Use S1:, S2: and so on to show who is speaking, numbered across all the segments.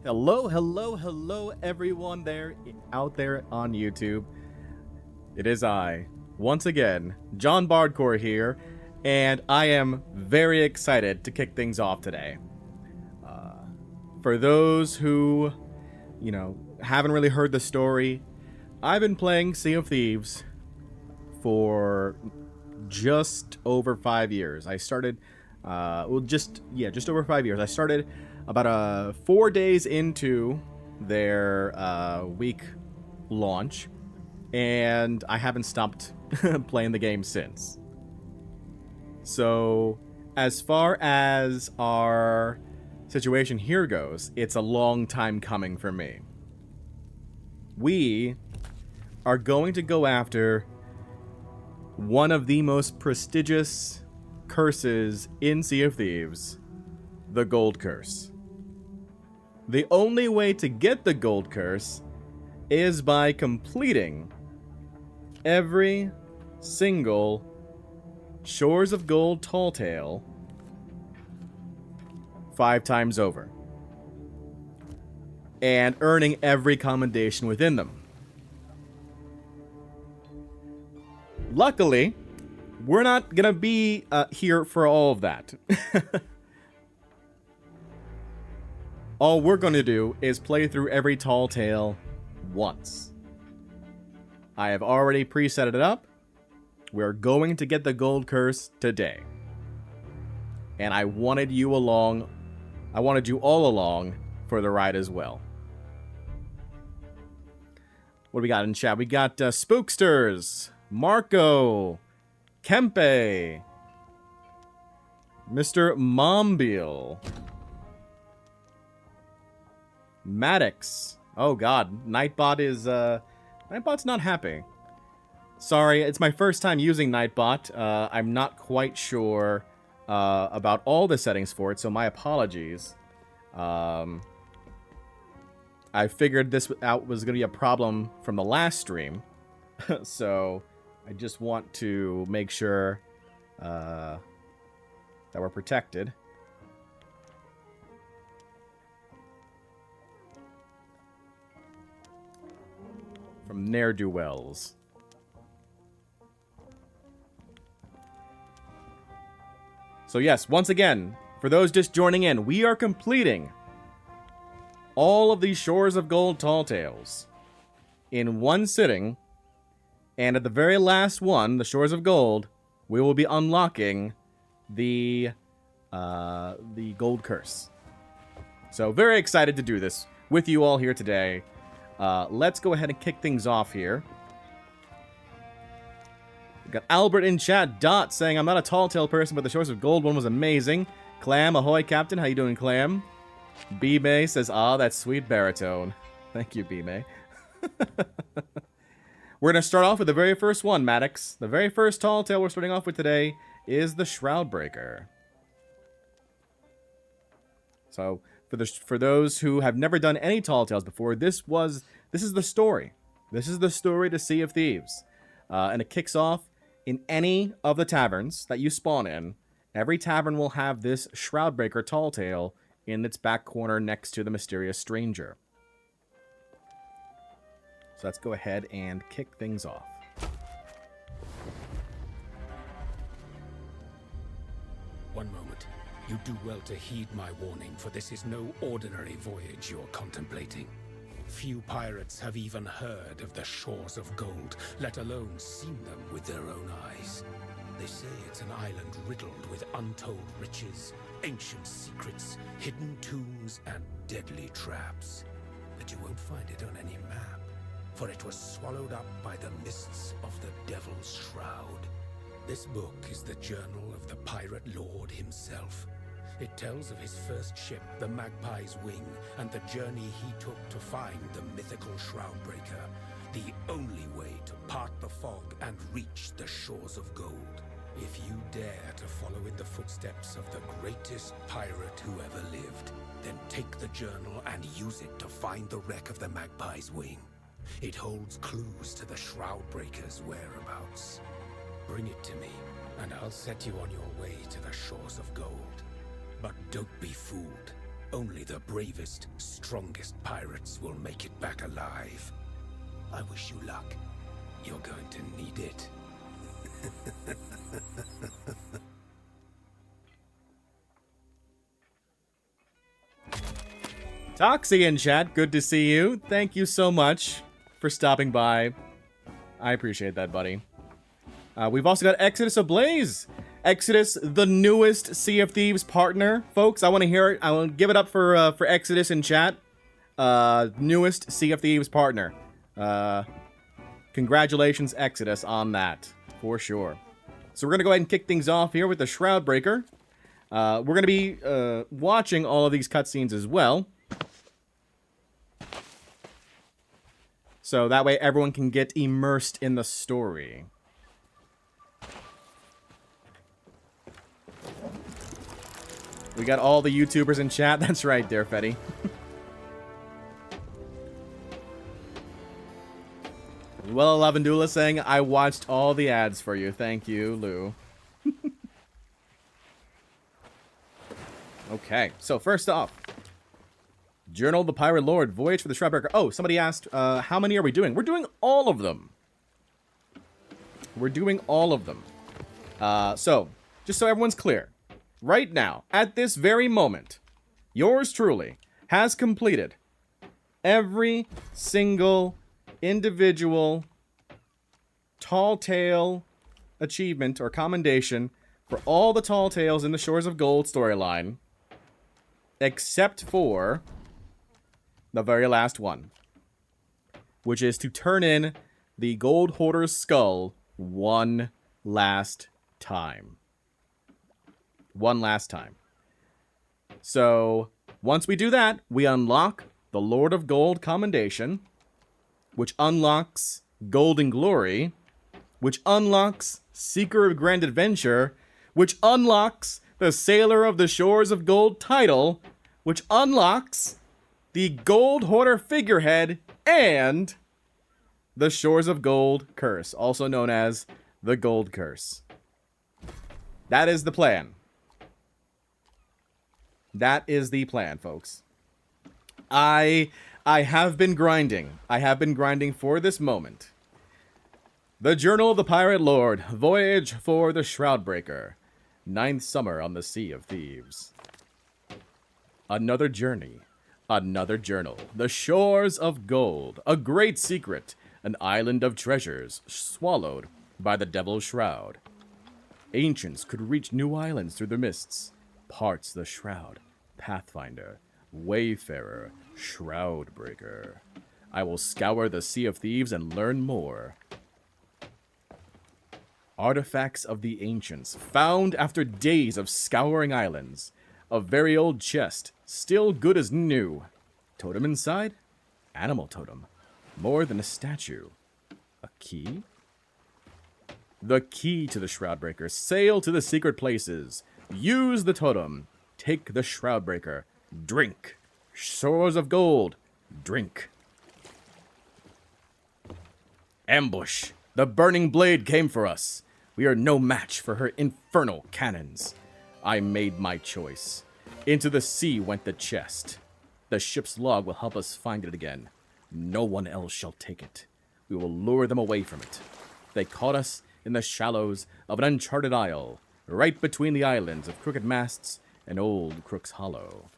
S1: Hello, hello, hello, everyone out there on YouTube. It is I, once again, John Bardcore here, and I am very excited to kick things off today. For those who, haven't really heard the story, I've been playing Sea of Thieves for just over 5 years. I started, just over 5 years. I started about 4 days into their week launch, and I haven't stopped playing the game since. So, as far as our situation here goes, it's a long time coming for me. We are going to go after one of the most prestigious curses in Sea of Thieves, the Gold Curse. The only way to get the Gold Curse is by completing every single Shores of Gold tall tale 5 times over, and earning every commendation within them. Luckily, we're not gonna be here for all of that. All we're gonna do is play through every tall tale once. I have already preset it up. We're going to get the Gold Curse today. And I wanted you all along for the ride as well. What do we got in chat? We got Spooksters, Marco, Kempe, Mr. Mombiel, Maddox. Oh god, Nightbot's not happy. Sorry, it's my first time using Nightbot. I'm not quite sure about all the settings for it, so my apologies. I figured this out was going to be a problem from the last stream, so I just want to make sure that we're protected. From ne'er-do-wells. So yes, once again, for those just joining in, we are completing all of these Shores of Gold tall tales in one sitting, and at the very last one, the Shores of Gold, we will be unlocking the Gold Curse. So very excited to do this with you all here today. Let's go ahead and kick things off here. We got Albert in chat, Dot, saying, I'm not a tall tale person, but the Shores of Gold one was amazing. Clam, ahoy, Captain. How you doing, Clam? B-May says, that sweet baritone. Thank you, B-May. We're going to start off with the very first one, Maddox. The very first tall tale we're starting off with today is the Shroud Breaker. So, for those who have never done any tall tales before, this is the story. This is the story to Sea of Thieves. And it kicks off in any of the taverns that you spawn in. Every tavern will have this Shroud Breaker tall tale in its back corner next to the mysterious stranger. So let's go ahead and kick things off.
S2: One moment. You do well to heed my warning, for this is no ordinary voyage you're contemplating. Few pirates have even heard of the Shores of Gold, let alone seen them with their own eyes. They say it's an island riddled with untold riches, ancient secrets, hidden tombs, and deadly traps. But you won't find it on any map, for it was swallowed up by the mists of the Devil's Shroud. This book is the journal of the pirate lord himself. It tells of his first ship, the Magpie's Wing, and the journey he took to find the mythical Shroud Breaker, the only way to part the fog and reach the Shores of Gold. If you dare to follow in the footsteps of the greatest pirate who ever lived, then take the journal and use it to find the wreck of the Magpie's Wing. It holds clues to the Shroud Breaker's whereabouts. Bring it to me, and I'll set you on your way to the Shores of Gold. But don't be fooled. Only the bravest, strongest pirates will make it back alive. I wish you luck. You're going to need it.
S1: Toxie in chat, good to see you. Thank you so much for stopping by. I appreciate that, buddy. We've also got Exodus Ablaze. Exodus, the newest Sea of Thieves partner. Folks, I want to hear it. I want to give it up for Exodus in chat. Newest Sea of Thieves partner. Congratulations, Exodus, on that. For sure. So we're going to go ahead and kick things off here with the Shroud Breaker. We're going to be watching all of these cutscenes as well. So that way everyone can get immersed in the story. We got all the YouTubers in chat. That's right, Dare Fetty. Well, Lavandula saying, I watched all the ads for you. Thank you, Lou. Okay, so first off, Journal of the Pirate Lord, Voyage for the Shroud Breaker. Oh, somebody asked, how many are we doing? We're doing all of them. We're doing all of them. So, just so everyone's clear, right now, at this very moment, yours truly has completed every single individual Tall Tale achievement or commendation for all the Tall Tales in the Shores of Gold storyline, except for the very last one, which is to turn in the Gold Hoarder's skull one last time. One last time. So, once we do that, we unlock the Lord of Gold commendation, which unlocks Golden Glory, which unlocks Seeker of Grand Adventure, which unlocks the Sailor of the Shores of Gold title, which unlocks the Gold Hoarder figurehead, and the Shores of Gold curse, also known as the Gold Curse. That is the plan. That is the plan, folks. I have been grinding. I have been grinding for this moment. The Journal of the Pirate Lord, Voyage for the Shroud Breaker, 9th Summer on the Sea of Thieves. Another journey. Another journal. The Shores of Gold. A great secret. An island of treasures swallowed by the Devil's Shroud. Ancients could reach new islands through the mists. Parts the Shroud. Pathfinder. Wayfarer. Shroud Breaker. I will scour the Sea of Thieves and learn more. Artifacts of the Ancients. Found after days of scouring islands. A very old chest, still good as new. Totem inside? Animal totem. More than a statue. A key? The key to the Shroud Breaker. Sail to the secret places. Use the totem. Take the Shroud Breaker. Drink. Shores of Gold. Drink. Ambush. The burning blade came for us. We are no match for her infernal cannons. I made my choice. Into the sea went the chest. The ship's log will help us find it again. No one else shall take it. We will lure them away from it. They caught us in the shallows of an uncharted isle, right between the islands of Crooked Masts and Old Crook's Hollow.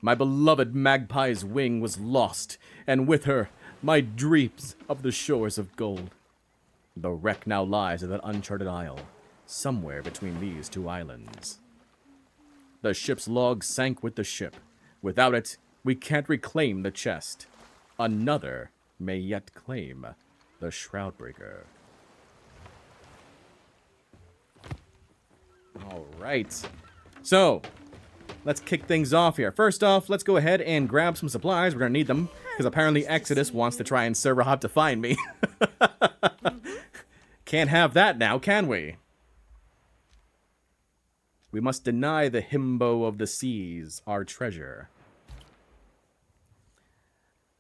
S1: My beloved magpie's wing was lost, and with her, my dreams of the shores of gold. The wreck now lies in that uncharted isle, somewhere between these two islands. The ship's log sank with the ship. Without it, we can't reclaim the chest. Another may yet claim the Shroud Breaker. Alright. So, let's kick things off here. First off, let's go ahead and grab some supplies. We're going to need them, because apparently Exodus wants to try and server hop to find me. Can't have that now, can we? We must deny the himbo of the seas our treasure.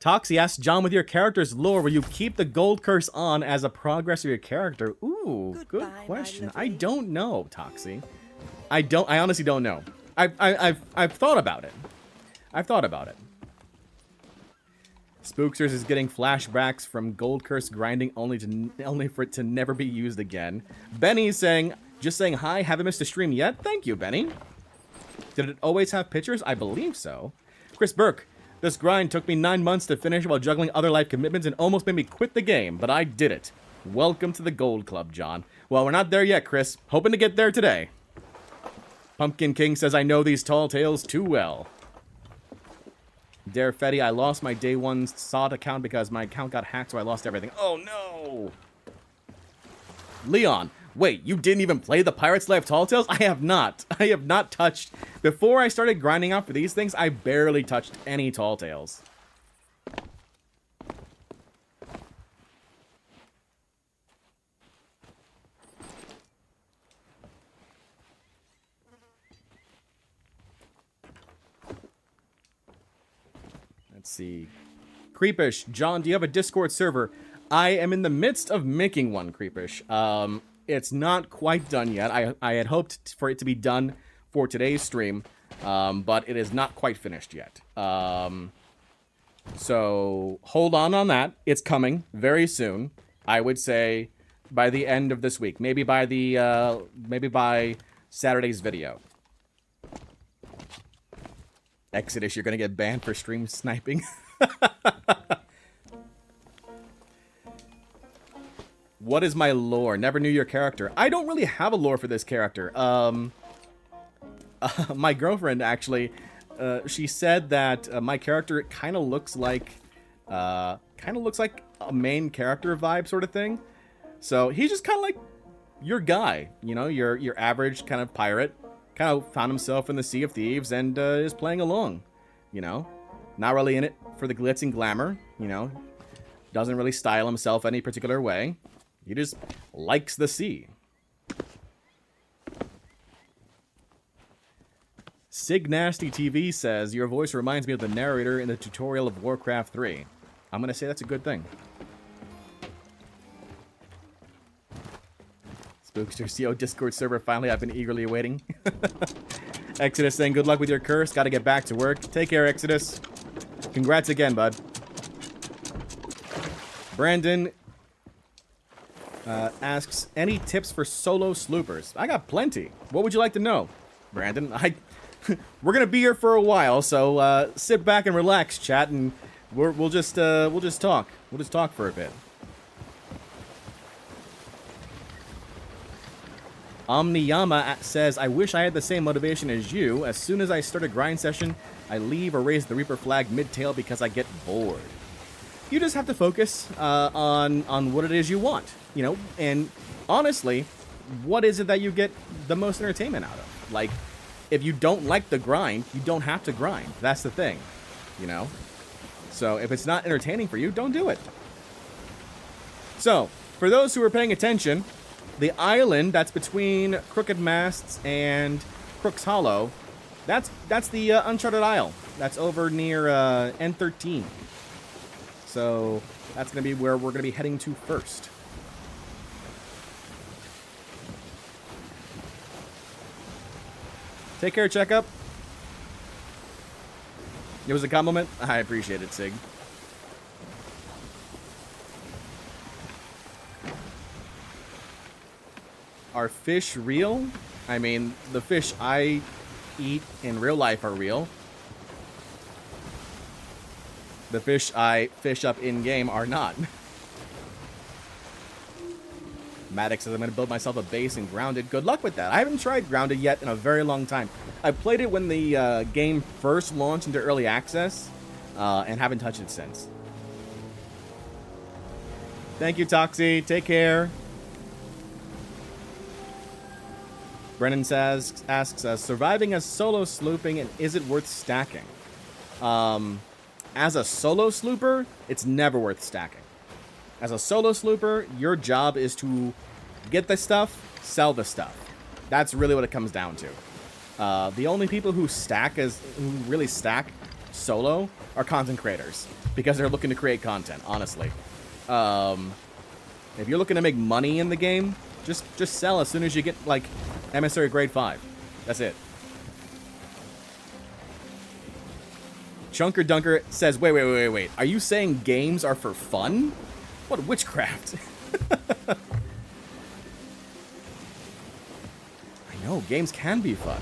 S1: Toxie asks, John, with your character's lore, will you keep the gold curse on as a progress of your character? Ooh, good question. I don't know, Toxie. I honestly don't know. I've thought about it. I've thought about it. Spooksters is getting flashbacks from Gold Curse grinding only for it to never be used again. Benny's saying, just saying hi, haven't missed a stream yet? Thank you, Benny. Did it always have pictures? I believe so. Chris Burke, this grind took me 9 months to finish while juggling other life commitments and almost made me quit the game, but I did it. Welcome to the Gold Club, John. Well, we're not there yet, Chris. Hoping to get there today. Pumpkin King says, I know these tall tales too well. Dare Fetty, I lost my day one SOT account because my account got hacked, so I lost everything. Oh, no! Leon, wait, you didn't even play the Pirates Life Tall Tales? I have not. I have not touched... Before I started grinding out for these things, I barely touched any Tall Tales. Let's see. Creepish, John, do you have a Discord server? I am in the midst of making one, Creepish. It's not quite done yet. I had hoped for it to be done for today's stream, but it is not quite finished yet. So hold on that. It's coming very soon. I would say by the end of this week, maybe by Saturday's video. Exodus, you're gonna get banned for stream sniping. What is my lore? Never knew your character. I don't really have a lore for this character. My girlfriend actually, she said that my character kind of looks like a main character vibe sort of thing. So he's just kind of like your guy, you know, your average kind of pirate. Kind of found himself in the Sea of Thieves and is playing along, you know. Not really in it for the glitz and glamour, you know. Doesn't really style himself any particular way. He just likes the sea. Sig Nasty TV says, your voice reminds me of the narrator in the tutorial of Warcraft 3. I'm going to say that's a good thing. Spookster CO Discord server, finally, I've been eagerly awaiting. Exodus saying, good luck with your curse. Got to get back to work. Take care, Exodus. Congrats again, bud. Brandon asks, any tips for solo sloopers? I got plenty. What would you like to know, Brandon? We're gonna be here for a while, so sit back and relax, chat, and we'll just talk. We'll just talk for a bit. Omniyama says, I wish I had the same motivation as you. As soon as I start a grind session, I leave or raise the Reaper flag mid-tail because I get bored. You just have to focus on what it is you want, you know? And honestly, what is it that you get the most entertainment out of? Like, if you don't like the grind, you don't have to grind. That's the thing, you know? So if it's not entertaining for you, don't do it. So, for those who are paying attention, the island that's between Crooked Masts and Crook's Hollow, that's the Uncharted Isle. That's over near N13. So that's going to be where we're going to be heading to first. Take care, Checkup. It was a compliment. I appreciate it, Sig. Are fish real? I mean, the fish I eat in real life are real. The fish I fish up in-game are not. Maddox says, I'm going to build myself a base in Grounded. Good luck with that. I haven't tried Grounded yet in a very long time. I played it when the game first launched into early access, and haven't touched it since. Thank you, Toxie. Take care. Brennan asks, surviving as solo slooping, and is it worth stacking? As a solo slooper, it's never worth stacking. As a solo slooper, your job is to get the stuff, sell the stuff. That's really what it comes down to. The only people who really stack solo are content creators, because they're looking to create content, honestly. If you're looking to make money in the game, just sell as soon as you get, like, Emissary Grade 5. That's it. Chunker Dunker says, wait. Are you saying games are for fun? What witchcraft? I know, games can be fun.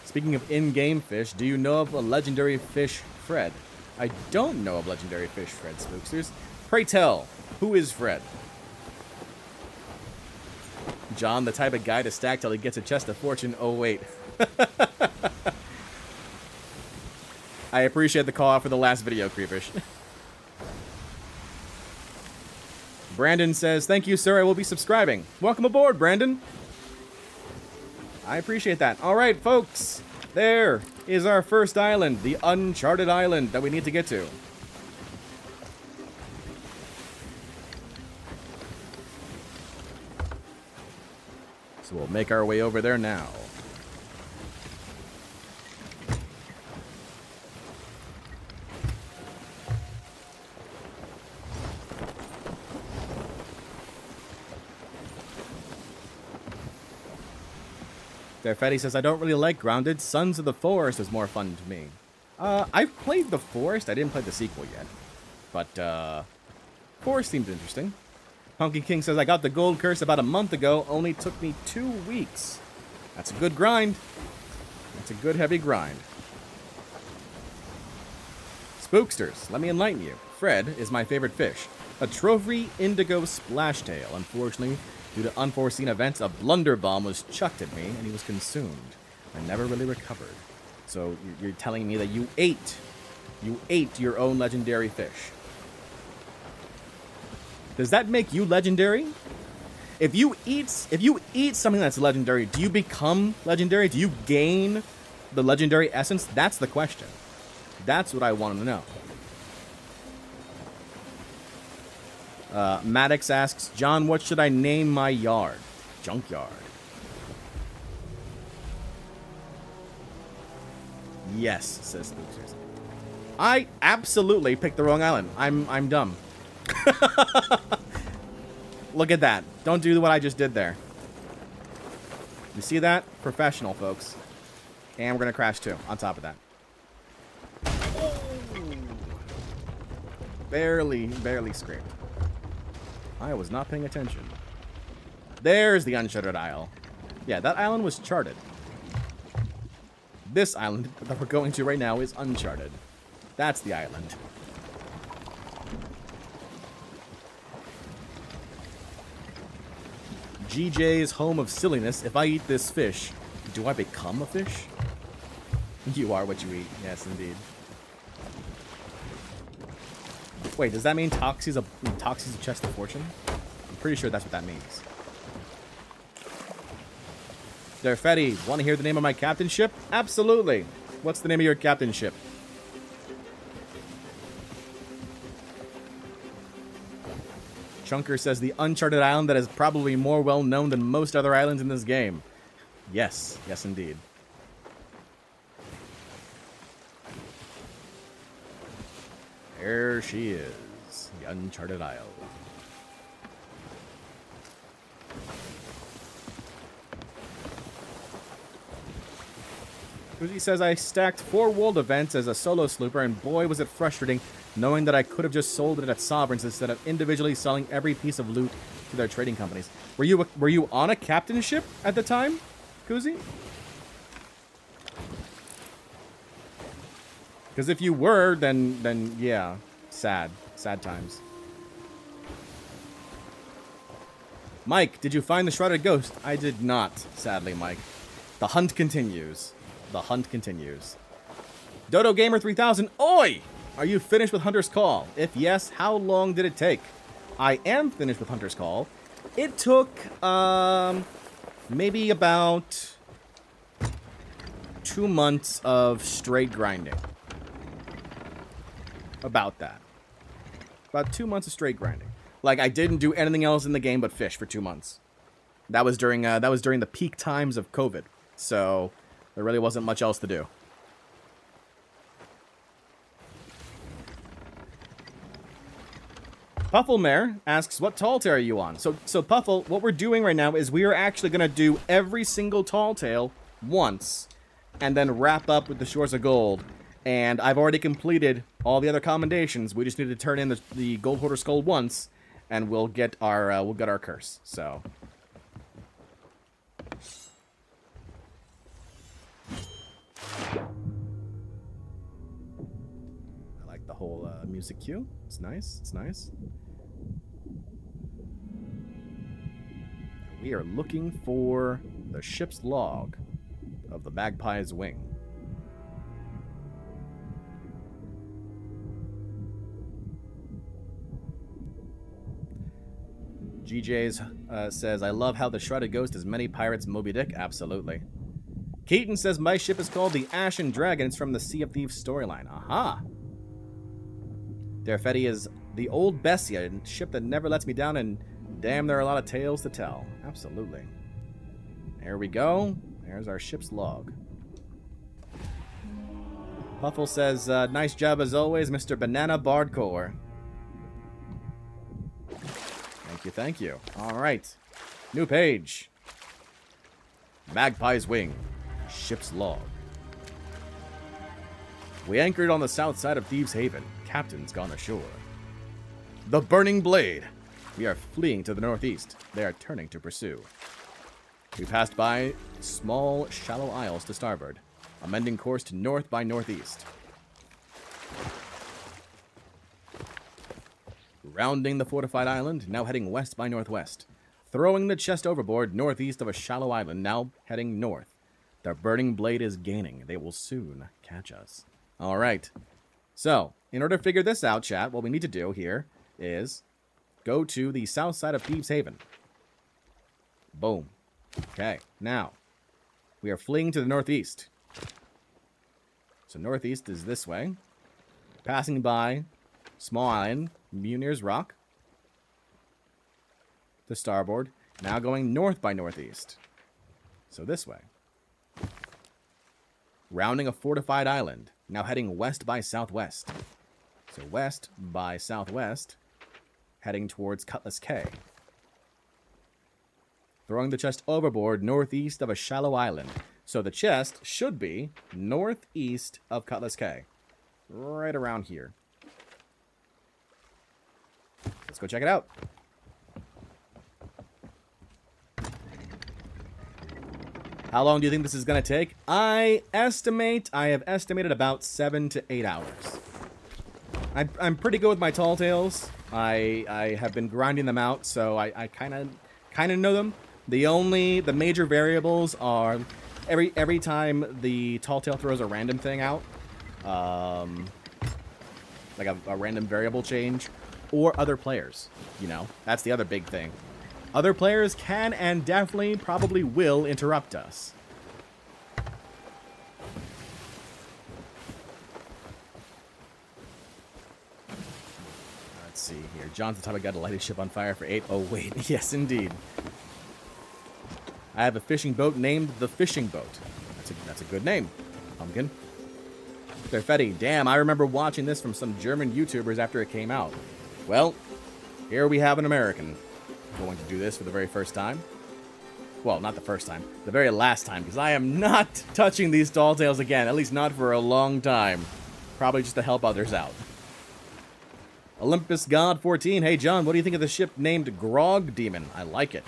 S1: Speaking of in-game fish, do you know of a legendary fish, Fred? I don't know of legendary fish, Fred Spooksters. Pray tell, who is Fred? John, the type of guy to stack till he gets a chest of fortune. Oh, wait. I appreciate the call out for the last video, Creepish. Brandon says, thank you, sir. I will be subscribing. Welcome aboard, Brandon. I appreciate that. All right, folks. There is our first island, the Uncharted Island that we need to get to. So we'll make our way over there now. Derfetti says, I don't really like Grounded. Sons of the Forest is more fun to me. I've played The Forest. I didn't play the sequel yet. But, Forest seemed interesting. Hunky King says, I got the Gold Curse about a month ago. Only took me 2 weeks. That's a good grind. That's a good heavy grind. Spooksters, let me enlighten you. Fred is my favorite fish. A trophy indigo splashtail. Unfortunately, due to unforeseen events, a blunderbomb was chucked at me, and he was consumed. I never really recovered. So you're telling me that you ate your own legendary fish. Does that make you legendary? If you eat something that's legendary, do you become legendary? Do you gain the legendary essence? That's the question. That's what I want to know. Maddox asks, John, what should I name my yard? Junkyard. Yes, says Spooksters. I absolutely picked the wrong island. I'm dumb. Look at that. Don't do what I just did there. You see that? Professional, folks. And we're going to crash too, on top of that. Oh. Barely scraped. I was not paying attention. There's the Uncharted Isle. Yeah, that island was charted. This island that we're going to right now is uncharted. That's the island. GJ's home of silliness. If I eat this fish, do I become a fish? You are what you eat. Yes, indeed. Wait, does that mean Toxie's a chest of fortune? I'm pretty sure that's what that means. Derfetti, want to hear the name of my captain ship? Absolutely. What's the name of your captain ship? Chunker says the Uncharted Island that is probably more well known than most other islands in this game. Yes, yes indeed. There she is, the Uncharted Isle. He says, I stacked 4 world events as a solo slooper, and boy was it frustrating knowing that I could have just sold it at Sovereigns instead of individually selling every piece of loot to their trading companies. Were you on a captain ship at the time, Kuzi? Because if you were, then yeah, sad times. Mike, did you find the shrouded ghost? I did not, sadly, Mike. The hunt continues. The hunt continues. Dodo Gamer 3000, oi! Are you finished with Hunter's Call? If yes, how long did it take? I am finished with Hunter's Call. It took maybe about 2 months of straight grinding. About that. About 2 months of straight grinding. Like, I didn't do anything else in the game but fish for 2 months. That was during the peak times of COVID. So there really wasn't much else to do. Pufflemare asks, what tall tale are you on? So Puffle, what we're doing right now is we are actually going to do every single tall tale once, and then wrap up with the Shores of Gold. And I've already completed all the other commendations. We just need to turn in the Gold Hoarder Skull once, and we'll get our curse. So. I like the whole music cue. It's nice. It's nice. We are looking for the ship's log of the Magpie's wing. GJ's says, I love how the Shrouded Ghost has many pirates. Moby Dick? Absolutely. Keaton says, my ship is called the Ashen Dragon. It's from the Sea of Thieves storyline. Aha. Derfetti is the old Bessia, a ship that never lets me down, and damn, there are a lot of tales to tell. Absolutely. There we go. There's our ship's log. Puffle says, nice job as always, Mr. Banana Bardcore. Thank you. All right. New page. Magpie's Wing. Ship's log. We anchored on the south side of Thieves Haven. Captain's gone ashore. The Burning Blade. We are fleeing to the northeast. They are turning to pursue. We passed by small, shallow isles to starboard, amending course to north by northeast. Rounding the fortified island, now heading west by northwest. Throwing the chest overboard northeast of a shallow island, now heading north. The Burning Blade is gaining. They will soon catch us. All right. So, in order to figure this out, chat, what we need to do here is go to the south side of Thieves Haven. Boom. Okay. Now, we are fleeing to the northeast. So, northeast is this way. Passing by small island, Munir's Rock, to starboard, now going north by northeast. So this way. Rounding a fortified island, now heading west by southwest. So west by southwest, heading towards Cutlass Cay. Throwing the chest overboard northeast of a shallow island. So the chest should be northeast of Cutlass Cay. Right around here. Let's go check it out. How long do you think this is going to take? I have estimated about 7 to 8 hours. I'm pretty good with my tall tales. I have been grinding them out, so I kind of know them. The major variables are every time the tall tale throws a random thing out, like a random variable change. Or other players, you know. That's the other big thing. Other players can and definitely probably will interrupt us. Let's see here. John's the type of guy to light his ship on fire for 8. Oh, wait. Yes, indeed. I have a fishing boat named the Fishing Boat. That's a good name, Pumpkin. Perfetti. Damn, I remember watching this from some German YouTubers after it came out. Well, here we have an American going to do this for the very first time. Well, not the first time. The very last time, because I am not touching these tall tales again, at least not for a long time. Probably just to help others out. Olympus God 14. Hey, John, what do you think of the ship named Grog Demon? I like it.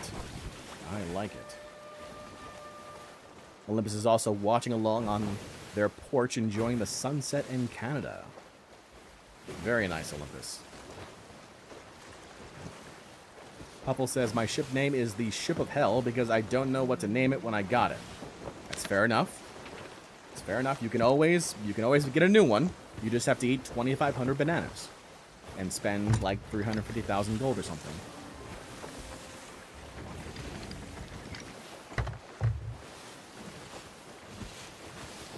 S1: I like it. Olympus is also watching along on their porch, enjoying the sunset in Canada. Very nice, Olympus. Puffle says, my ship name is the Ship of Hell because I don't know what to name it when I got it. That's fair enough. It's fair enough. You can always get a new one. You just have to eat 2,500 bananas and spend like 350,000 gold or something.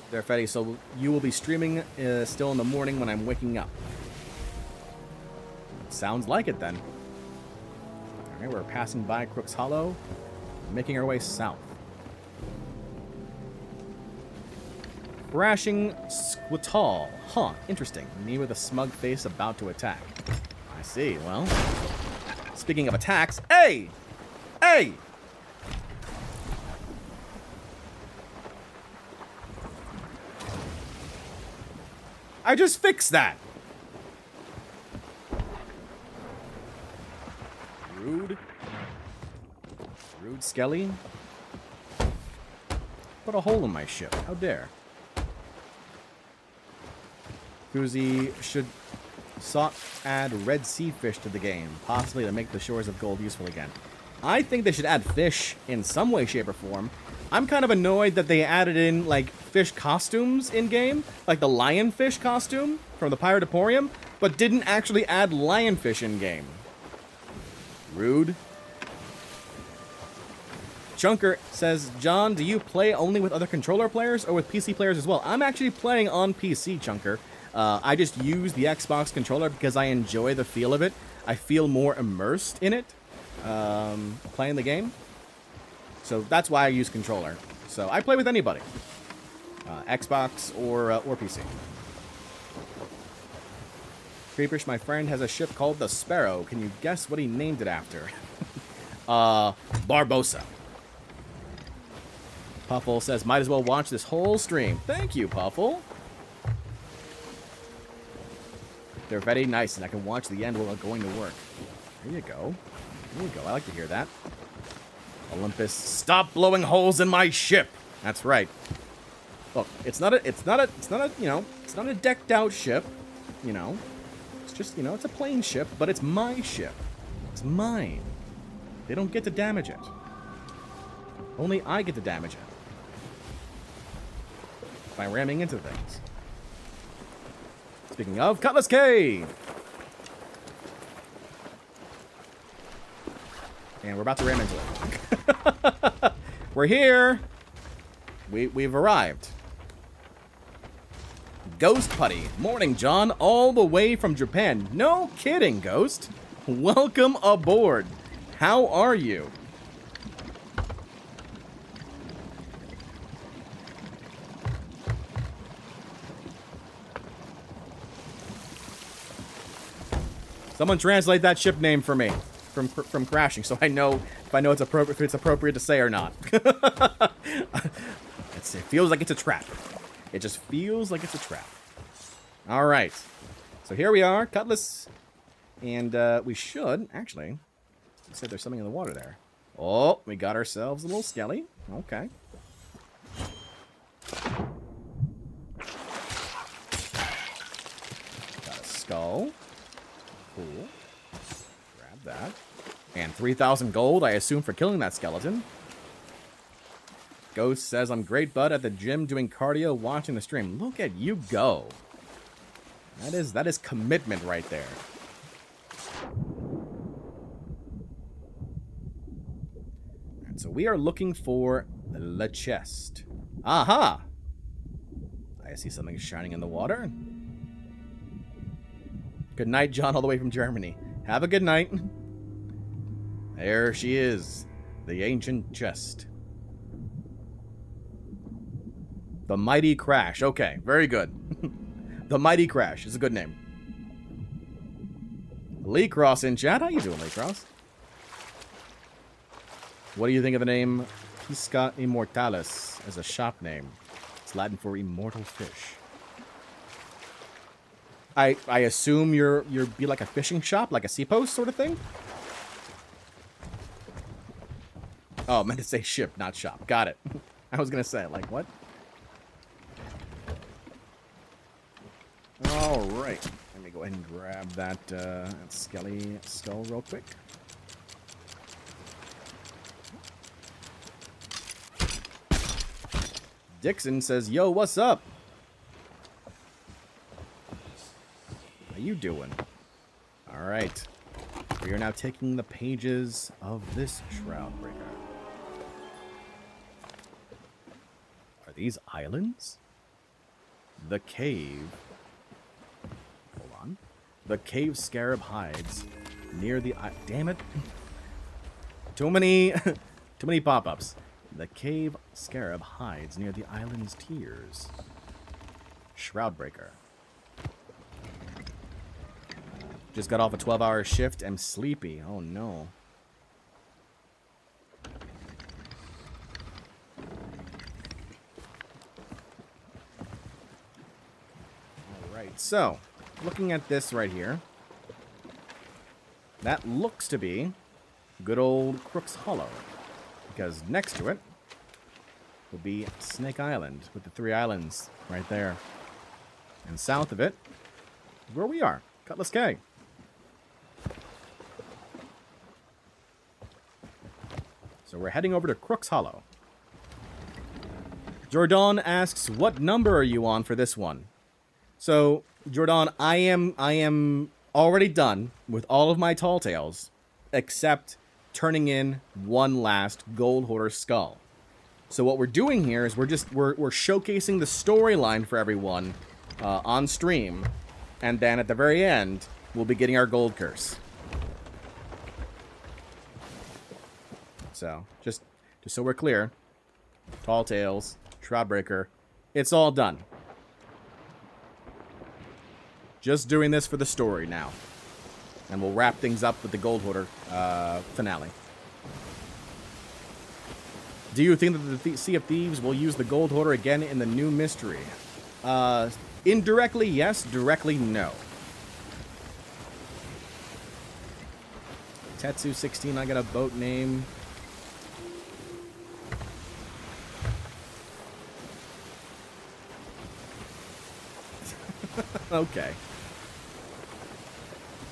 S1: There, Fetty. So you will be streaming still in the morning when I'm waking up. Sounds like it then. Alright, we're passing by Crook's Hollow, making our way south. Crashing Squatal. Huh, interesting. Me with a smug face about to attack. I see. Well, speaking of attacks, hey! Hey! I just fixed that. Rude. Rude Skelly. Put a hole in my ship. How dare. Kuzi should sought add red sea fish to the game, possibly to make the shores of gold useful again. I think they should add fish in some way, shape, or form. I'm kind of annoyed that they added in, like, fish costumes in-game, like the lionfish costume from the Pirate Emporium, but didn't actually add lionfish in-game. Rude. Chunker says, John, do you play only with other controller players or with PC players as well? I'm actually playing on PC, Chunker. I just use the Xbox controller because I enjoy the feel of it. I feel more immersed in it, playing the game. So that's why I use controller. So I play with anybody. Xbox or PC. Creepish, my friend, has a ship called the Sparrow. Can you guess what he named it after? Barbosa. Puffle says, might as well watch this whole stream. Thank you, Puffle. They're very nice, and I can watch the end while going to work. There you go. There you go. I like to hear that. Olympus, stop blowing holes in my ship. That's right. Look, it's not a, you know, it's not a decked out ship. You know, it's just, you know, it's a plain ship, but it's my ship. It's mine. They don't get to damage it. Only I get to damage it. By ramming into things. Speaking of, Cutlass K! And we're about to ram into it. We're here! We've arrived. Ghost Putty. Morning, John. All the way from Japan. No kidding, Ghost. Welcome aboard. How are you? Someone translate that ship name for me from crashing, so I know if it's appropriate to say or not. It feels like it's a trap. It just feels like it's a trap. All right, so here we are, Cutlass, and we should actually. You said there's something in the water there. Oh, we got ourselves a little skelly. Okay. Got a skull. Cool. Grab that. And 3,000 gold, I assume, for killing that skeleton. Ghost says, I'm great, bud, at the gym doing cardio, watching the stream. Look at you go. That is commitment right there. Alright, so we are looking for the chest. Aha! I see something shining in the water. Good night, John, all the way from Germany. Have a good night. There she is. The ancient chest. The Mighty Crash. Okay, very good. The Mighty Crash is a good name. Lee Cross in chat. How you doing, Lee Cross? What do you think of the name Pisca Immortalis as a shop name? It's Latin for immortal fish. I assume you're be like a fishing shop, like a seapost sort of thing? Oh, I meant to say ship, not shop. Got it. I was going to say, like, what? All right. Let me go ahead and grab that skelly skull real quick. Dixon says, yo, what's up? How you doing? All right. We are now taking the pages of this shroud breaker. Are these islands? The cave. Hold on. The cave scarab hides near the damn it. Too many pop-ups. The cave scarab hides near the island's tiers. Shroud breaker. Just got off a 12-hour shift. I'm sleepy. Oh, no. Alright, so, looking at this right here, that looks to be good old Crook's Hollow. Because next to it will be Snake Island, with the 3 islands right there. And south of it, where we are, Cutlass Cay. So we're heading over to Crook's Hollow. Jordan asks, what number are you on for this one? So, Jordan, I am already done with all of my tall tales, except turning in one last Gold Hoarder skull. So what we're doing here is we're showcasing the storyline for everyone on stream, and then at the very end, we'll be getting our gold curse. So, just so we're clear, Tall Tales, Shroudbreaker, it's all done. Just doing this for the story now. And we'll wrap things up with the Gold Hoarder finale. Do you think that the Sea of Thieves will use the Gold Hoarder again in the new mystery? Indirectly, yes. Directly, no. Tetsu16, I got a boat name. Okay.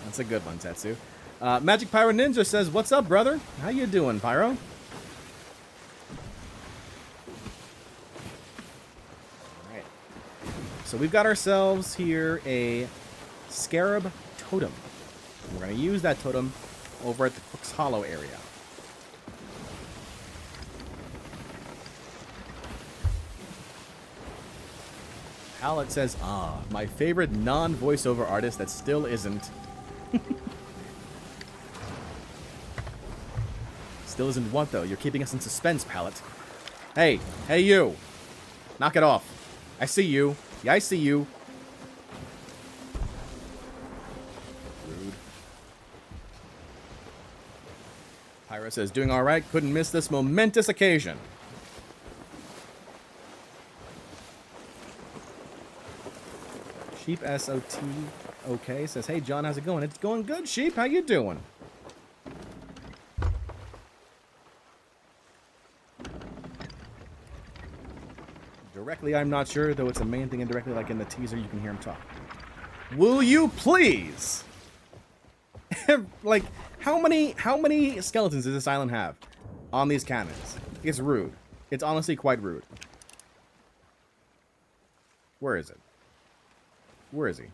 S1: That's a good one, Tetsu. Magic Pyro Ninja says, what's up, brother? How you doing, Pyro? Alright. So we've got ourselves here a Scarab Totem. And we're going to use that totem over at the Crook's Hollow area. Palette says, my favorite non-voiceover artist that still isn't. Still isn't what, though? You're keeping us in suspense, Palette. Hey, you. Knock it off. I see you. Yeah, I see you. Rude. Pyro says, doing all right. Couldn't miss this momentous occasion. Sheep SOT okay says, hey John, how's it going? It's going good, Sheep. How you doing? Directly, I'm not sure, though it's a main thing indirectly, like in the teaser, you can hear him talk. Will you please? Like, how many skeletons does this island have on these cannons? It's rude. It's honestly quite rude. Where is it? Where is he?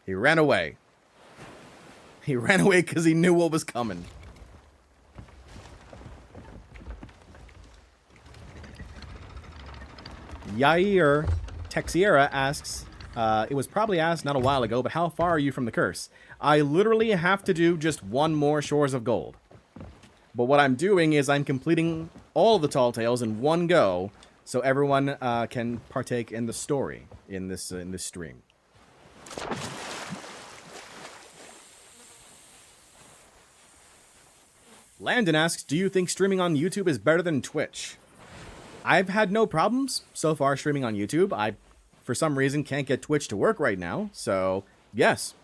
S1: He ran away. He ran away because he knew what was coming. Yair Texiera asks, it was probably asked not a while ago, but how far are you from the curse? I literally have to do just one more Shores of Gold. But what I'm doing is I'm completing all of the Tall Tales in one go, so everyone can partake in the story in this stream. Landon asks, do you think streaming on YouTube is better than Twitch? I've had no problems so far streaming on YouTube. I, for some reason, can't get Twitch to work right now, so yes.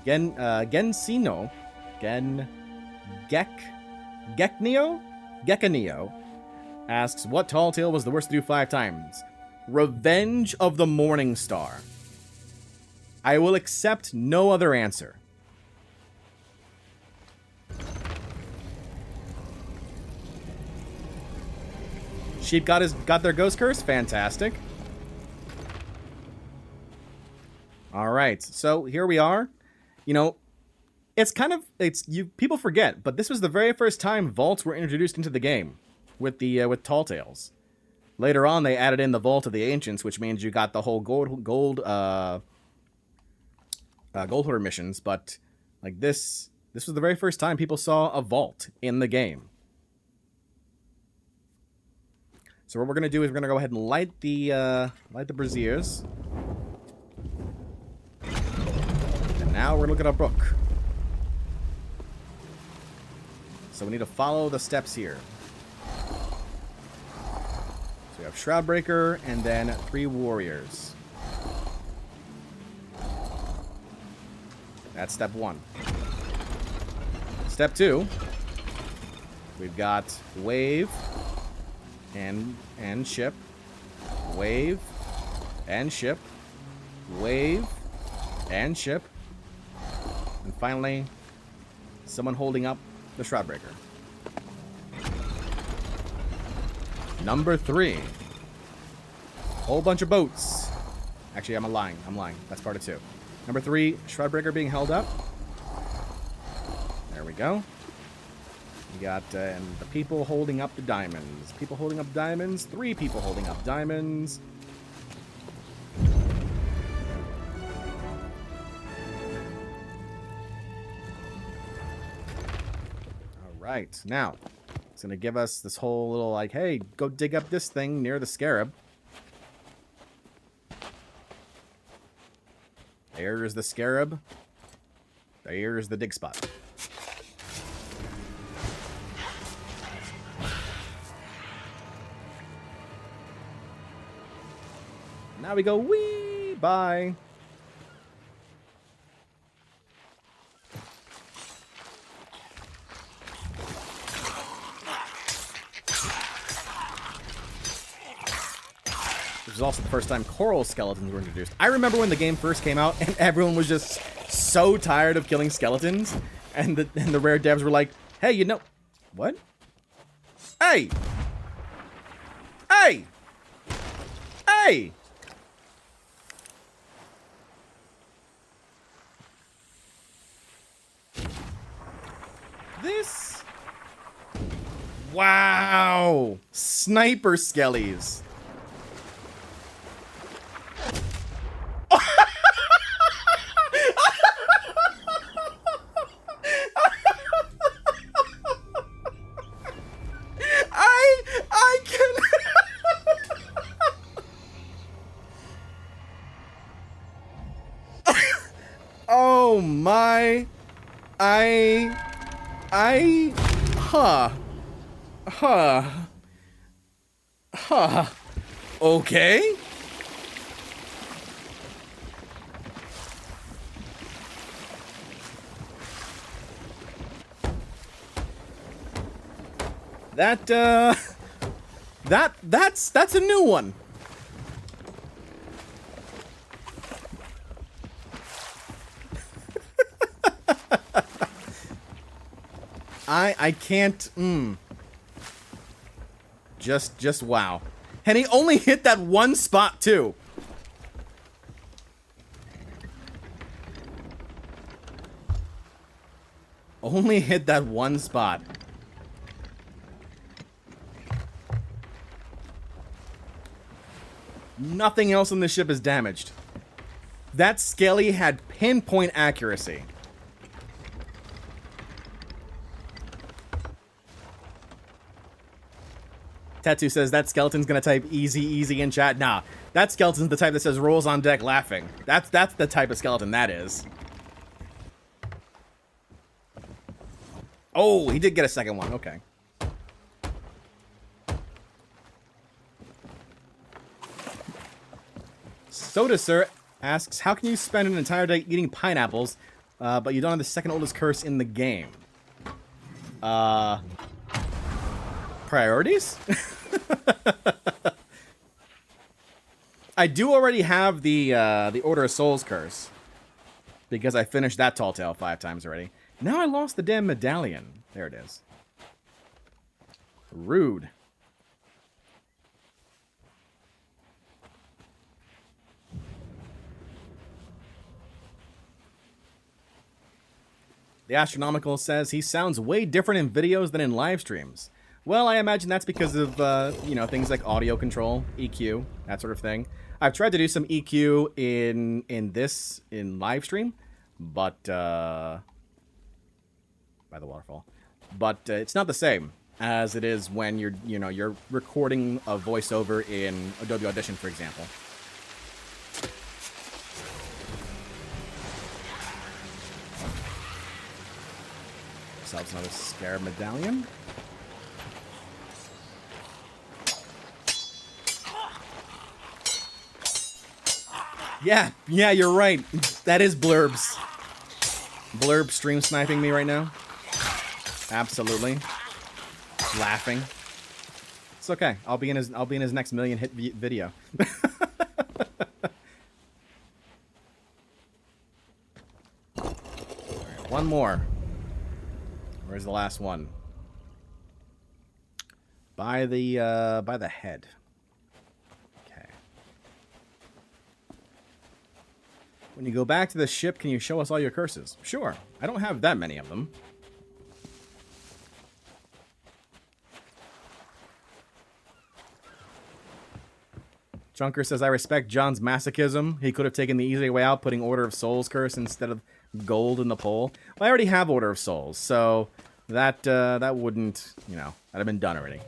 S1: Gensino, Geknio asks, what Tall Tale was the worst to do 5 times? Revenge of the Morning Star. I will accept no other answer. Sheep got their ghost curse? Fantastic. Alright, so here we are. You know, people forget, but this was the very first time vaults were introduced into the game with Tall Tales. Later on, they added in the Vault of the Ancients, which means you got the whole gold hoarder missions. But like this was the very first time people saw a vault in the game. So what we're gonna do is we're gonna go ahead and light the braziers. And now we're looking at a book. So we need to follow the steps here. So we have Shroudbreaker and then 3 warriors. That's step 1. Step 2, we've got wave and ship, wave and ship, wave and ship, and finally, someone holding up the Shroudbreaker. Number 3, whole bunch of boats. Actually, I'm lying. That's part of 2. Number 3, Shroudbreaker being held up. There we go. We got and the people holding up the diamonds. People holding up diamonds. 3 people holding up diamonds. All right. Now, it's going to give us this whole little like, hey, go dig up this thing near the scarab. There's the scarab. There's the dig spot. Now we go, wee, bye. This is also the first time coral skeletons were introduced. I remember when the game first came out and everyone was just so tired of killing skeletons. And the rare devs were like, hey, you know... What? Hey! Hey! Hey! This... Wow! Sniper skellies. I can... Oh my... Okay. That's a new one. I can't, Just wow. And he only hit that one spot too. Only hit that one spot. Nothing else on the ship is damaged. That Skelly had pinpoint accuracy. Tattoo says that skeleton's gonna type easy in chat. Nah, that skeleton's the type that says rolls on deck laughing. That's the type of skeleton that is. Oh, he did get a second one. Okay. Soda Sir asks, how can you spend an entire day eating pineapples, but you don't have the second oldest curse in the game? Priorities? I do already have the Order of Souls curse, because I finished that tall tale 5 times already. Now I lost the damn medallion. There it is. Rude. The Astronomical says he sounds way different in videos than in live streams. Well, I imagine that's because of, you know, things like audio control, EQ, that sort of thing. I've tried to do some EQ in live stream, but, by the waterfall. But it's not the same. as it is when you're recording a voiceover in Adobe Audition, for example. Ourselves another Scarab Medallion. Yeah, you're right. That is Blurbs. Blurb stream sniping me right now. Absolutely. Laughing. It's okay. I'll be in his next million hit video. Alright, one more. Where's the last one? By the head. Okay. When you go back to the ship, can you show us all your curses? Sure. I don't have that many of them. Junker says, I respect John's masochism. He could have taken the easy way out, putting Order of Souls curse instead of gold in the poll. Well, I already have Order of Souls, so that wouldn't, that'd have been done already.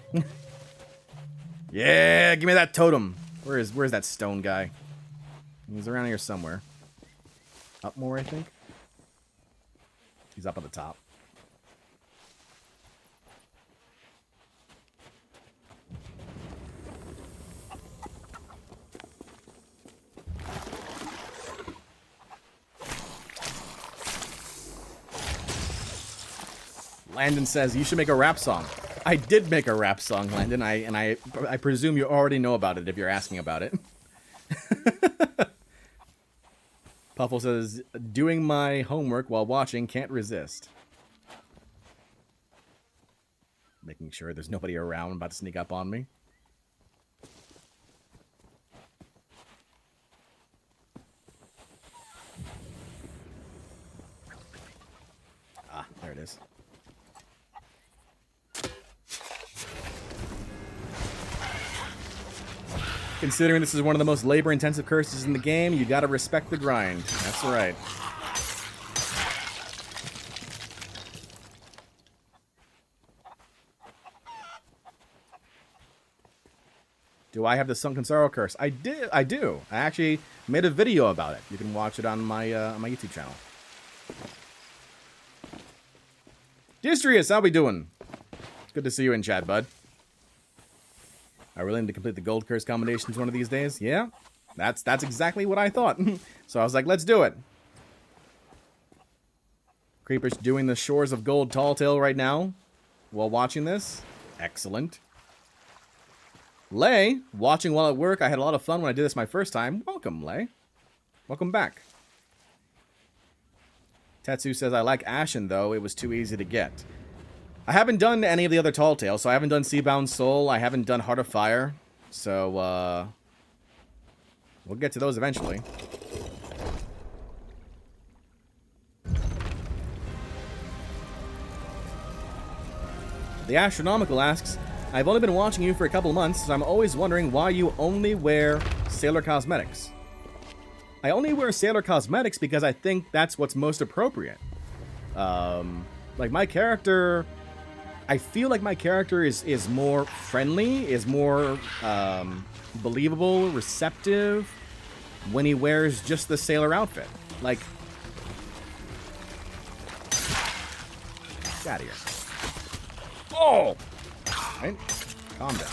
S1: Yeah, give me that totem. Where's that stone guy? He's around here somewhere. Up more, I think. He's up at the top. Landon says, you should make a rap song. I did make a rap song, Landon, I presume you already know about it if you're asking about it. Puffle says, doing my homework while watching, can't resist. Making sure there's nobody around about to sneak up on me. Ah, there it is. Considering this is one of the most labor-intensive curses in the game, you gotta respect the grind. That's right. Do I have the Sunken Sorrow curse? I do. I actually made a video about it. You can watch it on my my YouTube channel. Distrius, how we doing? Good to see you in chat, bud. I really need to complete the gold curse combinations one of these days. Yeah, that's exactly what I thought. So I was like, let's do it. Creeper's doing the Shores of Gold Tall Tale right now while watching this. Excellent. Lay, watching while at work. I had a lot of fun when I did this my first time. Welcome, Lay. Welcome back. Tetsu says, I like Ashen, though. It was too easy to get. I haven't done any of the other Tall Tales, so I haven't done Seabound Soul. I haven't done Heart of Fire. So, we'll get to those eventually. The Astronomical asks, I've only been watching you for a couple of months, so I'm always wondering why you only wear Sailor Cosmetics. I only wear Sailor Cosmetics because I think that's what's most appropriate. Like, my character... I feel like my character is more friendly, is more believable, receptive when he wears just the sailor outfit. Like, get out of here. Oh! Right? Calm down.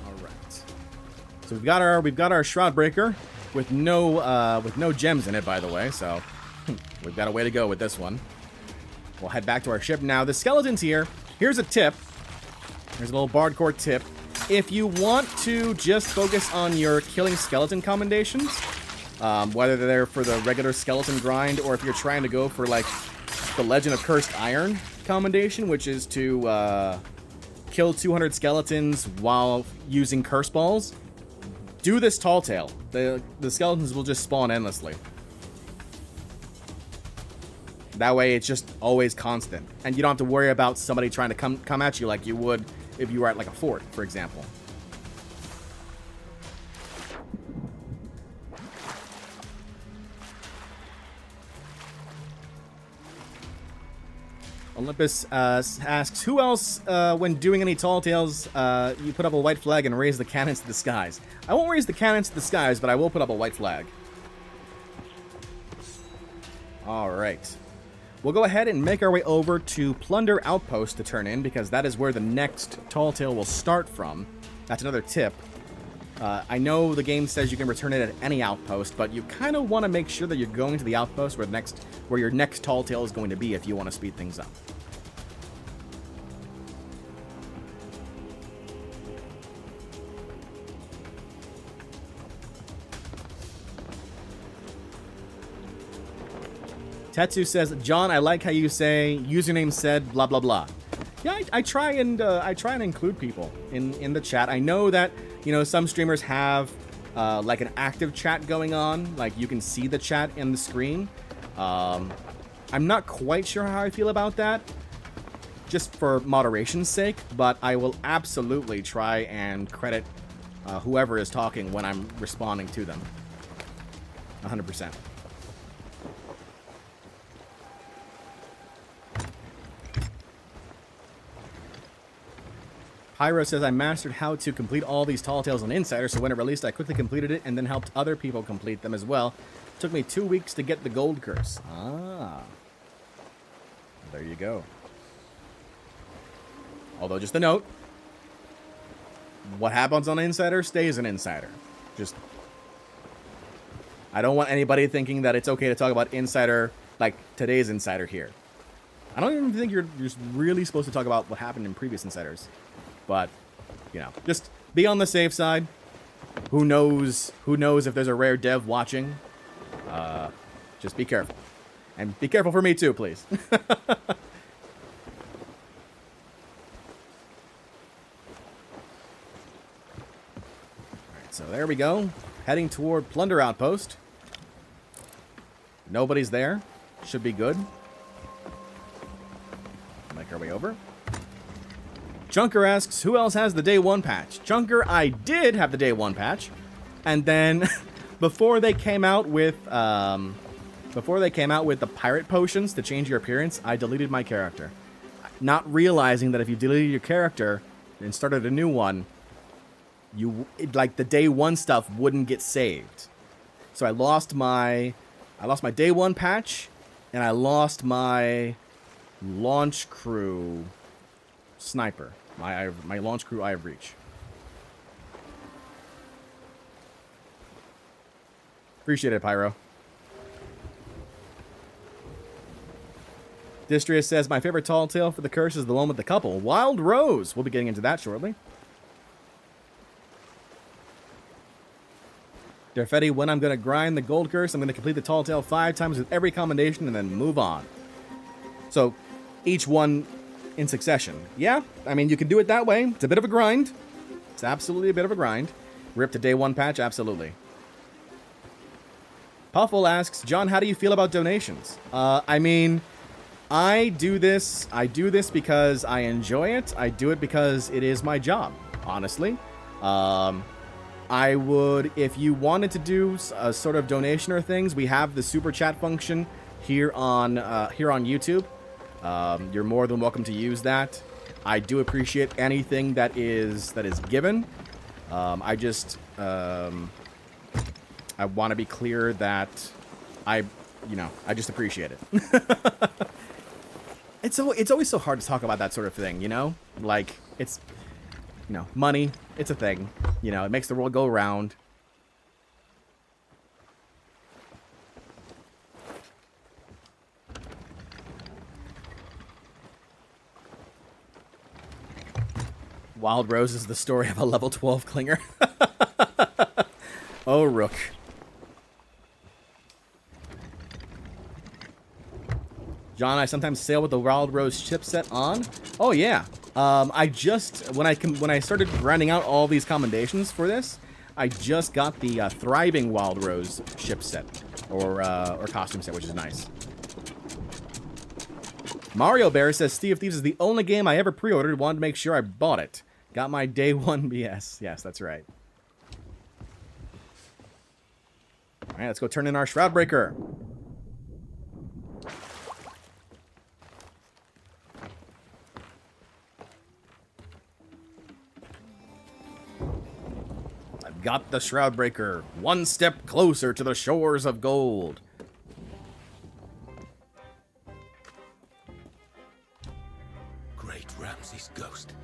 S1: All right. So we've got our Shroud Breaker. With no gems in it, by the way, so we've got a way to go with this one. We'll head back to our ship now. The skeleton's here. Here's a tip. Here's a little Bardcore tip. If you want to just focus on your killing skeleton commendations, whether they're for the regular skeleton grind or if you're trying to go for, like, the Legend of Cursed Iron commendation, which is to kill 200 skeletons while using curse balls, do this Tall Tale. The skeletons will just spawn endlessly. That way it's just always constant. And you don't have to worry about somebody trying to come at you like you would if you were at like a fort, for example. Olympus asks, who else, when doing any tall tales, you put up a white flag and raise the cannons to the skies? I won't raise the cannons to the skies, but I will put up a white flag. Alright. We'll go ahead and make our way over to Plunder Outpost to turn in, because that is where the next tall tale will start from. That's another tip. I know the game says you can return it at any outpost, but you kind of want to make sure that you're going to the outpost where your next tall tale is going to be if you want to speed things up. Tetsu says, John, I like how you say username said blah blah blah. Yeah, I try and include people in the chat. I know that, you know, some streamers have like an active chat going on, like you can see the chat in the screen. I'm not quite sure how I feel about that, just for moderation's sake, but I will absolutely try and credit whoever is talking when I'm responding to them. 100%. Pyro says, I mastered how to complete all these tall tales on Insider, so when it released, I quickly completed it and then helped other people complete them as well. It took me 2 weeks to get the gold curse. Ah. There you go. Although, just a note, what happens on Insider stays an Insider. Just, I don't want anybody thinking that it's okay to talk about Insider, like today's Insider here. I don't even think you're really supposed to talk about what happened in previous Insiders. But, you know, just be on the safe side. Who knows if there's a rare dev watching. Just be careful. And be careful for me too, please. Alright, so there we go. Heading toward Plunder Outpost. Nobody's there. Should be good. Make our way over. Chunker asks, who else has the day 1 patch? Chunker, I did have the day 1 patch. And then, before they came out with the pirate potions to change your appearance, I deleted my character. Not realizing that if you deleted your character and started a new one, like the day 1 stuff wouldn't get saved. So I lost my day 1 patch, and I lost my launch crew sniper, my launch crew eye of reach. Appreciate it, Pyro. Distria says, my favorite tall tale for the curse is the one with the couple. Wild Rose. We'll be getting into that shortly. Derfetti, when I'm going to grind the gold curse, I'm going to complete the tall tale 5 times with every commendation and then move on. So, each one in succession. Yeah, I mean, you can do it that way. It's a bit of a grind. It's absolutely a bit of a grind. Rip to day 1 patch, absolutely. Puffle asks, John, how do you feel about donations? I mean, I do this because I enjoy it. I do it because it is my job, honestly. I would, if you wanted to do a sort of donation or things, we have the super chat function here on YouTube. You're more than welcome to use that. I do appreciate anything that is given. I just I want to be clear that I just appreciate it. It's always so hard to talk about that sort of thing, you know? Like, it's, money, it's a thing. It makes the world go round. Wild Rose is the story of a level 12 clinger. Oh, Rook. John, I sometimes sail with the Wild Rose chipset on. Oh yeah. I just when I started grinding out all these commendations for this, I just got the Thriving Wild Rose chipset or costume set, which is nice. Mario Bear says Sea of Thieves is the only game I ever pre-ordered. Wanted to make sure I bought it. Got my day 1 BS. Yes, that's right. All right, let's go turn in our Shroud Breaker. got the Shroud Breaker. One step closer to the shores of gold.
S2: Great Ramses' ghost.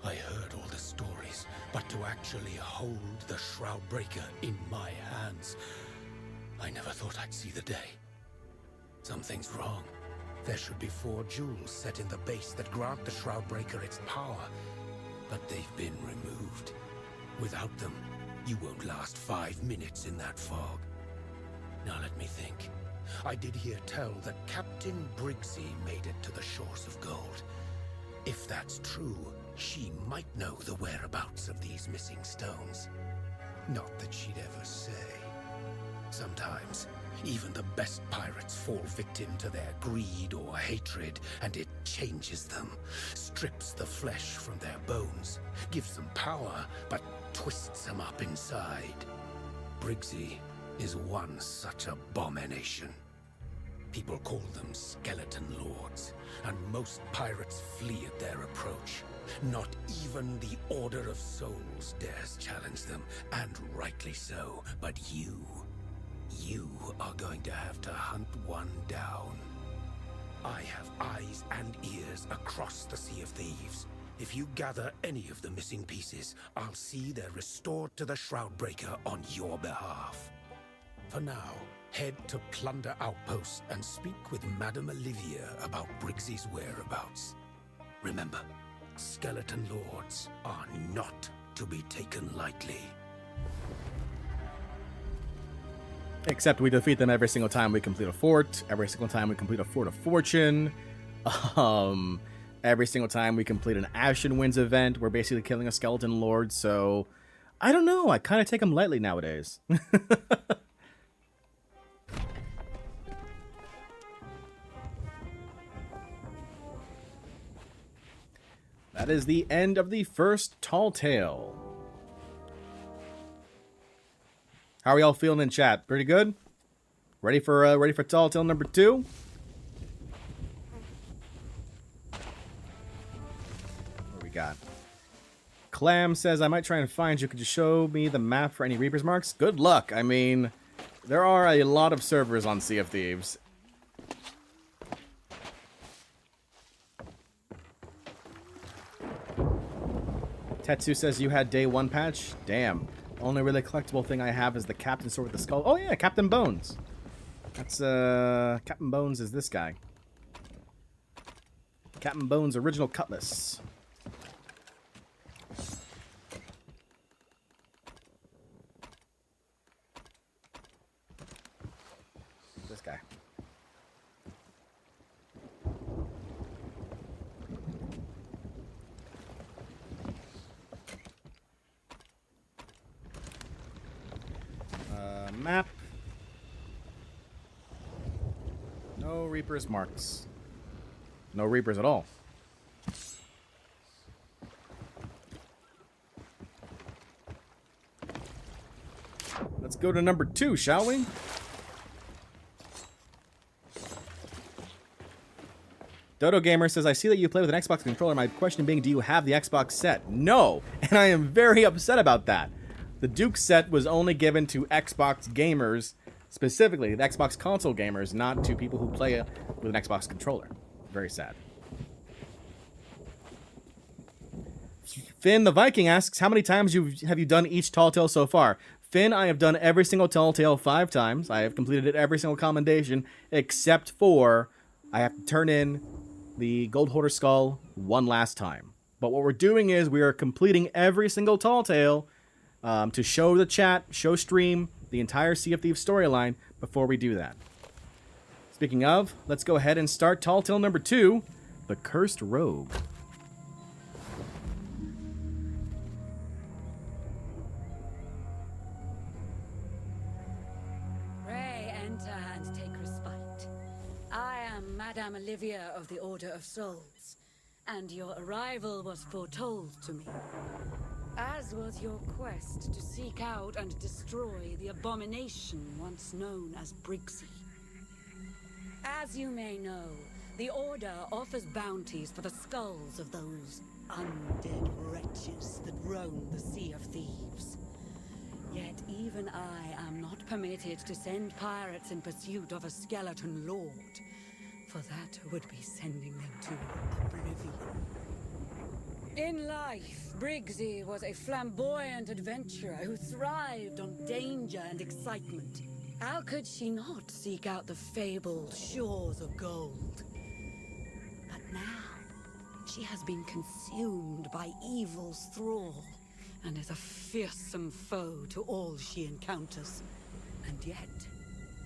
S2: I heard all the stories, but to actually hold the Shroud Breaker in my hands, I never thought I'd see the day. Something's wrong. There should be 4 jewels set in the base that grant the Shroud Breaker its power, but they've been removed. Without them, you won't last 5 minutes in that fog. Now let me think. I did hear tell that Captain Briggsy made it to the shores of gold. If that's true, she might know the whereabouts of these missing stones. Not that she'd ever say. Sometimes, even the best pirates fall victim to their greed or hatred, and it changes them, strips the flesh from their bones, gives them power, but twists them up inside. Briggsy is one such abomination. People call them skeleton lords, and most pirates flee at their approach. Not even the Order of Souls dares challenge them, and rightly so, but you are going to have to hunt one down. I have eyes and ears across the Sea of Thieves. If you gather any of the missing pieces, I'll see they're restored to the Shroud Breaker on your behalf. For now, head to Plunder Outpost and speak with Madame Olivia about Briggsy's whereabouts. Remember, skeleton lords are not to be taken lightly.
S1: Except we defeat them every single time we complete a fort, every single time we complete a Fort of Fortune, every single time we complete an Ashen Winds event, we're basically killing a skeleton lord, so I don't know, I kind of take them lightly nowadays. That is the end of the first Tall Tale. How are y'all feeling in chat? Pretty good? Ready for Tall Tale number 2? What do we got? Clam says, I might try and find you. Could you show me the map for any Reaper's marks? Good luck. I mean, there are a lot of servers on Sea of Thieves. Tetsu says you had day 1 patch? Damn. Only really collectible thing I have is the Captain Sword with the skull. Oh yeah, Captain Bones. That's, Captain Bones is this guy. Captain Bones' original cutlass. This guy. Map. No Reapers marks. No Reapers at all. Let's go to number 2, shall we? Dodo Gamer says, I see that you play with an Xbox controller. My question being, do you have the Xbox set? No, and I am very upset about that. The Duke set was only given to Xbox gamers, specifically the Xbox console gamers, not to people who play with an Xbox controller. Very sad. Finn the Viking asks, how many times have you done each Tall Tale so far? Finn, I have done every single Tall Tale 5 times. I have completed every single commendation, except for I have to turn in the Gold Hoarder Skull one last time. But what we're doing is we are completing every single Tall Tale to show the chat, show stream, the entire Sea of Thieves storyline before we do that. Speaking of, let's go ahead and start Tall Tale number 2, The Cursed Rogue.
S3: Pray enter and take respite. I am Madame Olivia of the Order of Souls, and your arrival was foretold to me. As was your quest to seek out and destroy the abomination once known as Briggsy. As you may know, the Order offers bounties for the skulls of those undead wretches that roam the Sea of Thieves. Yet even I am not permitted to send pirates in pursuit of a skeleton lord, for that would be sending them to oblivion. In life, Briggsy was a flamboyant adventurer who thrived on danger and excitement. How could she not seek out the fabled shores of gold? But now, she has been consumed by evil's thrall, and is a fearsome foe to all she encounters. And yet,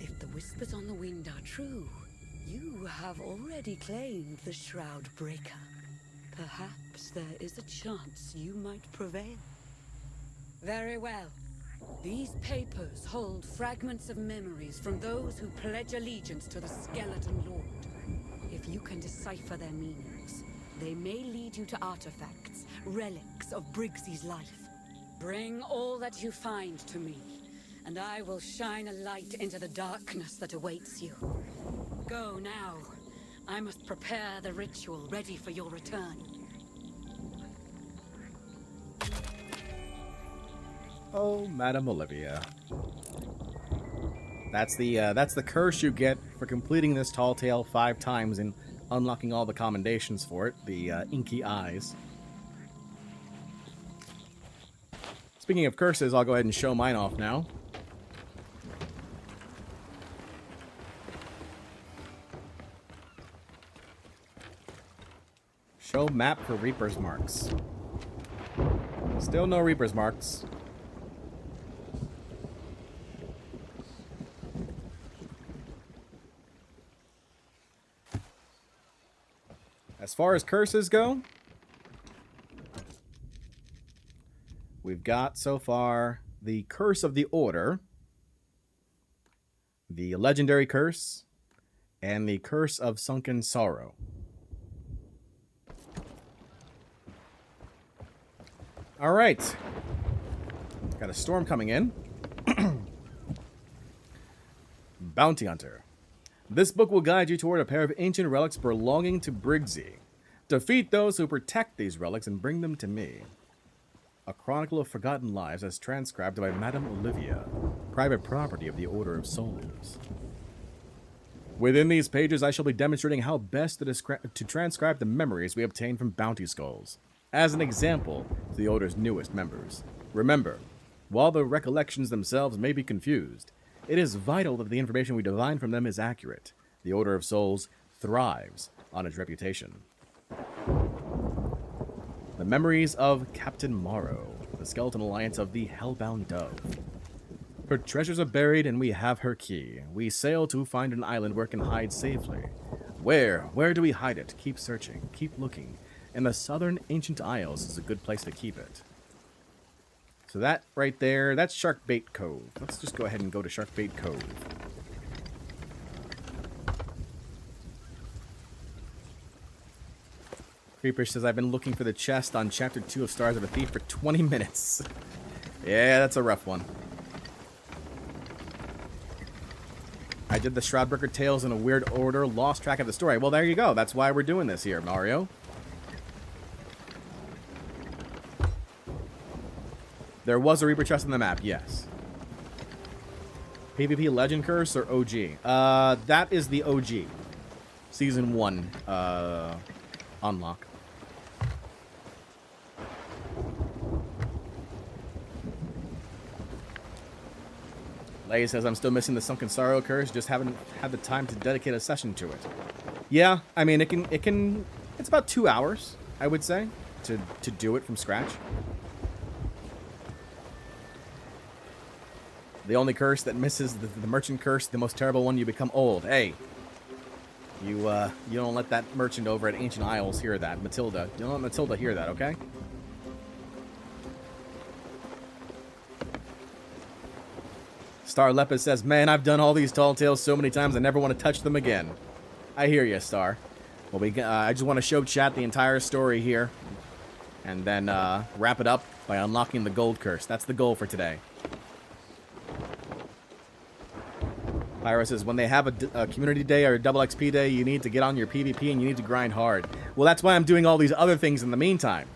S3: if the whispers on the wind are true, you have already claimed the Shroud Breaker. Perhaps there is a chance you might prevail. Very well. These papers hold fragments of memories from those who pledge allegiance to the Skeleton Lord. If you can decipher their meanings, they may lead you to artifacts, relics of Briggsy's life. Bring all that you find to me, and I will shine a light into the darkness that awaits you. Go now. I must prepare the ritual ready for your return.
S1: Oh, Madame Olivia. That's the curse you get for completing this tall tale 5 times and unlocking all the commendations for it. The inky eyes. Speaking of curses, I'll go ahead and show mine off now. Show map for Reaper's marks. Still no Reaper's marks. As far as curses go, we've got so far the Curse of the Order, the Legendary Curse, and the Curse of Sunken Sorrow. All right. Got a storm coming in. Bounty Hunter. This book will guide you toward a pair of ancient relics belonging to Briggsy. Defeat those who protect these relics and bring them to me. A Chronicle of Forgotten Lives as transcribed by Madame Olivia, private property of the Order of Souls. Within these pages, I shall be demonstrating how best to transcribe the memories we obtain from bounty skulls, as an example to the Order's newest members. Remember, while the recollections themselves may be confused, it is vital that the information we divine from them is accurate. The Order of Souls thrives on its reputation. The memories of Captain Morrow, the skeleton alliance of the Hellbound Dove. Her treasures are buried and we have her key. We sail to find an island where it can hide safely. Where? Where do we hide it? Keep searching, keep looking. And the southern ancient isles is a good place to keep it. So that right there, that's Sharkbait Cove. Let's just go ahead and go to Sharkbait Cove. Creeper says, I've been looking for the chest on Chapter 2 of Stars of a Thief for 20 minutes. Yeah, that's a rough one. I did the Shroudbreaker tales in a weird order, lost track of the story. Well, there you go. That's why we're doing this here, Mario. There was a Reaper chest on the map, yes. PvP Legend Curse or OG? That is the OG. Season 1 unlock. Lay says, I'm still missing the Sunken Sorrow Curse, just haven't had the time to dedicate a session to it. Yeah, I mean, it's about 2 hours, I would say, to do it from scratch. The only curse that misses the merchant curse, the most terrible one, you become old. Hey, you don't let that merchant over at Ancient Isles hear that. Matilda, you don't let Matilda hear that, okay? Star Lepis says, man, I've done all these tall tales so many times I never want to touch them again. I hear you, Star. Well, I just want to show chat the entire story here. And then wrap it up by unlocking the gold curse. That's the goal for today. Pyro says, when they have a community day or a double XP day, you need to get on your PvP and you need to grind hard. Well, that's why I'm doing all these other things in the meantime.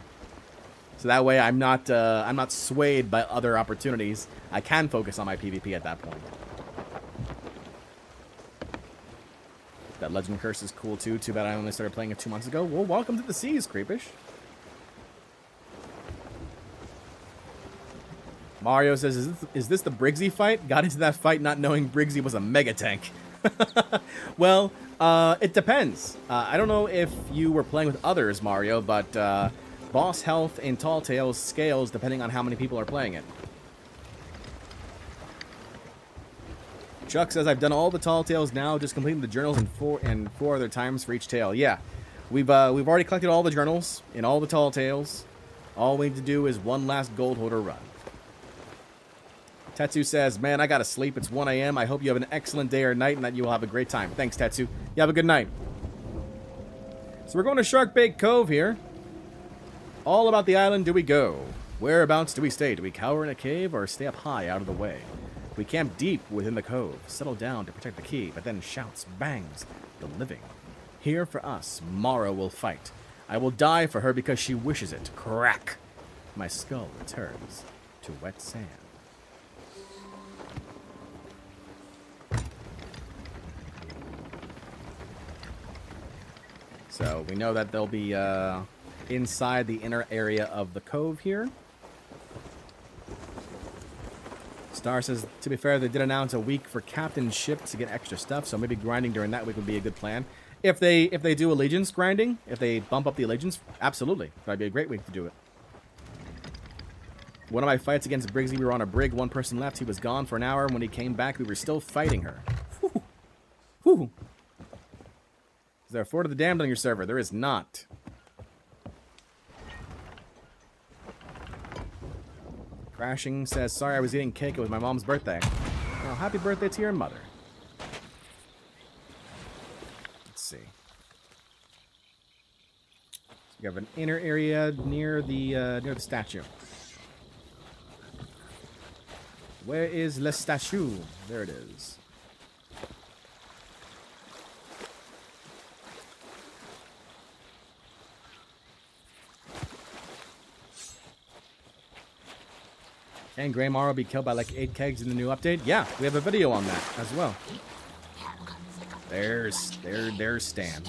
S1: So that way I'm not swayed by other opportunities. I can focus on my PvP at that point. That Legend Curse is cool too. Too bad I only started playing it 2 months ago. Well, welcome to the seas, Creepish. Mario says, is this the Briggsy fight? Got into that fight not knowing Briggsy was a mega tank. Well, it depends. I don't know if you were playing with others, Mario, but boss health in Tall Tales scales depending on how many people are playing it. Chuck says, I've done all the Tall Tales now, just completing the journals in four other times for each tale. Yeah, we've already collected all the journals in all the Tall Tales. All we need to do is one last gold holder run. Tetsu says, man, I gotta sleep. It's 1 a.m. I hope you have an excellent day or night and that you will have a great time. Thanks, Tetsu. You have a good night. So we're going to Sharkbait Cove here. All about the island do we go? Whereabouts do we stay? Do we cower in a cave or stay up high out of the way? We camp deep within the cove, settle down to protect the key, but then shouts, bangs, the living. Here for us, Mara will fight. I will die for her because she wishes it. Crack! My skull returns to wet sand. So we know that they'll be inside the inner area of the cove here. Star says, to be fair, they did announce a week for captain ship to get extra stuff, so maybe grinding during that week would be a good plan. If they do allegiance grinding, if they bump up the allegiance, absolutely. That'd be a great week to do it. One of my fights against Briggsy, we were on a brig, one person left, he was gone for an hour, and when he came back, we were still fighting her. Whew. Whew. Is there a Fort of the Damned on your server? There is not. Crashing says, sorry I was eating cake. It was my mom's birthday. Well, happy birthday to your mother. Let's see. So we have an inner area near the statue. Where is the statue? There it is. Can Grey Morrow be killed by like 8 kegs in the new update? Yeah, we have a video on that as well. There's Stan.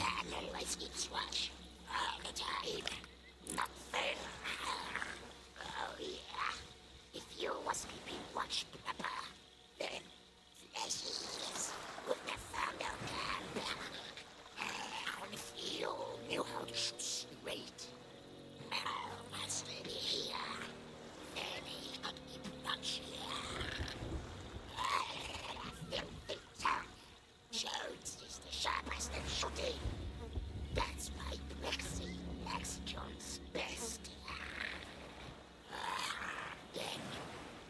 S4: That's my Briggsy, Lexion's best. Then,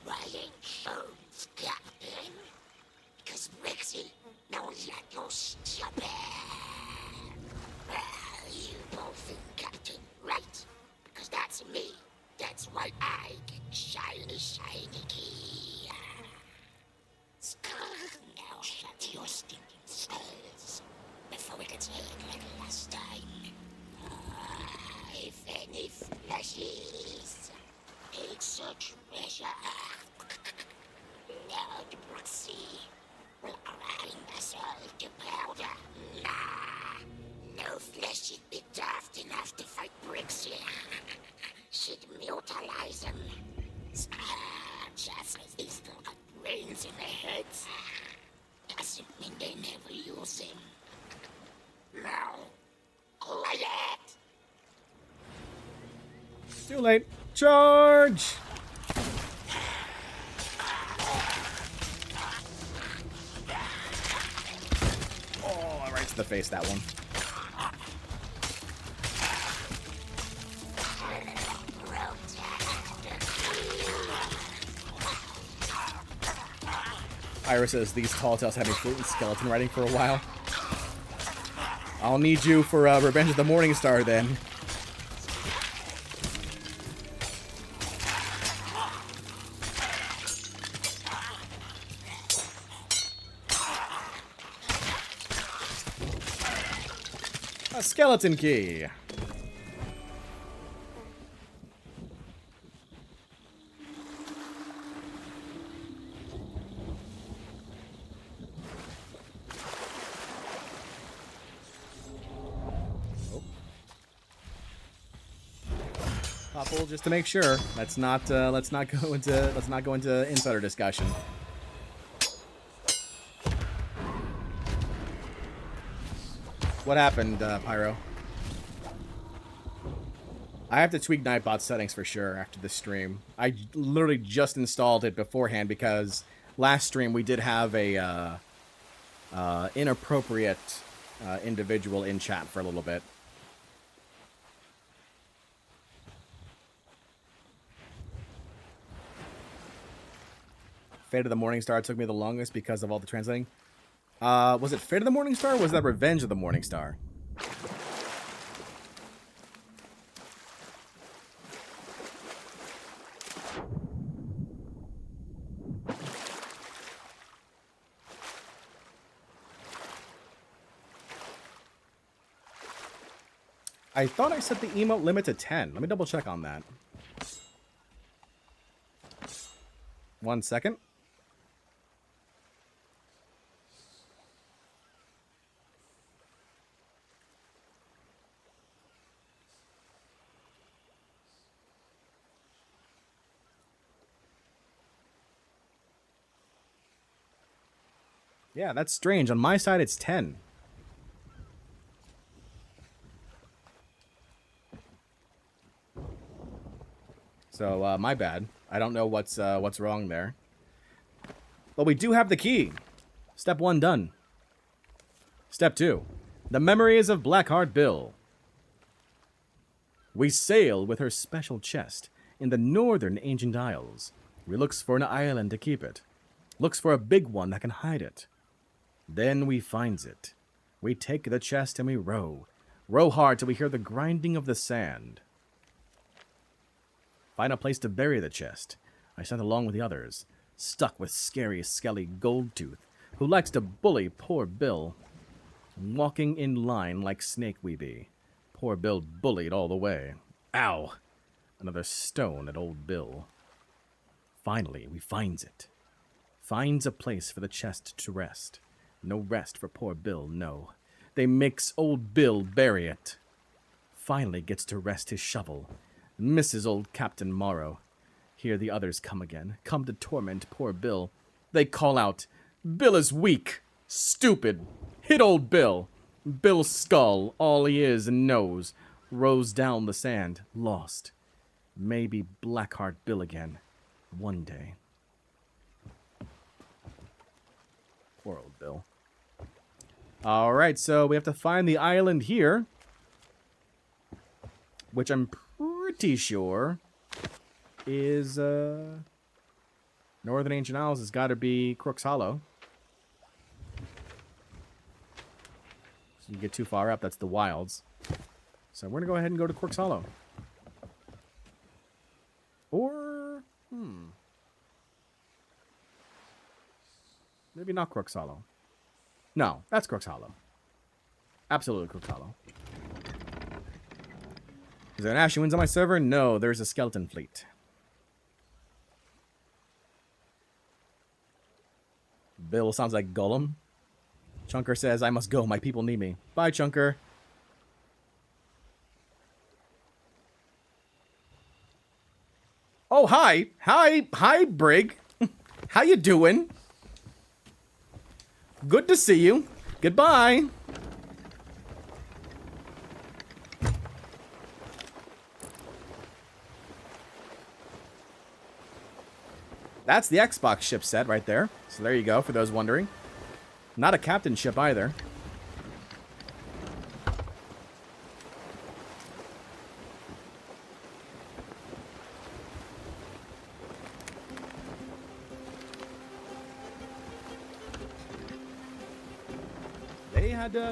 S4: why ain't Jones captain? Because Briggsy knows that you're stupid. You both think captain, right? Because that's me. That's why I get shiny key. Now shut your stinking skulls before we get hit like last time. If any flashes, it's a treasure. Lord Briggsy will grind us all to powder. Nah, no flesh would be daft enough to fight Briggsy. She'd mutilize him. Just as they still got brains in their heads, doesn't mean they never use him. Now, quiet!
S1: Too late. Charge! Oh, right to the face, that one. Ira says these tall tales have me floating skeleton writing for a while. I'll need you for Revenge of the Morning Star then. A skeleton key. Couple just to make sure. Let's not go into insider discussion. What happened, Pyro? I have to tweak Nightbot settings for sure after the stream. I literally just installed it beforehand because last stream we did have a inappropriate individual in chat for a little bit. Fate of the Morning Star took me the longest because of all the translating. Was it Fate of the Morning Star or was that Revenge of the Morning Star? I thought I set the emote limit to 10. Let me double check on that. 1 second. Yeah, that's strange. On my side, it's 10. So, my bad. I don't know what's wrong there. But we do have the key. Step 1 done. Step 2. The memories of Blackheart Bill. We sail with her special chest in the northern ancient isles. We looks for an island to keep it. Looks for a big one that can hide it. Then we finds it. We take the chest and we row. Row hard till we hear the grinding of the sand. Find a place to bury the chest. I sent along with the others, stuck with scary, skelly Goldtooth, who likes to bully poor Bill. Walking in line like Snake we be. Poor Bill bullied all the way. Ow! Another stone at old Bill. Finally, we finds it. Finds a place for the chest to rest. No rest for poor Bill, no. They makes old Bill bury it. Finally gets to rest his shovel. Misses old Captain Morrow. Here the others come again, come to torment poor Bill. They call out, Bill is weak, stupid, hit old Bill. Bill's skull, all he is and knows, rolls down the sand, lost. Maybe Blackheart Bill again, one day. Poor old Bill. Alright, so we have to find the island here, which I'm pretty sure is Northern Ancient Isles has got to be Crook's Hollow. So you get too far up, that's the wilds. So we're gonna go ahead and go to Crook's Hollow. Or maybe not Crook's Hollow. No, that's Crook's Hollow. Absolutely Crook's Hollow. Is there an Ashy Winds on my server? No, there's a skeleton fleet. Bill sounds like Gollum. Chunker says, I must go, my people need me. Bye, Chunker. Oh, hi. Hi, Brig. How you doing? Good to see you. Goodbye. That's the Xbox ship set right there. So there you go, for those wondering. Not a captain ship either.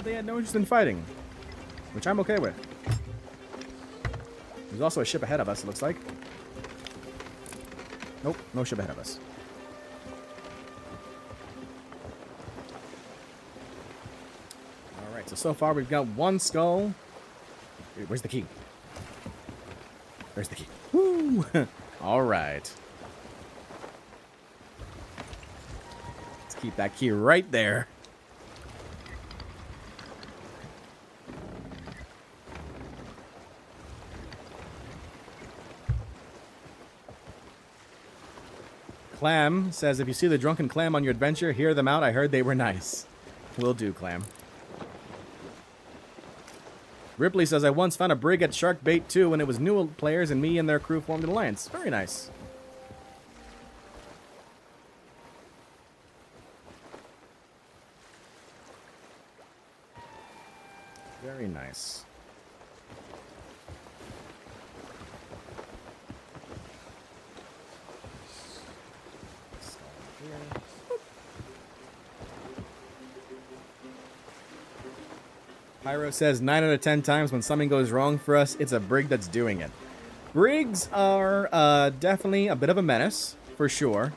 S1: They had no interest in fighting, which I'm okay with. There's also a ship ahead of us, it looks like. Nope, no ship ahead of us. Alright, so far we've got one skull. Where's the key? Where's the key? Woo! Alright. Let's keep that key right there. Clam says, if you see the drunken clam on your adventure, hear them out. I heard they were nice. Will do, Clam. Ripley says, I once found a brig at Sharkbait 2 when it was new players and me and their crew formed an alliance. Very nice. Very nice. Pyro says 9 out of 10 times when something goes wrong for us, it's a brig that's doing it. Brigs are definitely a bit of a menace, for sure.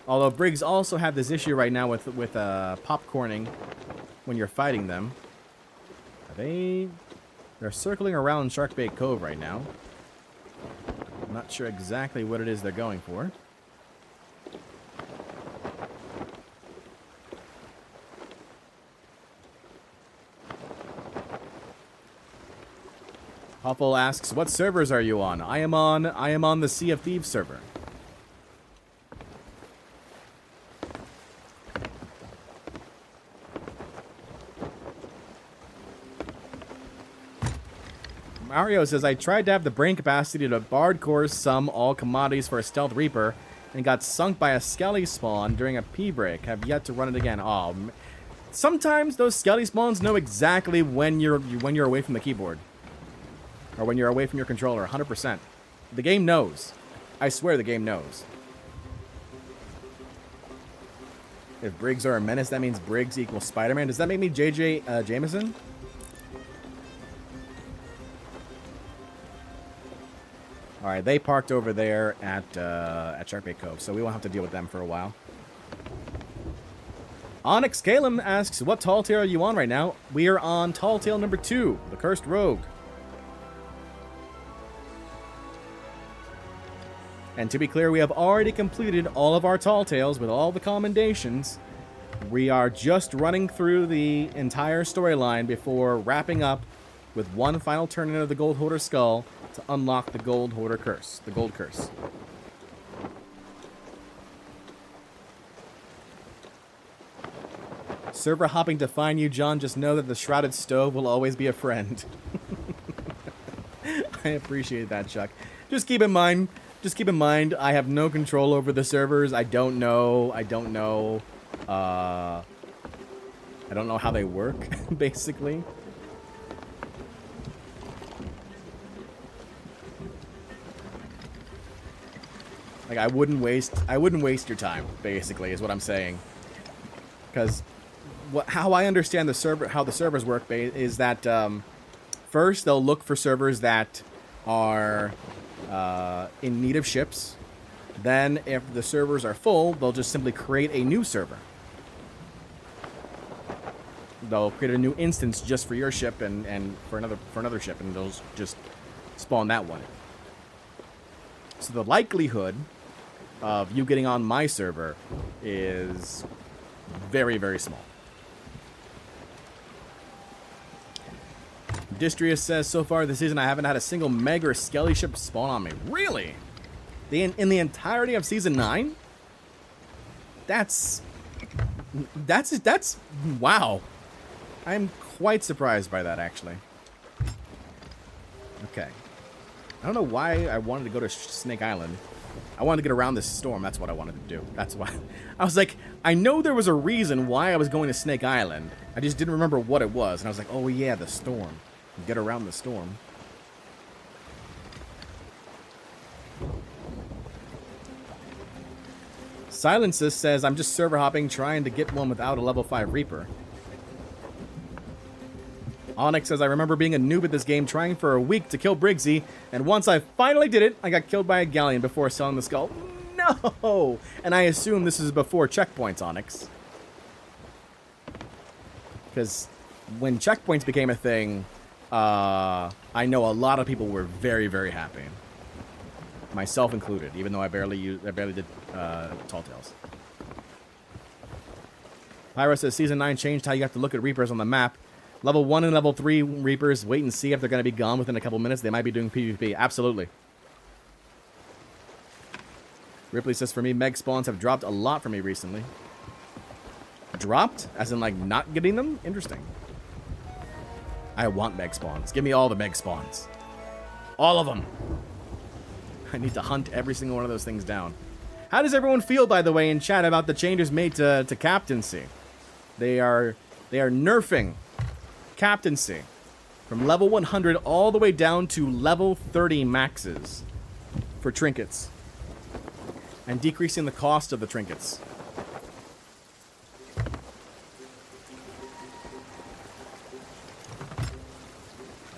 S1: Although brigs also have this issue right now with popcorning when you're fighting them. They're circling around Sharkbait Cove right now. I'm not sure exactly what it is they're going for. Huffle asks, what servers are you on? I am on the Sea of Thieves server. Mario says, I tried to have the brain capacity to Bardcore sum all commodities for a Stealth Reaper and got sunk by a Skelly spawn during a P-break. Have yet to run it again. Oh, sometimes those Skelly spawns know exactly when you're away from the keyboard. Or when you're away from your controller, 100%. The game knows. I swear the game knows. If Briggs are a menace, that means Briggs equals Spider-Man. Does that make me J.J. Jameson? Alright, they parked over there at Sharkbait Cove, so we won't have to deal with them for a while. Onyx Calum asks, what tall tale are you on right now? We are on tall tale number 2, the Cursed Rogue. And to be clear, we have already completed all of our tall tales with all the commendations. We are just running through the entire storyline before wrapping up with one final turn into the Gold Hoarder Skull to unlock the Gold Hoarder Curse, the Gold Curse. Server hopping to find you, John. Just know that the Shrouded Stove will always be a friend. I appreciate that, Chuck. Just keep in mind, I have no control over the servers. I don't know how they work, basically. Like, I wouldn't waste your time, basically, is what I'm saying. Because how I understand how the servers work is that first they'll look for servers that are in need of ships. Then, if the servers are full, they'll just simply create a new server. They'll create a new instance just for your ship and for another ship, and they'll just spawn that one. So the likelihood of you getting on my server is very, very small. Distrius says, so far this season I haven't had a single Meg or Skelly ship spawn on me. Really? In the entirety of Season 9? That's wow. I'm quite surprised by that, actually. Okay. I don't know why I wanted to go to Snake Island. I wanted to get around this storm. That's what I wanted to do. That's why. I was like, I know there was a reason why I was going to Snake Island. I just didn't remember what it was. And I was like, oh yeah, the storm. Get around the storm. Silences says, I'm just server hopping, trying to get one without a level 5 Reaper. Onyx says, I remember being a noob at this game, trying for a week to kill Briggsy, and once I finally did it, I got killed by a galleon before selling the skull. No! And I assume this is before checkpoints, Onyx. Because when checkpoints became a thing, I know a lot of people were very, very happy. Myself included, even though I barely did Tall Tales. Pyro says, Season 9 changed how you have to look at Reapers on the map. Level 1 and Level 3 Reapers, wait and see if they're going to be gone within a couple minutes. They might be doing PvP. Absolutely. Ripley says, for me, Meg spawns have dropped a lot for me recently. Dropped? As in, like, not getting them? Interesting. I want Meg spawns. Give me all the Meg spawns. All of them. I need to hunt every single one of those things down. How does everyone feel, by the way, in chat about the changes made to captaincy? They are nerfing captaincy from level 100 all the way down to level 30 maxes for trinkets, and decreasing the cost of the trinkets.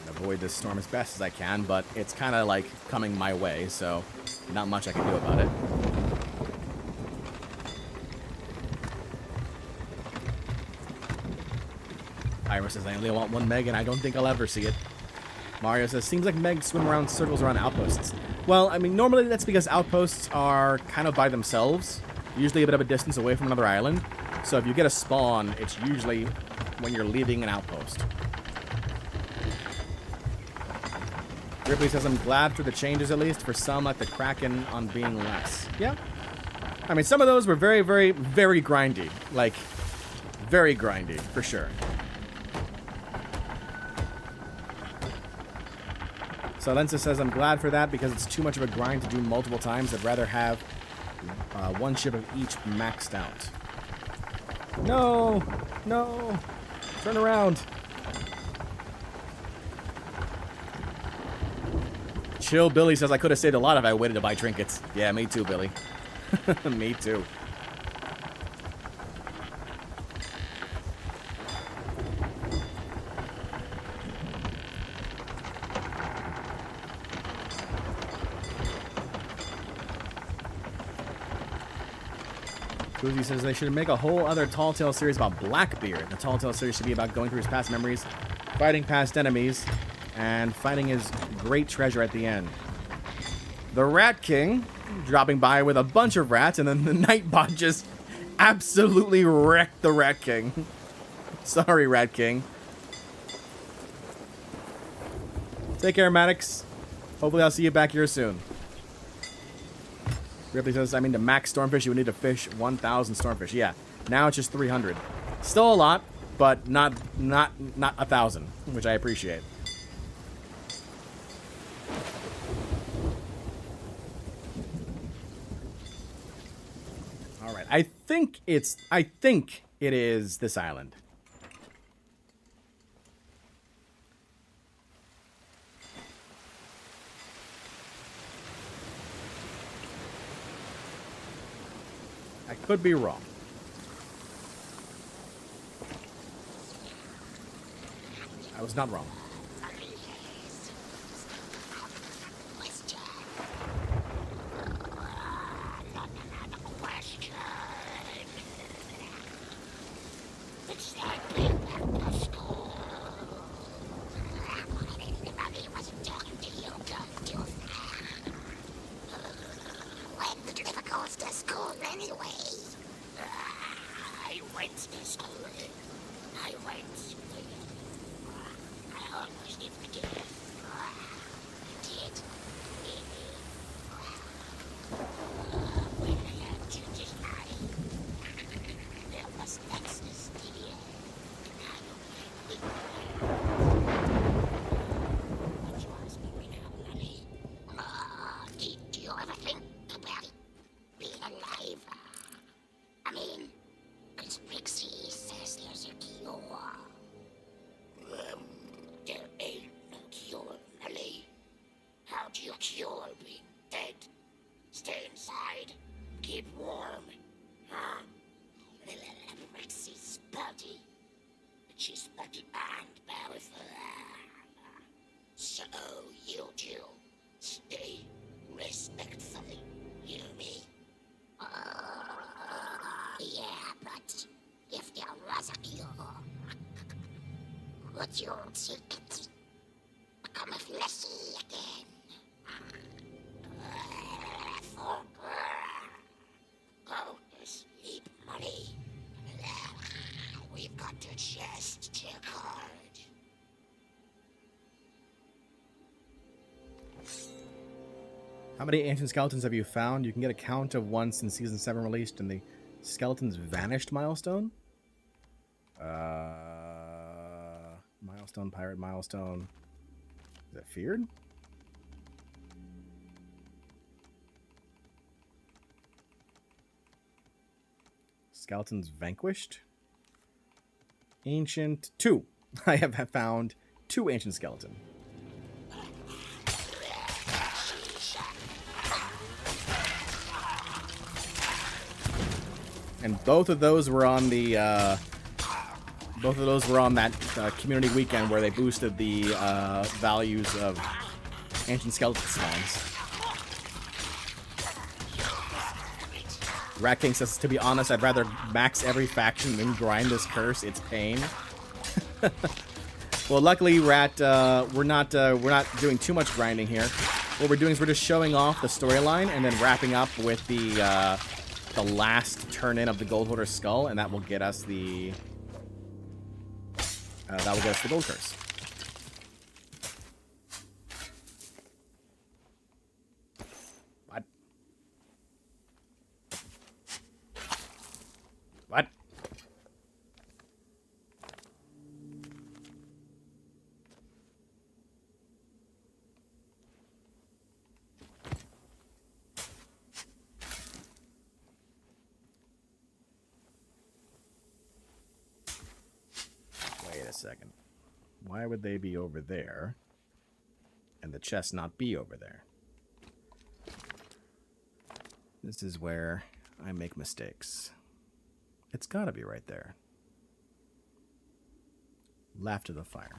S1: Avoid this storm as best as I can, but it's kind of like coming my way, so not much I can do about it. Ira says, I only want one Meg, and I don't think I'll ever see it. Mario says, seems like Meg swim around circles around outposts. Well, I mean, normally that's because outposts are kind of by themselves, usually a bit of a distance away from another island. So if you get a spawn, it's usually when you're leaving an outpost. Ripley says, I'm glad for the changes, at least, for some, like the Kraken on being less. Yeah. I mean, some of those were very, very, very grindy. Like, very grindy, for sure. So Lensa says, I'm glad for that because it's too much of a grind to do multiple times. I'd rather have one ship of each maxed out. No! No! Turn around! Chill Billy says, I could have saved a lot if I waited to buy trinkets. Yeah, me too, Billy. Me too. Boozy says they should make a whole other Tall Tale series about Blackbeard. The Tall Tale series should be about going through his past memories, fighting past enemies, and finding his great treasure at the end. The Rat King dropping by with a bunch of rats, and then the Nightbot just absolutely wrecked the Rat King. Sorry, Rat King. Take care, Maddox. Hopefully I'll see you back here soon. Ripley says, I mean, to max stormfish, you would need to fish 1,000 stormfish. Yeah, now it's just 300. Still a lot, but not 1,000, which I appreciate. All right, I think it is this island. I could be wrong. I was not wrong.
S4: Your ticket. Become a fleshy again. Go to sleep, money. We've got to just check hard.
S1: How many ancient skeletons have you found? You can get a count of one since Season 7 released and the skeletons vanished milestone. Milestone, pirate milestone. Is it feared? Skeletons vanquished. Ancient 2. I have found 2 ancient skeleton. And both of those were on the that community weekend where they boosted the values of ancient skeleton spawns. Rat King says, to be honest, I'd rather max every faction than grind this curse. It's pain. Well, luckily, Rat, we're not doing too much grinding here. What we're doing is we're just showing off the storyline and then wrapping up with the last turn-in of the Gold Hoarder's skull, and that will get us the gold curse. What? What? Wait a second. Why would they be over there and the chest not be over there? This is where I make mistakes. It's gotta be right there. Left of the fire.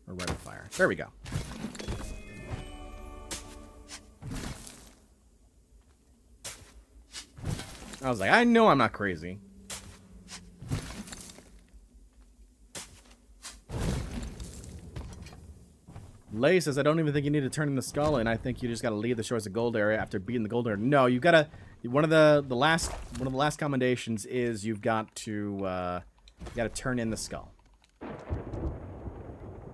S1: Or right of the fire. There we go. I was like, I know I'm not crazy. Lay says, I don't even think you need to turn in the skull, and I think you just gotta leave the Shores of Gold area after beating the gold area. No, you gotta. One of the last commendations is you've got to turn in the skull.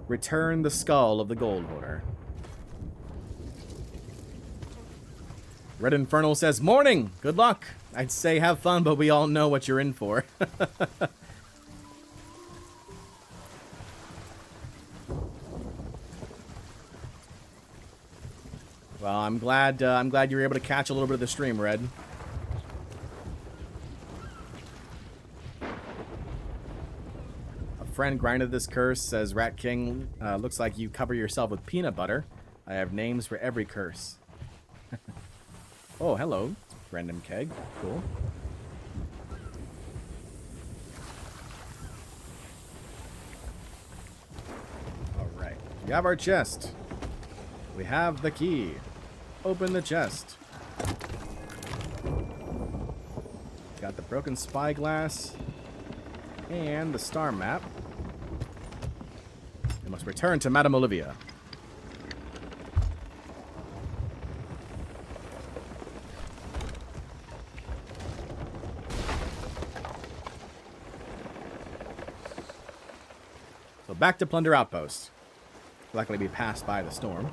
S1: Return the skull of the Gold Hoarder. Red Infernal says, morning! Good luck! I'd say have fun, but we all know what you're in for. Well, I'm glad you were able to catch a little bit of the stream, Red. A friend grinded this curse, says Rat King. Looks like you cover yourself with peanut butter. I have names for every curse. Oh, hello, random keg. Cool. All right, we have our chest. We have the key. Open the chest. Got the broken spyglass and the star map. We must return to Madame Olivia. So back to Plunder Outpost. Luckily we passed by the storm.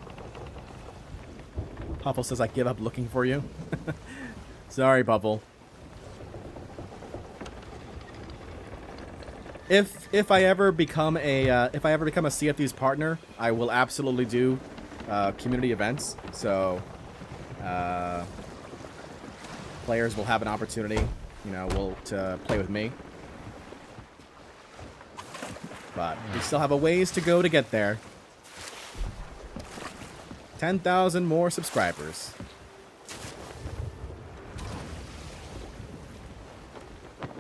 S1: Puffle says I give up looking for you. Sorry, Puffle. If I ever become a Sea of Thieves partner, I will absolutely do community events. So players will have an opportunity, to play with me. But we still have a ways to go to get there. 10,000 more subscribers.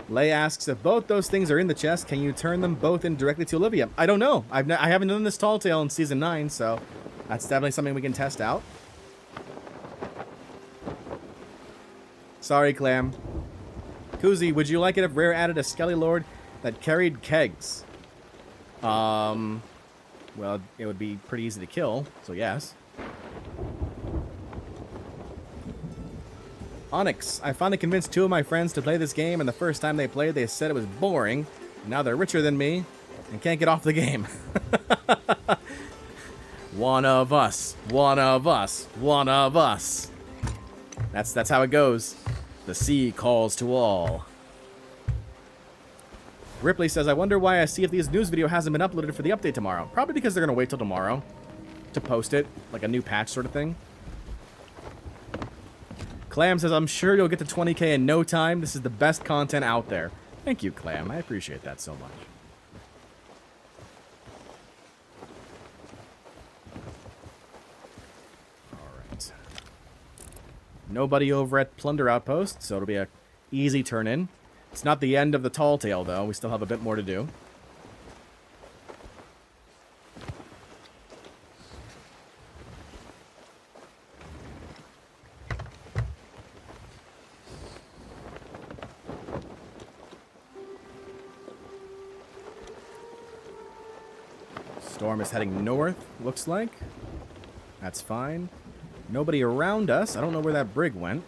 S1: Lay asks, if both those things are in the chest, can you turn them both in directly to Olivia? I don't know. I haven't done this Tall Tale in Season 9, so that's definitely something we can test out. Sorry, Clam. Koozie, would you like it if Rare added a Skelly Lord that carried kegs? Well, it would be pretty easy to kill, so yes. Onyx, I finally convinced 2 of my friends to play this game, and the first time they played, they said it was boring. Now they're richer than me and can't get off the game. One of us. One of us. One of us. That's how it goes. The sea calls to all. Ripley says, I wonder why I see if this news video hasn't been uploaded for the update tomorrow. Probably because they're going to wait till tomorrow to post it. Like a new patch sort of thing. Clam says, I'm sure you'll get to 20k in no time. This is the best content out there. Thank you, Clam. I appreciate that so much. Alright. Nobody over at Plunder Outpost, so it'll be a easy turn in. It's not the end of the tall tale, though. We still have a bit more to do. Storm is heading north, looks like. That's fine. Nobody around us. I don't know where that brig went.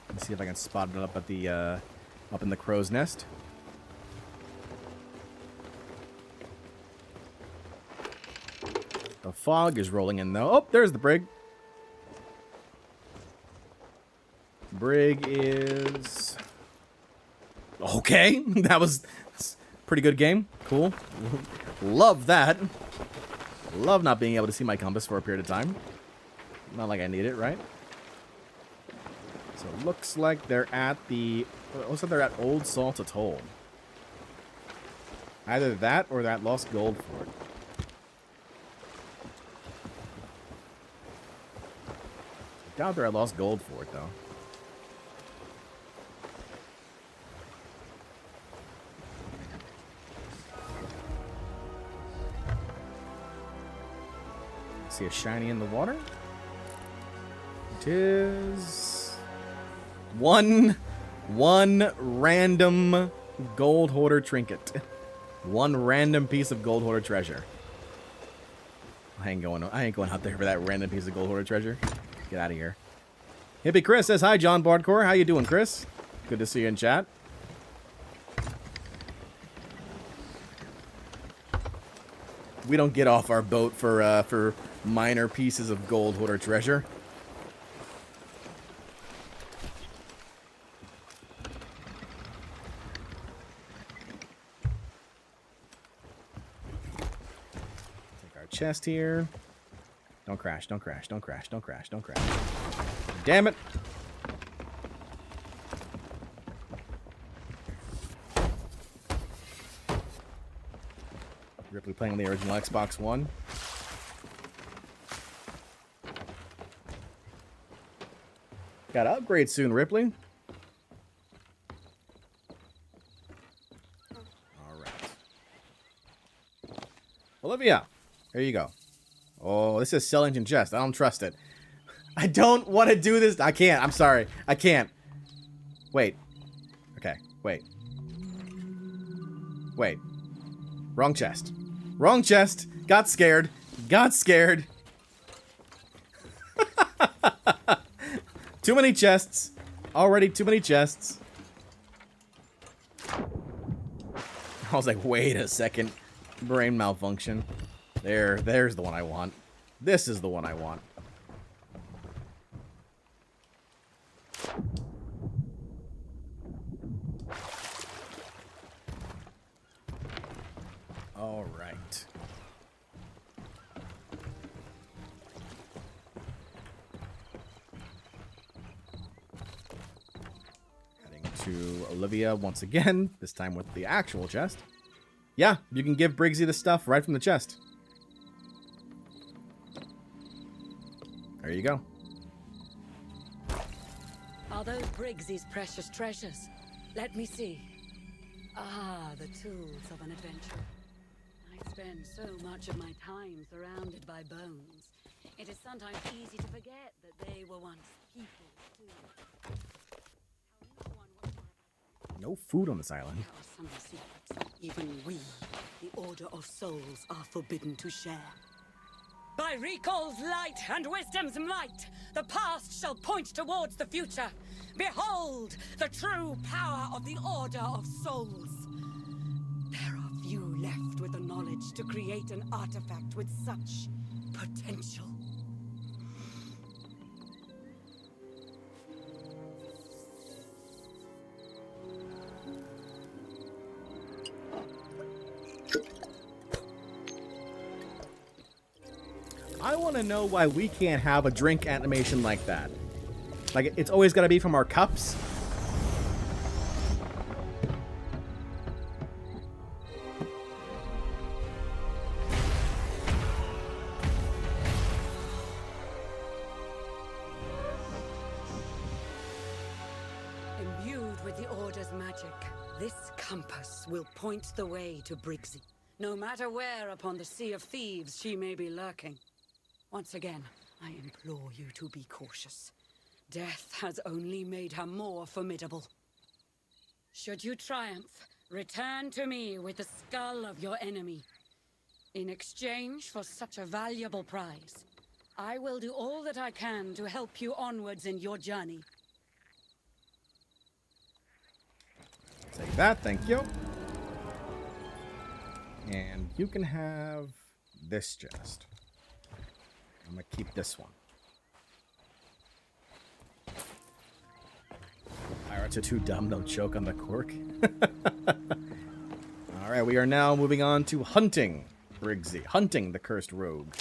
S1: Let's see if I can spot it up at the up in the crow's nest. The fog is rolling in though. Oh, there's the brig. Brig is okay. That's a pretty good game. Cool. Love that. Love not being able to see my compass for a period of time. Not like I need it, right? So it looks like they're at the... looks like they're at Old Salt Atoll. Either that or that Lost Gold Fort. I doubt they're at Lost Gold Fort, though. See a shiny in the water? It is... One random gold hoarder trinket. One random piece of gold hoarder treasure. I ain't going out there for that random piece of gold hoarder treasure. Get out of here. Hippie Chris says, hi, John Bardcore. How you doing, Chris? Good to see you in chat. We don't get off our boat for minor pieces of gold hoarder treasure. Take our chest here. Don't crash, don't crash, don't crash, don't crash, don't crash. Damn it. Ripley playing on the original Xbox One. Got to upgrade soon, Ripley. All right. Olivia, here you go. Oh, this is Cell Engine Chest. I don't trust it. I don't want to do this. I can't. I'm sorry. I can't. Wait. Okay. Wait. Wait. Wrong chest. Wrong chest. Got scared. Got scared. Too many chests. Already too many chests. I was like, wait a second. Brain malfunction. There's the one I want. This is the one I want. All right. Heading to Olivia once again, this time with the actual chest. Yeah, you can give Briggsy the stuff right from the chest. There you go.
S3: Are those Briggsy's precious treasures? Let me see. Ah, the tools of an adventurer. I spend so much of my time surrounded by bones. It is sometimes easy to forget that they were once people, too.
S1: No food on this island.
S3: There are some secrets even we, the Order of Souls, are forbidden to share. By Recall's light and wisdom's might, the past shall point towards the future. Behold, the true power of the Order of Souls. There are few left with the knowledge managed to create an artifact with such potential?
S1: I want to know why we can't have a drink animation like that. Like, it's always got to be from our cups.
S3: Imbued with the Order's magic, this compass will point the way to Briggsy, no matter where upon the Sea of Thieves she may be lurking. Once again, I implore you to be cautious. Death has only made her more formidable. Should you triumph, return to me with the skull of your enemy. In exchange for such a valuable prize, I will do all that I can to help you onwards in your journey.
S1: Take that, thank you. And you can have this chest. I'm gonna keep this one. Pirates are too dumb, they'll choke on the cork. Alright, we are now moving on to hunting Briggsy. Hunting the cursed rogue.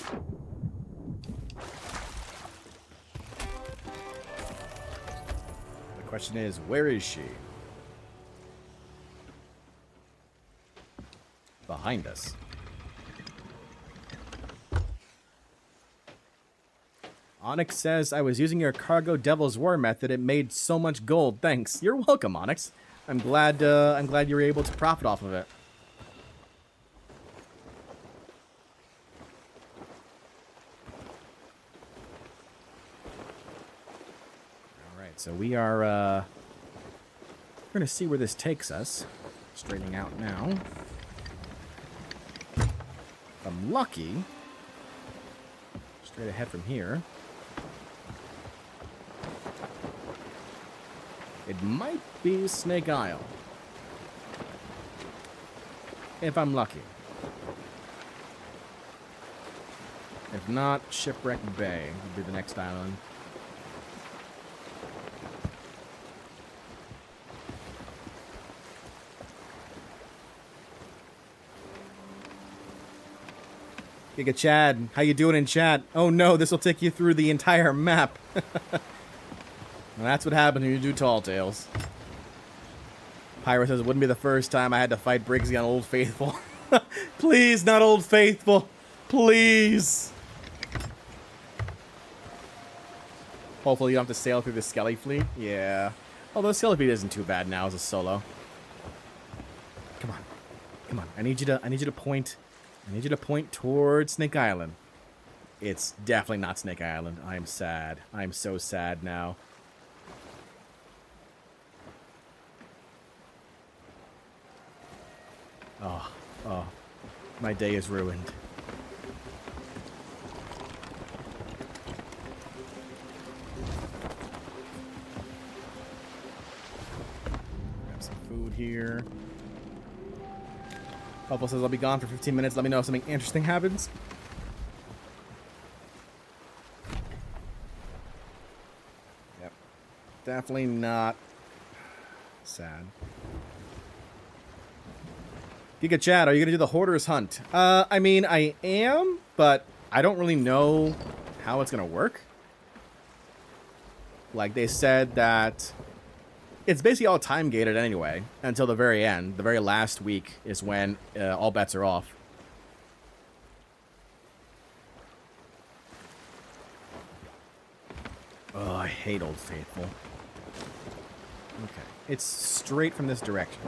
S1: The question is, where is she? Behind us. Onyx says, I was using your cargo devil's war method. It made so much gold. Thanks. You're welcome, Onyx. I'm glad you were able to profit off of it. Alright, so we are we're gonna see where this takes us. Straightening out now. If I'm lucky, straight ahead from here. It might be Snake Isle. If I'm lucky. If not, Shipwreck Bay would be the next island. Giga Chad, how you doing in chat? Oh no, this will take you through the entire map. Well, that's what happens when you do Tall Tales. Pyro says it wouldn't be the first time I had to fight Briggsy on Old Faithful. Please, not Old Faithful. Please. Hopefully you don't have to sail through the Skelly Fleet. Yeah. Although Skelly Fleet isn't too bad now as a solo. Come on. Come on. I need you to point. I need you to point towards Snake Island. It's definitely not Snake Island. I'm sad. I'm so sad now. Oh, my day is ruined. Grab some food here. Couple says I'll be gone for 15 minutes. Let me know if something interesting happens. Yep. Definitely not sad. Giga Chad, are you going to do the Hoarder's Hunt? I mean, I am, but I don't really know how it's going to work. Like, they said that it's basically all time-gated anyway, until the very end. The very last week is when all bets are off. Oh, I hate Old Faithful. Okay. It's straight from this direction.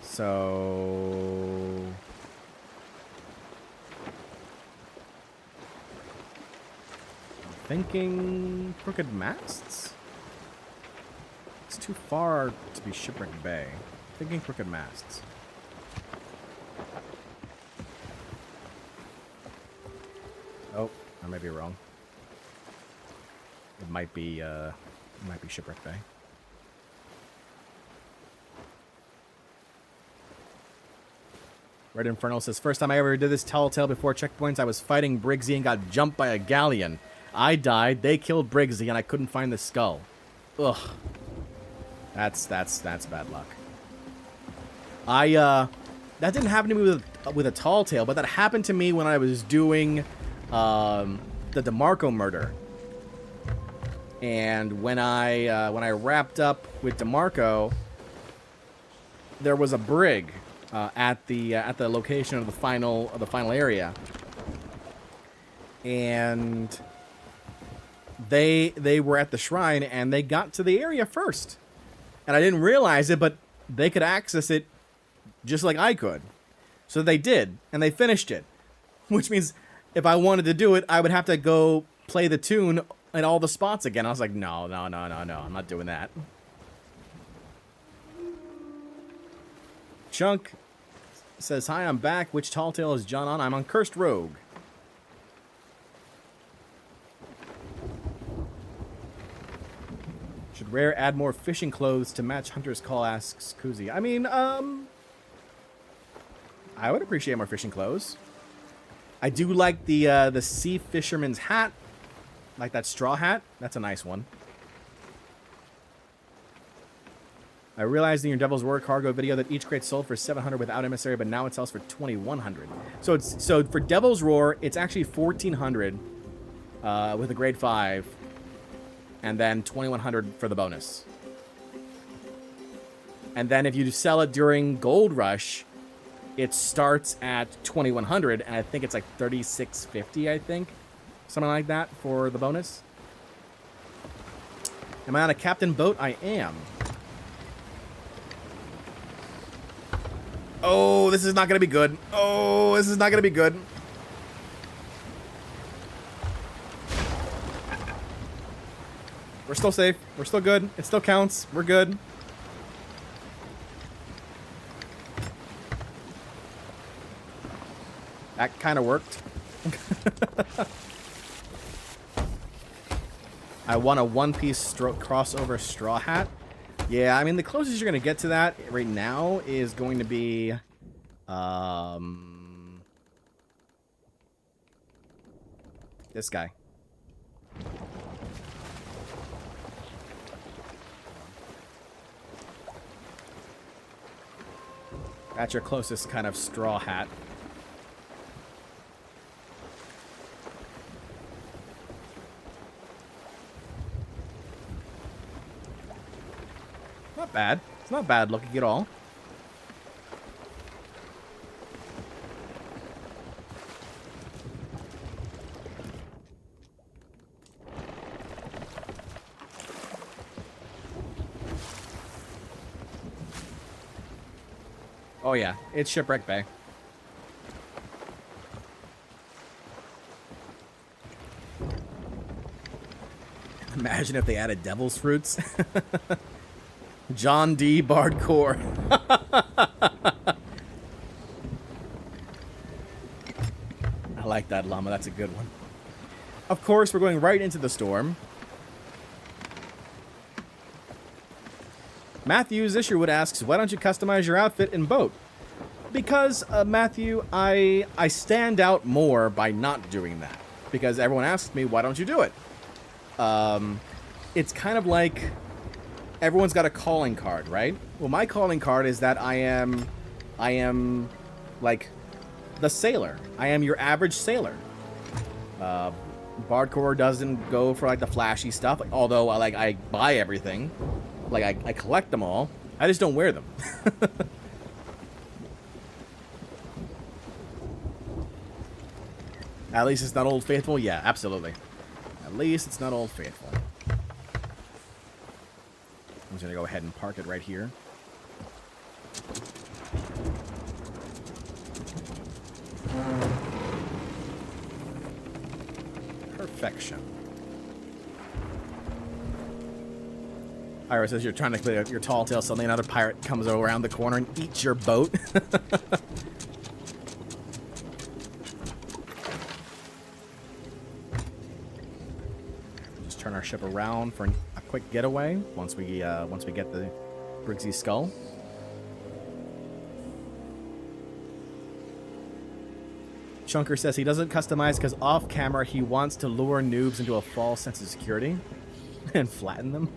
S1: So... I'm thinking Crooked Masts? It's too far to be Shipwreck Bay. I'm thinking Crooked Masts. Oh, I might be wrong. It might be Shipwreck Bay. Red Inferno says, first time I ever did this telltale before checkpoints, I was fighting Briggsy and got jumped by a galleon. I died, they killed Briggsy, and I couldn't find the skull. Ugh. That's bad luck. That didn't happen to me with a tall tale, but that happened to me when I was doing the DeMarco murder. And when I wrapped up with DeMarco, there was a brig at the location of the final area, and they were at the shrine and they got to the area first, and I didn't realize it, but they could access it just like I could, so they did, and they finished it, which means if I wanted to do it, I would have to go play the tune in all the spots again. I was like, no, I'm not doing that. Chunk says, hi, I'm back. Which tall tale is John on? I'm on Cursed Rogue. Should Rare add more fishing clothes to match Hunter's Call, asks Kuzi. I mean, I would appreciate more fishing clothes. I do like the sea fisherman's hat. Like that straw hat. That's a nice one. I realized in your Devil's Roar cargo video that each crate sold for 700 without emissary, but now it sells for 2100. So for Devil's Roar, it's actually 1400 with a grade 5, and then 2100 for the bonus. And then if you sell it during Gold Rush, it starts at 2100, and I think it's like 3650. I think something like that for the bonus. Am I on a captain boat? I am. Oh, this is not going to be good. Oh, this is not going to be good. We're still safe. We're still good. It still counts. We're good. That kind of worked. I want a one-piece crossover straw hat. Yeah, I mean, the closest you're going to get to that right now is going to be, this guy. That's your closest kind of straw hat. Not bad. It's not bad looking at all. Oh yeah, it's Shipwreck Bay. Imagine if they added devil's fruits. John D. Bardcore. I like that, llama. That's a good one. Of course, we're going right into the storm. Matthews Isherwood asks, why don't you customize your outfit and boat? Because, Matthew, I stand out more by not doing that. Because everyone asks me, why don't you do it? It's kind of like everyone's got a calling card, right? Well, my calling card is that I am like the sailor. I am your average sailor. Bardcore doesn't go for like the flashy stuff, although I buy everything. Like I collect them all. I just don't wear them. At least it's not Old Faithful? Yeah, absolutely. At least it's not Old Faithful. I'm just going to go ahead and park it right here. Perfection. Ira says you're trying to clear your tall tale, suddenly another pirate comes around the corner and eats your boat. Just turn our ship around for a quick getaway once we get the Briggsy skull. Chunker says he doesn't customize because off camera he wants to lure noobs into a false sense of security and flatten them.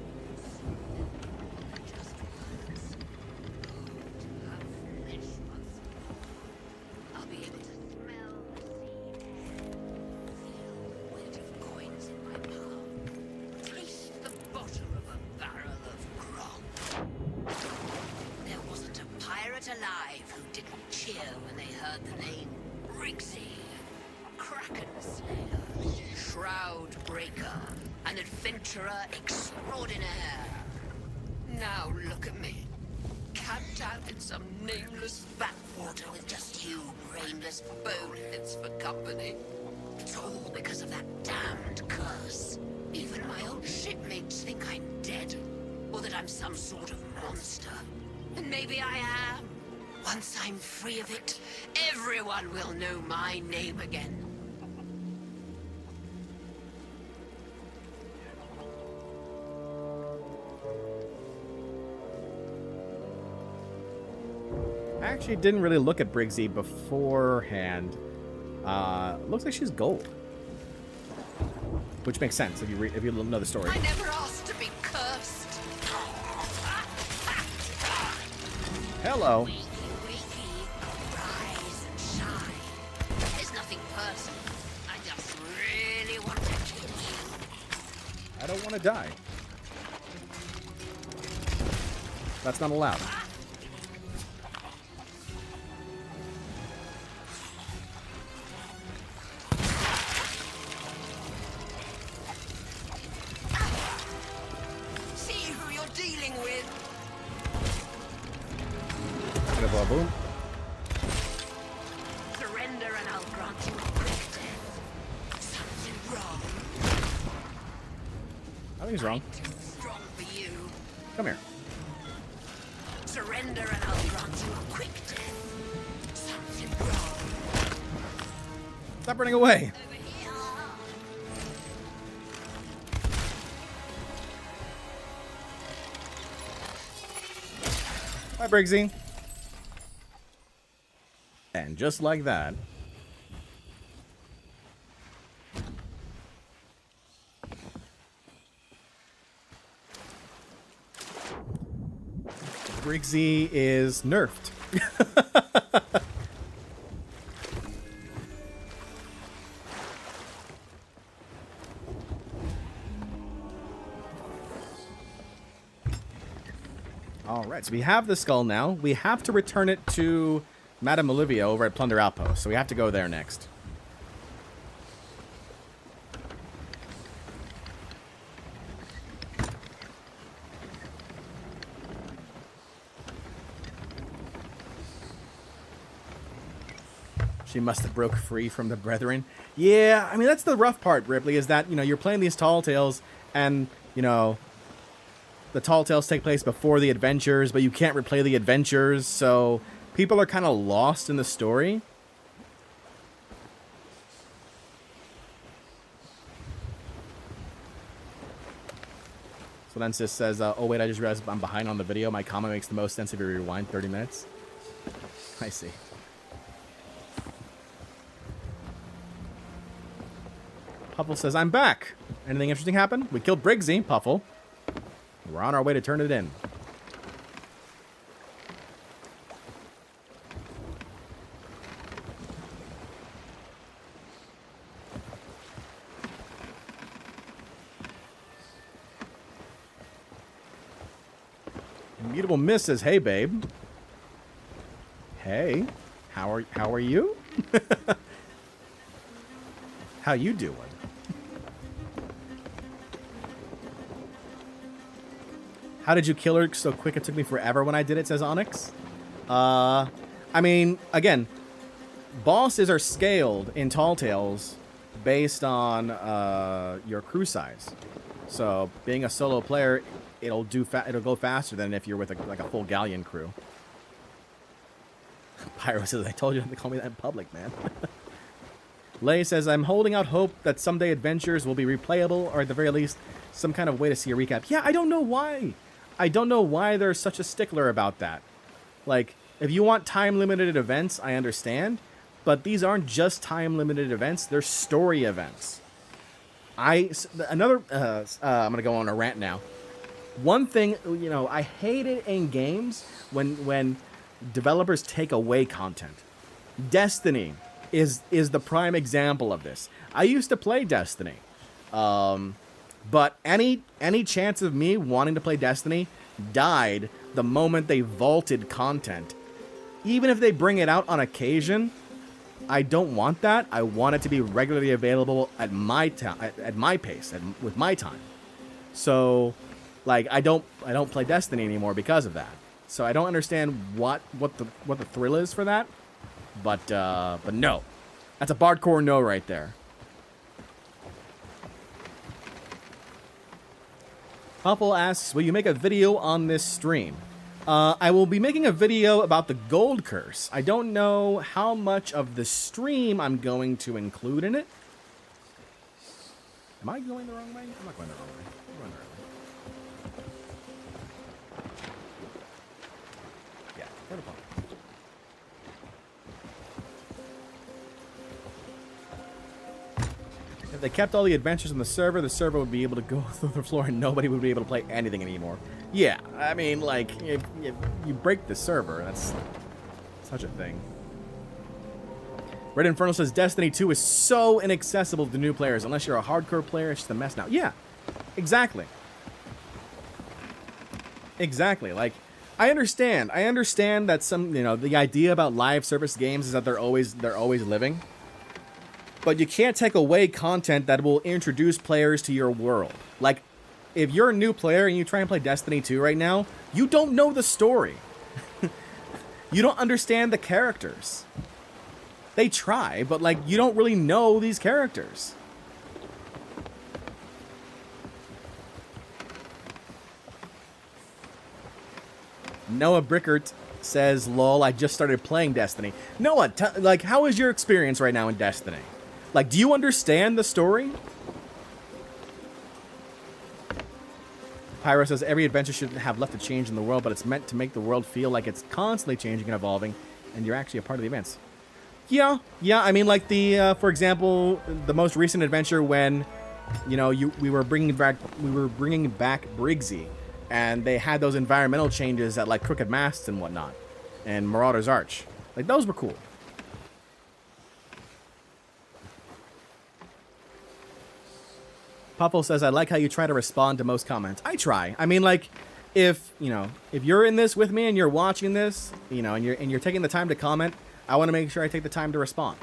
S3: Alive who didn't cheer when they heard the name Briggsy, Kraken Slayer, Shroud Breaker, an adventurer extraordinaire. Now look at me, camped out in some nameless backwater with just you brainless boneheads for company. It's all because of that damned curse. Even my old shipmates think I'm dead, or that I'm some sort of monster. And maybe I am. Once I'm free of it, everyone will know my name again.
S1: I actually didn't really look at Briggsy beforehand. Looks like she's gold. Which makes sense if you know the story.
S3: I never asked to be cursed.
S1: Hello.
S3: Rise and shine. There's nothing personal. I just really want to kill you.
S1: I don't want to die. That's not allowed.
S3: See who you're dealing with.
S1: Boom.
S3: Surrender and I'll grant you a quick death. Something wrong.
S1: Nothing's wrong.
S3: Too strong for you.
S1: Come here.
S3: Surrender and I'll grant you a quick death. Something wrong.
S1: Stop running away.
S3: Over here.
S1: Bye, Briggsy. And just like that, Briggsy is nerfed. All right, so we have the skull now. We have to return it to Madame Olivia over at Plunder Outpost, so we have to go there next. She must have broke free from the brethren. Yeah, I mean, that's the rough part, Ripley, is that, you know, you're playing these Tall Tales, and, you know, the Tall Tales take place before the adventures, but you can't replay the adventures, so people are kind of lost in the story. So then Sis says, oh wait, I just realized I'm behind on the video. My comment makes the most sense if you rewind 30 minutes. I see. Puffle says, I'm back. Anything interesting happen? We killed Briggsy, Puffle. We're on our way to turn it in. Immutable Miss says, hey, babe. Hey, how are you? How you doing? How did you kill her so quick it took me forever when I did it, says Onyx. I mean, again, bosses are scaled in Tall Tales based on your crew size. So being a solo player, it'll go faster than if you're with a full galleon crew. Pyro says, I told you not to call me that in public, man. Lay says, I'm holding out hope that someday adventures will be replayable, or at the very least, some kind of way to see a recap. Yeah, I don't know why. I don't know why they're such a stickler about that. Like, if you want time-limited events, I understand. but these aren't just time-limited events. They're story events. I'm going to go on a rant now. One thing, you know, I hate it in games when developers take away content. Destiny is the prime example of this. I used to play Destiny. But any chance of me wanting to play Destiny died the moment they vaulted content. Even if they bring it out on occasion, I don't want that. I want it to be regularly available at my at my pace, with my time. So, like, I don't play Destiny anymore because of that. So I don't understand what the thrill is for that. But no, that's a Bardcore no right there. Huffle asks, will you make a video on this stream? I will be making a video about the gold curse. I don't know how much of the stream I'm going to include in it. Am I going the wrong way? I'm not going the wrong way. I'm going the right way. Yeah, protocol. If they kept all the adventures on the server would be able to go through the floor and nobody would be able to play anything anymore. Yeah, I mean, like, if you break the server, that's such a thing. Red Inferno says Destiny 2 is so inaccessible to new players. Unless you're a hardcore player, it's just a mess now. Yeah, exactly. Exactly. Like, I understand that some, you know, the idea about live service games is that they're always living. But you can't take away content that will introduce players to your world. Like, if you're a new player and you try and play Destiny 2 right now, you don't know the story. You don't understand the characters. They try, but, like, you don't really know these characters. Noah Brickert says, lol, I just started playing Destiny. Noah, like, how is your experience right now in Destiny? Like, do you understand the story? Pyro says, every adventure should have left a change in the world, but it's meant to make the world feel like it's constantly changing and evolving, and you're actually a part of the events. Yeah, I mean, like the, for example, the most recent adventure when, you know, we were bringing back Briggsy, and they had those environmental changes at, like, Crooked Masts and whatnot, and Marauder's Arch. Like, those were cool. Puffle says, I like how you try to respond to most comments. I try. I mean, like, if you're in this with me and you're watching this, you know, and you're taking the time to comment, I want to make sure I take the time to respond.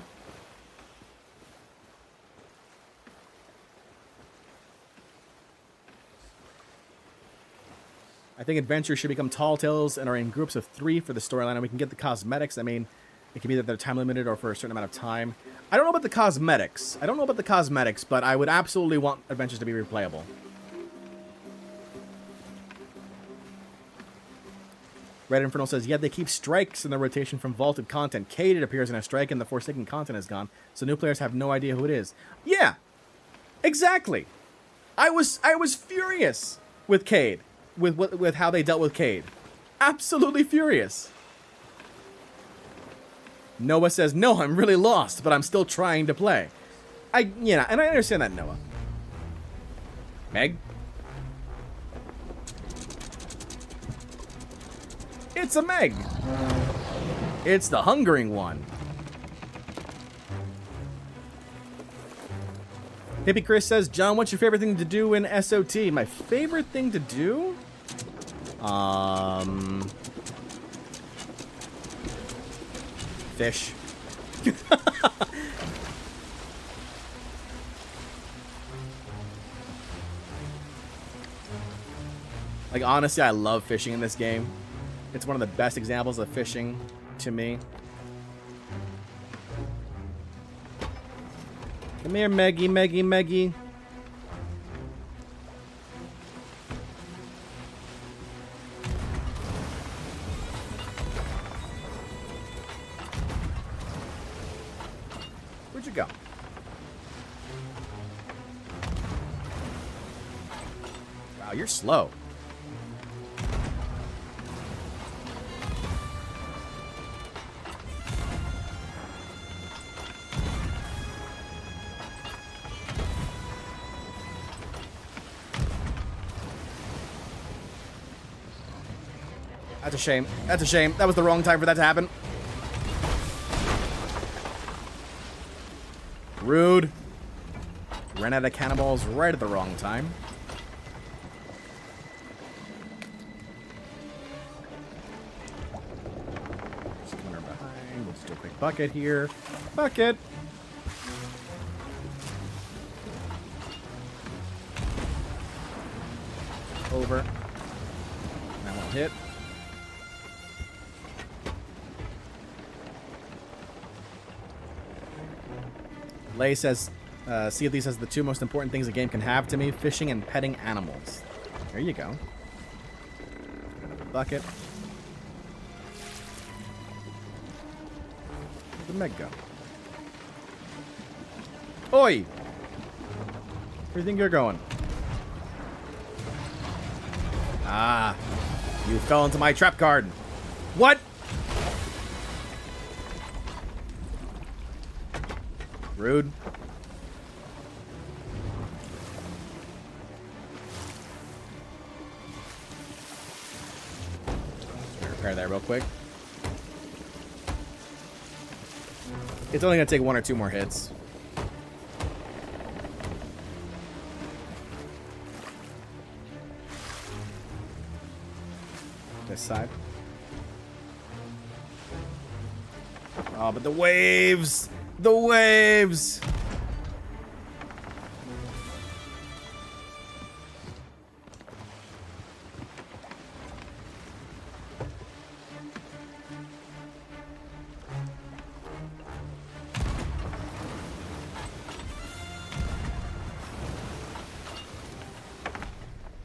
S1: I think adventures should become tall tales and are in groups of 3 for the storyline, and we can get the cosmetics. I mean, it can be that they're time limited or for a certain amount of time. I don't know about the cosmetics. But I would absolutely want adventures to be replayable. Red Inferno says, yeah, they keep strikes in the rotation from vaulted content. Cade appears in a strike and the Forsaken content is gone, so new players have no idea who it is. Yeah, exactly. I was furious with Cade, with how they dealt with Cade. Absolutely furious. Noah says, no, I'm really lost, but I'm still trying to play. And I understand that, Noah. Meg? It's a Meg. It's the hungering one. Hippie Chris says, John, what's your favorite thing to do in SOT? My favorite thing to do? Fish. Like, honestly, I love fishing in this game. It's one of the best examples of fishing to me. Come here, Meggy. Where'd you go? Wow, you're slow. That's a shame. That's a shame. That was the wrong time for that to happen. Rude. Ran out of cannonballs right at the wrong time. Just coming behind. We'll just do a quick bucket here. Bucket. Over. That won't hit. Lay says, Sea of Thieves has the two most important things a game can have to me, fishing and petting animals. There you go. Another bucket. Where'd the Meg go? Oi! Where do you think you're going? Ah, you fell into my trap card. What? Rude. Repair that real quick. It's only gonna take 1 or 2 more hits. This side. Oh, but the waves! The waves!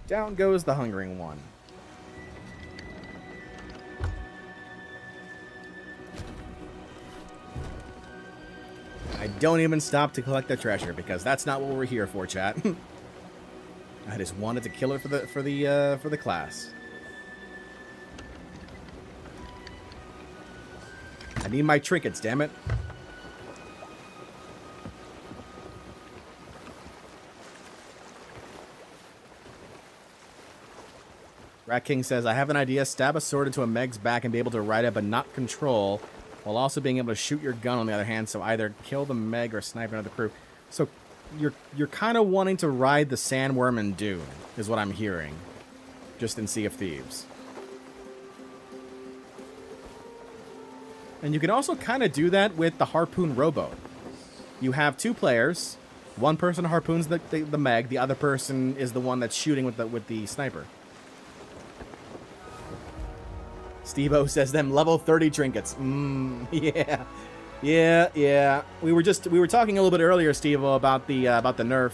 S1: Down goes the hungering one. I don't even stop to collect the treasure because that's not what we're here for, chat. I just wanted to kill it for the class. I need my trinkets, damn it. Rat King says, I have an idea. Stab a sword into a Meg's back and be able to ride it but not control, while also being able to shoot your gun on the other hand, so either kill the Meg or snipe another crew. So you're kind of wanting to ride the Sandworm and Dune, is what I'm hearing. Just in Sea of Thieves. And you can also kind of do that with the Harpoon rowboat. You have 2 players. One person harpoons the Meg, the other person is the one that's shooting with the sniper. Steve-O says them level 30 trinkets. Yeah. Yeah. We were talking a little bit earlier, Steve-O, about the nerf.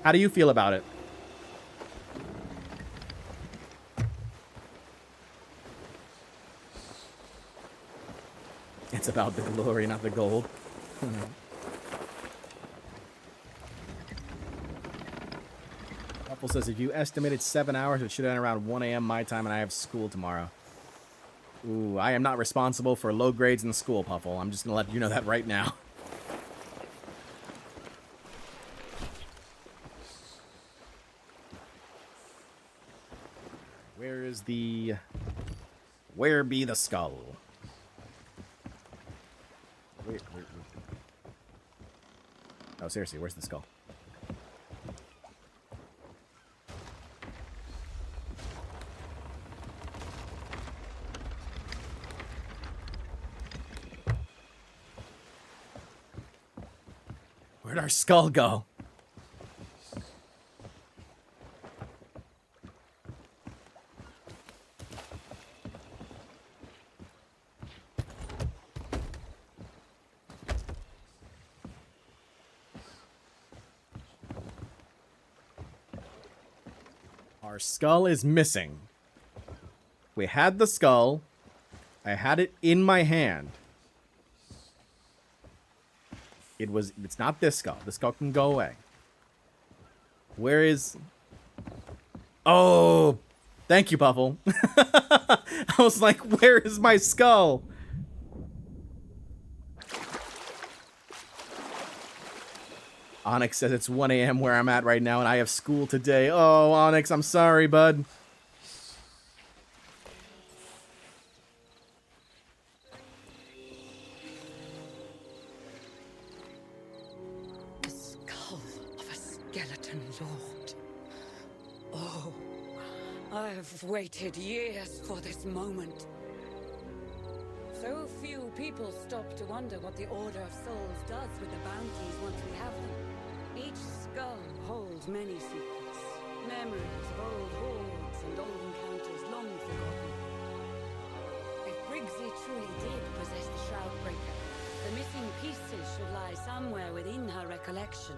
S1: How do you feel about it? It's about the glory, not the gold. Puffle says, if you estimated 7 hours, it should end around 1 a.m. my time, and I have school tomorrow. Ooh, I am not responsible for low grades in school, Puffle. I'm just going to let you know that right now. Where be the skull? Wait. Oh, seriously, where's the skull? Where'd our skull go? Our skull is missing. We had the skull. I had it in my hand. It's not this skull. This skull can go away. Where is... Oh! Thank you, Puffle. I was like, where is my skull? Onyx says it's 1 a.m. where I'm at right now, and I have school today. Oh, Onyx, I'm sorry, bud.
S3: The skull of a skeleton lord. Oh, I've waited years for this moment. So few people stop to wonder what the Order of Souls does with the bounties once we have them. Each skull holds many secrets, memories of old hordes and old encounters long forgotten. If Briggsy truly did possess the Shroud Breaker, the missing pieces should lie somewhere within her recollection.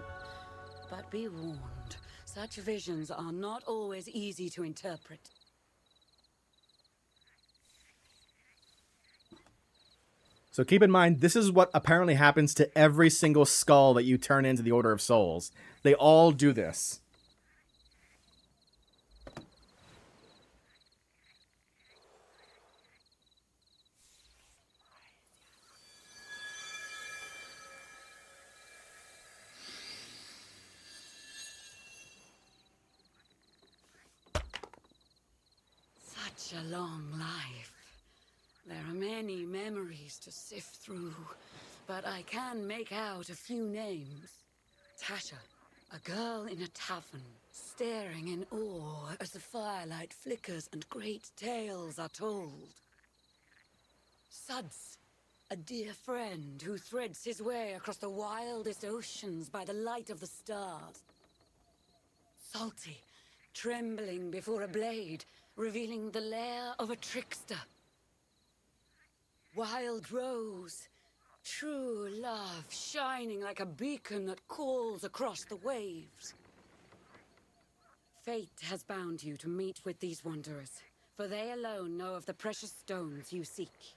S3: But be warned, such visions are not always easy to interpret.
S1: So keep in mind, this is what apparently happens to every single skull that you turn into the Order of Souls. They all do this.
S3: Such a long life. There are many memories to sift through, but I can make out a few names. Tasha, a girl in a tavern, staring in awe as the firelight flickers and great tales are told. Suds, a dear friend who threads his way across the wildest oceans by the light of the stars. Salty, trembling before a blade, revealing the lair of a trickster. Wild Rose, true love shining like a beacon that calls across the waves. Fate has bound you to meet with these wanderers, for they alone know of the precious stones you seek.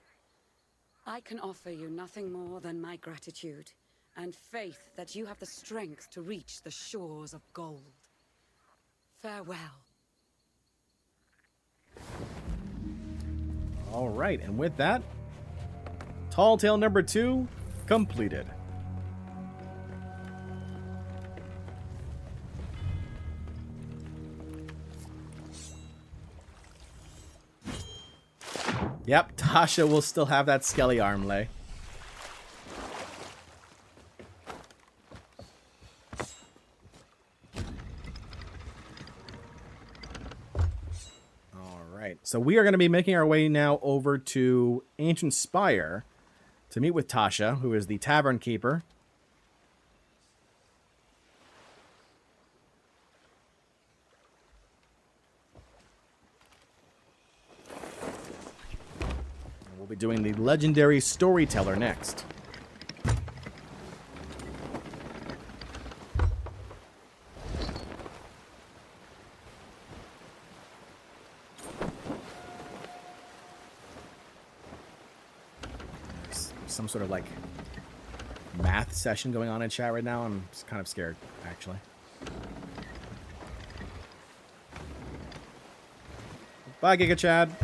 S3: I can offer you nothing more than my gratitude, and faith that you have the strength to reach the shores of gold. Farewell.
S1: All right, and with that, Tall Tale number 2 completed. Yep, Tasha will still have that skelly arm lay. Alright, so we are going to be making our way now over to Ancient Spire to meet with Tasha, who is the tavern keeper. We'll be doing the legendary storyteller next. Some sort of like math session going on in chat right now. I'm just kind of scared, actually. Bye, Giga Chad.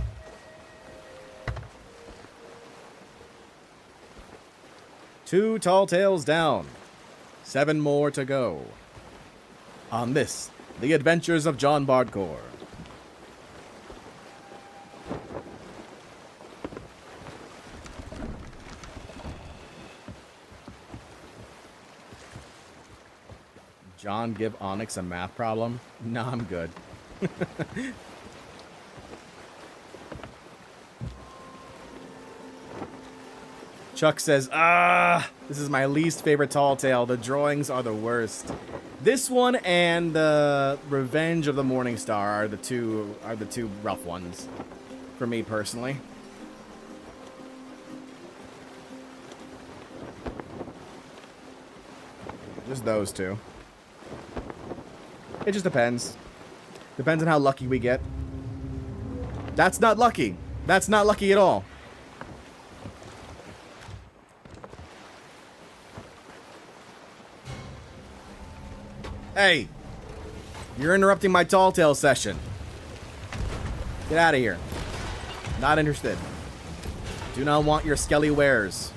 S1: Two tall tales down. 7 more to go. On this, the adventures of John Bardcore. John, give Onyx a math problem? No, I'm good. Chuck says, this is my least favorite tall tale. The drawings are the worst. This one and the Revenge of the Morning Star are the two rough ones for me personally. Just those two. It just depends. Depends on how lucky we get. That's not lucky. That's not lucky at all. Hey, you're interrupting my tall tale session. Get out of here. Not interested. Do not want your skelly wares.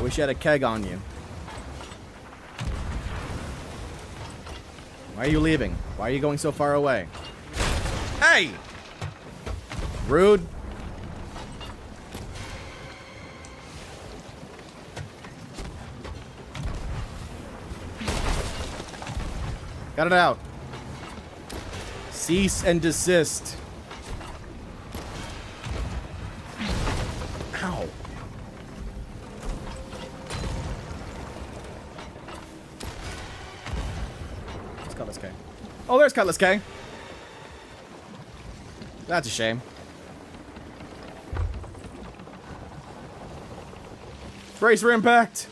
S1: wish you had a keg on you. Why are you leaving? Why are you going so far away? Hey! Rude. Got it out. Cease and desist. Ow. Let's Cutlass K. Oh, there's Cutlass K. That's a shame. Brace for impact.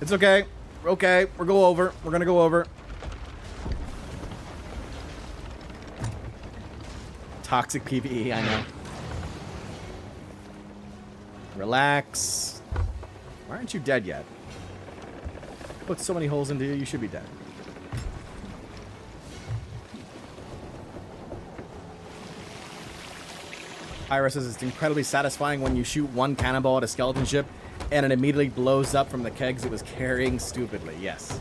S1: It's okay. Okay, we're go over. We're gonna go over. Toxic PvE, I know. Relax. Why aren't you dead yet? Put so many holes into you, you should be dead. Pyra says it's incredibly satisfying when you shoot one cannonball at a skeleton ship and it immediately blows up from the kegs it was carrying stupidly. Yes.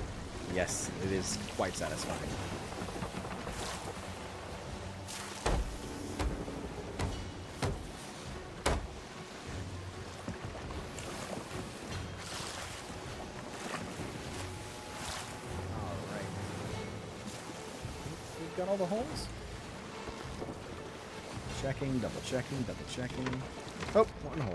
S1: Yes, it is quite satisfying. Alright. We've got all the holes? Checking, double checking, double checking. Oh, one hole.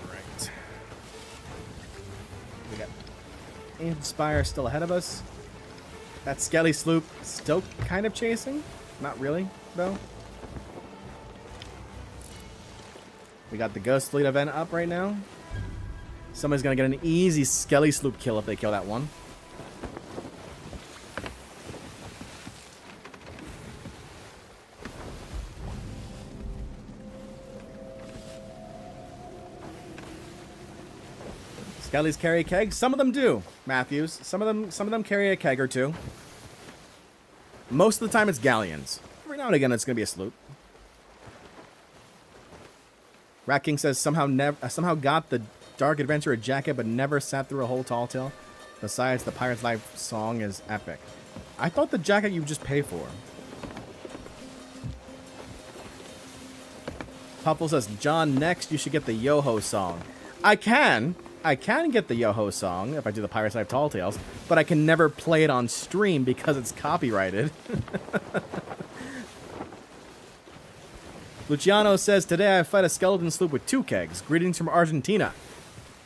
S1: Alright. We got Inspire still ahead of us. That Skelly Sloop still kind of chasing. Not really, though. We got the Ghost Fleet event up right now. Somebody's gonna get an easy Skelly Sloop kill if they kill that one. Skellies carry kegs. Some of them do, Matthews. Some of them carry a keg or two. Most of the time it's galleons. Every now and again it's gonna be a sloop. Rat King says somehow got the Dark Adventurer jacket, but never sat through a whole tall tale. Besides, the Pirate's Life song is epic. I thought the jacket you just pay for. Puffle says, John, next you should get the Yo-Ho song. I can get the Yo-Ho song if I do the Pirate's Life Tall Tales, but I can never play it on stream because it's copyrighted. Luciano says, today I fight a skeleton sloop with 2 kegs. Greetings from Argentina.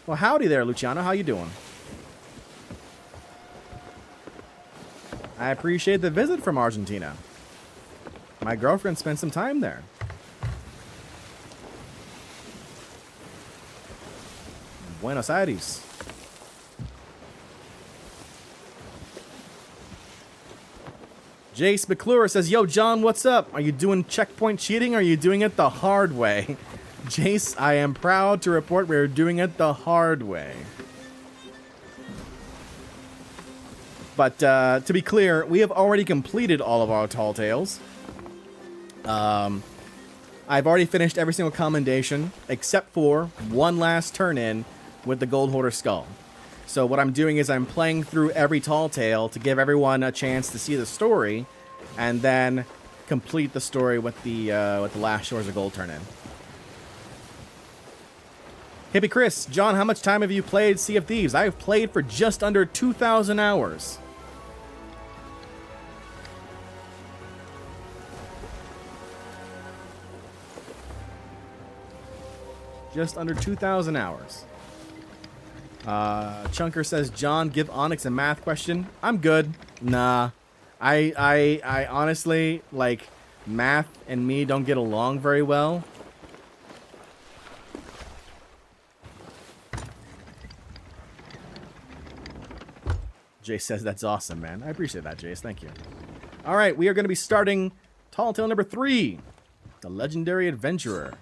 S1: Well, howdy there, Luciano. How you doing? I appreciate the visit from Argentina. My girlfriend spent some time there. Buenos Aires. Jace McClure says, yo, John, what's up? Are you doing checkpoint cheating or are you doing it the hard way? Jace, I am proud to report we're doing it the hard way. But to be clear, we have already completed all of our Tall Tales. I've already finished every single commendation except for one last turn-in with the Gold Hoarder Skull. So what I'm doing is I'm playing through every Tall Tale to give everyone a chance to see the story and then complete the story with the last Shores of Gold turn-in. Hippie Chris, John, how much time have you played Sea of Thieves? I have played for just under 2,000 hours. Just under 2,000 hours. Chunker says, John, give Onyx a math question. I'm good. Nah. I honestly, like, math and me don't get along very well. Jace says that's awesome, man. I appreciate that, Jace. Thank you. All right, we are going to be starting Tall Tale number 3, The Legendary Adventurer.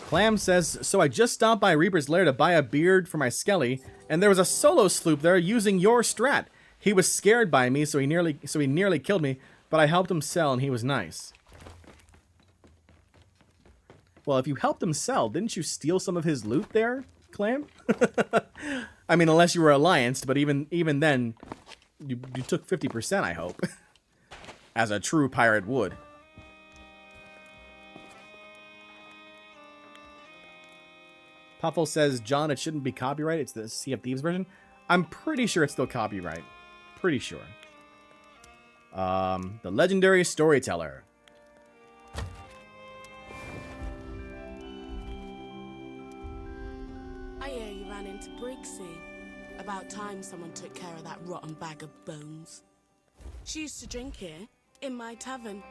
S1: Clam says, so I just stopped by Reaper's Lair to buy a beard for my skelly, and there was a solo sloop there using your strat. He was scared by me, so he nearly killed me, but I helped him sell, and he was nice. Well, if you helped him sell, didn't you steal some of his loot there, Clam? I mean, unless you were allianced, but even then, you took 50%, I hope. As a true pirate would. Puffle says, John, it shouldn't be copyright. It's the Sea of Thieves version. I'm pretty sure it's still copyright. Pretty sure. The legendary storyteller.
S5: I hear you ran into Briggsy. About time someone took care of that rotten bag of bones. She used to drink here, in my tavern.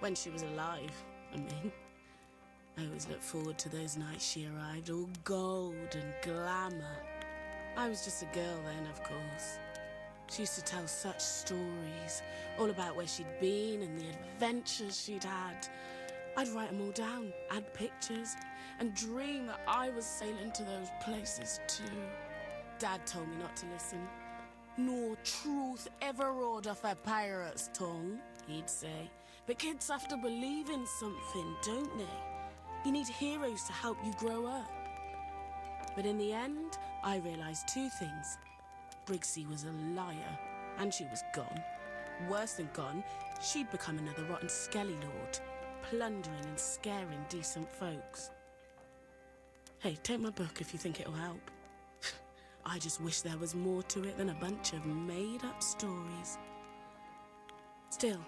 S5: When she was alive, I mean. I always looked forward to those nights she arrived, all gold and glamour. I was just a girl then, of course. She used to tell such stories, all about where she'd been and the adventures she'd had. I'd write them all down, add pictures, and dream that I was sailing to those places too. Dad told me not to listen. Nor truth ever roared off a pirate's tongue, he'd say. But kids have to believe in something, don't they? You need heroes to help you grow up. But in the end, I realized two things. Briggsy was a liar, and she was gone. Worse than gone, she'd become another rotten skelly lord, plundering and scaring decent folks. Hey, take my book if you think it'll help. I just wish there was more to it than a bunch of made-up stories. Still,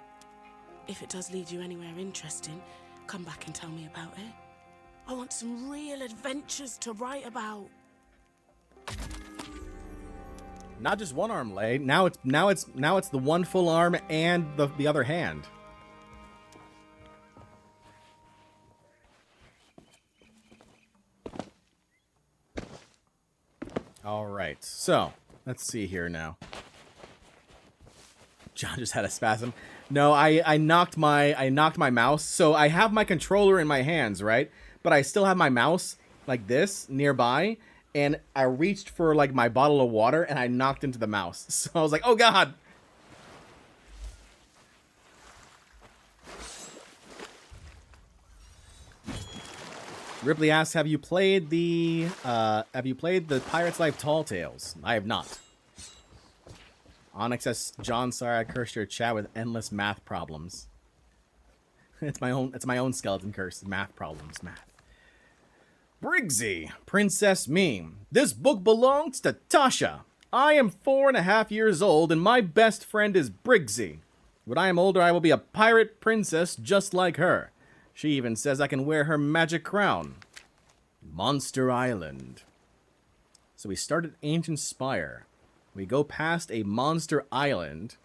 S5: if it does lead you anywhere interesting, come back and tell me about it. I want some real adventures to write about.
S1: Not just one arm, Lay. Now it's the one full arm and the other hand. All right. So, let's see here now. John just had a spasm. No, I knocked my mouse. So I have my controller in my hands, right? But I still have my mouse like this nearby, and I reached for like my bottle of water and I knocked into the mouse. So I was like, "Oh god." Ripley asks, "Have you played the Pirate's Life Tall Tales?" I have not. Onyx says, John, sorry I cursed your chat with endless math problems. It's my own skeleton curse. Math problems, math. Briggsy, Princess Meme. This book belongs to Tasha. I am 4.5 years old, and my best friend is Briggsy. When I am older, I will be a pirate princess just like her. She even says I can wear her magic crown. Monster Island. So we start at Ancient Spire. We go past a monster island,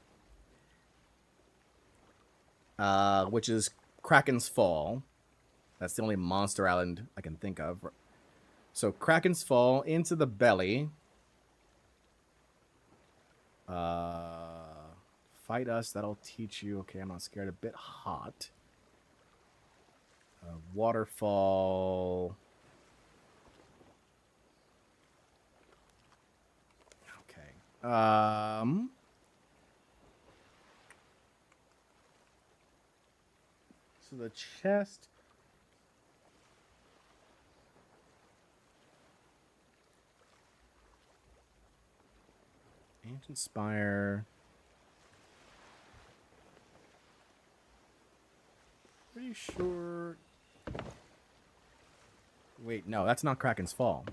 S1: which is Kraken's Fall. That's the only monster island I can think of. So Kraken's Fall, into the belly. Fight us, that'll teach you. Okay, I'm not scared. A bit hot. Waterfall. So the chest. Ancient Spire. Pretty sure. Wait, no, that's not Kraken's Fall.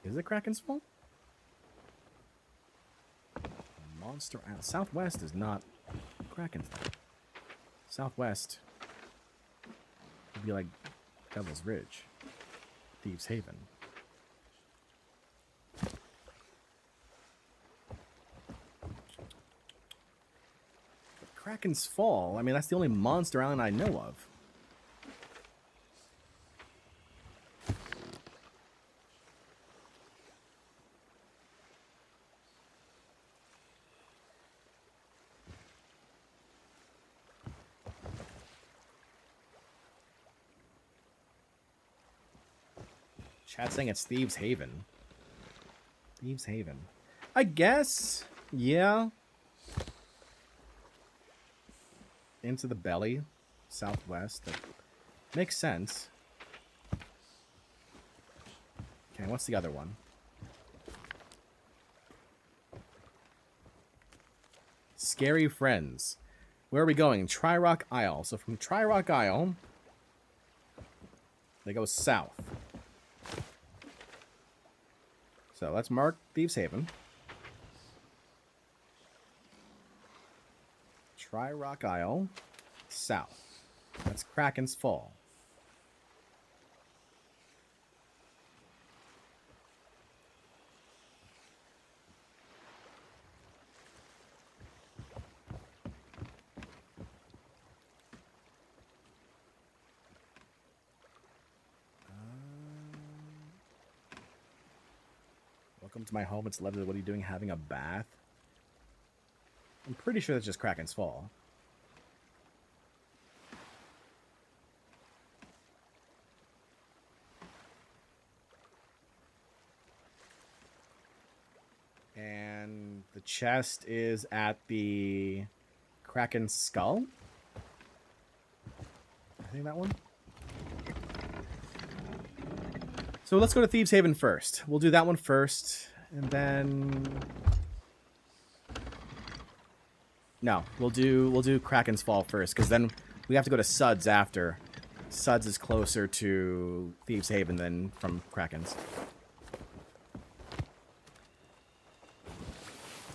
S1: Is it Kraken's Fall? Monster Island. Southwest is not Kraken's Fall. Southwest would be like Devil's Ridge, Thieves Haven. But Kraken's Fall, I mean, that's the only monster island I know of. Chat saying it's Thieves Haven. Thieves Haven. I guess. Yeah. Into the belly. Southwest. That makes sense. Okay, what's the other one? Scary Friends. Where are we going? Tri-Rock Isle. So from Tri-Rock Isle, they go south. So let's mark Thieves Haven. Tri-Rock Isle, south. That's Kraken's Fall. Welcome to my home. It's lovely. What are you doing? Having a bath? I'm pretty sure that's just Kraken's Fall. And the chest is at the Kraken's Skull. I think that one. So let's go to Thieves Haven first. We'll do that one first, and then no, we'll do Kraken's Fall first, because then we have to go to Suds after. Suds is closer to Thieves Haven than from Kraken's.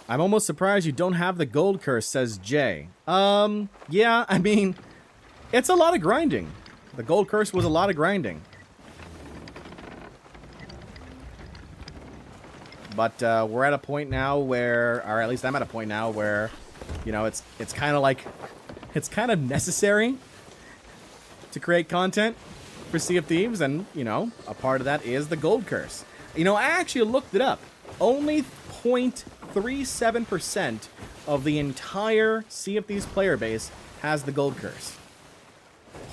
S1: I'm almost surprised you don't have the gold curse, says Jay. Yeah, I mean, it's a lot of grinding. The gold curse was a lot of grinding. But we're at a point now where, or at least I'm at a point now where, you know, it's kind of like, it's kind of necessary to create content for Sea of Thieves, and, you know, a part of that is the gold curse. You know, I actually looked it up. Only 0.37% of the entire Sea of Thieves player base has the gold curse.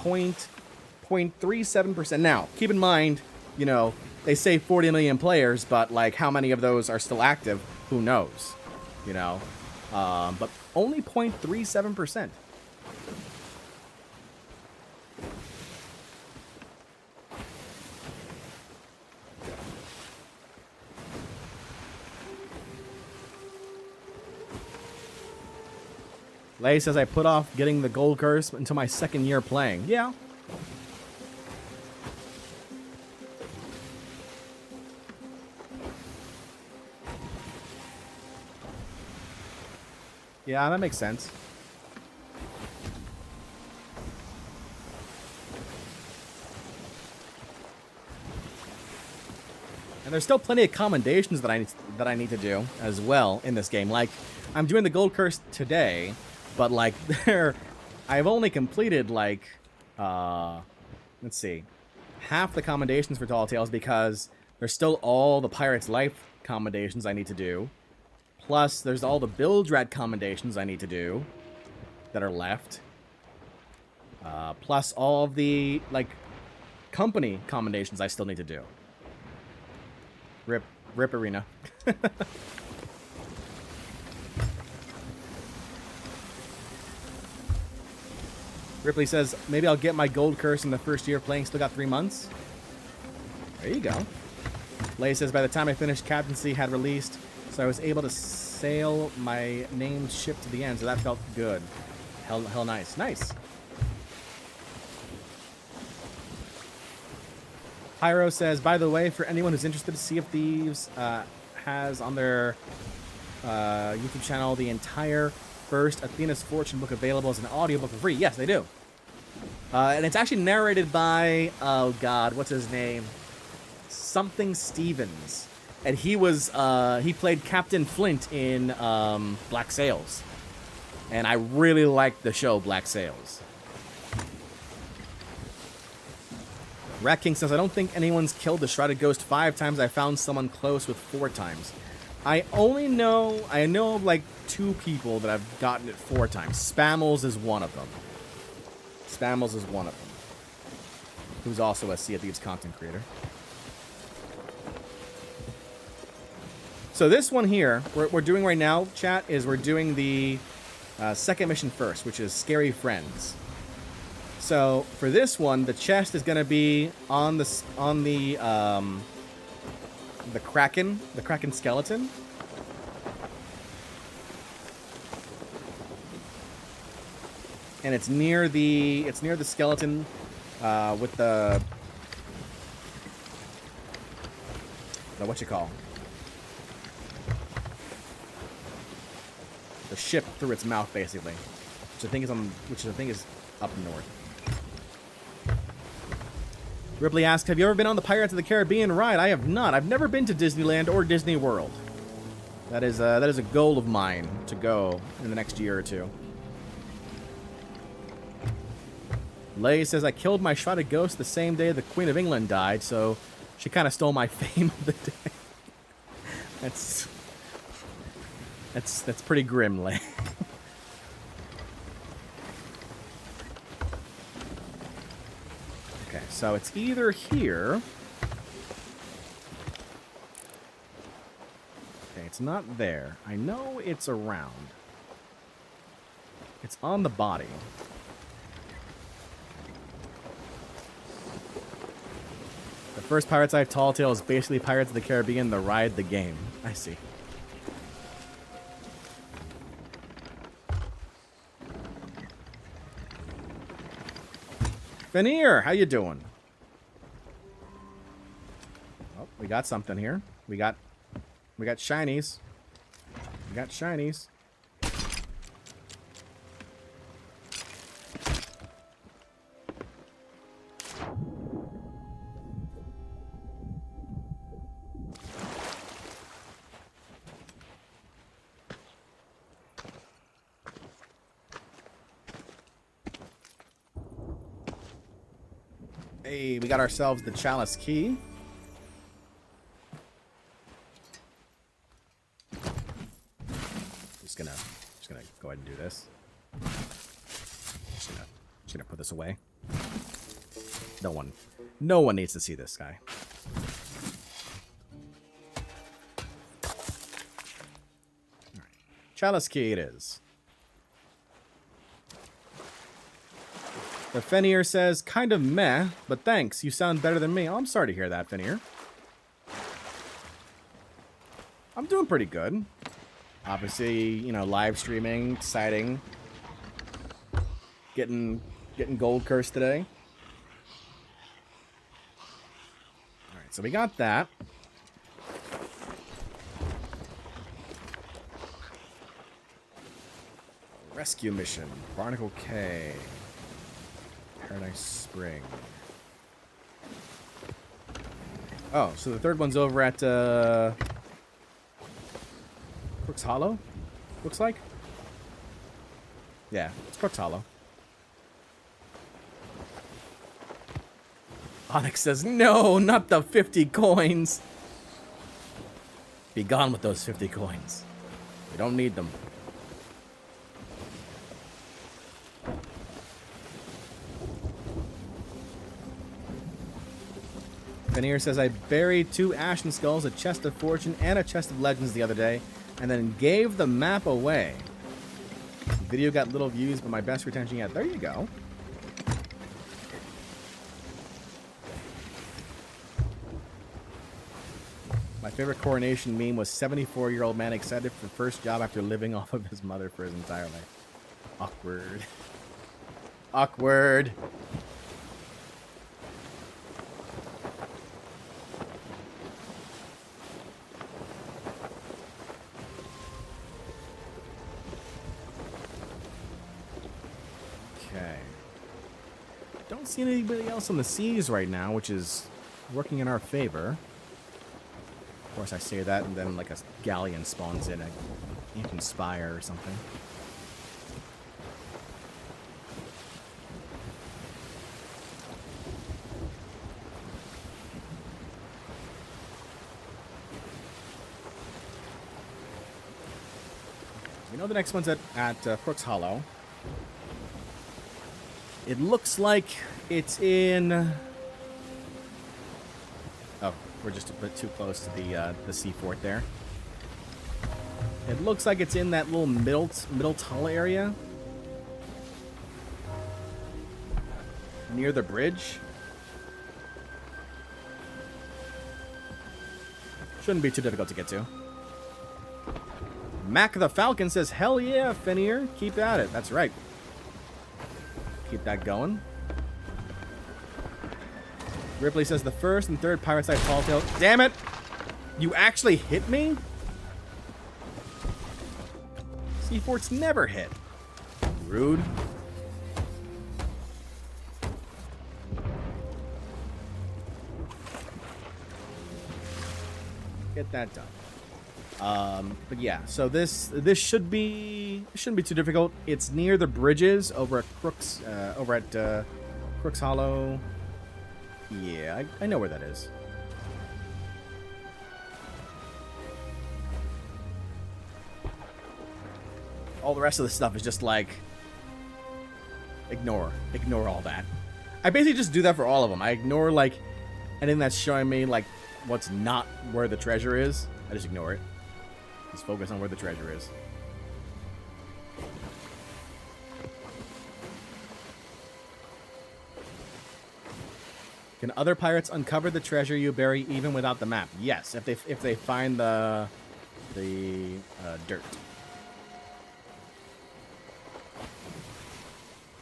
S1: 0.37%. Now, keep in mind, you know, they say 40 million players, but, like, how many of those are still active? Who knows? You know? But only 0.37%. Lay says, I put off getting the gold curse until my second year playing. Yeah. Yeah, that makes sense. And there's still plenty of commendations that I need to do as well in this game. Like, I'm doing the gold curse today, but like I've only completed like let's see, half the commendations for Tall Tales because there's still all the Pirate's Life commendations I need to do. Plus, there's all the Bilge Rat commendations I need to do that are left. Plus all of the, like, company commendations I still need to do. Rip Arena. Ripley says, maybe I'll get my gold curse in the first year of playing. Still got 3 months. There you go. Lay says, by the time I finished captaincy had released, so I was able to sail my named ship to the end, so that felt good. Hell nice. Nice. Pyro says, by the way, for anyone who's interested, Sea of Thieves has on their YouTube channel the entire first Athena's Fortune book available as an audiobook for free. Yes, they do. And it's actually narrated by, oh god, what's his name? Something Stevens. And he was, he played Captain Flint in Black Sails. And I really liked the show Black Sails. Rat King says, I don't think anyone's killed the Shrouded Ghost 5 times. I found someone close with 4 times. I know of like 2 people that have gotten it 4 times. Spammels is one of them. Spammels is one of them. Who's also a Sea of Thieves content creator. So this one here, what we're doing right now, chat, is we're doing the second mission first, which is Scary Friends. So for this one, the chest is going to be on the Kraken skeleton. And it's near the skeleton with the what you call the ship through its mouth, basically, which I think is up north. Ripley asks, "Have you ever been on the Pirates of the Caribbean ride?" I have not. I've never been to Disneyland or Disney World. That is a goal of mine to go in the next year or two. Lay says, "I killed my shrouded ghost the same day the Queen of England died, so she kind of stole my fame of the day." That's pretty grim, Lay. Okay, so it's either here. Okay, it's not there. I know it's around. It's on the body. The first Pirates Eye Tall Tale is basically Pirates of the Caribbean, the ride, the game. I see. Veneer, how you doing? Oh, we got something here. We got shinies. We got shinies. Hey, we got ourselves the Chalice Key. Just gonna go ahead and do this. Just gonna put this away. No one needs to see this guy. All right. Chalice Key it is. The Fenrir says, "Kind of meh, but thanks. You sound better than me." Oh, I'm sorry to hear that, Fenrir. I'm doing pretty good. Obviously, you know, live streaming, exciting. Getting gold curse today. All right, so we got that. Rescue mission, Barnacle K. Paradise Spring. Oh, so the third one's over at Crooks Hollow? Looks like? Yeah, it's Crooks Hollow. Onyx says, "No, not the 50 coins. Be gone with those 50 coins. We don't need them." Veneer says, "I buried 2 Ashen Skulls, a chest of fortune, and a chest of legends the other day, and then gave the map away. The video got little views, but my best retention yet." There you go. My favorite coronation meme was 74-year-old man excited for first job after living off of his mother for his entire life. Awkward. Awkward. Don't see anybody else on the seas right now, which is working in our favor. Of course, I say that, and then like a galleon spawns in, a Ancient Spire or something. We know the next one's at Crooks Hollow. It looks like it's in... Oh, we're just a bit too close to the sea fort there. It looks like it's in that little middle tunnel area. Near the bridge. Shouldn't be too difficult to get to. Mac the Falcon says, hell yeah, Fenrir. Keep at it. That's right. Keep that going. Ripley says, the first and third pirate side tall tale. Damn it! You actually hit me? C4's never hit. Rude. Get that done. But yeah, so this shouldn't be too difficult. It's near the bridges over at Crooks Hollow. Yeah, I know where that is. All the rest of the stuff is just like ignore all that. I basically just do that for all of them. I ignore like anything that's showing me like what's not where the treasure is. I just ignore it. Just focus on where the treasure is. Can other pirates uncover the treasure you bury even without the map? Yes, if they find the dirt.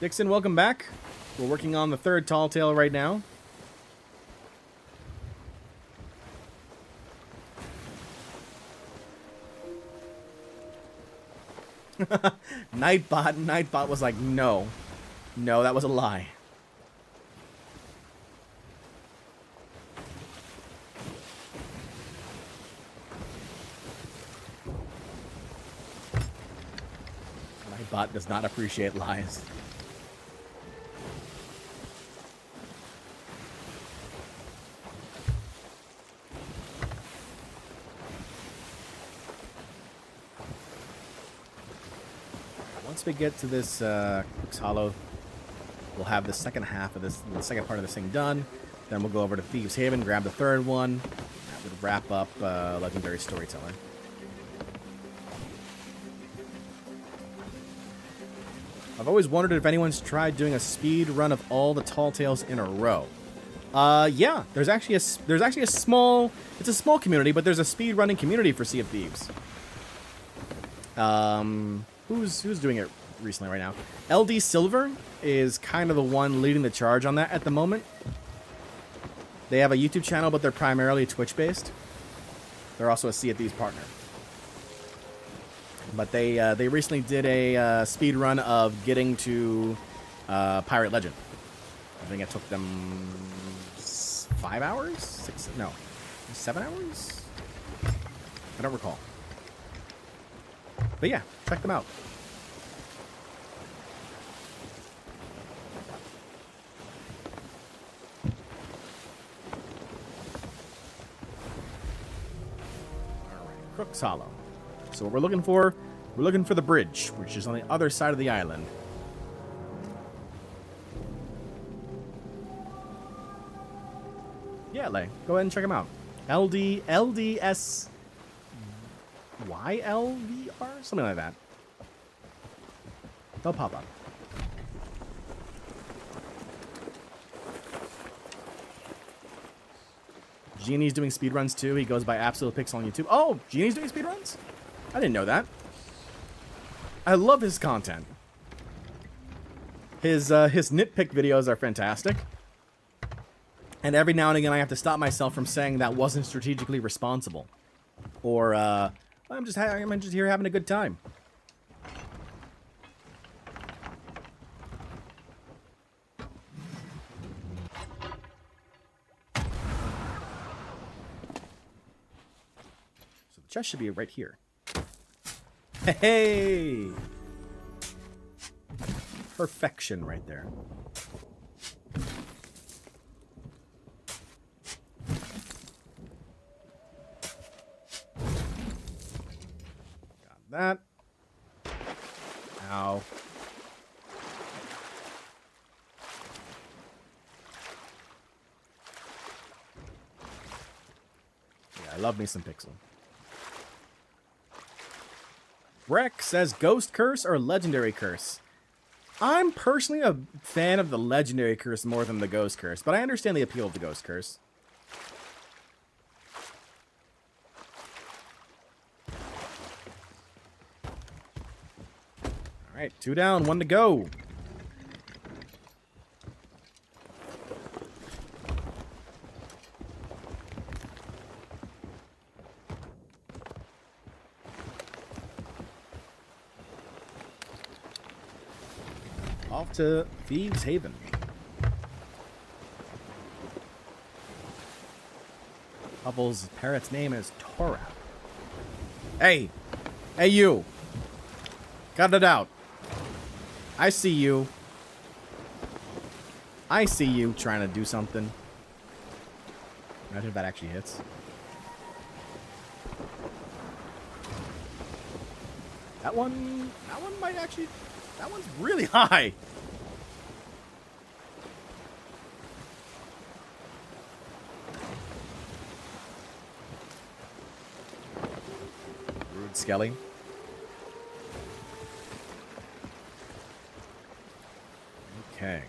S1: Dixon, welcome back. We're working on the third tall tale right now. Nightbot was like, no, that was a lie. Nightbot does not appreciate lies. Once we get to this Crooks Hollow, we'll have the second half of this, the second part of this thing done. Then we'll go over to Thieves Haven, grab the third one. That would wrap up Legendary Storyteller. I've always wondered if anyone's tried doing a speed run of all the tall tales in a row. Yeah, there's actually a small, it's a small community, but there's a speed running community for Sea of Thieves. Who's doing it recently right now? LD Silver is kind of the one leading the charge on that at the moment. They have a YouTube channel, but they're primarily Twitch-based. They're also a Sea of Thieves partner. But they recently did a speed run of getting to Pirate Legend. I think it took them 5 hours? 7 hours? I don't recall. But yeah, check them out. Alright, Crooks Hollow. So what we're looking for the bridge, which is on the other side of the island. Yeah, Lay. Go ahead and check them out. LDS YLVR? Something like that. They'll pop up. Genie's doing speedruns too. He goes by Absolute Pixel on YouTube. Oh, Genie's doing speedruns? I didn't know that. I love his content. His nitpick videos are fantastic. And every now and again I have to stop myself from saying that wasn't strategically responsible. Or, I'm just here having a good time. So the chest should be right here. Hey! Perfection right there. That. Ow. Yeah, I love me some Pixel. Breck says Ghost Curse or Legendary Curse. I'm personally a fan of the Legendary Curse more than the Ghost Curse, but I understand the appeal of the Ghost Curse. Alright, 2 down, 1 to go. Off to Thieves Haven. Couple's parrot's name is Torab. Hey! Hey, you! Cut it out. I see you. I see you trying to do something. Imagine if that actually hits. That one might actually... That one's really high. Rude Skelly. Okay.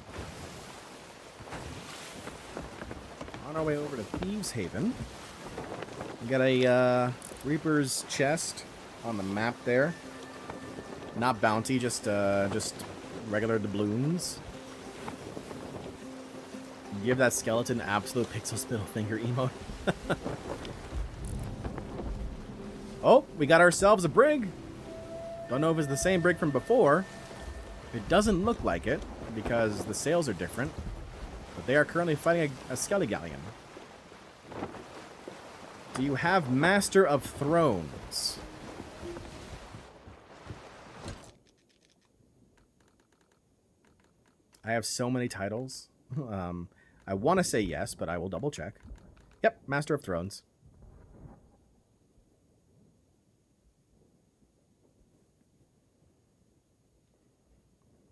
S1: On our way over to Thieves Haven. We got a Reaper's chest on the map there. Not bounty, just regular doubloons. Give that skeleton absolute pixel middle finger emote. Oh, we got ourselves a brig. Don't know if it's the same brig from before. It doesn't look like it because the sails are different. But they are currently fighting a Skelly Galleon. Do you have Master of Thrones? I have so many titles. I want to say yes, but I will double check. Yep, Master of Thrones.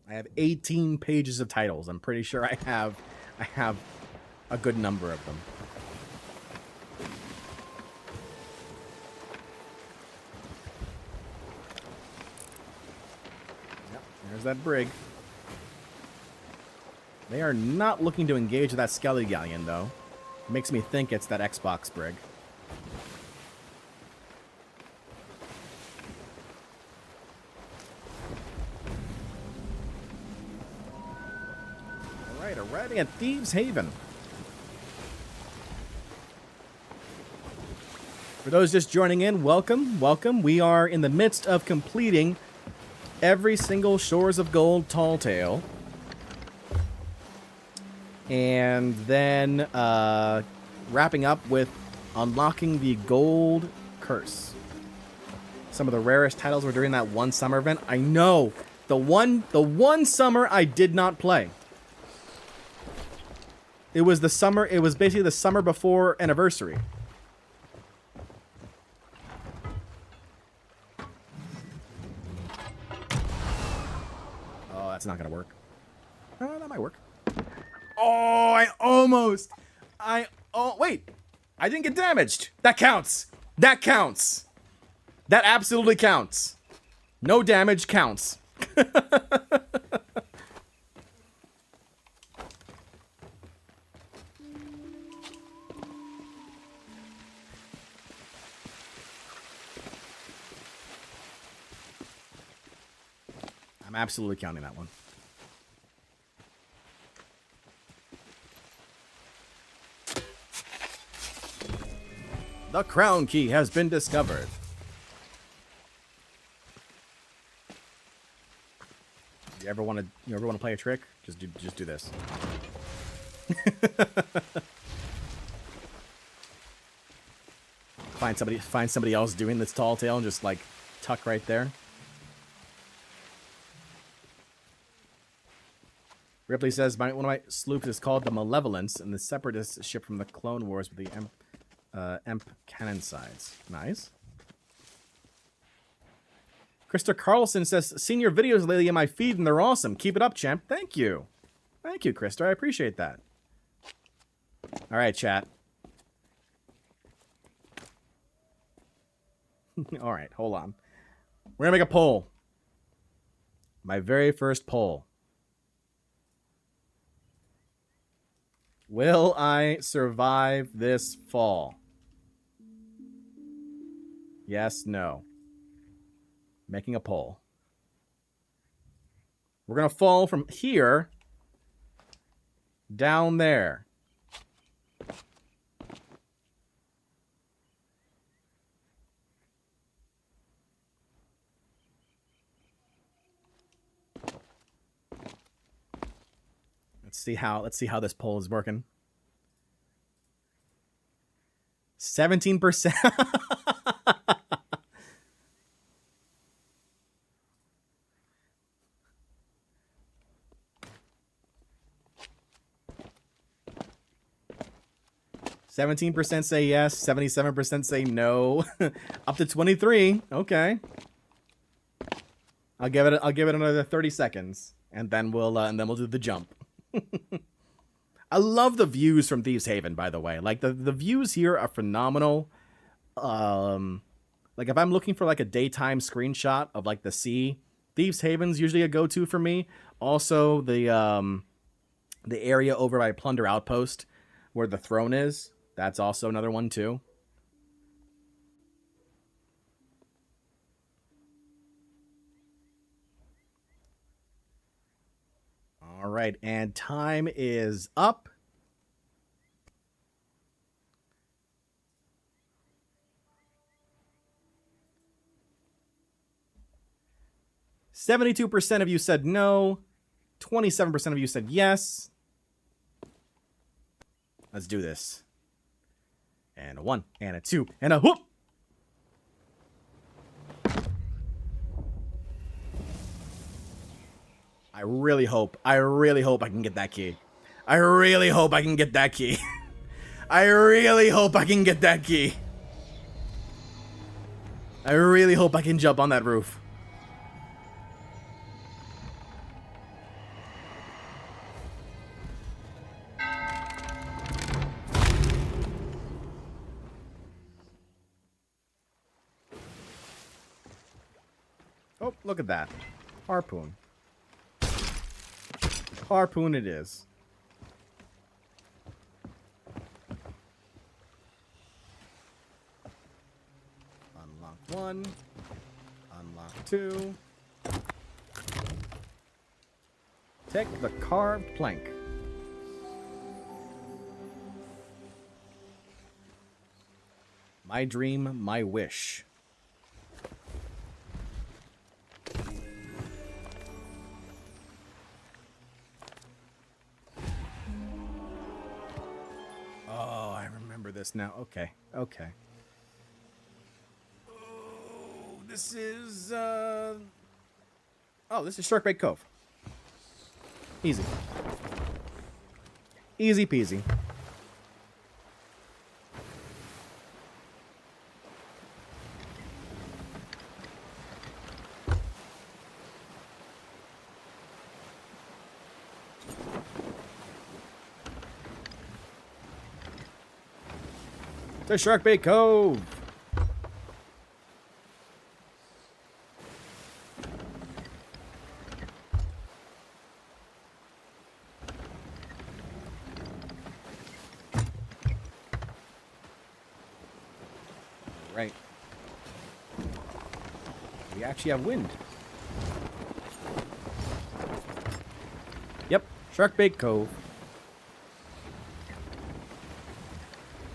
S1: I have 18 pages of titles. I'm pretty sure I have a good number of them. Yep, there's that brig. They are not looking to engage that Skelly Galleon, though. It makes me think it's that Xbox brig. Alright, arriving at Thieves Haven. For those just joining in, welcome, welcome. We are in the midst of completing every single Shores of Gold Tall Tale. And then wrapping up with unlocking the Gold Curse. Some of the rarest titles were during that one summer event. I know. The one summer I did not play. It was basically the summer before anniversary. Oh, that's not gonna work. Oh, that might work. Oh, wait. I didn't get damaged. That counts. That counts. That absolutely counts. No damage counts. I'm absolutely counting that one. The crown key has been discovered. You ever want to play a trick? Just do this. Find somebody else doing this tall tale and just like tuck right there. Ripley says one of my sloops is called the Malevolence, and the Separatist ship from the Clone Wars with the Emp cannon sides. Nice. Krista Carlson says, seen your videos lately in my feed and they're awesome. Keep it up, champ. Thank you. Thank you, Krista. I appreciate that. All right, chat. All right, hold on. We're gonna make a poll. My very first poll. Will I survive this fall? Yes, no. Making a poll. We're gonna fall from here down there. Let's see how this poll is working. 17%. 17% say yes, 77% say no. Up to 23. Okay. I'll give it another 30 seconds and then we'll do the jump. I love the views from Thieves Haven, by the way. Like the views here are phenomenal. Like if I'm looking for like a daytime screenshot of like the sea, Thieves Haven's usually a go-to for me. Also the area over by Plunder Outpost where the throne is, that's also another one too. All right, and time is up. %72% of you said no. 27% of you said yes. Let's do this. And a 1, and a 2, and a whoop. I really hope I can get that key. I really hope I can get that key. I really hope I can get that key. I really hope I can jump on that roof. Oh, look at that. Harpoon. Harpoon it is. Unlock 1. Unlock 2. Take the carved plank. My dream, my wish. This now. Okay. Oh, this is this is Sharkbait Cove. Easy peasy. To Sharkbait Cove. Right. We actually have wind. Yep, Sharkbait Cove.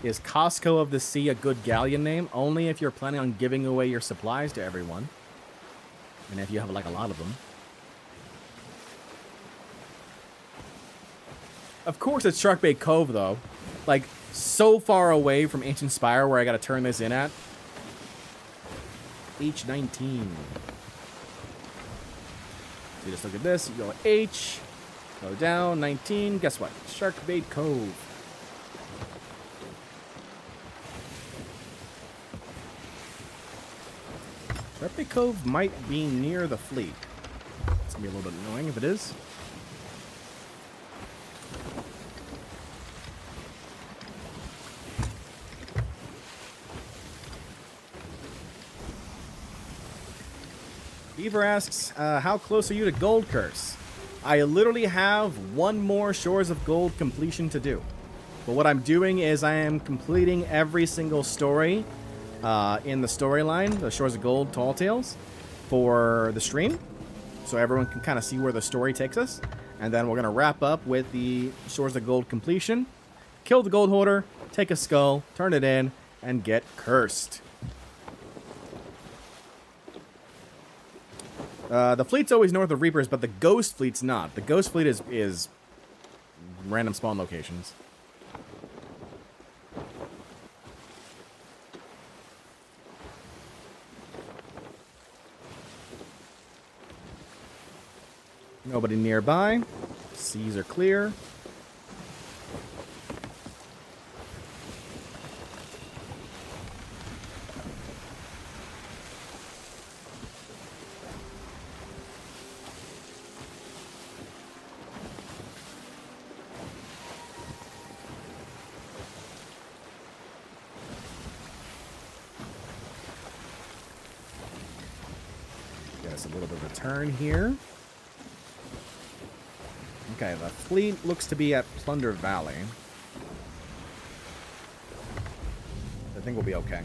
S1: Is Costco of the Sea a good galleon name? Only if you're planning on giving away your supplies to everyone. And if you have, like, a lot of them. Of course it's Sharkbait Cove, though. Like, so far away from Ancient Spire where I gotta turn this in at. H19. So you just look at this, you go H, go down, 19. Guess what? Sharkbait Cove. Sharkbait Cove might be near the fleet. It's gonna be a little bit annoying if it is. Beaver asks, how close are you to Gold Curse? I literally have one more Shores of Gold completion to do. But what I'm doing is I am completing every single story in the storyline, the Shores of Gold Tall Tales, for the stream. So everyone can kind of see where the story takes us. And then we're going to wrap up with the Shores of Gold completion. Kill the Gold Hoarder, take a skull, turn it in, and get cursed. The fleet's always north of Reapers, but the Ghost Fleet's not. The Ghost Fleet is random spawn locations. Nobody nearby. Seas are clear. Get us a little bit of a turn here. Okay, the fleet looks to be at Plunder Valley. I think we'll be okay.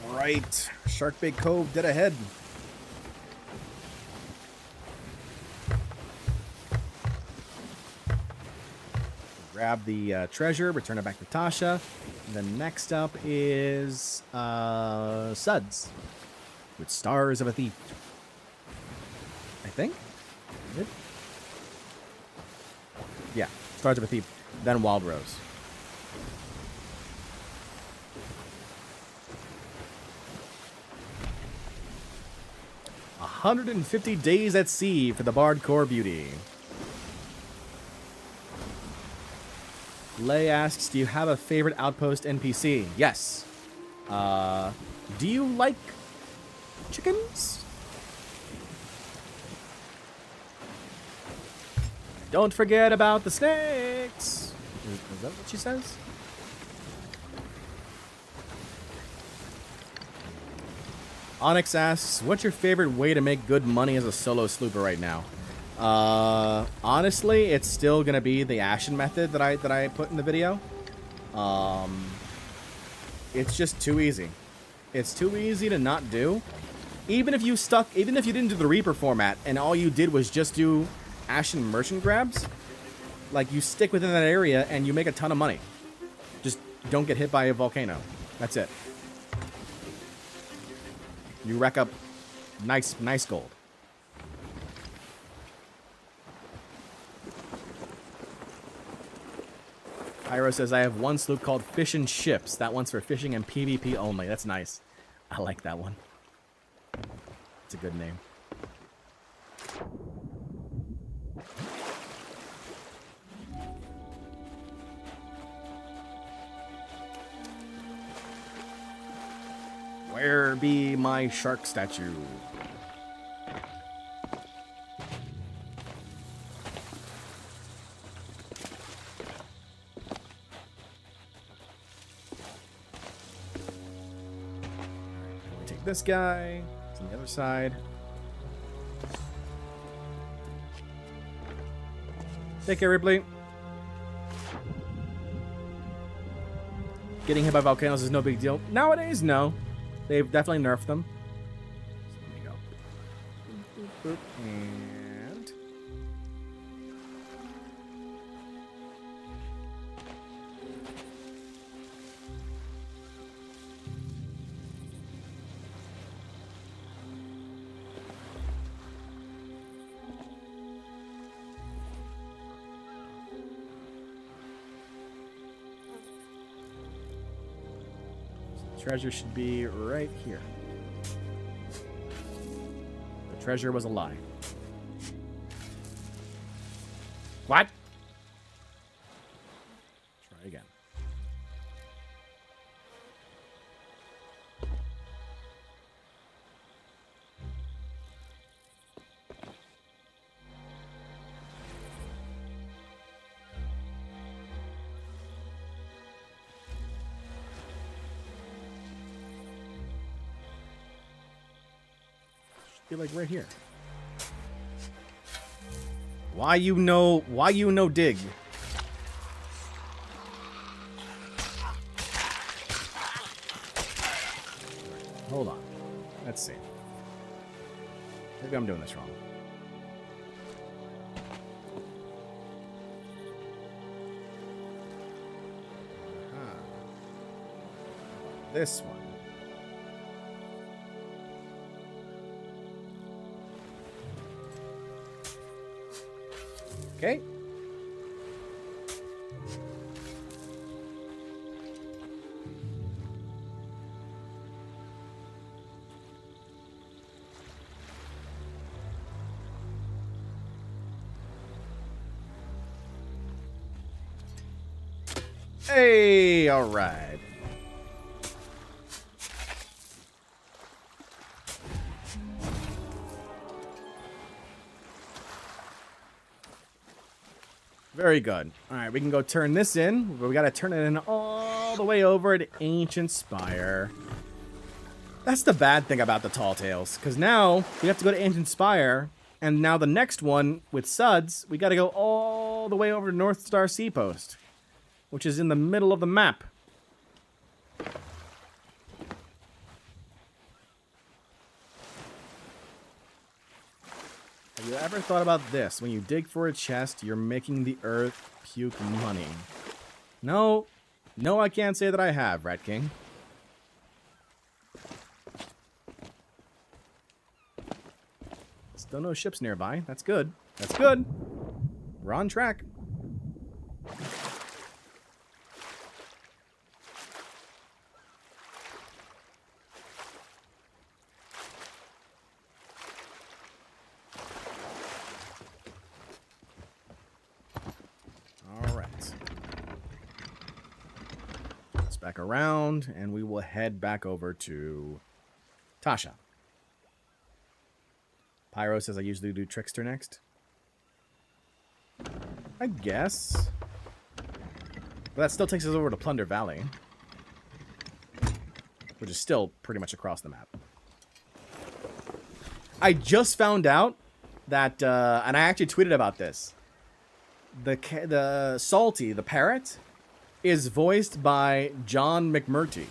S1: Alright, Sharkbait Cove dead ahead. Grab the treasure, return it back to Tasha. And then next up is Suds with Stars of a Thief. I think? Yeah, Stars of a Thief. Then Wild Rose. "150 days at sea for the Bardcore beauty." Lay asks, do you have a favorite outpost NPC? Yes. Do you like chickens? Don't forget about the snakes. Is that what she says? Onyx asks, what's your favorite way to make good money as a solo slooper right now? Honestly, it's still gonna be the Ashen method that I put in the video. It's just too easy. It's too easy to not do. Even if you didn't do the Reaper format and all you did was just do Ashen merchant grabs, like, you stick within that area and you make a ton of money. Just don't get hit by a volcano. That's it. You rack up nice gold. Pyro says, I have one sloop called Fish and Ships. That one's for fishing and PvP only. That's nice. I like that one. It's a good name. Where be my shark statue? Take this guy. It's on the other side. Take care, Ripley. Getting hit by volcanoes is no big deal. Nowadays, no. They've definitely nerfed them. So there we go. Boop, boop, boop, and treasure should be right here. The treasure was a lie. What? Try again. be like right here. Why you know dig? Hold on. Let's see. Maybe I'm doing this wrong. This one. Okay. Hey, all right. Very good. All right, we can go turn this in, but we got to turn it in all the way over to Ancient Spire. That's the bad thing about the Tall Tales, because now we have to go to Ancient Spire, and now the next one with Suds, we got to go all the way over to North Star Seapost, which is in the middle of the map. Have you ever thought about this? When you dig for a chest, you're making the earth puke money. No. No, I can't say that I have, Rat King. Still no ships nearby. That's good. That's good. We're on track. Back around, and we will head back over to Tasha. Pyro says I usually do Trickster next. I guess. But that still takes us over to Plunder Valley, which is still pretty much across the map. I just found out that, and I actually tweeted about this, the Salty, the parrot, is voiced by John McMurtry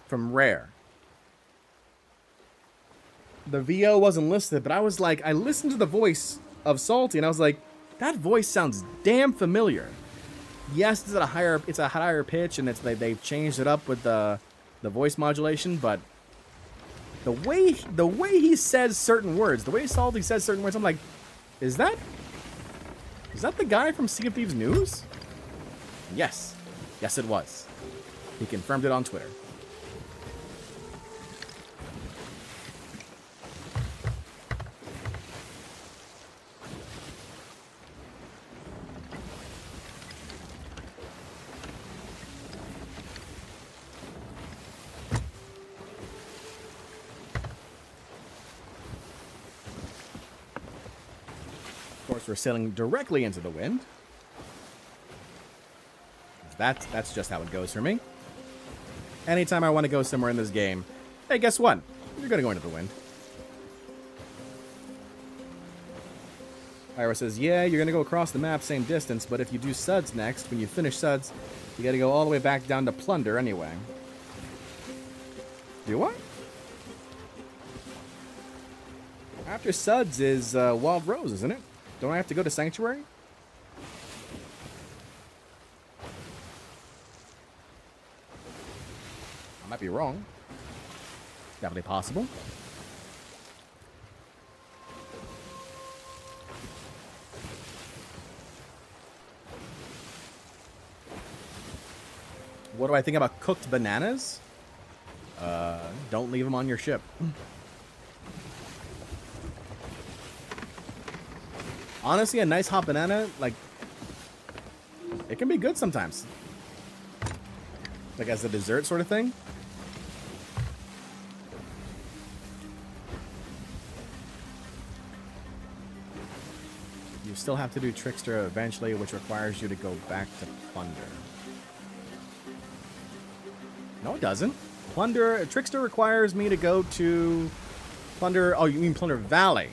S1: from Rare. The VO wasn't listed, but I was like, I listened to the voice of Salty, and I was like, that voice sounds damn familiar. Yes, it's a higher pitch, and they've changed it up with the voice modulation, but the way he says certain words, the way Salty says certain words, I'm like, is that the guy from Sea of Thieves News? Yes. Yes, it was. He confirmed it on Twitter. Of course, we're sailing directly into the wind. That's just how it goes for me. Anytime I want to go somewhere in this game, hey, guess what? You're going to go into the wind. Ira says, yeah, you're going to go across the map same distance, but if you do Suds next, when you finish Suds, you got to go all the way back down to Plunder anyway. Do what? After Suds is Wild Rose, isn't it? Don't I have to go to Sanctuary? I might be wrong. Definitely possible. What do I think about cooked bananas? Don't leave them on your ship. Honestly, a nice hot banana, like, it can be good sometimes. Like as a dessert sort of thing. You still have to do Trickster eventually, which requires you to go back to Plunder. No, it doesn't. Trickster requires me to go to Plunder. Oh, you mean Plunder Valley?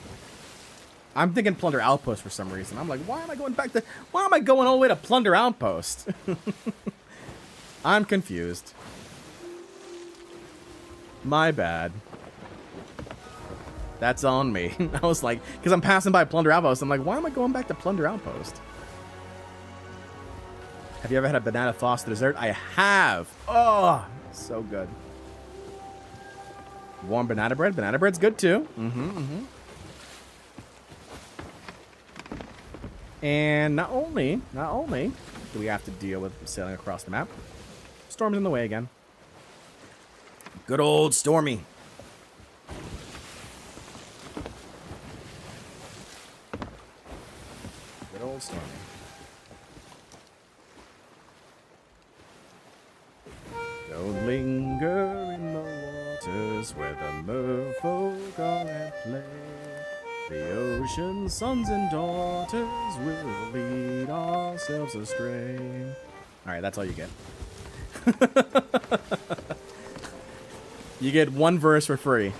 S1: I'm thinking Plunder Outpost for some reason. I'm like, why am I going back to? Why am I going all the way to Plunder Outpost? I'm confused. My bad. That's on me. I was like, because I'm passing by Plunder Outpost. I'm like, why am I going back to Plunder Outpost? Have you ever had a banana foster dessert? I have. Oh, so good. Warm banana bread. Banana bread's good too. And not only do we have to deal with sailing across the map, Storm's in the way again. Good old Stormy. Good old Stormy. Don't linger in the waters where the merfolk are at play. The ocean's sons and daughters will lead ourselves astray. Alright, that's all you get. You get one verse for free.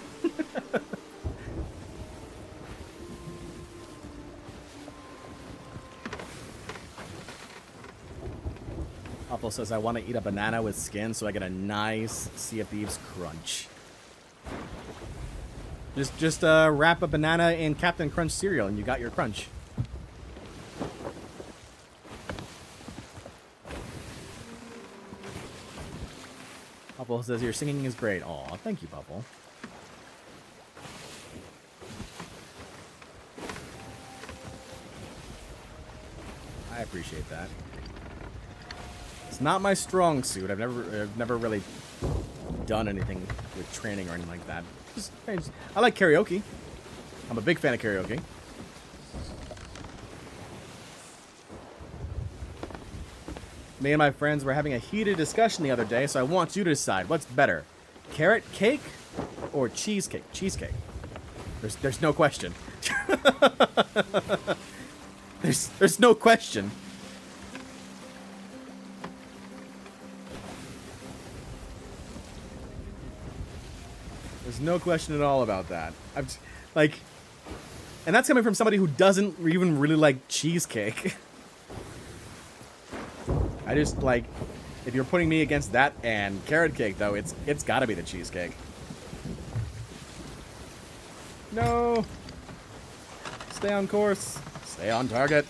S1: Apple says, I want to eat a banana with skin so I get a nice Sea of Thieves crunch. Just wrap a banana in Captain Crunch cereal and you got your crunch. Bubble says your singing is great. Aw, thank you, Bubble. I appreciate that. It's not my strong suit. I've never really done anything with training or anything like that. I like karaoke. I'm a big fan of karaoke. Me and my friends were having a heated discussion the other day, so I want you to decide what's better, carrot cake or cheesecake? Cheesecake. There's no question. there's no question. There's no question at all about that. I'm just, like, and that's coming from somebody who doesn't even really like cheesecake. I just, like, if you're putting me against that and carrot cake, though, it's got to be the cheesecake. No. Stay on course. Stay on target.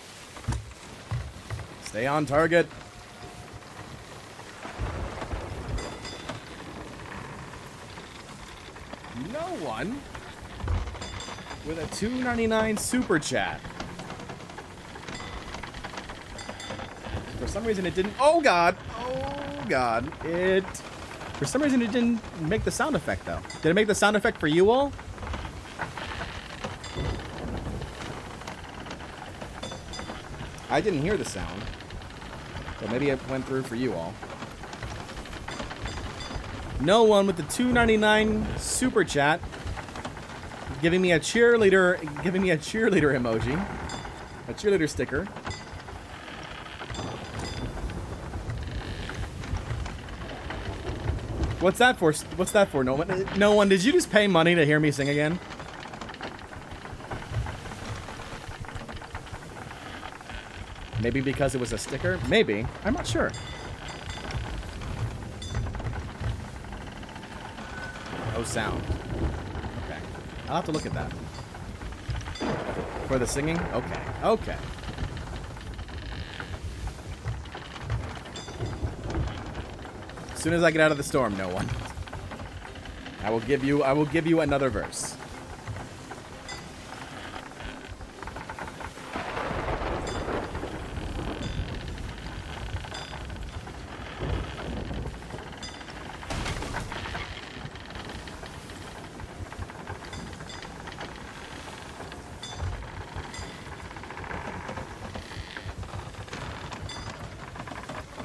S1: Stay on target. No one with a $2.99 super chat. For some reason it didn't. Oh god. Oh god. For some reason it didn't make the sound effect though. Did it make the sound effect for you all? I didn't hear the sound. But maybe it went through for you all. No one with the $2.99 super chat giving me a cheerleader emoji. A cheerleader sticker. What's that for? What's that for? No one. No one. Did you just pay money to hear me sing again? Maybe because it was a sticker? Maybe. I'm not sure. No sound. Okay. I'll have to look at that. For the singing? Okay. Okay. As soon as I get out of the storm, no one. I will give you another verse.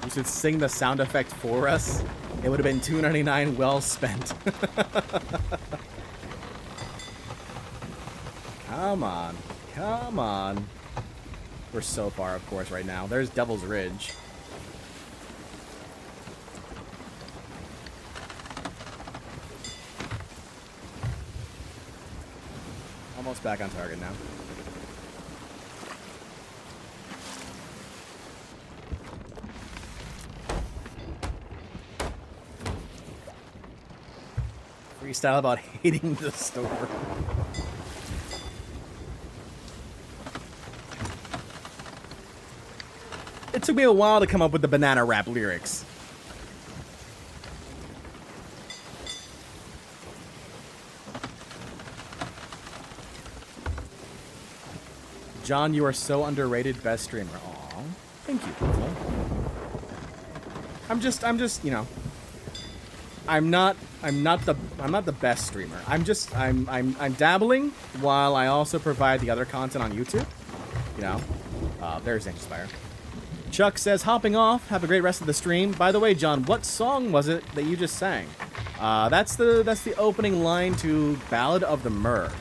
S1: You should sing the sound effect for us. It would have been $2.99 well spent. Come on. Come on. We're so far, of course, right now. There's Devil's Ridge. Almost back on target now. Freestyle about hating the store. It took me a while to come up with the banana rap lyrics. John, you are so underrated, best streamer. Aw, thank you, people. I'm just, you know, I'm not the best streamer. I'm dabbling while I also provide the other content on YouTube. You know, there's Inspire. Chuck says, hopping off. Have a great rest of the stream. By the way, John, what song was it that you just sang? That's the opening line to Ballad of the Myrrh.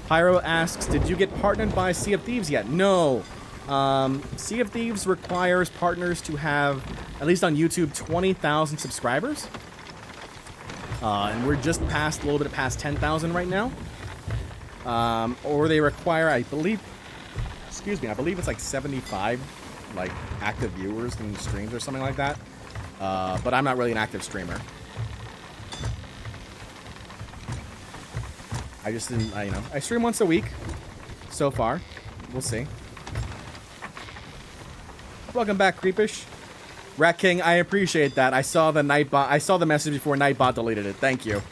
S1: Pyro asks, did you get partnered by Sea of Thieves yet? No. Sea of Thieves requires partners to have, at least on YouTube, 20,000 subscribers. And we're just past, a little bit past 10,000 right now. Or they require, I believe it's like 75 like active viewers in streams or something like that. But I'm not really an active streamer. I just didn't, I stream once a week so far. We'll see. Welcome back, Creepish. Rat King, I appreciate that. I saw the message before Nightbot deleted it. Thank you.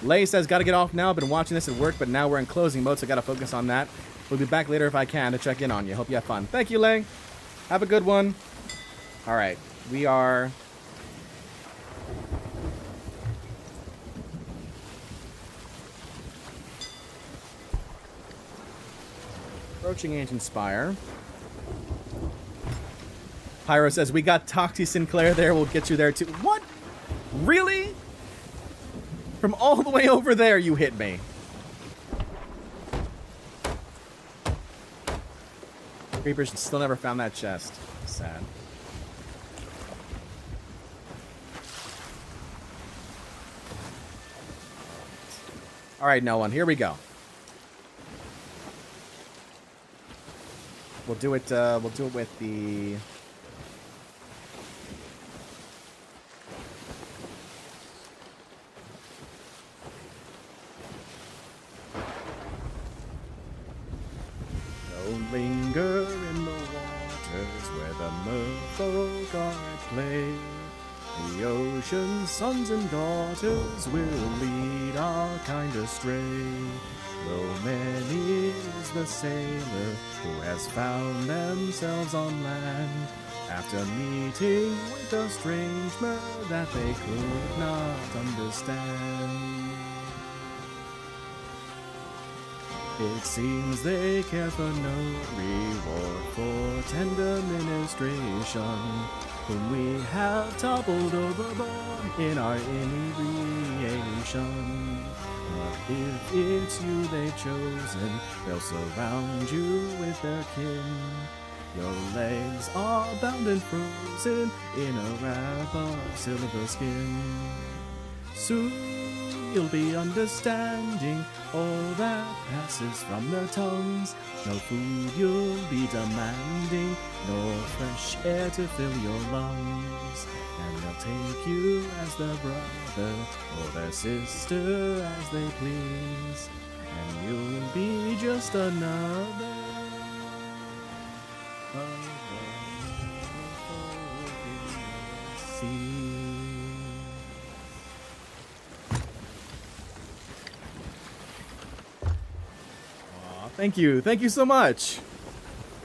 S1: Lay says, gotta get off now. Been watching this at work, but now we're in closing mode, so gotta focus on that. We'll be back later if I can to check in on you. Hope you have fun. Thank you, Lay. Have a good one. All right, we are... approaching Ancient Spire. Pyro says, we got Toxie Sinclair there. We'll get you there too. What? Really? From all the way over there, you hit me. Creepers still never found that chest. Sad. All right, no one. Here we go. We'll do it. We'll do it with the. Don't linger in the waters where the merfolk are at play. The ocean's sons and daughters will lead our kind astray. Though many is the sailor who has found themselves on land after meeting with a strange bird that they could not understand. It seems they care for no reward for tender ministration, whom we have toppled overboard in our inebriation. But if it's you they've chosen, they'll surround you with their kin. Your legs are bound and frozen in a wrap of silver skin. Soon you'll be understanding all that passes from their tongues. No food you'll be demanding, nor fresh air to fill your lungs. And they'll take you as their brother or their sister as they please. And you'll be just another Thank you. Thank you so much.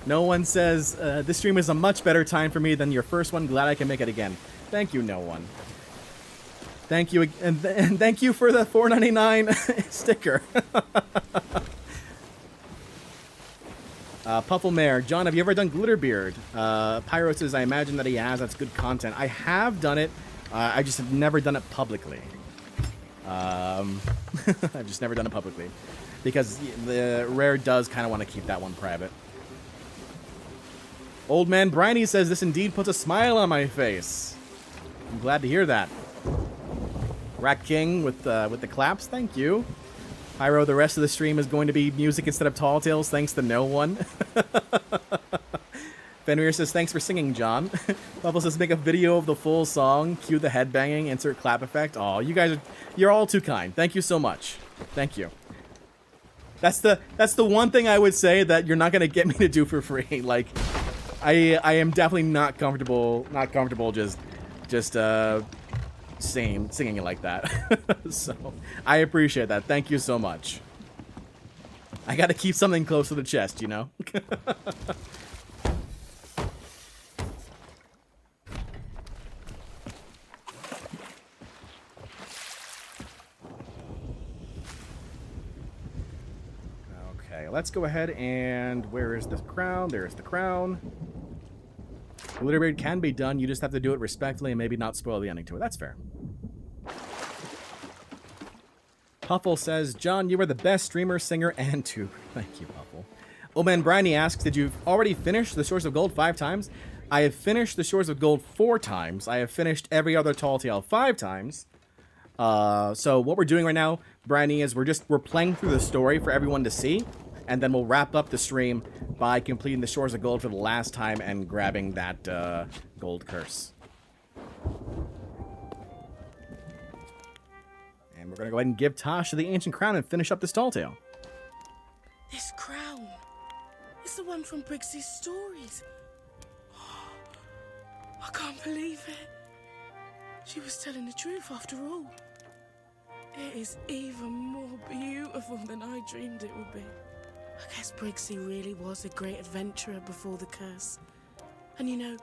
S1: No one says, this stream is a much better time for me than your first one. Glad I can make it again. Thank you, no one. Thank you. And thank you for the $4.99 sticker. Pufflemare. John, have you ever done Glitterbeard? Pyro says, I imagine that he has. That's good content. I have done it. I just have never done it publicly. I've just never done it publicly. Because the Rare does kind of want to keep that one private. Old Man Briny says, this indeed puts a smile on my face. I'm glad to hear that. Rat King with the claps, thank you. Pyro, the rest of the stream is going to be music instead of tall tales, thanks to no one. Fenrir says, thanks for singing, John. Bubble says, make a video of the full song, cue the headbanging, insert clap effect. Oh, you guys you're all too kind. Thank you so much. Thank you. That's the one thing I would say that you're not gonna get me to do for free. Like, I am definitely not comfortable just singing it like that. So I appreciate that. Thank you so much. I gotta keep something close to the chest, you know? Okay, let's go ahead and where is the crown? There's the crown. Glitter Beard can be done, you just have to do it respectfully and maybe not spoil the ending to it. That's fair. Puffle says, John, you are the best streamer, singer, and tuber. Thank you, Puffle. Oman Briny asks, did you already finish The Shores of Gold 5 times? I have finished The Shores of Gold 4 times. I have finished every other Tall Tale 5 times. So what we're doing right now, Briny, is we're playing through the story for everyone to see. And then we'll wrap up the stream by completing the Shores of Gold for the last time and grabbing that gold curse. And we're going to go ahead and give Tasha the ancient crown and finish up this tall tale.
S5: This crown is the one from Briggsy's stories. I can't believe it. She was telling the truth after all. It is even more beautiful than I dreamed it would be. I guess Briggsy really was a great adventurer before the curse. And you know,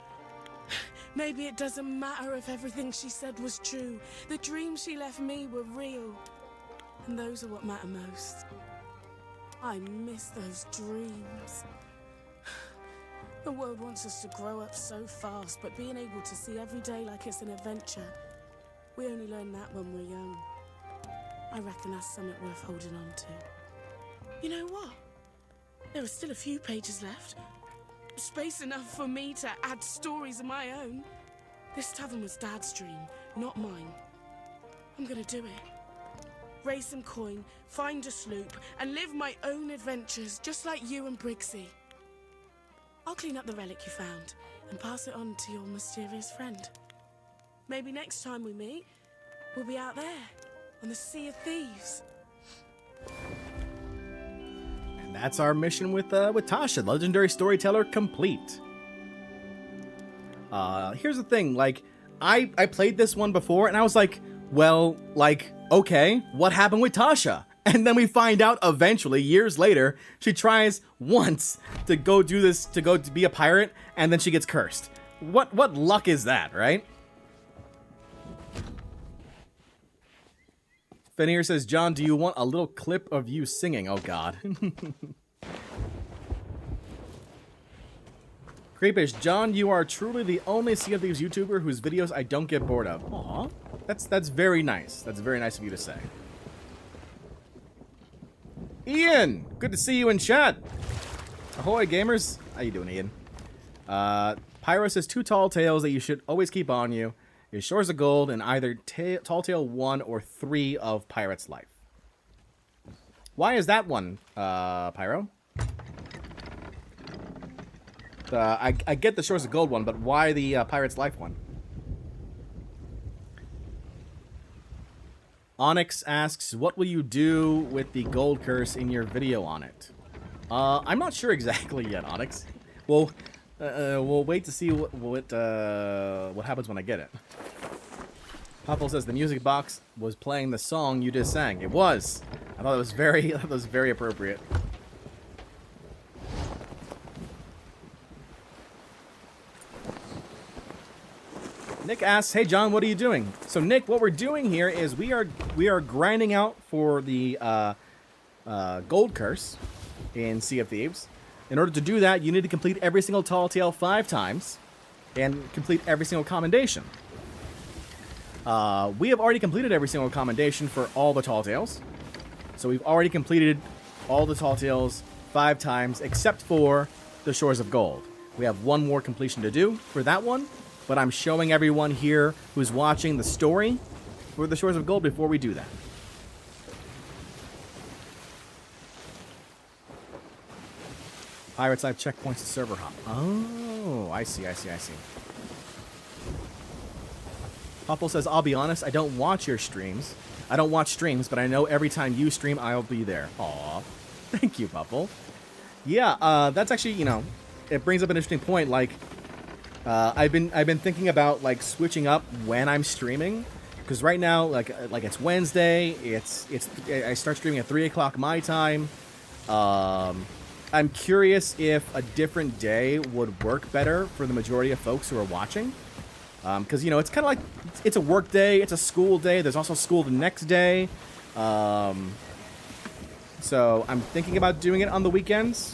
S5: maybe it doesn't matter if everything she said was true. The dreams she left me were real. And those are what matter most. I miss those dreams. The world wants us to grow up so fast, but being able to see every day like it's an adventure, we only learn that when we're young. I reckon that's something worth holding on to. You know what? There are still a few pages left. Space enough for me to add stories of my own. This tavern was Dad's dream, not mine. I'm gonna do it. Raise some coin, find a sloop, and live my own adventures just like you and Briggsy. I'll clean up the relic you found and pass it on to your mysterious friend. Maybe next time we meet, we'll be out there on the Sea of Thieves.
S1: And that's our mission with Tasha, legendary storyteller complete. Here's the thing, like, I played this one before and I was like, well, like, okay, what happened with Tasha? And then we find out eventually, years later, she tries once to go do this, to go to be a pirate, and then she gets cursed. What luck is that, right? Fenrir says, John, do you want a little clip of you singing? Oh, God. Creepish, John, you are truly the only Sea of Thieves YouTuber whose videos I don't get bored of. Aw, that's very nice. That's very nice of you to say. Ian, good to see you in chat. Ahoy, gamers. How you doing, Ian? Pyro says 2 tall tales that you should always keep on you is Shores of Gold and either Tall Tale 1 or 3 of Pirate's Life. Why is that one, Pyro? I get the Shores of Gold one, but why the Pirate's Life one? Onyx asks, what will you do with the gold curse in your video on it? I'm not sure exactly yet, Onyx. We'll wait to see what happens when I get it. Puffle says the music box was playing the song you just sang. It was. I thought it was very appropriate. Nick asks, hey John, what are you doing? So Nick, what we're doing here is we are grinding out for the gold curse in Sea of Thieves. In order to do that, you need to complete every single tall tale 5 times and complete every single commendation. We have already completed every single commendation for all the tall tales. So we've already completed all the tall tales 5 times except for the Shores of Gold. We have one more completion to do for that one. But I'm showing everyone here who's watching the story for the Shores of Gold before we do that. Pirates Live checkpoints to server hop. Oh, I see. Puffle says, I'll be honest, I don't watch your streams. I don't watch streams, but I know every time you stream, I'll be there. Aw. Thank you, Puffle. Yeah, that's actually, you know, it brings up an interesting point. Like, I've been thinking about like switching up when I'm streaming, because right now, like it's Wednesday. I start streaming at 3 o'clock my time. I'm curious if a different day would work better for the majority of folks who are watching. Because, you know, it's kind of like, it's a work day, it's a school day, there's also school the next day. So I'm thinking about doing it on the weekends.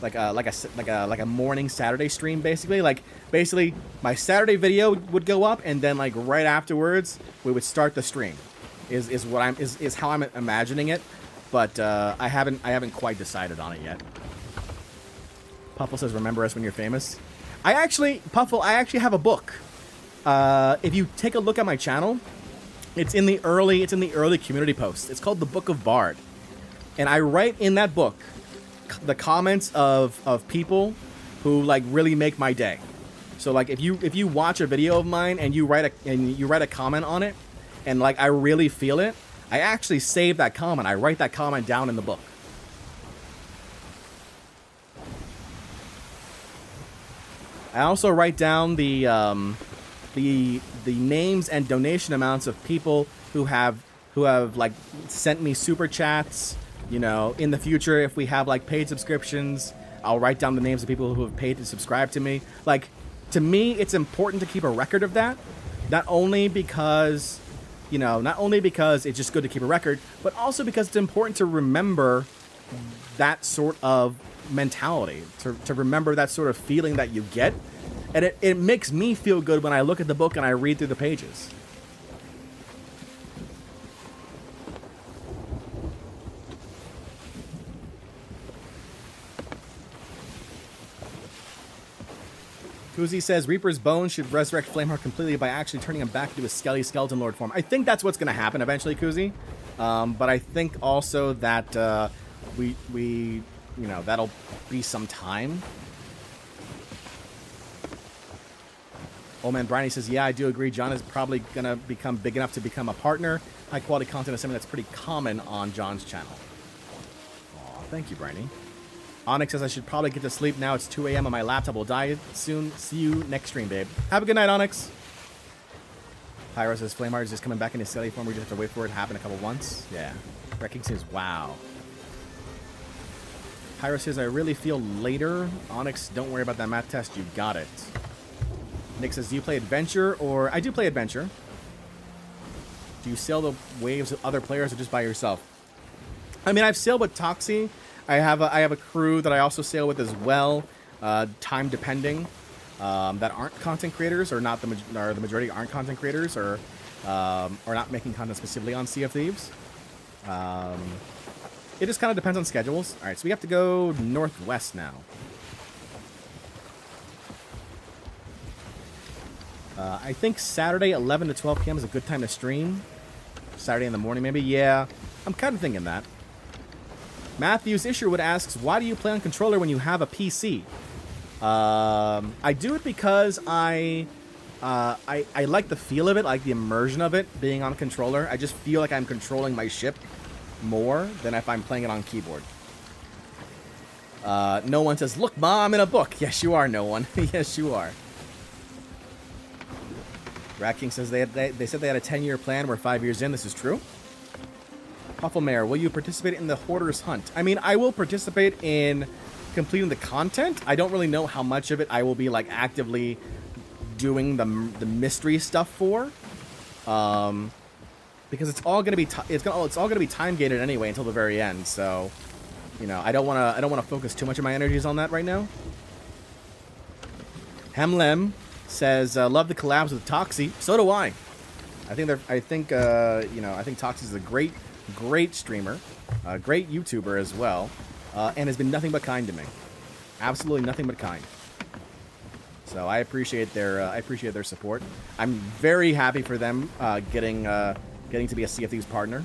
S1: Like a morning Saturday stream, basically. Like, basically, my Saturday video would go up, and then, like, right afterwards, we would start the stream. Is how I'm imagining it. But I haven't quite decided on it yet. Puffle says, "Remember us when you're famous." Puffle, I actually have a book. If you take a look at my channel, it's in the early community posts. It's called the Book of Bard, and I write in that book the comments of people who like really make my day. So like if you watch a video of mine and you write a comment on it, and like I really feel it, I actually save that comment. I write that comment down in the book. I also write down the names and donation amounts of people who have like sent me super chats. You know, in the future, if we have like paid subscriptions, I'll write down the names of people who have paid to subscribe to me. Like, to me, it's important to keep a record of that. Not only because it's just good to keep a record, but also because it's important to remember that sort of mentality, to remember that sort of feeling that you get. And it makes me feel good when I look at the book and I read through the pages. Kuzi says, Reaper's bones should resurrect Flameheart completely by actually turning him back into a skelly skeleton lord form. I think that's what's going to happen eventually, Kuzi. But I think also that we you know, that'll be some time. Old Man Briny says, yeah, I do agree. John is probably going to become big enough to become a partner. High quality content is something that's pretty common on John's channel. Aw, thank you, Briny. Onyx says I should probably get to sleep now. It's 2 a.m. and my laptop will die soon. See you next stream, babe. Have a good night, Onyx. Pyro says Flameheart is just coming back in his skelly form. We just have to wait for it to happen a couple once. Yeah. Wrecking says, wow. Pyro says, I really feel later. Onyx, don't worry about that math test. You got it. Nick says, do you play Adventure? Or I do play Adventure. Do you sail the waves with other players or just by yourself? I mean, I've sailed with Toxie. I have a crew that I also sail with as well, time depending, that aren't content creators, or not the majority aren't content creators, or not making content specifically on Sea of Thieves. It just kind of depends on schedules. All right, so we have to go northwest now. I think Saturday 11 to 12 p.m. is a good time to stream. Saturday in the morning, maybe. Yeah, I'm kind of thinking that. Matthews Isherwood asks, why do you play on controller when you have a PC? I do it because I like the feel of it, I like the immersion of it being on a controller. I just feel like I'm controlling my ship more than if I'm playing it on keyboard. No one says, look, Ma, I'm in a book. Yes, you are, no one. Yes, you are. Rat King says they said they had a 10-year plan. We're 5 years in. This is true. Pufflemare, will you participate in the Hoarder's Hunt? I mean, I will participate in completing the content. I don't really know how much of it I will be like actively doing the mystery stuff for, because it's all gonna be time gated anyway until the very end. So, you know, I don't wanna focus too much of my energies on that right now. Hemlem says, love the collabs with Toxie. So do I. I think Toxie is a great streamer, a great YouTuber as well, and has been nothing but kind to me. Absolutely nothing but kind. So I appreciate their support. I'm very happy for them getting to be a Sea of Thieves partner.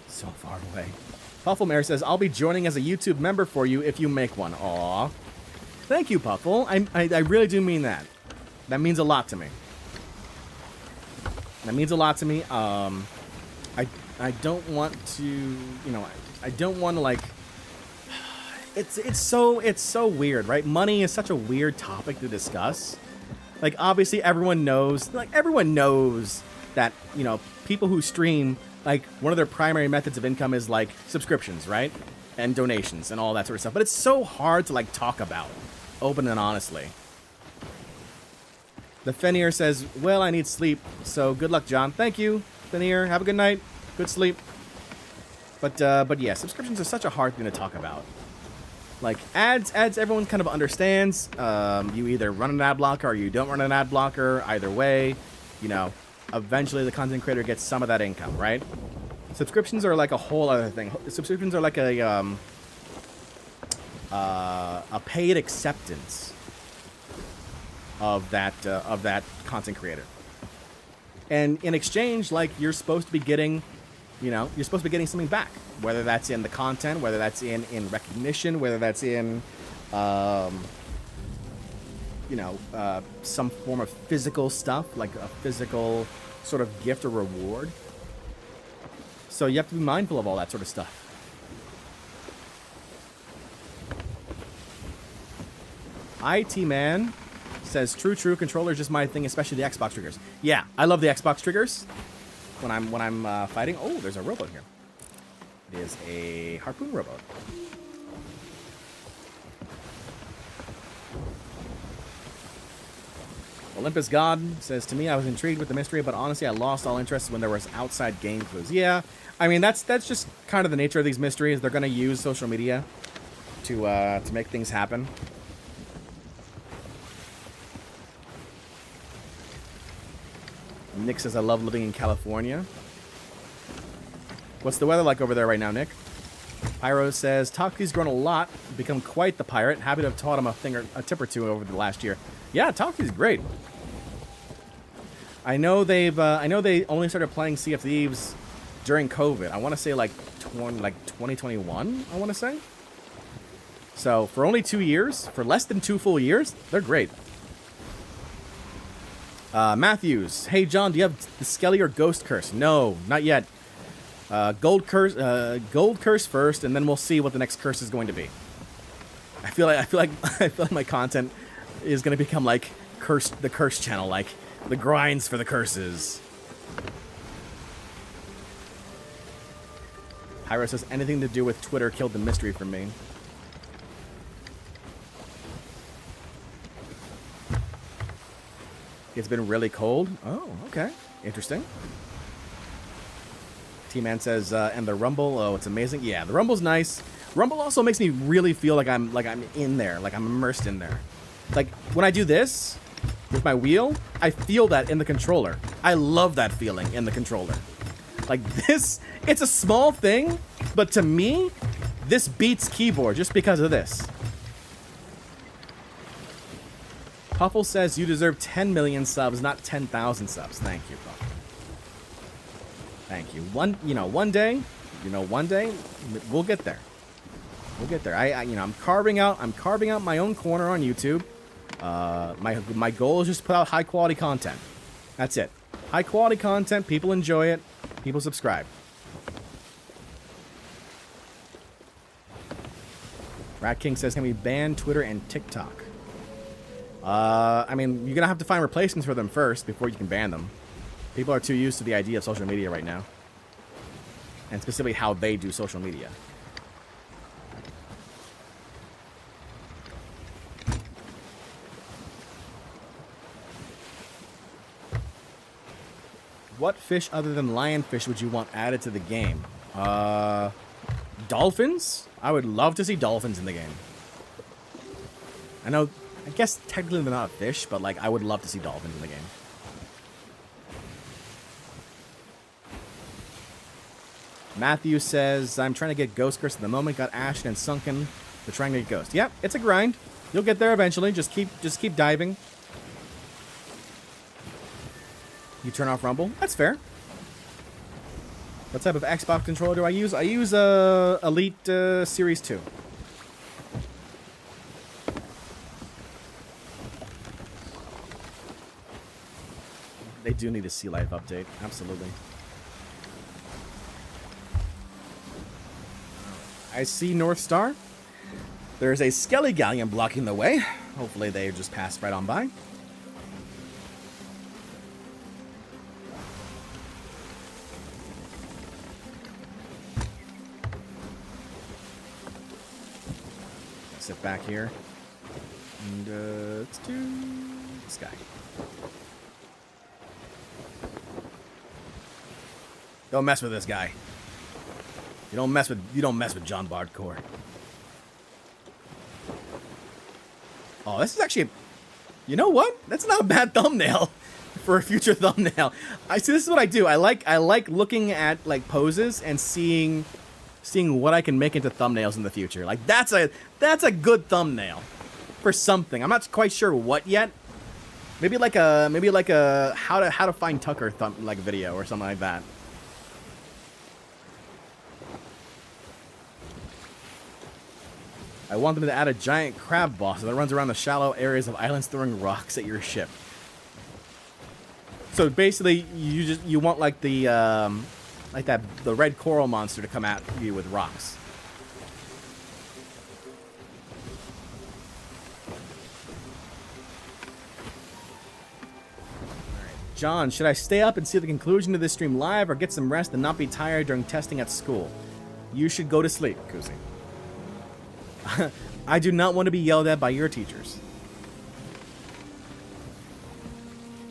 S1: So far away. Puffle Mare says, I'll be joining as a YouTube member for you if you make one. Aw. Thank you, Puffle. I really do mean that. That means a lot to me. That means a lot to me. I don't want to, you know, I don't want to, like, it's so weird, right? Money is such a weird topic to discuss. Like, obviously everyone knows that, you know, people who stream, like, one of their primary methods of income is, like, subscriptions, right? And donations and all that sort of stuff. But it's so hard to, like, talk about open and honestly. The Fenir says, well, I need sleep, so good luck, John. Thank you, Fenir. Have a good night. Good sleep. But yeah, subscriptions are such a hard thing to talk about. Like, ads, everyone kind of understands. You either run an ad blocker or you don't run an ad blocker. Either way, you know, eventually the content creator gets some of that income, right? Subscriptions are like a whole other thing. Subscriptions are like a paid acceptance of that content creator. And in exchange, like, you're supposed to be getting, you know, you're supposed to be getting something back. Whether that's in the content, whether that's in recognition, whether that's in, you know, some form of physical stuff, like a physical sort of gift or reward. So you have to be mindful of all that sort of stuff. IT Man says, true, controller is just my thing, especially the Xbox triggers. Yeah, I love the Xbox triggers when I'm fighting. Oh, there's a rowboat here. It is a harpoon rowboat. Olympus God says, to me, I was intrigued with the mystery, but honestly, I lost all interest when there was outside game clues. Yeah, I mean, that's just kind of the nature of these mysteries. They're going to use social media to make things happen. Nick says, I love living in California. What's the weather like over there right now, Nick? Pyro says, Talkie's grown a lot, become quite the pirate. Happy to have taught him a tip or two over the last year. Yeah, Talkie's great. I know they only started playing Sea of Thieves during COVID. I want to say like 2021, I want to say. So for only 2 years, for less than 2 full years, they're great. Matthews, hey John, do you have the Skelly or Ghost Curse? No, not yet. Gold curse first, and then we'll see what the next curse is going to be. I feel like my content is going to become like the curse channel, like the grinds for the curses. Hyro says, anything to do with Twitter killed the mystery for me. It's been really cold. Oh, okay. Interesting. T-Man says, and the Rumble, oh, it's amazing. Yeah, the Rumble's nice. Rumble also makes me really feel like I'm in there, like I'm immersed in there. Like, when I do this with my wheel, I feel that in the controller. I love that feeling in the controller. Like, this, it's a small thing, but to me, this beats keyboard just because of this. Puffle says, you deserve 10 million subs, not 10,000 subs. Thank you, Puffle. Thank you. One day, we'll get there. We'll get there. I'm carving out my own corner on YouTube. My goal is just to put out high quality content. That's it. High quality content. People enjoy it. People subscribe. Rat King says, can we ban Twitter and TikTok? I mean, you're gonna have to find replacements for them first before you can ban them. People are too used to the idea of social media right now. And specifically how they do social media. What fish other than lionfish would you want added to the game? Dolphins? I would love to see dolphins in the game. I guess technically they're not a fish, but like I would love to see dolphins in the game. Matthew says, I'm trying to get Ghost Curse at the moment. Got Ashen and Sunken. We're trying to get Ghost. Yep, it's a grind. You'll get there eventually. Just keep diving. You turn off Rumble. That's fair. What type of Xbox controller do I use? I use Elite Series 2. They do need a Sea Life update. Absolutely. I see North Star. There's a Skelly Galleon blocking the way. Hopefully they just pass right on by. Sit back here. And let's do this guy. Don't mess with this guy. You don't mess with John Bardcore. Oh, this is actually, you know what? That's not a bad thumbnail for a future thumbnail. I see. This is what I do. I like looking at like poses and seeing what I can make into thumbnails in the future. Like that's a good thumbnail for something. I'm not quite sure what yet. Maybe like a how to find Tucker video or something like that. I want them to add a giant crab boss that runs around the shallow areas of islands throwing rocks at your ship. So basically, you want like the red coral monster to come at you with rocks. Alright. John, should I stay up and see the conclusion of this stream live or get some rest and not be tired during testing at school? You should go to sleep, Kuzi. I do not want to be yelled at by your teachers.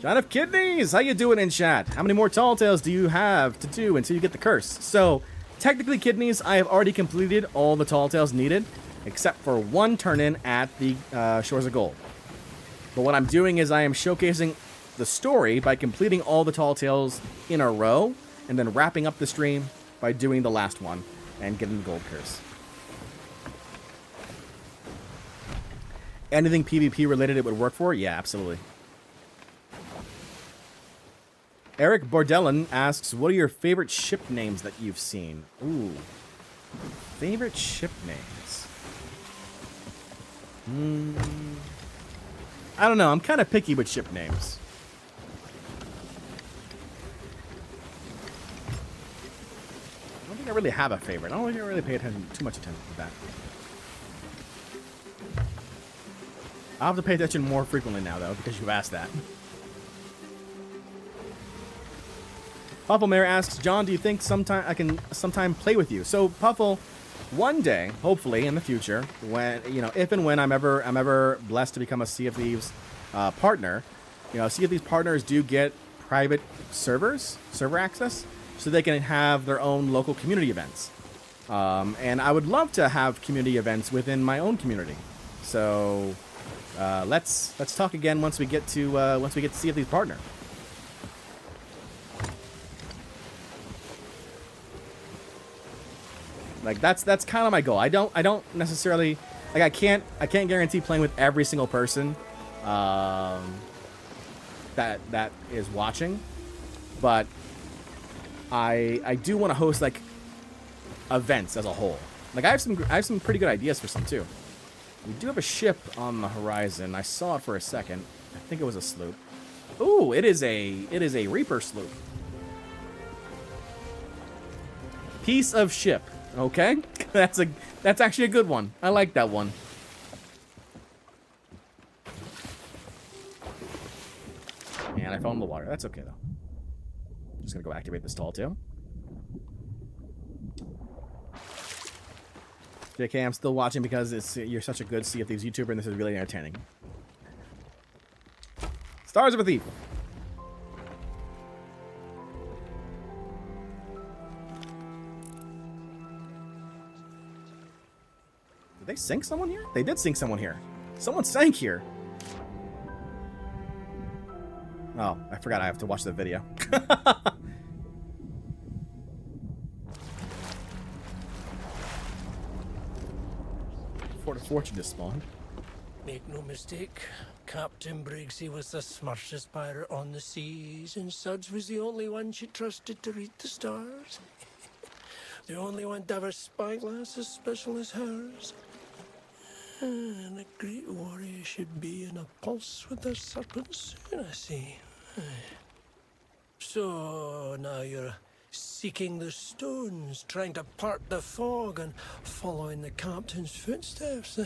S1: John of Kidneys, how you doing in chat? How many more tall tales do you have to do until you get the curse? So, technically, Kidneys, I have already completed all the tall tales needed, except for one turn-in at the Shores of Gold. But what I'm doing is I am showcasing the story by completing all the tall tales in a row, and then wrapping up the stream by doing the last one and getting the gold curse. Anything PvP related it would work for? Yeah, absolutely. Eric Bordelin asks, what are your favorite ship names that you've seen? Ooh. Favorite ship names? I don't know. I'm kind of picky with ship names. I don't think I really have a favorite. I don't think I really pay too much attention to that. I'll have to pay attention more frequently now, though, because you've asked that. Pufflemare asks, John, do you think I can sometime play with you? So, Puffle, one day, hopefully in the future, when if and when I'm ever blessed to become a Sea of Thieves partner, Sea of Thieves partners do get private server access, so they can have their own local community events. And I would love to have community events within my own community. So. Let's talk again once we get to Sea of Thieves partner. Like that's kind of my goal. I don't necessarily like I can't guarantee playing with every single person that is watching, but I do want to host like events as a whole. Like I have some pretty good ideas for some too. We do have a ship on the horizon. I saw it for a second. I think it was a sloop. Ooh, it is a Reaper sloop. Piece of ship. Okay, that's actually a good one. I like that one. And I fell in the water. That's okay though. Just gonna go activate this tall tale. JK, I'm still watching because you're such a good Sea of Thieves YouTuber, and this is really entertaining. Stars of a Thief. Did they sink someone here? They did sink someone here. Someone sank here. Oh, I forgot I have to watch the video. for the fortune to spawn.
S6: Make no mistake, Captain Briggsy was the smartest pirate on the seas, and Suds was the only one she trusted to read the stars. The only one to have a spyglass as special as hers. And a great warrior should be in a pulse with the serpents soon, I see. So now you're seeking the stones, trying to part the fog and following the captain's footsteps.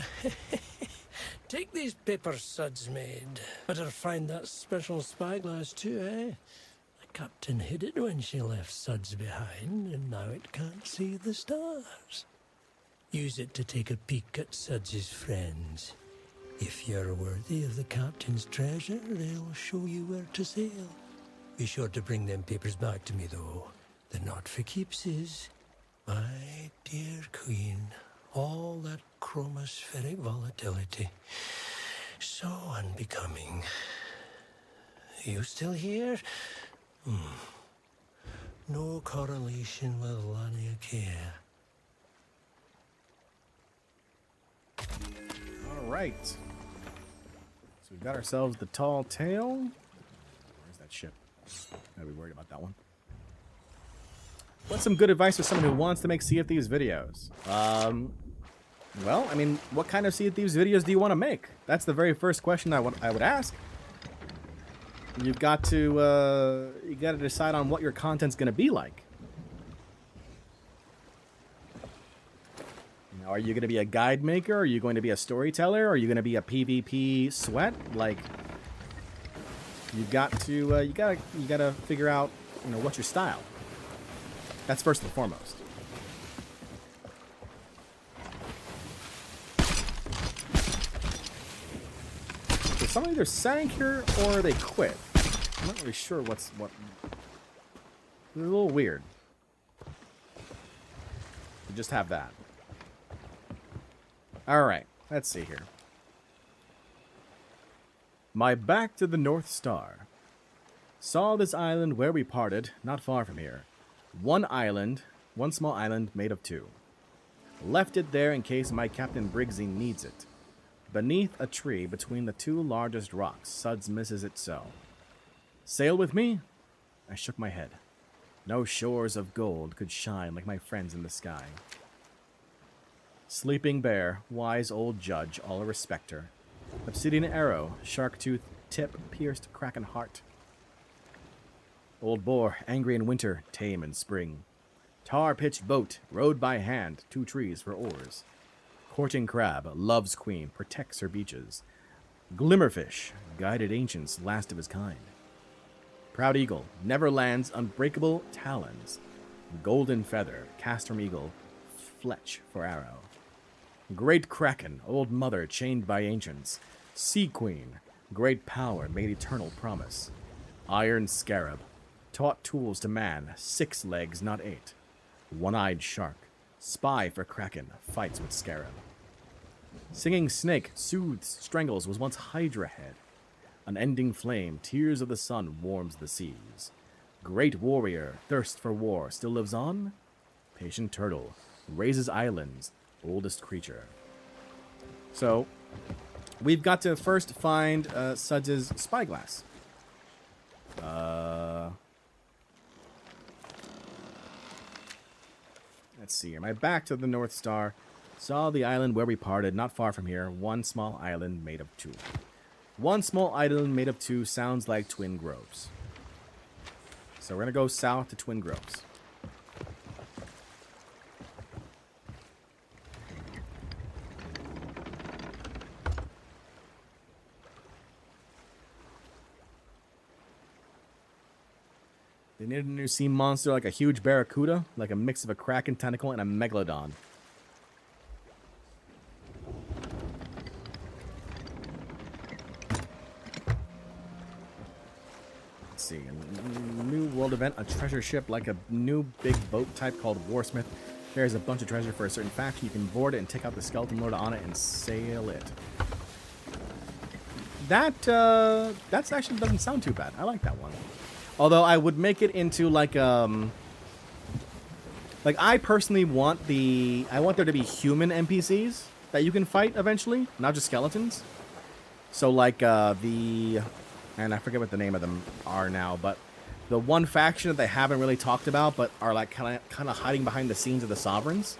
S6: Take these papers Suds made. Better find that special spyglass too, eh? The captain hid it when she left Suds behind, and now it can't see the stars. Use it to take a peek at Suds's friends. If you're worthy of the captain's treasure, they'll show you where to sail. Be sure to bring them papers back to me, though. They're not for keepsies. My dear queen, all that chromospheric volatility. So unbecoming. Are you still here? No correlation with Lania Care.
S1: Alright. So we've got ourselves the tall tale. Where's that ship? Gotta be worried about that one. What's some good advice for someone who wants to make Sea of Thieves videos? Well, I mean, what kind of Sea of Thieves videos do you want to make? That's the very first question I would ask. You've got to decide on what your content's going to be like. You know, are you going to be a guide maker? Are you going to be a storyteller? Are you going to be a PvP sweat? Like, you gotta figure out, you know, what's your style. That's first and foremost. So someone either sank here or they quit. I'm not really sure what. It's a little weird. We just have that. Alright, let's see here. My back to the North Star. Saw this island where we parted, not far from here. One small island made of two. Left it there in case my Captain Briggsy needs it. Beneath a tree between the two largest rocks, Suds misses it so. Sail with me? I shook my head. No shores of gold could shine like my friends in the sky. Sleeping Bear, wise old judge, all a respecter. Obsidian arrow, shark tooth, tip, pierced kraken heart. Old boar, angry in winter, tame in spring. Tar-pitched boat, rowed by hand, 2 trees for oars. Courting crab, love's queen, protects her beaches. Glimmerfish, guided ancients, last of his kind. Proud eagle, never lands, unbreakable talons. Golden feather, cast from eagle, fletch for arrow. Great kraken, old mother, chained by ancients. Sea queen, great power, made eternal promise. Iron scarab, taught tools to man, 6 legs, not 8. One-eyed shark, spy for kraken, fights with scarab. Singing snake, soothes, strangles, was once hydra head. Unending flame, tears of the sun, warms the seas. Great warrior, thirst for war, still lives on? Patient turtle, raises islands, oldest creature. So, we've got to first find Suds' spyglass. Let's see here. My back to the North Star. Saw the island where we parted, not far from here. One small island made of 2. One small island made of 2 sounds like Twin Groves. So we're going to go south to Twin Groves. They needed a new sea monster like a huge barracuda, like a mix of a kraken tentacle and a megalodon. Let's see. A new world event, a treasure ship like a new big boat type called Warsmith. Carries a bunch of treasure for a certain faction. You can board it and take out the skeleton lord on it and sail it. That actually doesn't sound too bad. I like that one. Although I would make it into like I personally want there to be human NPCs. that you can fight eventually, not just skeletons. So like and I forget what the name of them are now, but the one faction that they haven't really talked about, but are like kind of hiding behind the scenes of the sovereigns.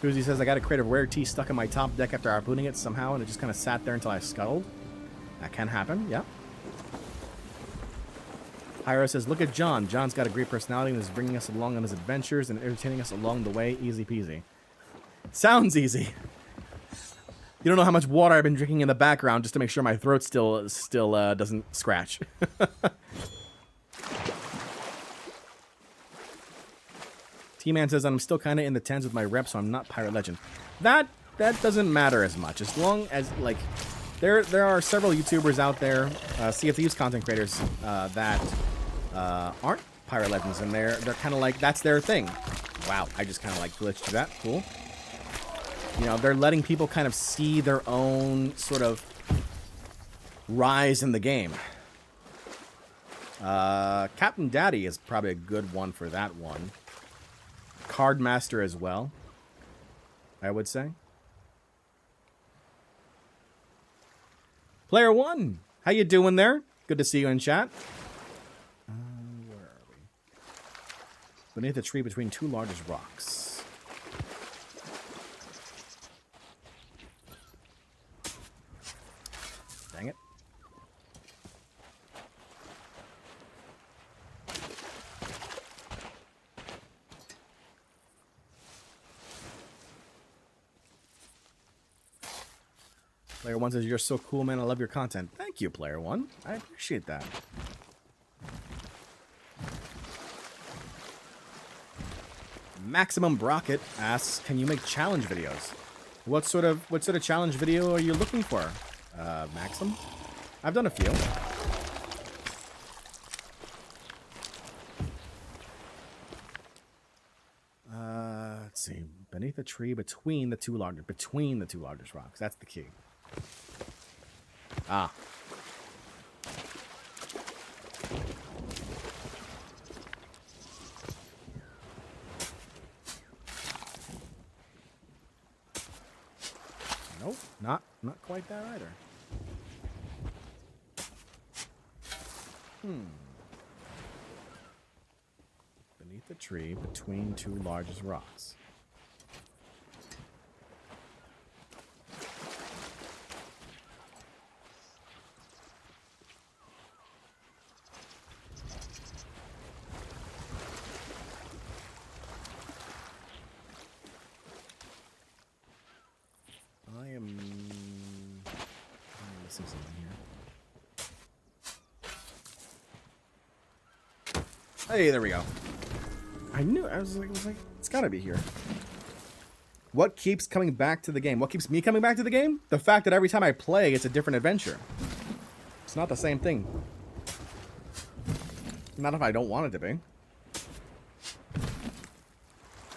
S1: Koozie says, I got a crate of rare tea stuck in my top deck after harpooning it somehow, and it just kind of sat there until I scuttled. That can happen, yeah. Hyra says, look at John. John's got a great personality and is bringing us along on his adventures and entertaining us along the way. Easy peasy. Sounds easy. You don't know how much water I've been drinking in the background just to make sure my throat still doesn't scratch. T-Man says, I'm still kind of in the tens with my rep, so I'm not Pirate Legend. That doesn't matter as much. As long as, like, there are several YouTubers out there, Sea of Thieves content creators, that aren't Pirate Legends, and they're kind of like, that's their thing. Wow, I just kind of, like, glitched through that. Cool. You know, they're letting people kind of see their own sort of rise in the game. Captain Daddy is probably a good one for that one. Cardmaster as well, I would say. Player One, how you doing there? Good to see you in chat. Where are we? Beneath the tree between two largest rocks. Dang it. Player One says, you're so cool, man. I love your content. Thank you, Player One. I appreciate that. Maximum Brocket asks, can you make challenge videos? What sort of challenge video are you looking for, Maxim? I've done a few. Let's see. Beneath a tree between the two largest rocks. That's the key. Ah. Nope, not quite that either. Beneath the tree between two largest rocks. Hey, there we go. I knew. I was like, it's gotta be here. What keeps coming back to the game? What keeps me coming back to the game? The fact that every time I play, it's a different adventure. It's not the same thing. Not if I don't want it to be.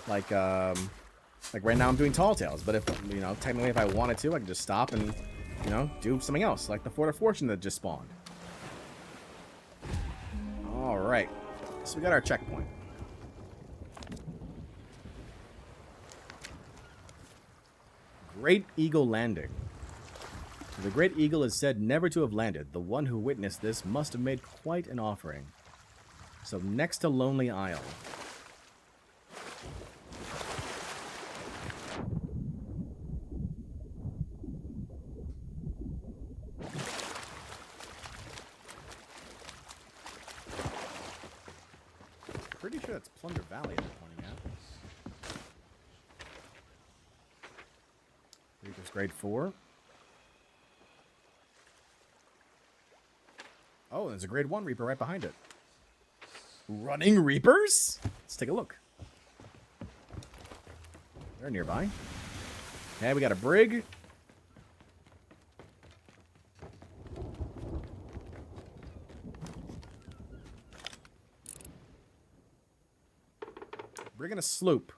S1: Like right now I'm doing Tall Tales, but if, you know, technically if I wanted to, I could just stop and, you know, do something else, like the Fort of Fortune that just spawned. Alright. So we got our checkpoint. Great Eagle Landing. The Great Eagle is said never to have landed. The one who witnessed this must have made quite an offering. So next to Lonely Isle. Pretty sure that's Plunder Valley they're pointing at. Reaper's grade 4. Oh, there's a grade 1 Reaper right behind it. Running Reapers? Let's take a look. They're nearby. Okay, we got a Brig. Brig and a sloop.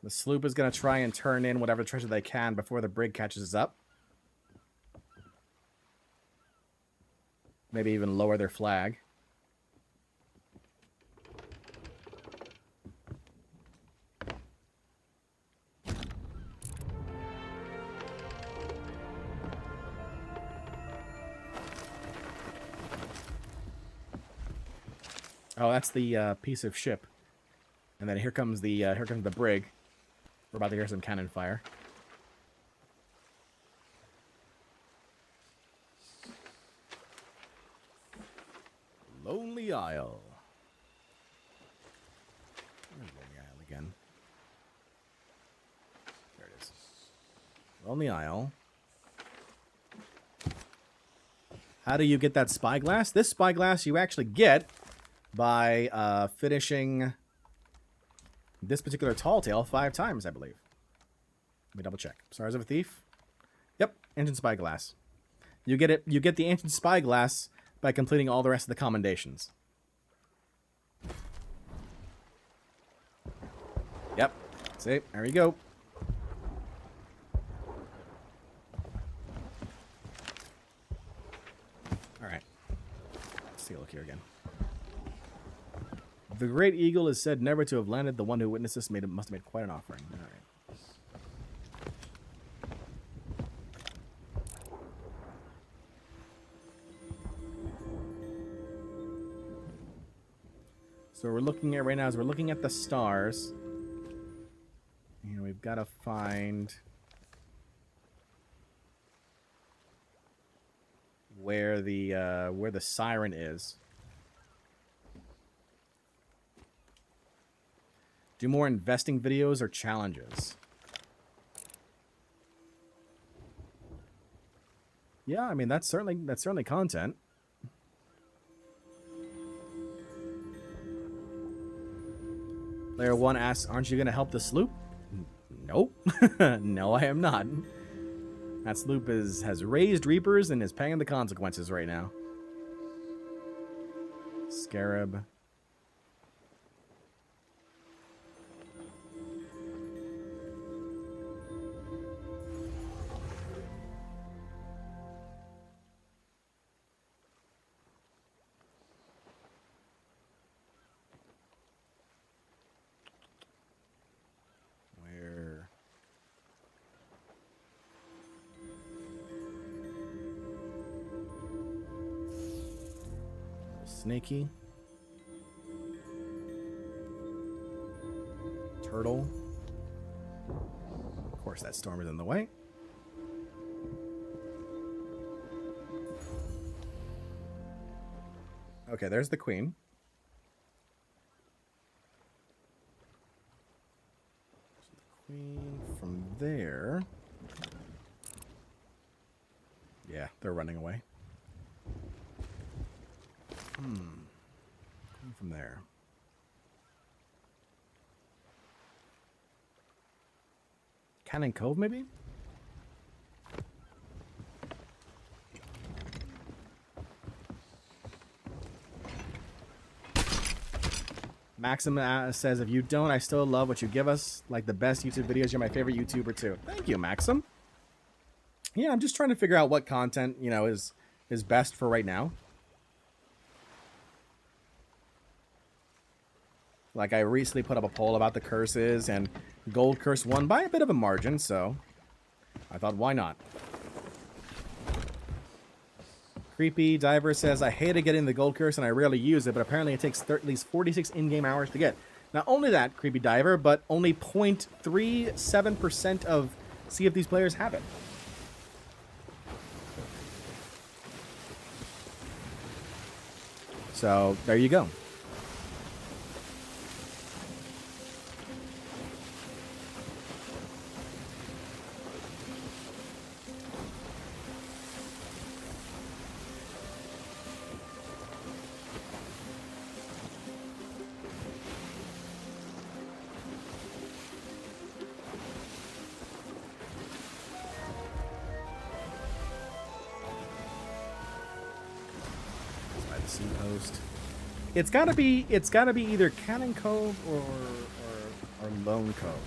S1: The sloop is going to try and turn in whatever treasure they can before the Brig catches us up. Maybe even lower their flag. Oh, that's the piece of ship. And then here comes the brig. We're about to hear some cannon fire. Lonely Isle. Where's Lonely Isle again? There it is. Lonely Isle. How do you get that spyglass? This spyglass you actually get by finishing this particular tall tale 5 times, I believe. Let me double check. Stars of a Thief. Yep, ancient spyglass. You get it. You get the ancient spyglass by completing all the rest of the commendations. Yep. See, there you go. All right. Let's take a look here again. The great eagle is said never to have landed. The one who witnessed this must have made quite an offering. All right. So we're looking at right now is we're looking at the stars. And we've got to find where the siren is. Do more investing videos or challenges? Yeah, I mean that's certainly content. Player 1 asks, "Aren't you going to help the sloop?" Nope. No, I am not. That sloop has raised reapers and is paying the consequences right now. Scarab. Snaky. Turtle. Of course, that storm is in the way. Okay, there's the queen. So the queen from there. Yeah, they're running away. From there. Cannon Cove, maybe? Maxim says, if you don't, I still love what you give us. Like the best YouTube videos. You're my favorite YouTuber, too. Thank you, Maxim. Yeah, I'm just trying to figure out what content, you know, is best for right now. Like, I recently put up a poll about the curses, and Gold Curse won by a bit of a margin, so I thought, why not? Creepy Diver says, I hated getting the Gold Curse, and I rarely use it, but apparently it takes at least 46 in-game hours to get. Not only that, Creepy Diver, but only 0.37% of Sea of Thieves players have it. So, there you go. It's gotta be either Cannon Cove or Lone Cove.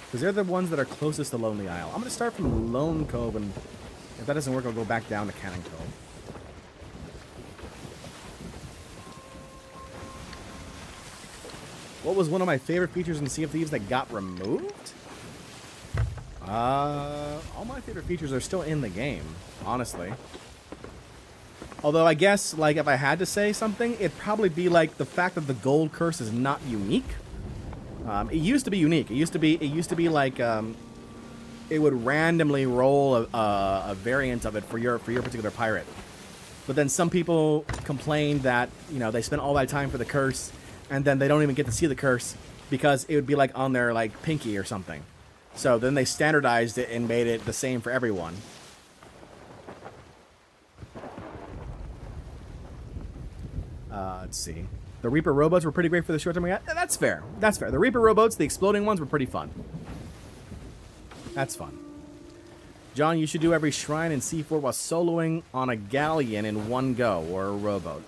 S1: Because they're the ones that are closest to Lonely Isle. I'm gonna start from Lone Cove, and if that doesn't work, I'll go back down to Cannon Cove. What was one of my favorite features in Sea of Thieves that got removed? All my favorite features are still in the game, honestly. Although I guess, like, if I had to say something, it'd probably be like the fact that the gold curse is not unique. It used to be unique. It used to be like it would randomly roll a variant of it for your particular pirate. But then some people complained that, you know, they spent all that time for the curse, and then they don't even get to see the curse because it would be like on their like pinky or something. So then they standardized it and made it the same for everyone. Let's see. The Reaper rowboats were pretty great for the short term we got. That's fair. That's fair. The Reaper rowboats, the exploding ones, were pretty fun. That's fun. John, you should do every shrine in C4 while soloing on a galleon in one go, or a rowboat.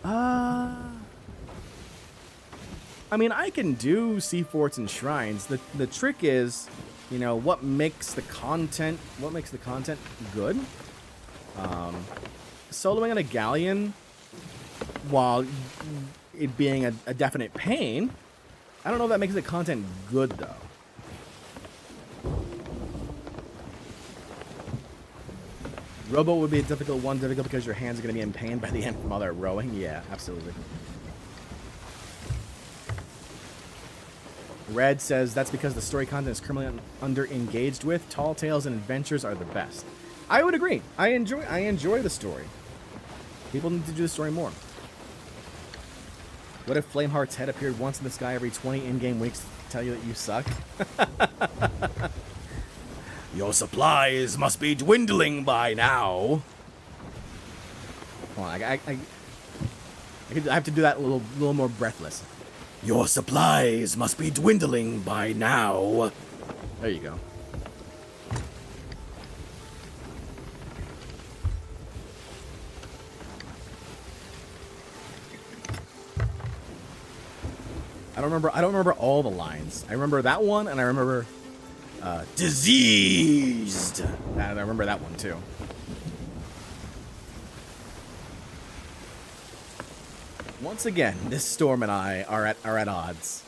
S1: I mean, I can do C4s and shrines. The trick is, you know, what makes the content good. Soloing on a galleon, while it being a definite pain, I don't know if that makes the content good, though. Rowboat would be a difficult because your hands are going to be in pain by the end from all that rowing. Yeah, absolutely. Red says that's because the story content is currently under engaged with. Tall tales and adventures are the best. I would agree. I enjoy the story. People need to do the story more. What if Flameheart's head appeared once in the sky every 20 in-game weeks to tell you that you suck? Your supplies must be dwindling by now. Hold on, I have to do that a little more breathless. Your supplies must be dwindling by now. There you go. I don't remember all the lines. I remember that one, and I remember diseased. And I remember that one too. Once again, this storm and I are at odds.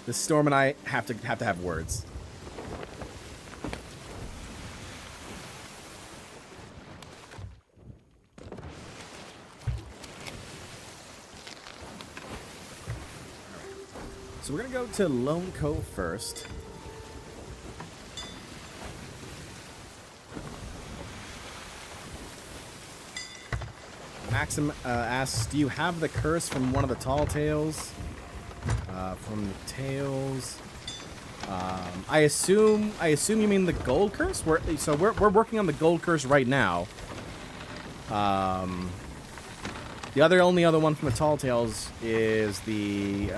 S1: This storm and I have to have words. So we're gonna go to Lone Cove first. Maxim asks, do you have the curse from one of the tall tales? From the tales. I assume you mean the gold curse. We're working on the gold curse right now. The only other one from the tall tales is the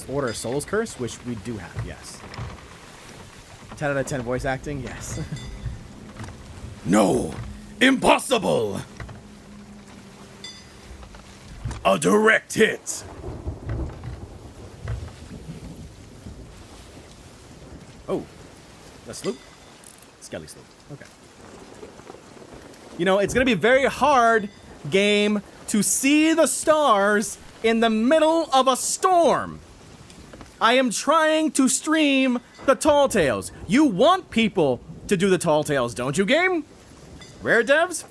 S1: Order of Souls curse, which we do have. Yes. 10 out of 10 voice acting. Yes. No. Impossible! A direct hit! Oh. The sloop? Skelly sloop. Okay. You know, it's gonna be very hard, game, to see the stars in the middle of a storm. I am trying to stream the Tall Tales. You want people to do the Tall Tales, don't you, game? Rare devs,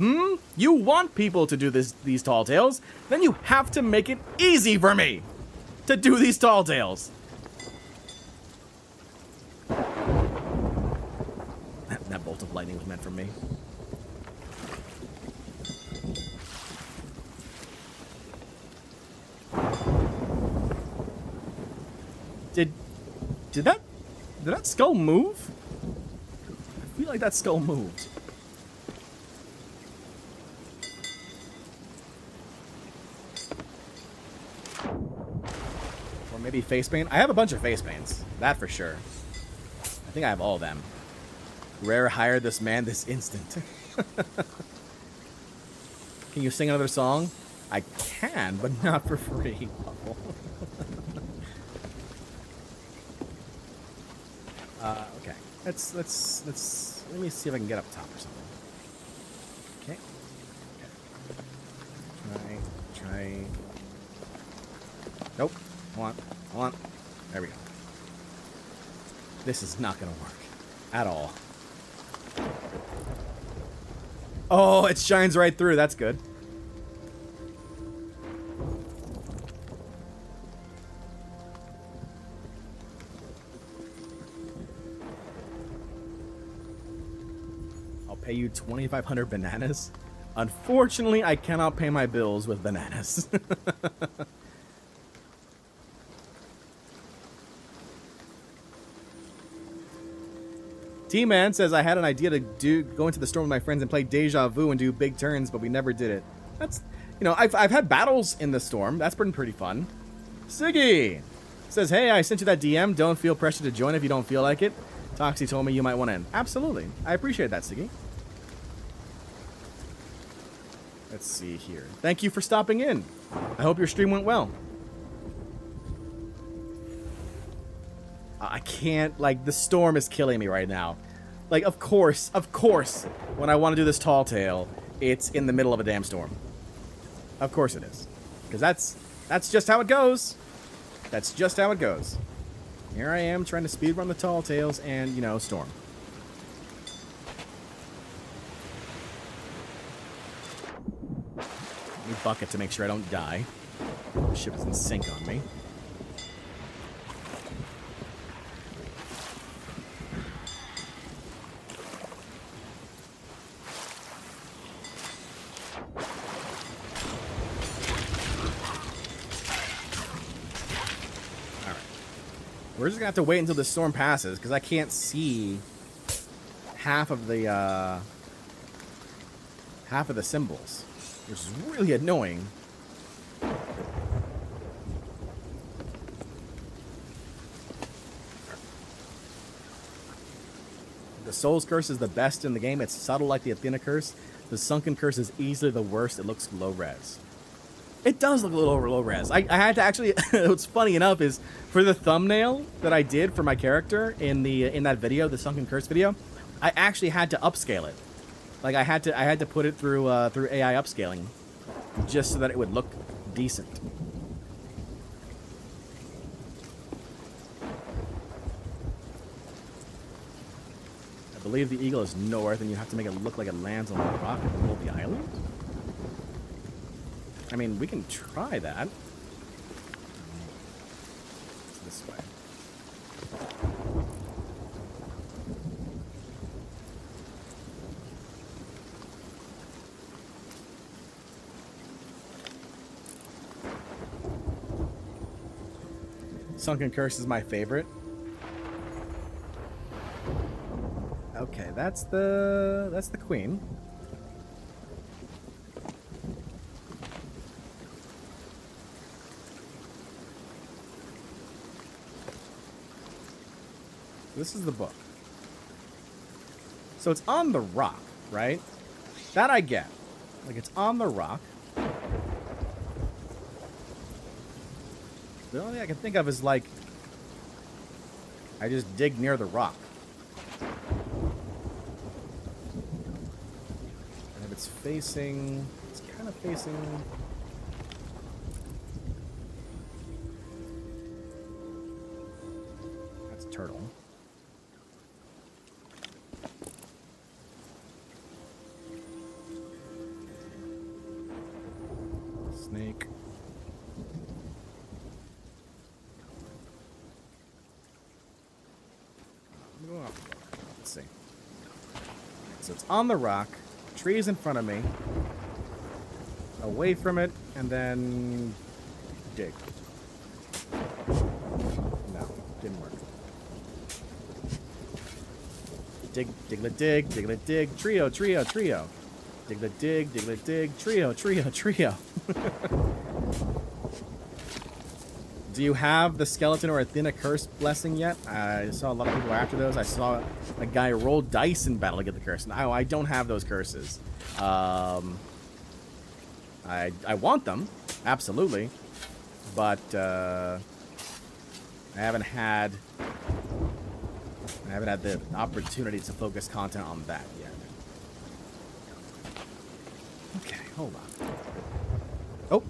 S1: you want people to do these tall tales, then you have to make it easy for me to do these tall tales. That bolt of lightning was meant for me. Did that skull move? I feel like that skull moved. Maybe face paint. I have a bunch of face paints. That for sure. I think I have all of them. Rare hired this man this instant. Can you sing another song? I can, but not for free. Okay. Let me see if I can get up top or something. Okay. Try. Nope. Hold on. There we go. This is not gonna work at all. Oh, it shines right through. That's good. I'll pay you 2,500 bananas. Unfortunately, I cannot pay my bills with bananas. T-Man says, I had an idea to go into the storm with my friends and play Deja Vu and do big turns, but we never did it. That's, you know, I've had battles in the storm. That's been pretty fun. Siggy says, hey, I sent you that DM. Don't feel pressure to join if you don't feel like it. Toxie told me you might want in. Absolutely. I appreciate that, Siggy. Let's see here. Thank you for stopping in. I hope your stream went well. I can't, like, the storm is killing me right now. Like, of course, when I want to do this tall tale, it's in the middle of a damn storm. Of course it is. Because that's just how it goes. That's just how it goes. Here I am trying to speedrun the tall tales and, you know, storm. Let me bucket to make sure I don't die. The ship is in sync on me. We're just gonna have to wait until the storm passes because I can't see half of the symbols, which is really annoying. The Soul's Curse is the best in the game. It's subtle like the Athena Curse. The Sunken Curse is easily the worst. It looks low res. It does look a little low res. I had to actually. What's funny enough is for the thumbnail that I did for my character in that video, the Sunken Curse video, I actually had to upscale it. Like I had to put it through AI upscaling, just so that it would look decent. I believe the eagle is north, and you have to make it look like it lands on the rock in the middle of the island. I mean, we can try that. It's this way. Sunken Curse is my favorite. Okay, that's the queen. This is the book. So it's on the rock, right? That I get. Like, it's on the rock. The only thing I can think of is, like, I just dig near the rock. And if it's facing... It's kind of facing... That's a turtle. Snake. Let's see. So it's on the rock, trees in front of me, away from it, and then dig. No, didn't work. Dig, diglet, diglet, dig, trio, trio, trio. Diglet, dig, trio, trio, trio. Do you have the skeleton or Athena curse blessing yet? I saw a lot of people after those. I saw a guy roll dice in battle to get the curse. No, I don't have those curses. I want them, absolutely, but I haven't had the opportunity to focus content on that yet. Okay, hold on. Oh,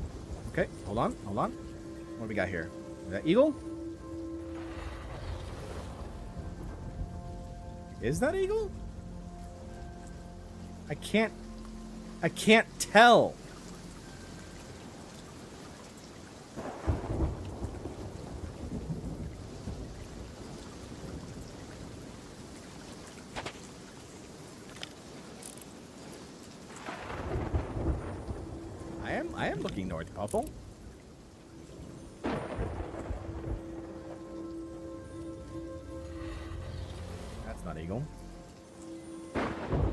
S1: okay, hold on. What do we got here? Is that eagle? Is that eagle? I can't I can't tell. I am looking north, Puffle. That's not eagle.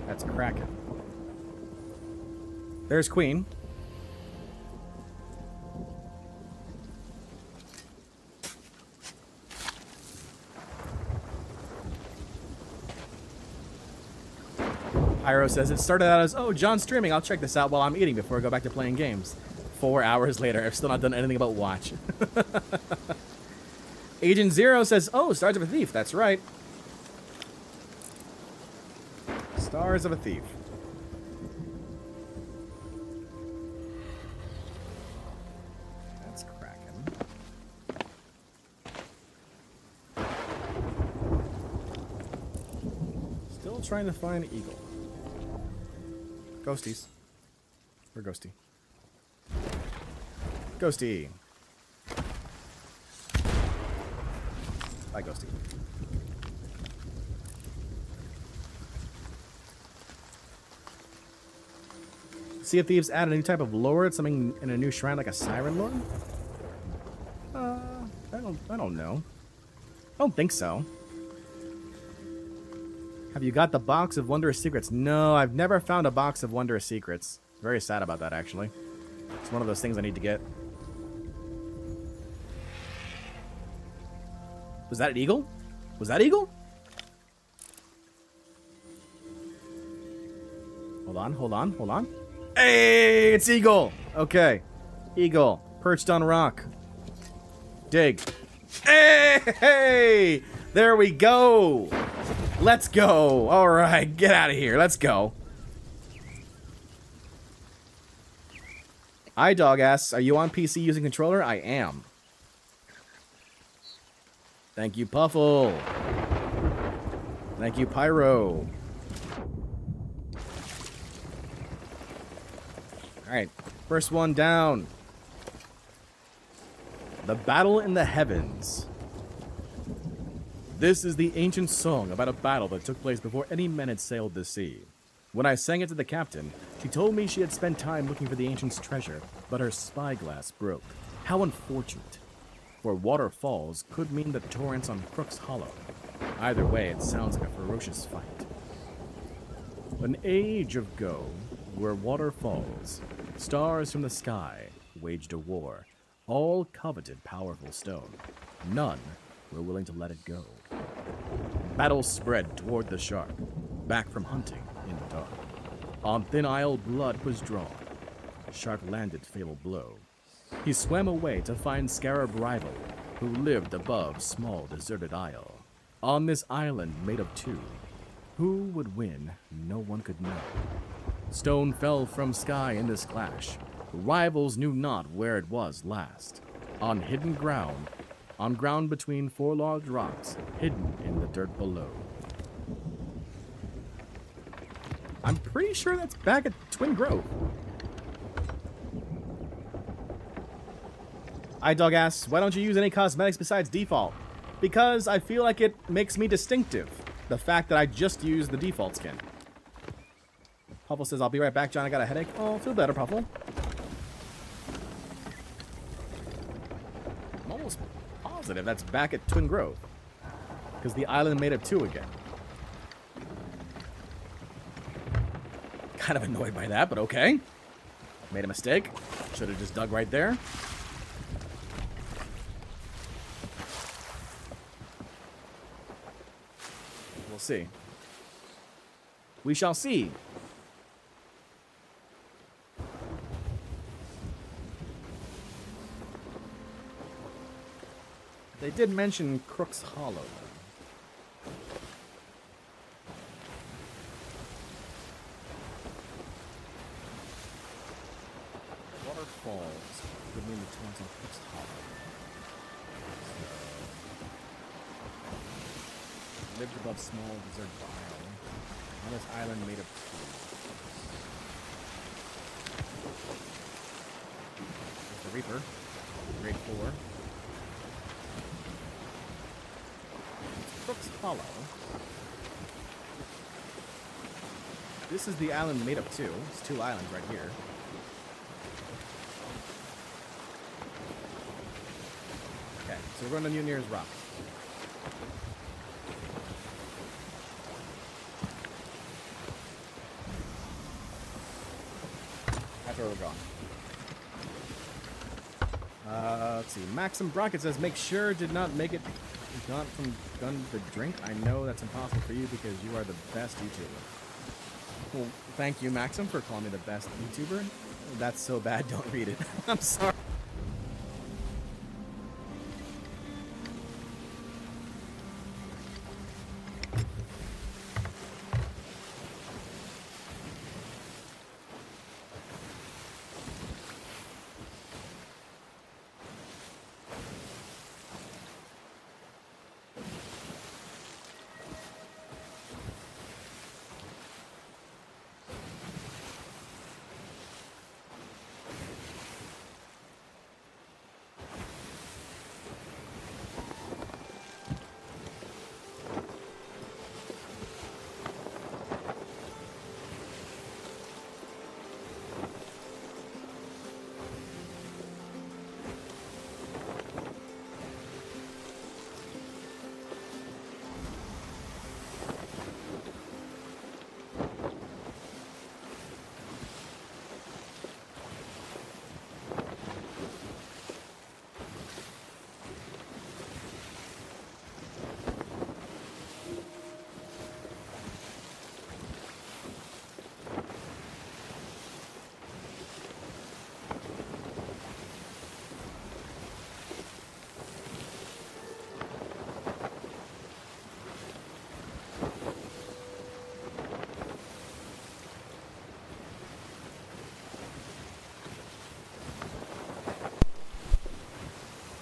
S1: That's Kraken. There's Queen. Pyro says, it started out as, oh, John's streaming. I'll check this out while I'm eating before I go back to playing games. 4 hours later, I've still not done anything about watch. Agent Zero says, oh, Stars of a Thief. That's right. Stars of a Thief. That's Kraken. Still trying to find Eagle. Ghosties. Or Ghosty. Ghosty. Bye, Ghosty. Sea of Thieves added a new type of lord, something in a new shrine like a siren lord? I don't know. I don't think so. Have you got the box of wondrous secrets? No, I've never found a box of wondrous secrets. Very sad about that, actually. It's one of those things I need to get. Was that an eagle? Was that eagle? Hold on, hold on, hold on. Hey, it's eagle. Okay. Eagle. Perched on rock. Dig. Hey, hey! There we go. Let's go. All right, get out of here. Let's go. iDog asks, are you on PC using controller? I am. Thank you, Puffle. Thank you, Pyro. Alright, first one down. The Battle in the Heavens. This is the ancient song about a battle that took place before any men had sailed the sea. When I sang it to the captain, she told me she had spent time looking for the ancient's treasure, but her spyglass broke. How unfortunate. For waterfalls could mean the torrents on Crook's Hollow. Either way, it sounds like a ferocious fight. An age ago, where waterfalls, stars from the sky, waged a war. All coveted powerful stone. None were willing to let it go. Battle spread toward the shark, back from hunting in the dark. On thin isle blood was drawn. Shark landed fatal blow. He swam away to find scarab rival, who lived above small deserted isle. On this island made of two, who would win, no one could know. Stone fell from sky in this clash. Rivals knew not where it was last. On hidden ground, on ground between four large rocks, hidden in the dirt below. I'm pretty sure that's back at Twin Grove. iDog asks, why don't you use any cosmetics besides default? Because I feel like it makes me distinctive. The fact that I just use the default skin. Puffle says, I'll be right back, John. I got a headache. Oh, feel better, Puffle. I'm almost positive that's back at Twin Grove. Because the island made of two again. Kind of annoyed by that, but okay. Made a mistake. Should have just dug right there. We'll see. We shall see. They did mention Crook's Hollow, though. Waterfalls could mean the torrents on Crook's Hollow. So, lived above small desert isle. On this island made of Reaper. Grade 4. Brooks Hollow. This is the island made of two. It's 2 islands right here. Okay, so we're going to Mutineer's Rock. That's where we're going. Let's see. Maxim Brockett says, make sure did not make it not from gun the drink. I know that's impossible for you because you are the best YouTuber. Well, thank you, Maxim, for calling me the best YouTuber. That's so bad, don't read it. I'm sorry.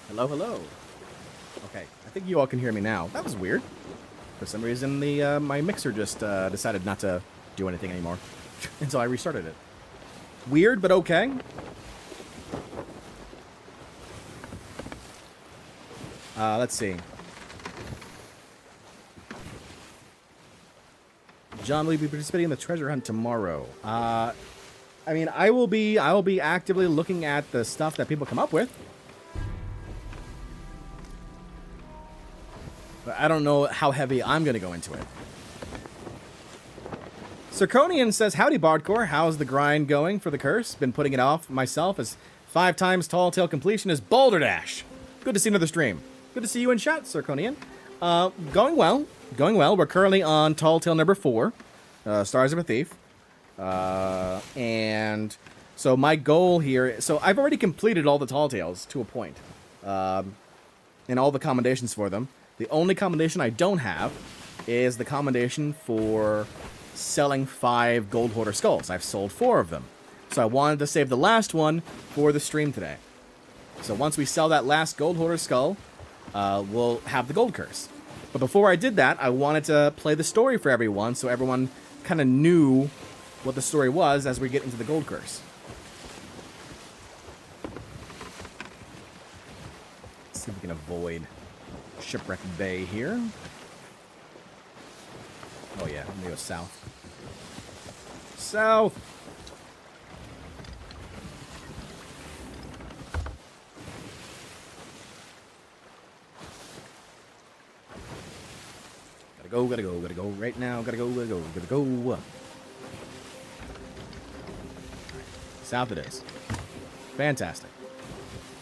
S1: Hello, hello. Okay, I think you all can hear me now. That was weird. For some reason, the my mixer just decided not to do anything anymore, and so I restarted it. Weird, but okay. Let's see. John will be participating in the treasure hunt tomorrow. I mean, I will be actively looking at the stuff that people come up with. But I don't know how heavy I'm going to go into it. Zirconian says, howdy, Bardcore. How's the grind going for the curse? Been putting it off myself as 5 times Tall Tale completion is Boulder Dash. Good to see another stream. Good to see you in chat, Zirconian. Going well. Going well. We're currently on Tall Tale number 4, Stars of a Thief. And so my goal here... So I've already completed all the Tall Tales to a point. And all the commendations for them. The only commendation I don't have is the commendation for selling 5 Gold Hoarder skulls. I've sold 4 of them. So I wanted to save the last one for the stream today. So once we sell that last Gold Hoarder skull, we'll have the Gold Curse. But before I did that, I wanted to play the story for everyone so everyone kind of knew what the story was as we get into the Gold Curse. Let's see if we can avoid Shipwreck Bay here. Oh yeah, let me go south. South! Gotta go right now. Gotta go. South it is. Fantastic.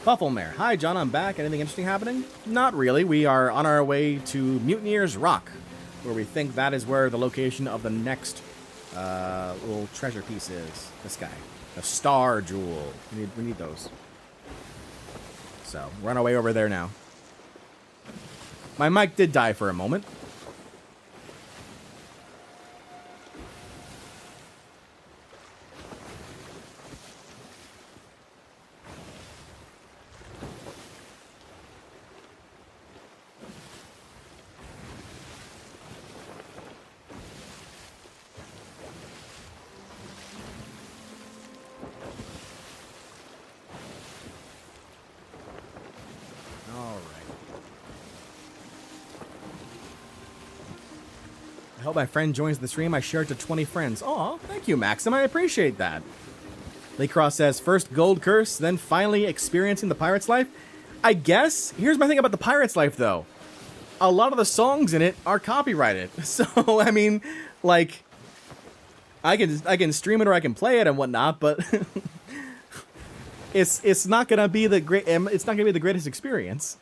S1: Pufflemare. Hi, John, I'm back. Anything interesting happening? Not really. We are on our way to Mutineer's Rock, where we think that is where the location of the next little treasure piece is. This guy. The Star Jewel. We need those. So, we're on our way over there now. My mic did die for a moment. hope my friend joins the stream. I shared to 20 friends. Aw, thank you, Maxim. I appreciate that. Lee Cross says, first gold curse, then finally experiencing the pirate's life. I guess. Here's my thing about the pirate's life, though. A lot of the songs in it are copyrighted. So, I mean, like, I can stream it or I can play it and whatnot, but it's not gonna be the greatest experience.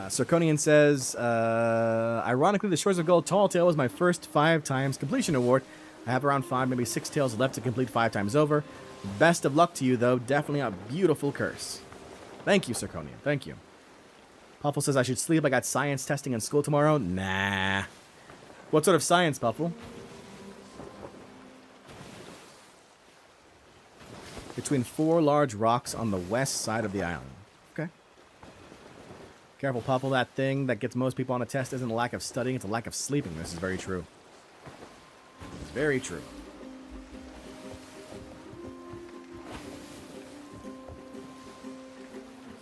S1: Zirconian says, ironically, the Shores of Gold Tall Tale was my first 5 times completion award. I have around 5, maybe 6 tales left to complete 5 times over. Best of luck to you, though. Definitely a beautiful curse. Thank you, Zirconian. Thank you. Puffle says I should sleep. I got science testing in school tomorrow. Nah. What sort of science, Puffle? Between 4 large rocks on the west side of the island. Okay. Careful, Puffle. That thing that gets most people on a test isn't a lack of studying, it's a lack of sleeping. This is very true. It's very true.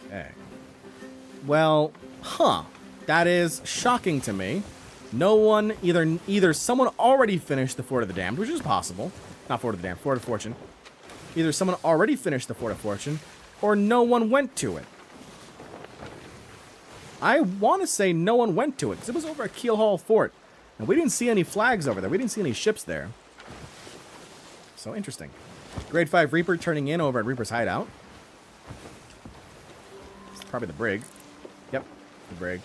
S1: Okay. Well, that is shocking to me. No one, either someone already finished the Fort of the Damned, which is possible. Not Fort of the Damned, Fort of Fortune. Either someone already finished the Fort of Fortune, or no one went to it. I want to say no one went to it, because it was over at Keel Hall Fort. And we didn't see any flags over there. We didn't see any ships there. So interesting. Grade 5 Reaper turning in over at Reaper's Hideout. It's probably the Brig. Yep, the Brig.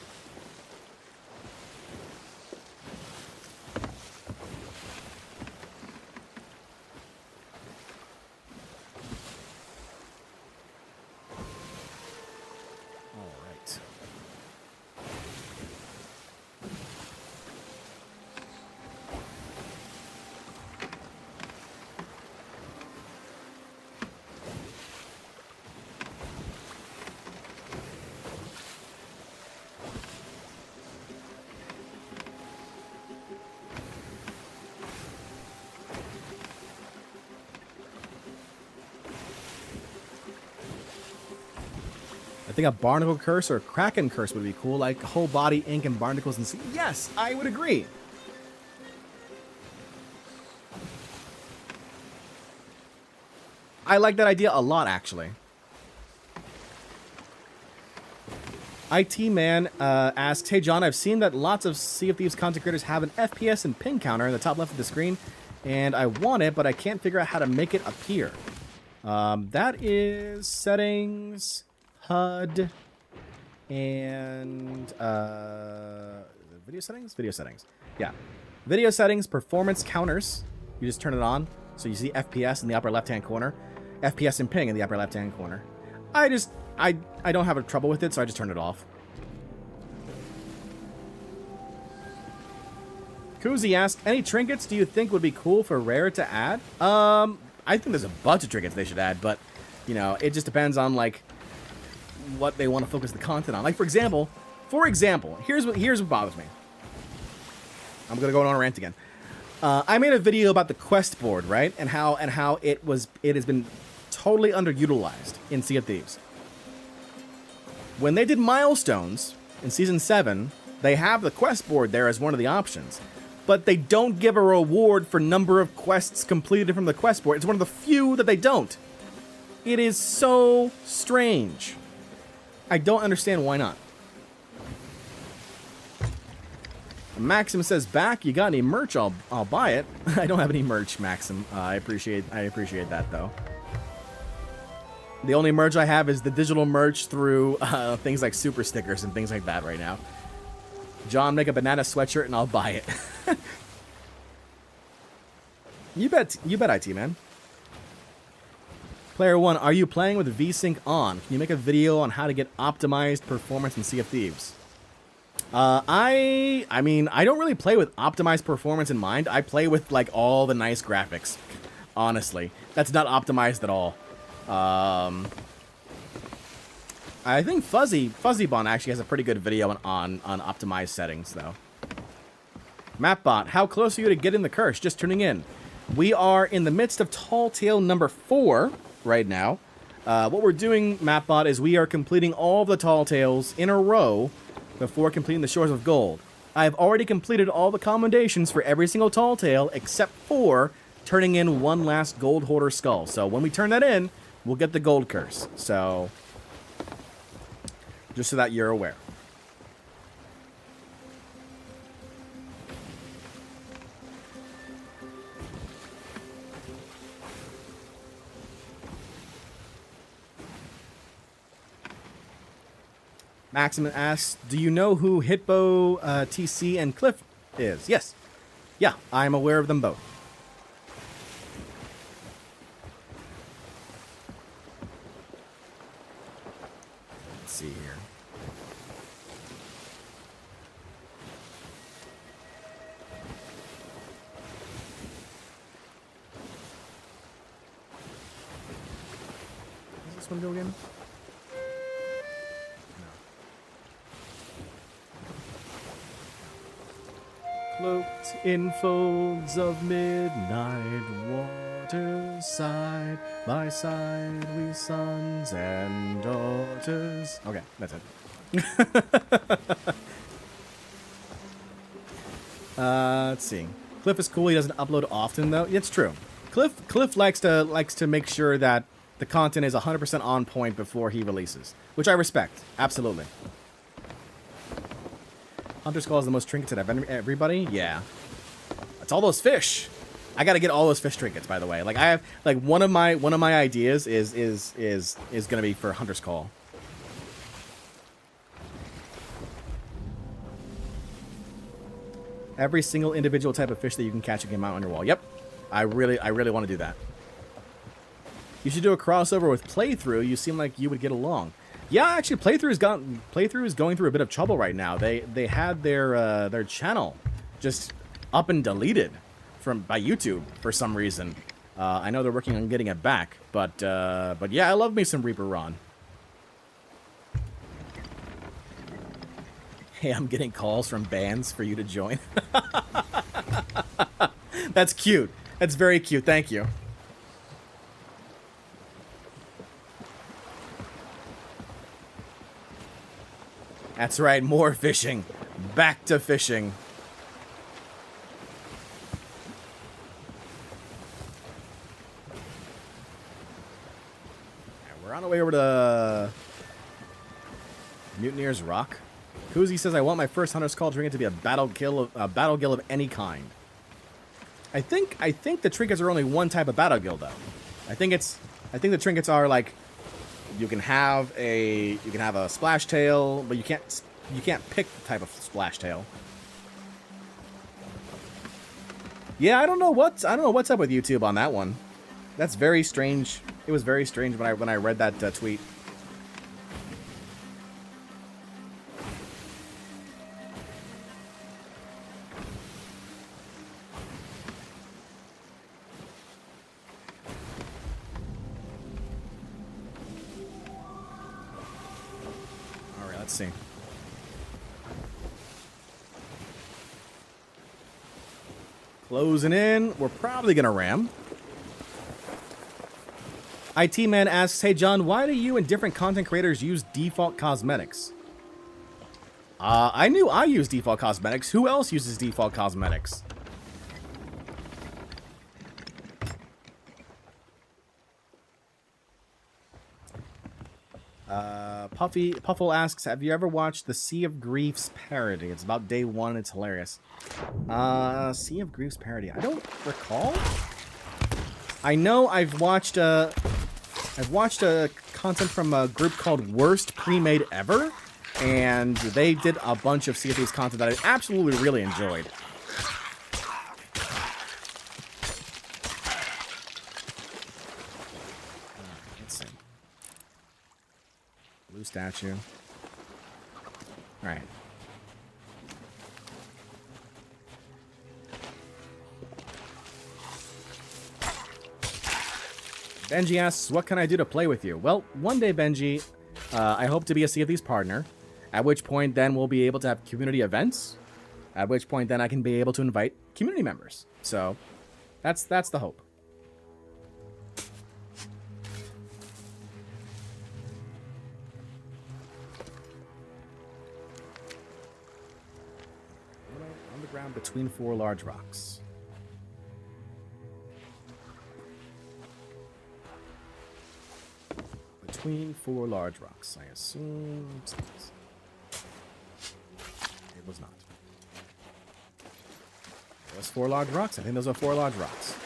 S1: I think a barnacle curse or a kraken curse would be cool, like whole body ink and barnacles and sea. Yes, I would agree. I like that idea a lot, actually. IT Man asks, hey John, I've seen that lots of Sea of Thieves content creators have an FPS and ping counter in the top left of the screen, and I want it, but I can't figure out how to make it appear. That is settings, HUD, and video settings? Video settings. Yeah. Video settings, performance counters. You just turn it on, so you see FPS in the upper left-hand corner. FPS and ping in the upper left-hand corner. I don't have a trouble with it, so I just turn it off. Kuzi asked, any trinkets do you think would be cool for Rare to add? I think there's a bunch of trinkets they should add, but, you know, it just depends on, like, what they want to focus the content on. Like, for example, here's what bothers me. I'm gonna go on a rant again. I made a video about the quest board, right, and how it has been totally underutilized in Sea of Thieves. When they did milestones in Season 7, they have the quest board there as one of the options, but they don't give a reward for number of quests completed from the quest board. It's one of the few that they don't. It is so strange. I don't understand why not. Maxim says, back, you got any merch? I'll buy it. I don't have any merch, Maxim. I appreciate that, though. The only merch I have is the digital merch through things like super stickers and things like that right now. John, make a banana sweatshirt and I'll buy it. You bet, IT man. Player 1, are you playing with VSync on? Can you make a video on how to get optimized performance in Sea of Thieves? I mean, I don't really play with optimized performance in mind. I play with, like, all the nice graphics. Honestly. That's not optimized at all. I think Fuzzybon actually has a pretty good video on optimized settings, though. Mapbot, how close are you to getting the curse? Just tuning in. We are in the midst of Tall Tale number 4 right now. What we're doing, Mapbot, is we are completing all of the tall tales in a row before completing the Shores of Gold. I have already completed all the commendations for every single tall tale except for turning in one last gold hoarder skull. So when we turn that in, we'll get the gold curse. So just so that you're aware. Maximin asks, do you know who Hitbo, TC, and Cliff is? Yes. Yeah, I'm aware of them both. Let's see here. Where's this one go again? Cloaked in folds of midnight waters, side by side, we sons and daughters. Okay, that's it. Let's see. Cliff is cool. He doesn't upload often, though. It's true. Cliff likes to make sure that the content is 100% on point before he releases, which I respect. Absolutely. Hunter's Call is the most trinkets out of everybody. Yeah, it's all those fish. I gotta get all those fish trinkets. By the way, like I have, like one of my ideas is gonna be for Hunter's Call. Every single individual type of fish that you can catch, you can mount on your wall. Yep, I really want to do that. You should do a crossover with playthrough. You seem like you would get along. Yeah, actually, playthrough is going through a bit of trouble right now. They had their channel just up and deleted by YouTube for some reason. I know they're working on getting it back, but yeah, I love me some Reaper Ron. Hey, I'm getting calls from bands for you to join. That's cute. That's very cute. Thank you. That's right, more fishing. Back to fishing. We're on our way over to Mutineer's Rock. Koozie says, I want my first Hunter's Call trinket to be a battle gill of any kind. I think the trinkets are only one type of battle gill, though. I think the trinkets are like, you can have a splash tail, but you can't pick the type of splash tail. Yeah, I don't know what's up with YouTube on that one. That's very strange. It was very strange when I read that tweet. Let's see. Closing in. We're probably gonna ram. IT Man asks, hey John, why do you and different content creators use default cosmetics? I knew I use default cosmetics. Who else uses default cosmetics? Puffle asks, have you ever watched the Sea of Griefs parody? It's about day one. It's hilarious. Sea of Griefs parody. I don't recall. I know I've watched content from a group called Worst Pre-Made Ever, and they did a bunch of Sea of Thieves content that I absolutely really enjoyed. Statue. All right. Benji asks, what can I do to play with you? Well, one day, Benji, I hope to be a Sea of Thieves partner, at which point then we'll be able to have community events, at which point then I can be able to invite community members. So that's the hope. between 4 large rocks. Between 4 large rocks. I assume it was not. It was 4 large rocks. I think those are 4 large rocks.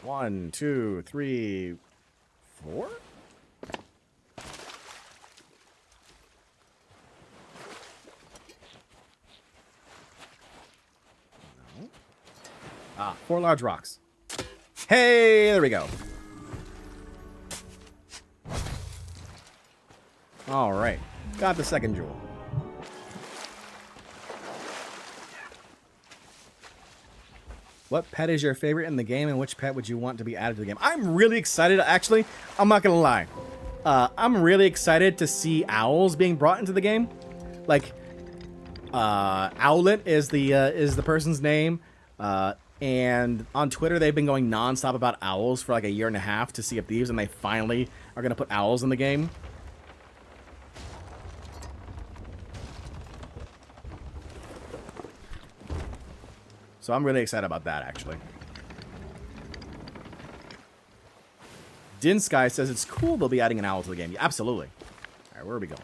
S1: One, two, three, 4? No. Ah, 4 large rocks. Hey, there we go. All right, got the second jewel. What pet is your favorite in the game, and which pet would you want to be added to the game? I'm really excited, actually. I'm not gonna lie. I'm really excited to see owls being brought into the game. Like, Owlet is the person's name, and on Twitter they've been going nonstop about owls for like a year and a half to see if Thieves, and they finally are gonna put owls in the game. So I'm really excited about that, actually. Din Sky says it's cool they'll be adding an owl to the game. Yeah, absolutely. All right, where are we going?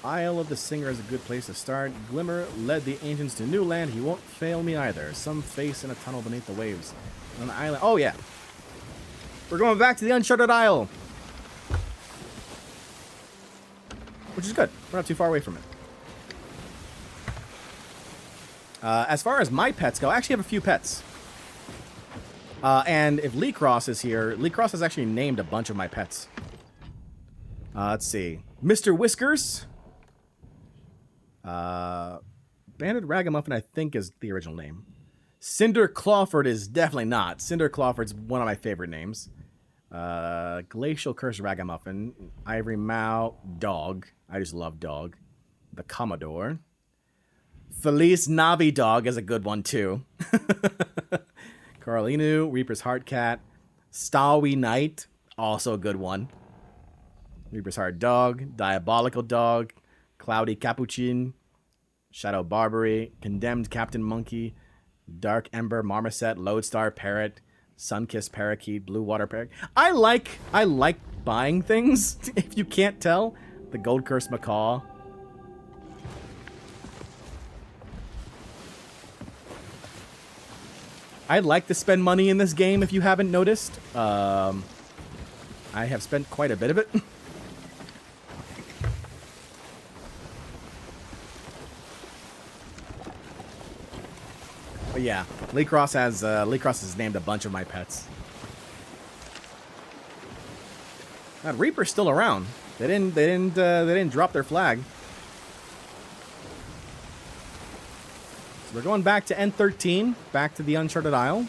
S1: Isle of the Singer is a good place to start. Glimmer led the ancients to new land. He won't fail me either. Some face in a tunnel beneath the waves. On an island. Oh, yeah. We're going back to the Uncharted Isle. Which is good. We're not too far away from it. As far as my pets go, I actually have a few pets. And if Lee Cross is here, Lee Cross has actually named a bunch of my pets. Let's see. Mr. Whiskers. Banded Ragamuffin, I think, is the original name. Cinder Clawford is definitely not. Cinder Clawford's one of my favorite names. Glacial Curse Ragamuffin. Ivory Mao. Dog. I just love dog. The Commodore. Felice Navi Dog is a good one, too. Carlinu, Reaper's Heart Cat. Stawi Knight, also a good one. Reaper's Heart Dog. Diabolical Dog. Cloudy Capuchin. Shadow Barbary. Condemned Captain Monkey. Dark Ember Marmoset. Lodestar Parrot. Sunkissed Parakeet. Blue Water Parrot. I like buying things, if you can't tell. The Gold Curse Macaw. I like to spend money in this game, if you haven't noticed. I have spent quite a bit of it. But yeah, Lee Cross has named a bunch of my pets. God, Reaper's still around. They didn't drop their flag. We're going back to N13, back to the Uncharted Isle.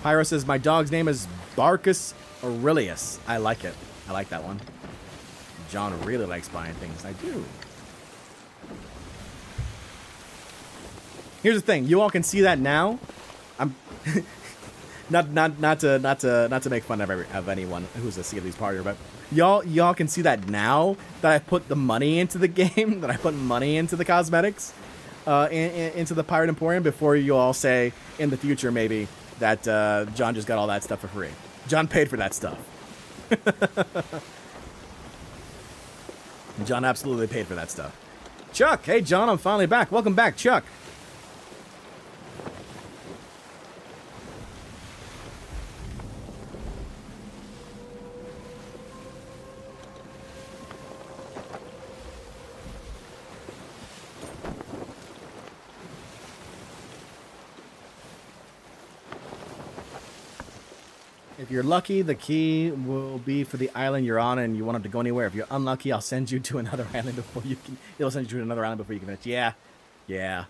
S1: Pyro says, my dog's name is Barcus Aurelius. I like it. I like that one. John really likes buying things. I do. Here's the thing. You all can see that now. I'm not to make fun of anyone who's a Sea of Thieves partier, but y'all can see that now that I put the money into the game, that I put money into the cosmetics. Into the Pirate Emporium before you all say in the future maybe that John just got all that stuff for free. John paid for that stuff. John absolutely paid for that stuff. Chuck, hey John, I'm finally back. Welcome back, Chuck. If you're lucky, the key will be for the island you're on, and you want it to go anywhere. If you're unlucky, I'll send you to another island before you can. It'll send you to another island before you can finish. Yeah.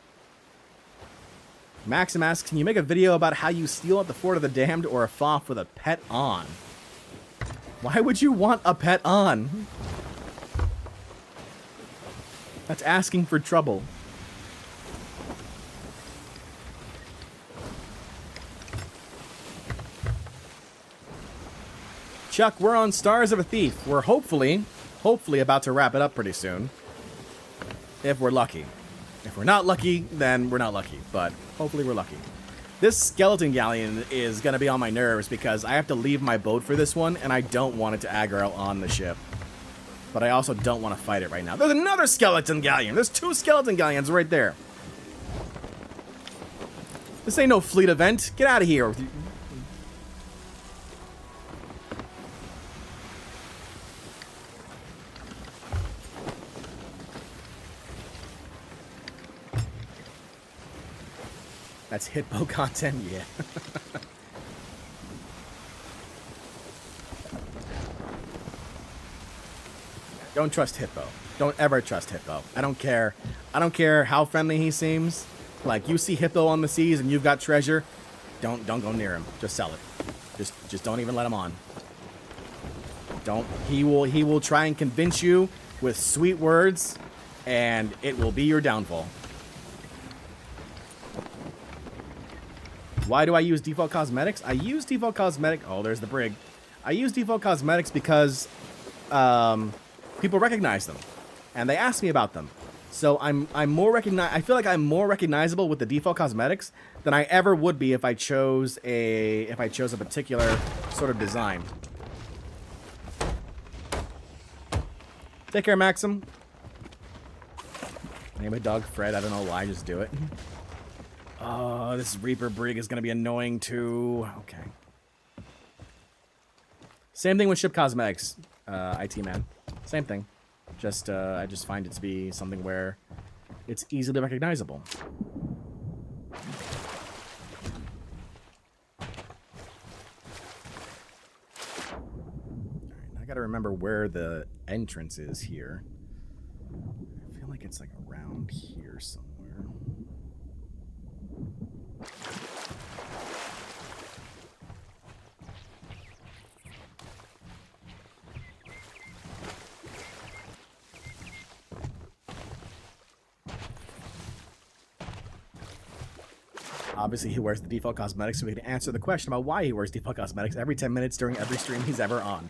S1: Maxim asks, can you make a video about how you steal at the Fort of the Damned or a FOF with a pet on? Why would you want a pet on? That's asking for trouble. Chuck, we're on Stars of a Thief. We're hopefully about to wrap it up pretty soon. If we're lucky. If we're not lucky, then we're not lucky. But hopefully we're lucky. This skeleton galleon is going to be on my nerves because I have to leave my boat for this one, and I don't want it to aggro on the ship. But I also don't want to fight it right now. There's another skeleton galleon. There's 2 skeleton galleons right there. This ain't no fleet event. Get out of here. That's Hitbo content, yeah. Don't trust Hitbo. Don't ever trust Hitbo. I don't care. I don't care how friendly he seems. Like, you see Hitbo on the seas and you've got treasure, don't go near him. Just sell it. Just don't even let him on. Don't. He will try and convince you with sweet words, and it will be your downfall. Why do I use default cosmetics? I use default cosmetics. Oh, there's the brig. I use default cosmetics because people recognize them, and they ask me about them. So I'm more I feel like I'm more recognizable with the default cosmetics than I ever would be if I chose a particular sort of design. Take care, Maxim. Name a dog Fred. I don't know why. Just do it. Oh, this Reaper brig is going to be annoying too. Okay. Same thing with ship cosmetics, IT man. Same thing. Just I just find it to be something where it's easily recognizable. Alright, I gotta remember where the entrance is here. I feel like it's like around here somewhere. Obviously, he wears the default cosmetics, so we can answer the question about why he wears default cosmetics every 10 minutes during every stream he's ever on.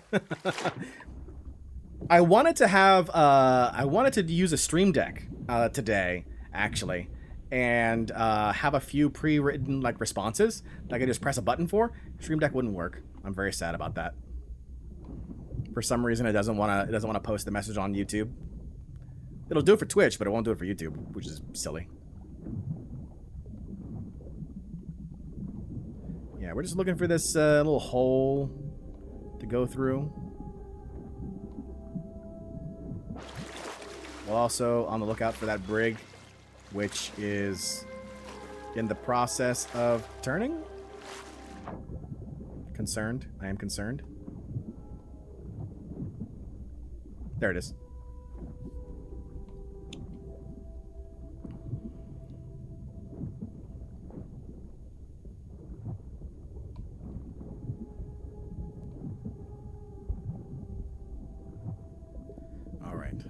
S1: I wanted to use a stream deck today, actually, and have a few pre-written like responses that I could just press a button for. Stream deck wouldn't work. I'm very sad about that. For some reason, it doesn't want to post the message on YouTube. It'll do it for Twitch, but it won't do it for YouTube, which is silly. Yeah, we're just looking for this little hole to go through. We're also on the lookout for that brig, which is in the process of turning. Concerned. I am concerned. There it is.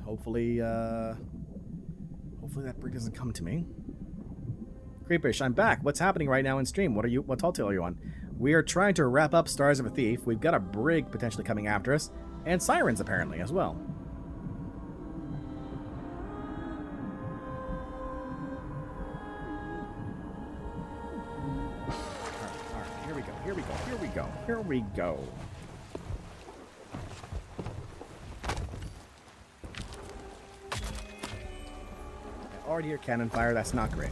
S1: Hopefully, hopefully that brig doesn't come to me. Creepish, I'm back. What's happening right now in stream? What tall tale are you on? We are trying to wrap up Stars of a Thief. We've got a brig potentially coming after us, and sirens apparently as well. All right, here we go. Here we go. Here we go. Here we go. Already hear cannon fire. That's not great.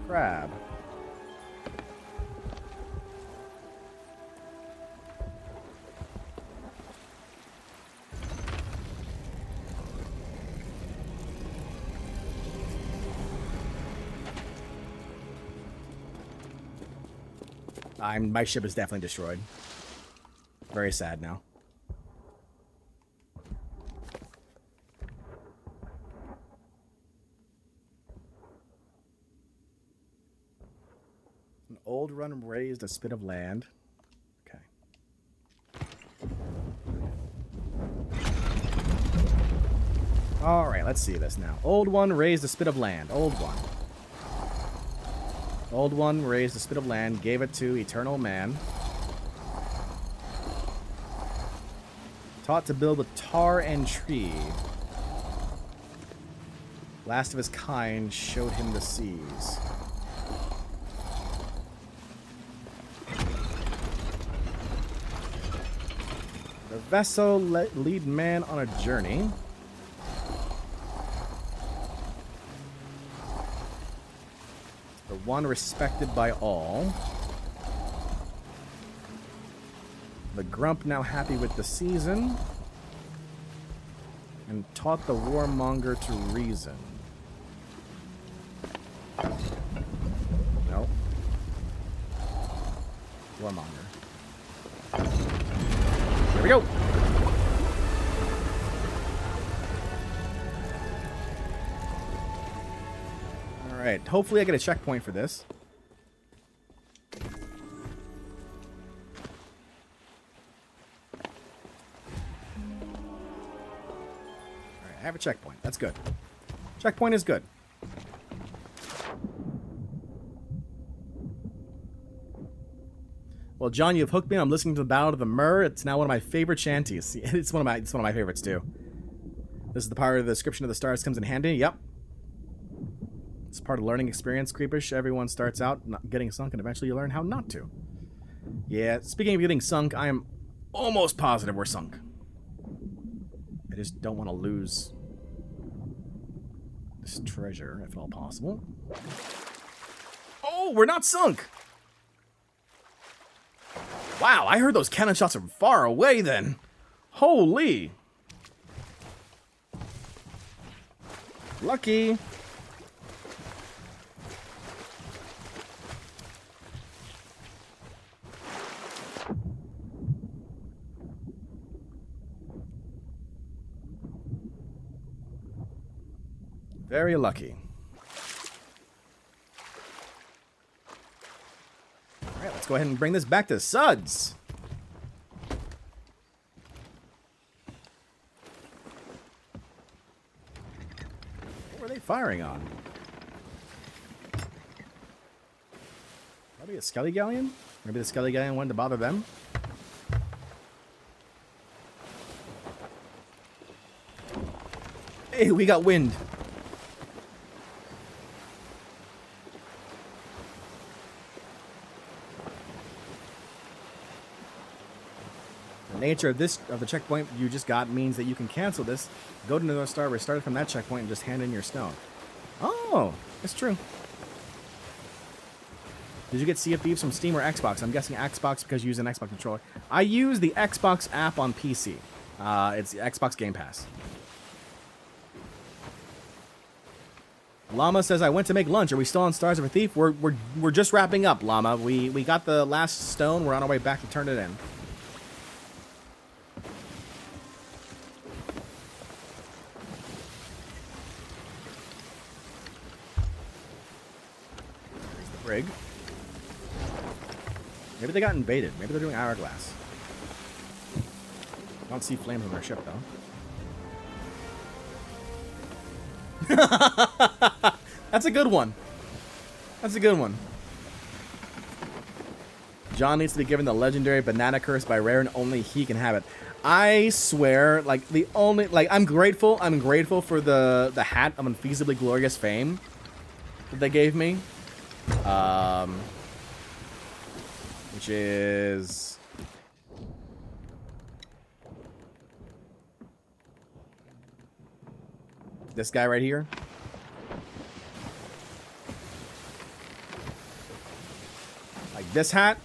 S1: Crab. My ship is definitely destroyed. Very sad now. Old run raised a spit of land. Okay. Alright, let's see this now. Old one raised a spit of land. Old one. Old One raised a spit of land, gave it to Eternal Man. Taught to build with tar and tree. Last of his kind showed him the seas. The vessel lead man on a journey. The one respected by all. The grump now happy with the season. And taught the warmonger to reason. No. Warmonger. Here we go. Alright, hopefully I get a checkpoint for this. Alright, I have a checkpoint. That's good. Checkpoint is good. Well, John, you've hooked me. I'm listening to the Ballad of the Myrrh. It's now one of my favorite shanties. It's one of my favorites too. This is the part of the description of the stars comes in handy. Yep. It's part of learning experience, Creepish. Everyone starts out not getting sunk, and eventually you learn how not to. Yeah, speaking of getting sunk, I am almost positive we're sunk. I just don't want to lose this treasure, if at all possible. Oh, we're not sunk! Wow, I heard those cannon shots from far away then. Holy. Lucky. Very lucky. Alright, let's go ahead and bring this back to Suds. What were they firing on? Probably a Skelly Galleon? Maybe the Skelly Galleon wanted to bother them? Hey, we got wind. Nature of the checkpoint you just got means that you can cancel this, go to North Star, restart it from that checkpoint, and just hand in your stone. Oh, that's true. Did you get Sea of Thieves from Steam or Xbox? I'm guessing Xbox because you use an Xbox controller. I use the Xbox app on PC. It's the Xbox Game Pass. Llama says, I went to make lunch. Are we still on Stars of a Thief? We're just wrapping up, Llama. We got the last stone. We're on our way back to turn it in. Brig. Maybe they got invaded. Maybe they're doing Hourglass. I don't see flames on their ship, though. That's a good one. That's a good one. John needs to be given the legendary banana curse by Rare, and only he can have it. I swear, like, the only... Like, I'm grateful for the hat of Unfeasibly Glorious Fame that they gave me. Which is this guy right here. Like this hat,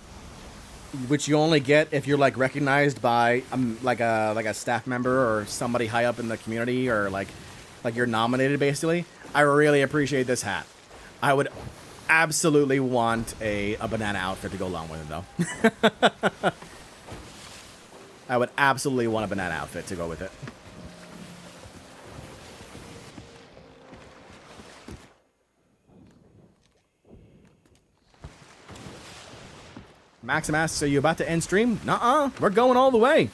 S1: which you only get if you're like recognized by like a staff member or somebody high up in the community, or like you're nominated basically. I really appreciate this hat. I would absolutely want a banana outfit to go along with it, though. I would absolutely want a banana outfit to go with it. Maxim asks, "Are you about to end stream?" Nuh-uh, we're going all the way.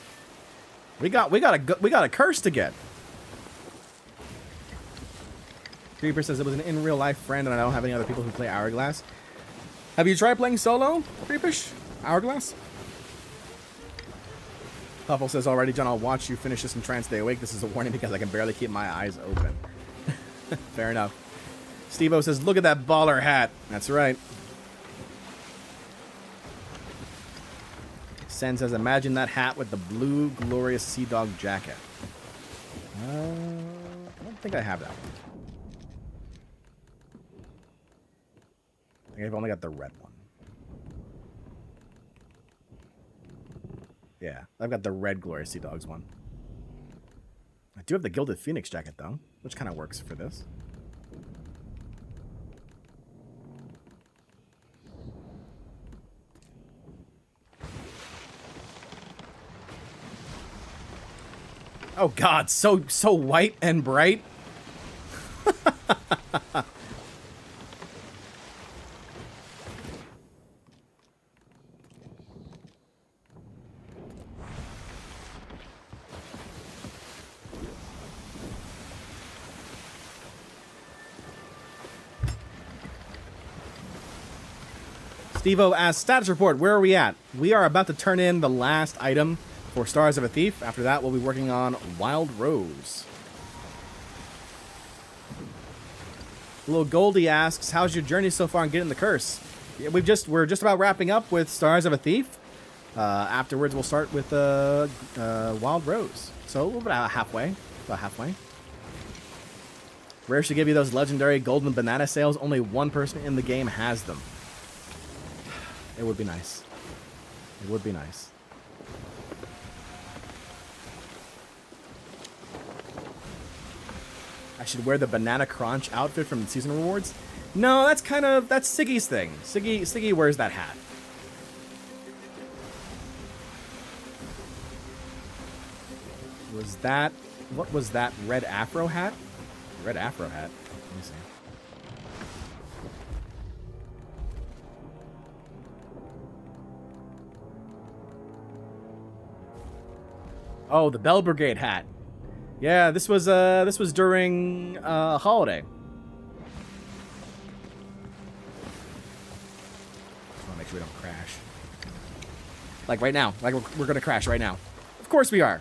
S1: We got a curse to get. Creeper says it was an in real life friend, and I don't have any other people who play Hourglass. Have you tried playing solo, Creepish? Hourglass? Puffle says already, John, I'll watch you finish this and try and stay awake. This is a warning because I can barely keep my eyes open. Fair enough. Steve-O says, look at that baller hat. That's right. Sen says, imagine that hat with the blue glorious sea dog jacket. I don't think I have that one. I think I've only got the red one. Yeah, I've got the red glorious sea dogs one. I do have the gilded phoenix jacket though, which kind of works for this. Oh God, so white and bright. Steve-O asks, status report, where are we at? We are about to turn in the last item for Stars of a Thief. After that, we'll be working on Wild Rose. Little Goldie asks, how's your journey so far on getting the curse? Yeah, we're just about wrapping up with Stars of a Thief. Afterwards, we'll start with Wild Rose. So we're about halfway. Rare should give you those legendary golden banana sails. Only one person in the game has them. It would be nice. It would be nice. I should wear the Banana Crunch outfit from the season rewards. No, that's Siggy's thing. Siggy wears that hat. What was that red afro hat? Red afro hat. Let me see. Oh, the Bell Brigade hat. Yeah, this was during holiday. Just want to make sure we don't crash. Like right now. Like we're gonna crash right now. Of course we are.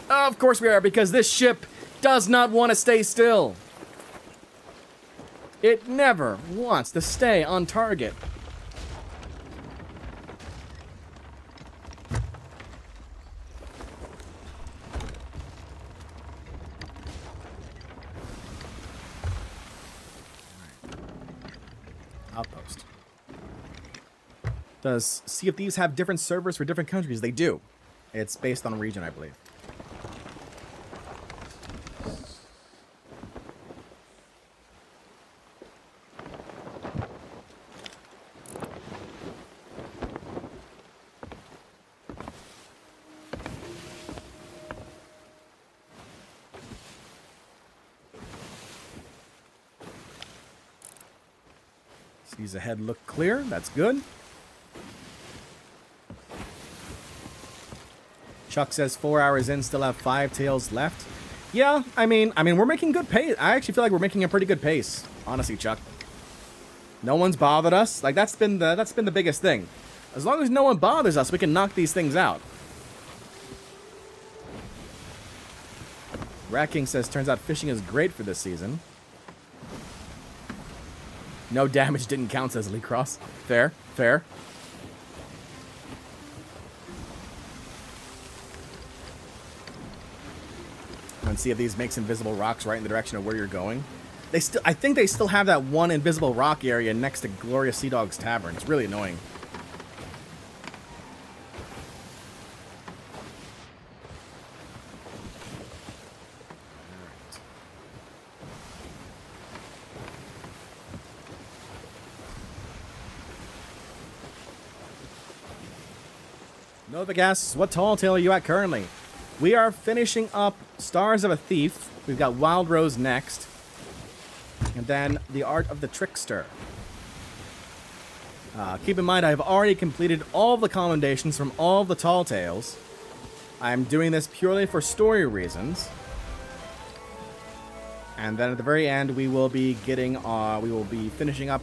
S1: Of course we are, because this ship does not want to stay still. It never wants to stay on target. Outpost. Does Sea of Thieves have different servers for different countries? They do. It's based on region, I believe. Seas ahead look clear. That's good. Chuck says 4 hours in, still have 5 tails left. Yeah, I mean, we're making good pace. I actually feel like we're making a pretty good pace. Honestly, Chuck. No one's bothered us. Like that's been the biggest thing. As long as no one bothers us, we can knock these things out. Rat King says, turns out fishing is great for this season. No damage didn't count, says Lee Cross. Fair, fair. And see if these makes invisible rocks right in the direction of where you're going. I think they still have that one invisible rock area next to Glorious Sea Dog's Tavern. It's really annoying. Nova Gas, what tall tale are you at currently? We are finishing up Stars of a Thief. We've got Wild Rose next. And then The Art of the Trickster. Keep in mind, I've already completed all the commendations from all the tall tales. I'm doing this purely for story reasons. And then at the very end, we will be finishing up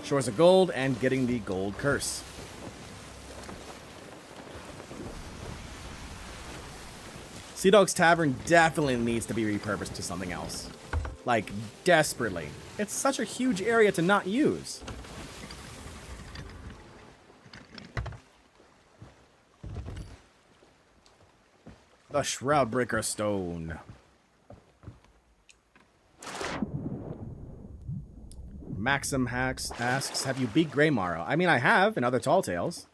S1: Shores of Gold, and getting the gold curse. Sea Dog's Tavern definitely needs to be repurposed to something else. Like, desperately. It's such a huge area to not use. The Shroud Breaker Stone. Maxim Hacks asks, have you beat Greymorrow? I mean, I have in other Tall Tales.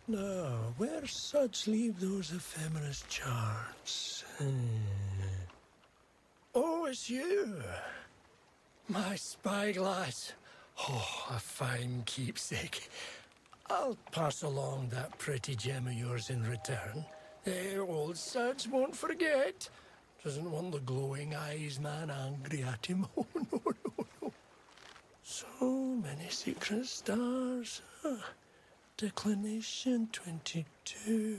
S6: Now, where suds leave those ephemeris charts? Oh, it's you. My spyglass. Oh, a fine keepsake. I'll pass along that pretty gem of yours in return. Old suds won't forget. Doesn't want the glowing eyes man angry at him. Oh, no, no, no. So many secret stars. Declination 22.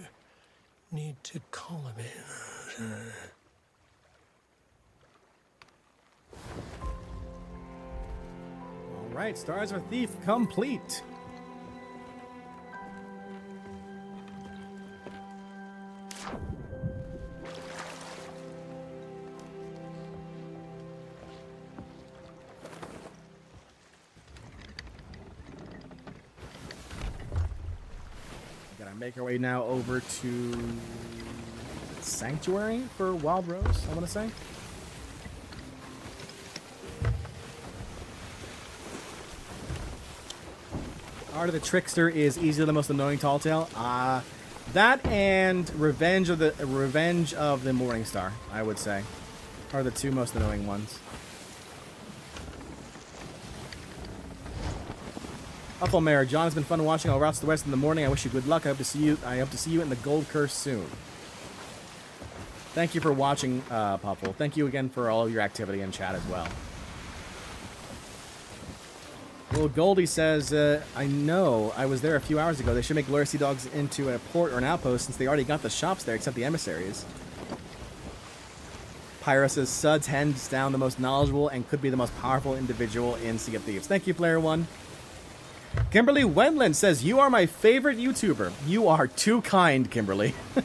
S6: Need to column it.
S1: Alright, Stars of Thief complete. Make our way now over to Sanctuary for Wild Rose, I want to say. Art of the Trickster is easily the most annoying Tall Tale. That and Revenge of the Morning Star, I would say, are the two most annoying ones. Mare, John, it's been fun watching all routes to the west in the morning. I wish you good luck. I hope to see you in the Gold Curse soon. Thank you for watching, Puffle. Thank you again for all of your activity in chat as well. Well, Goldie says, I know. I was there a few hours ago. They should make Lure Sea Dogs into a port or an outpost since they already got the shops there except the emissaries. Pyra says, Suds hands down the most knowledgeable and could be the most powerful individual in Sea of Thieves. Thank you, Player One. Kimberly Wendland says, you are my favorite YouTuber. You are too kind, Kimberly. You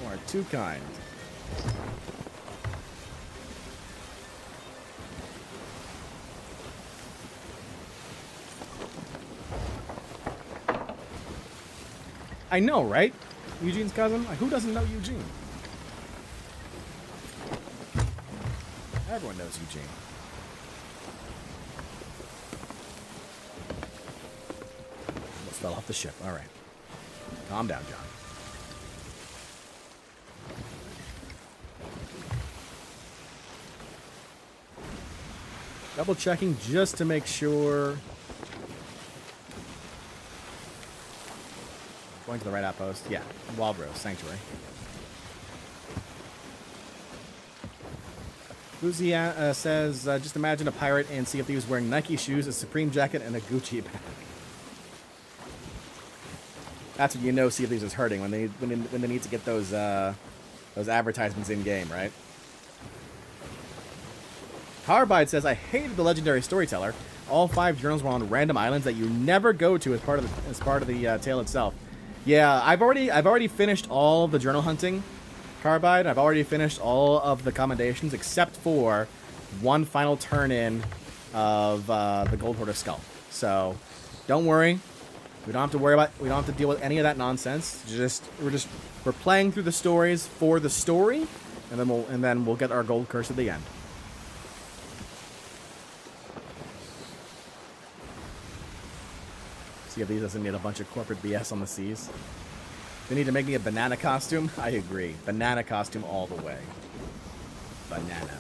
S1: are too kind. I know, right? Eugene's cousin? Who doesn't know Eugene? Everyone knows Eugene. Almost fell off the ship. All right. Calm down, John. Double checking just to make sure. Going to the right outpost. Yeah. Wild Rose Sanctuary. Uzi says, just imagine a pirate in Sea of Thieves wearing Nike shoes, a Supreme jacket, and a Gucci bag. That's when you know Sea of Thieves is hurting, when they need to get those advertisements in game, right? Carbide says, I hated the legendary storyteller. All 5 journals were on random islands that you never go to as part of the tale itself. Yeah, I've already finished all of the journal hunting. Carbide, I've already finished all of the commendations except for one final turn-in of the Gold Hoarder Skull. So, don't worry. We don't have to deal with any of that nonsense. We're playing through the stories for the story, and then we'll get our gold curse at the end. See if these doesn't need a bunch of corporate BS on the seas. They need to make me a banana costume? I agree. Banana costume all the way. Banana.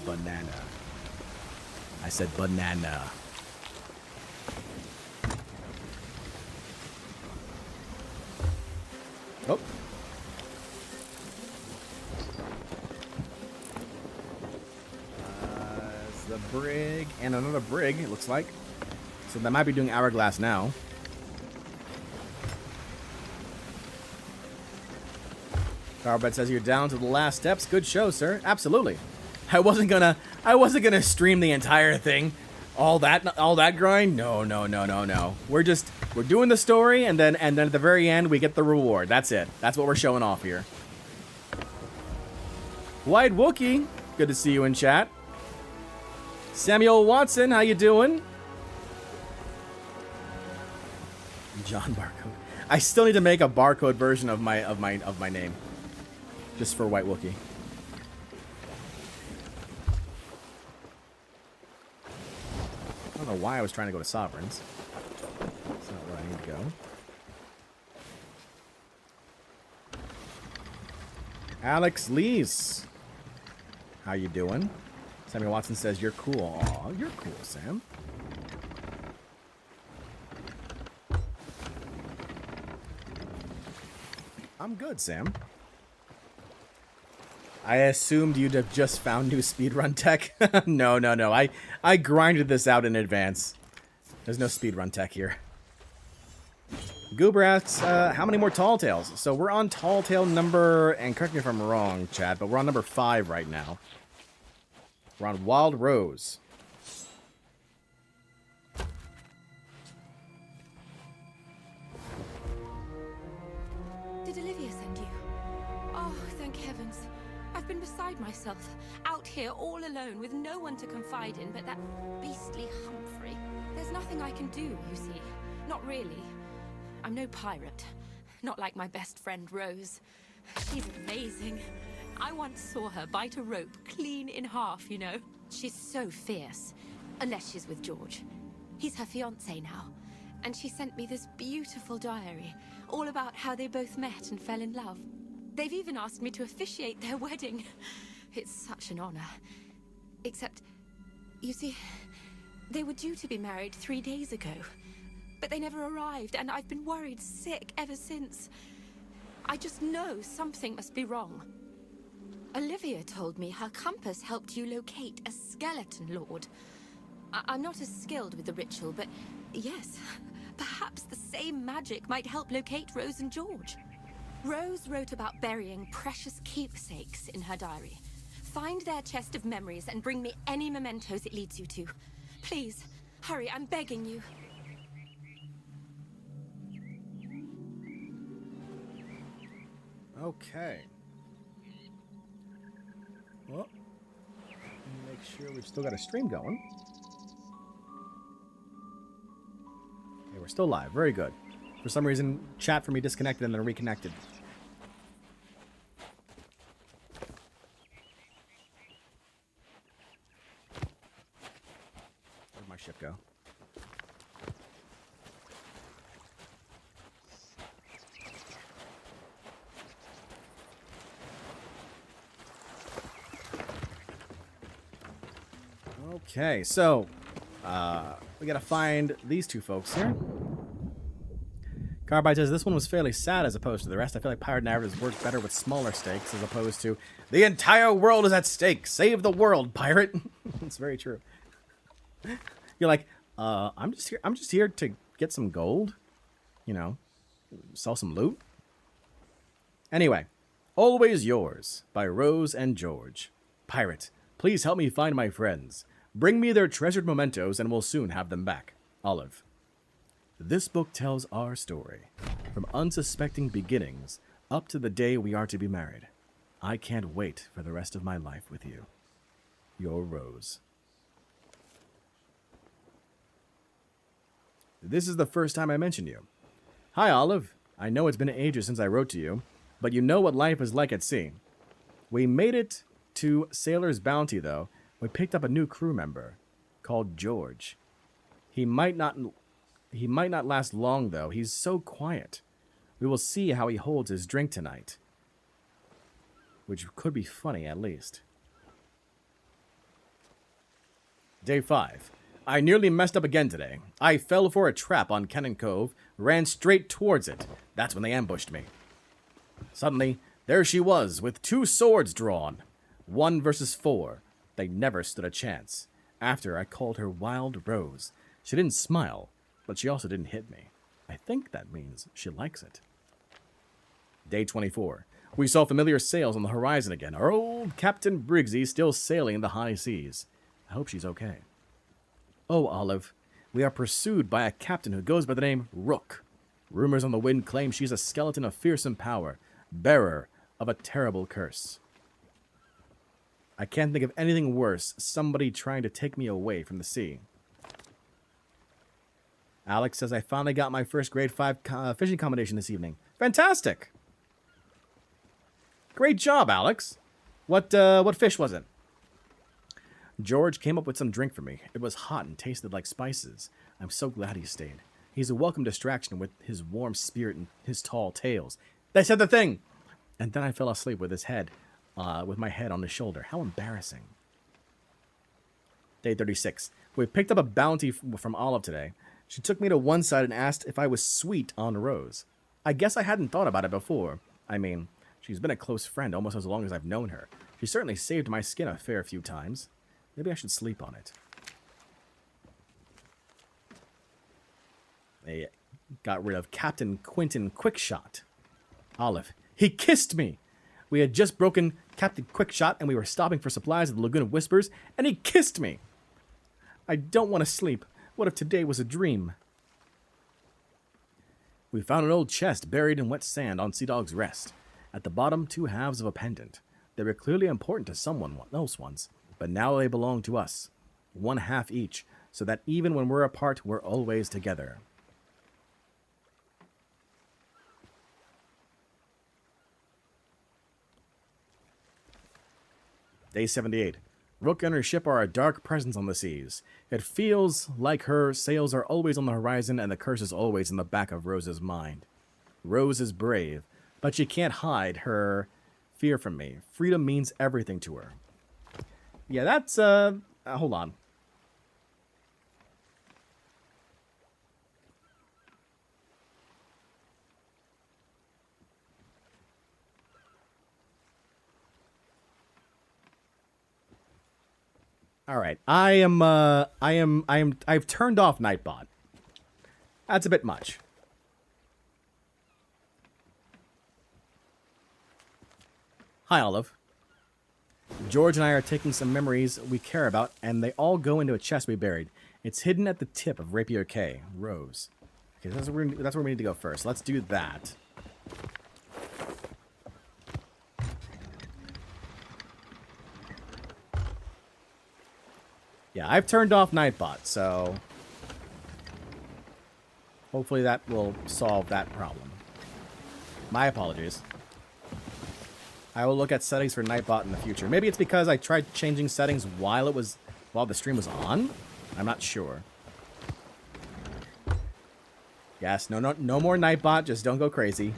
S1: Banana. I said banana. Oh. It's the brig and another brig, it looks like. So that might be doing hourglass now. Carbide says you're down to the last steps. Good show, sir. Absolutely. I wasn't gonna stream the entire thing. All that grind? No. We're doing the story, and then at the very end we get the reward. That's it. That's what we're showing off here. White Wookie, good to see you in chat. Samuel Watson, how you doing? John Barcode. I still need to make a barcode version of my name, just for White Wookie. I don't know why I was trying to go to Sovereigns. That's not where I need to go. Alex Lees, how you doing? Samuel Watson says you're cool. Aw, you're cool, Sam. I'm good, Sam. I assumed you'd have just found new speedrun tech. No. I grinded this out in advance. There's no speedrun tech here. Goober asks, how many more Tall Tales? So we're on Tall Tale number, and correct me if I'm wrong, Chad, but we're on number 5 right now. We're on Wild Rose.
S7: Did Olivia send you? Oh, thank heavens. I've been beside myself, out here all alone with no one to confide in but that beastly Humphrey. There's nothing I can do, you see. Not really. I'm no pirate. Not like my best friend Rose. She's amazing. I once saw her bite a rope clean in half, you know. She's so fierce. Unless she's with George. He's her fiancé now. And she sent me this beautiful diary, all about how they both met and fell in love. They've even asked me to officiate their wedding. It's such an honor. Except, you see, they were due to be married 3 days ago. But they never arrived, and I've been worried sick ever since. I just know something must be wrong. Olivia told me her compass helped you locate a skeleton lord. I'm not as skilled with the ritual, but yes, perhaps the same magic might help locate Rose and George. Rose wrote about burying precious keepsakes in her diary. Find their chest of memories and bring me any mementos it leads you to. Please, hurry, I'm begging you.
S1: Okay. Well, make sure we've still got a stream going. Okay, we're still live. Very good. For some reason, chat for me disconnected and then reconnected. Where'd my ship go? Okay, so we gotta find these two folks here. Carbide says this one was fairly sad as opposed to the rest. I feel like pirate narratives work better with smaller stakes as opposed to the entire world is at stake. Save the world, pirate. It's very true. You're like, I'm just here to get some gold, you know, sell some loot. Anyway, Always Yours by Rose and George. Pirate, please help me find my friends. Bring me their treasured mementos and we'll soon have them back. Olive. This book tells our story, from unsuspecting beginnings up to the day we are to be married. I can't wait for the rest of my life with you. Your Rose. This is the first time I mention you. Hi, Olive. I know it's been ages since I wrote to you, but you know what life is like at sea. We made it to Sailor's Bounty, though. We picked up a new crew member called George. He might not last long, though. He's so quiet. We will see how he holds his drink tonight. Which could be funny, at least. Day 5. I nearly messed up again today. I fell for a trap on Cannon Cove, ran straight towards it. That's when they ambushed me. Suddenly, there she was, with 2 swords drawn. 1 versus 4. They never stood a chance. After I called her Wild Rose. She didn't smile, but she also didn't hit me. I think that means she likes it. Day 24. We saw familiar sails on the horizon again. Our old Captain Briggsy still sailing the high seas. I hope she's okay. Oh, Olive, we are pursued by a captain who goes by the name Rook. Rumors on the wind claim she's a skeleton of fearsome power, bearer of a terrible curse. I can't think of anything worse, somebody trying to take me away from the sea. Alex says I finally got my first grade 5 fishing combination this evening. Fantastic! Great job, Alex. What fish was it? George came up with some drink for me. It was hot and tasted like spices. I'm so glad he stayed. He's a welcome distraction with his warm spirit and his tall tales. They said the thing! And then I fell asleep with my head on his shoulder. How embarrassing. Day 36. We picked up a bounty from Olive today. She took me to one side and asked if I was sweet on Rose. I guess I hadn't thought about it before. I mean, she's been a close friend almost as long as I've known her. She certainly saved my skin a fair few times. Maybe I should sleep on it. They got rid of Captain Quentin Quickshot. Olive. He kissed me! We had just broken Captain Quickshot and we were stopping for supplies at the Lagoon of Whispers, and he kissed me! I don't want to sleep. What if today was a dream? We found an old chest buried in wet sand on Sea Dog's Rest. At the bottom, 2 halves of a pendant. They were clearly important to someone else once, but now they belong to us. 1 half each, so that even when we're apart, we're always together. Day 78. Rook and her ship are a dark presence on the seas. It feels like her sails are always on the horizon and the curse is always in the back of Rose's mind. Rose is brave, but she can't hide her fear from me. Freedom means everything to her. Yeah, that's, hold on. All right, I've turned off Nightbot. That's a bit much. Hi, Olive. George and I are taking some memories we care about, and they all go into a chest we buried. It's hidden at the tip of Rapier Cay, Rose. Okay, that's where we need to go first. Let's do that. Yeah, I've turned off Nightbot, so hopefully that will solve that problem. My apologies. I will look at settings for Nightbot in the future. Maybe it's because I tried changing settings while the stream was on. I'm not sure. Yes, no more Nightbot. Just don't go crazy.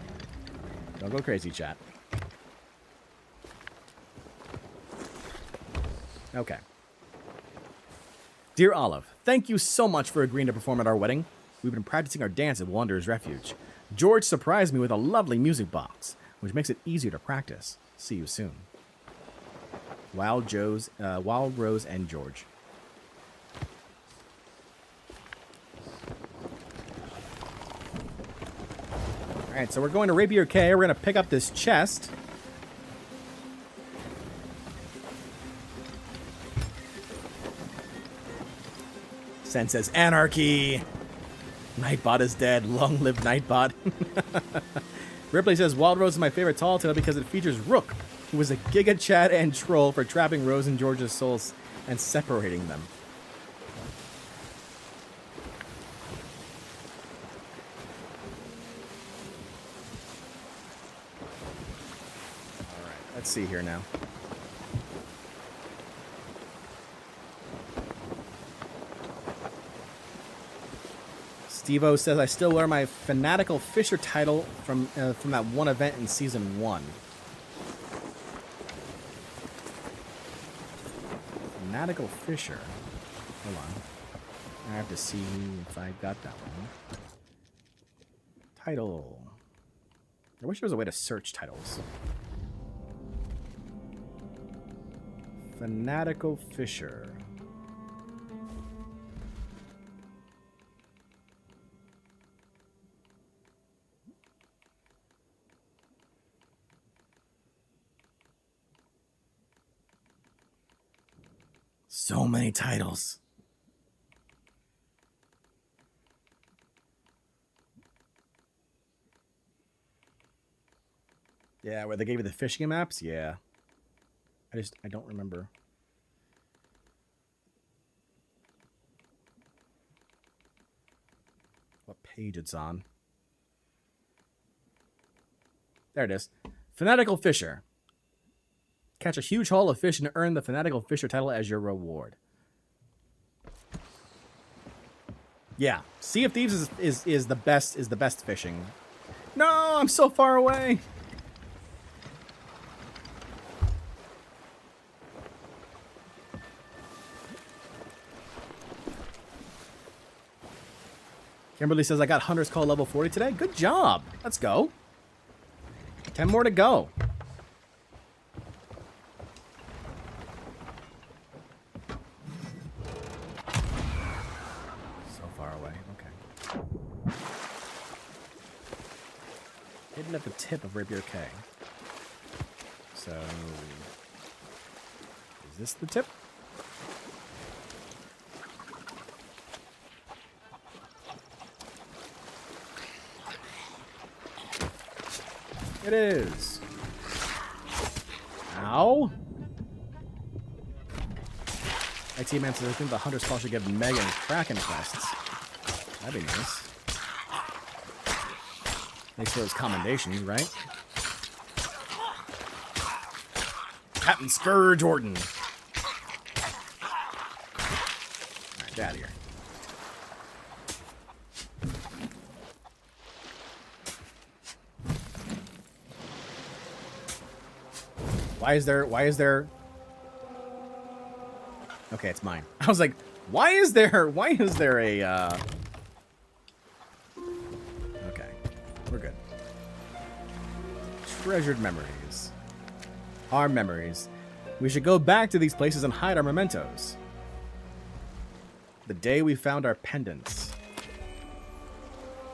S1: Don't go crazy, chat. Okay. Dear Olive, thank you so much for agreeing to perform at our wedding. We've been practicing our dance at Wanderer's Refuge. George surprised me with a lovely music box, which makes it easier to practice. See you soon. Wild Rose and George. Alright, so we're going to Rapier Cay. We're going to pick up this chest. Sen says, anarchy! Nightbot is dead. Long live Nightbot. Ripley says, Wild Rose is my favorite tall tale because it features Rook, who was a Giga Chad and troll for trapping Rose and George's souls and separating them. Alright, let's see here now. Steve-O says, I still wear my Fanatical Fisher title from that one event in Season 1. Fanatical Fisher. Hold on. I have to see if I got that one. Title. I wish there was a way to search titles. Fanatical Fisher. So many titles. Yeah, where they gave you the fishing maps? Yeah. I don't remember. What page it's on. There it is. Fanatical Fisher. Catch a huge haul of fish and earn the Fanatical Fisher title as your reward. Yeah, Sea of Thieves is the best fishing. No, I'm so far away. Kimberly says, I got Hunter's Call level 40 today. Good job. Let's go. 10 more to go. So far away. Okay. Hidden at the tip of Rapier K. So, is this the tip? It is. Ow. IT Man says, I think the Hunter's Call should give Megan Kraken quests. That'd be nice. Thanks for those commendations, right? Captain Scourge Orton. Alright, get out of here. Why is there... Okay, it's mine. I was like, why is there a, Okay, we're good. Treasured memories. Our memories. We should go back to these places and hide our mementos. The day we found our pendants.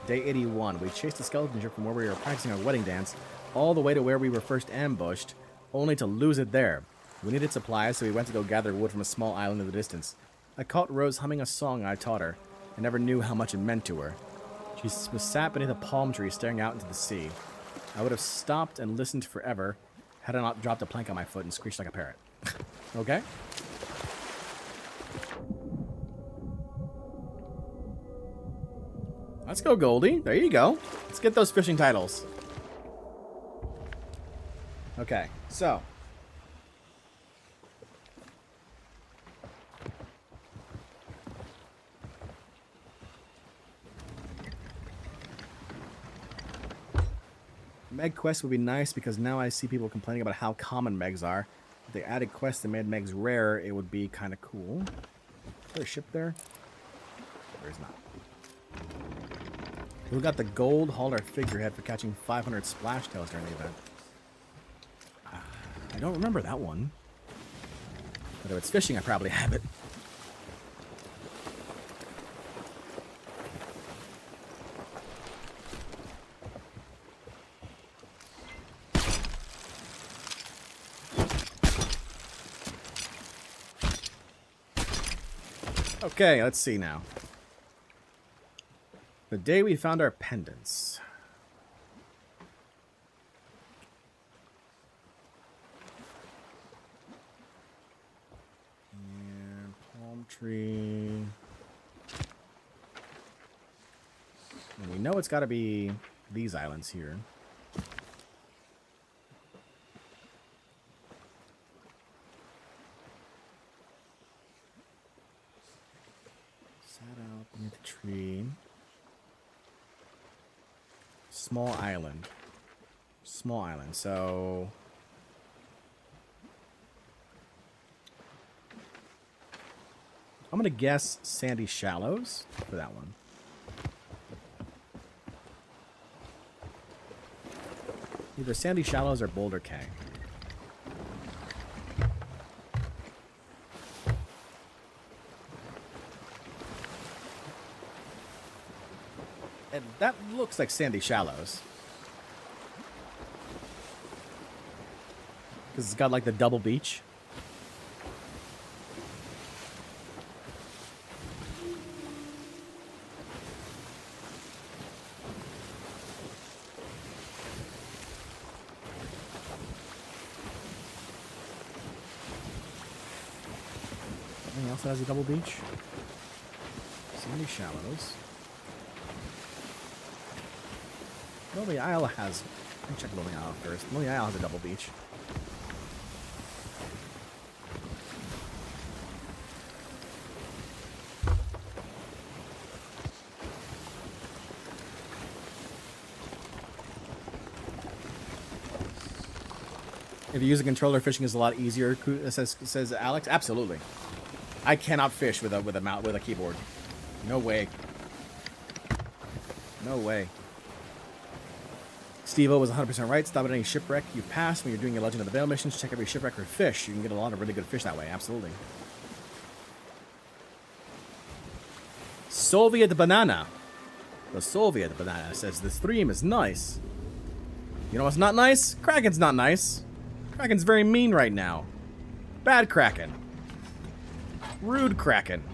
S1: Day 81. We chased a skeleton ship from where we were practicing our wedding dance all the way to where we were first ambushed, only to lose it there. We needed supplies, so we went to go gather wood from a small island in the distance. I caught Rose humming a song I taught her. I never knew how much it meant to her. She was sat beneath a palm tree staring out into the sea. I would have stopped and listened forever had I not dropped a plank on my foot and screeched like a parrot. Okay? Let's go, Goldie. There you go. Let's get those fishing titles. Okay, so. Meg quests would be nice because now I see people complaining about how common Megs are. If they added quests that made Megs rare, it would be kind of cool. Is there a ship there? There is not. Who got the gold hauler figurehead for catching 500 splash tails during the event? I don't remember that one. But if it's fishing, I probably have it. Okay, let's see now. The day we found our pendants. And palm tree. And we know it's got to be these islands here. Sat out beneath the tree. Small island. Small island, so... I'm going to guess Sandy Shallows for that one. Either Sandy Shallows or Boulder K. And that looks like Sandy Shallows. Because it's got like the double beach. Anything else that has a double beach? Sandy Shallows. Lonely Isle has... Let me check Lonely Isle first. Lonely Isle has a double beach. If you use a controller, fishing is a lot easier, says Alex. Absolutely. I cannot fish with a keyboard. No way. No way. Steve-O was 100% right. Stop at any shipwreck you pass when you're doing your Legend of the Veil missions. Check every shipwreck for fish. You can get a lot of really good fish that way. Absolutely. Soviet Banana. The Soviet Banana says the stream is nice. You know what's not nice? Kraken's not nice. Kraken's very mean right now. Bad Kraken. Rude Kraken.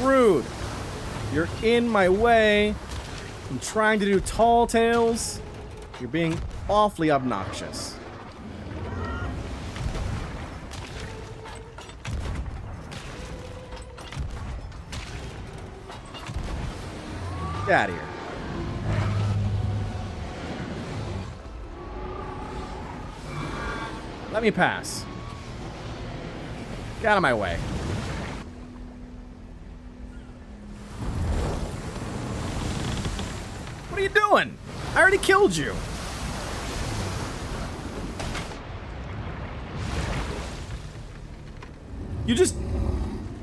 S1: Rude. You're in my way. I'm trying to do tall tales. You're being awfully obnoxious. Get out of here. Let me pass. Get out of my way. What are you doing? I already killed you. You just...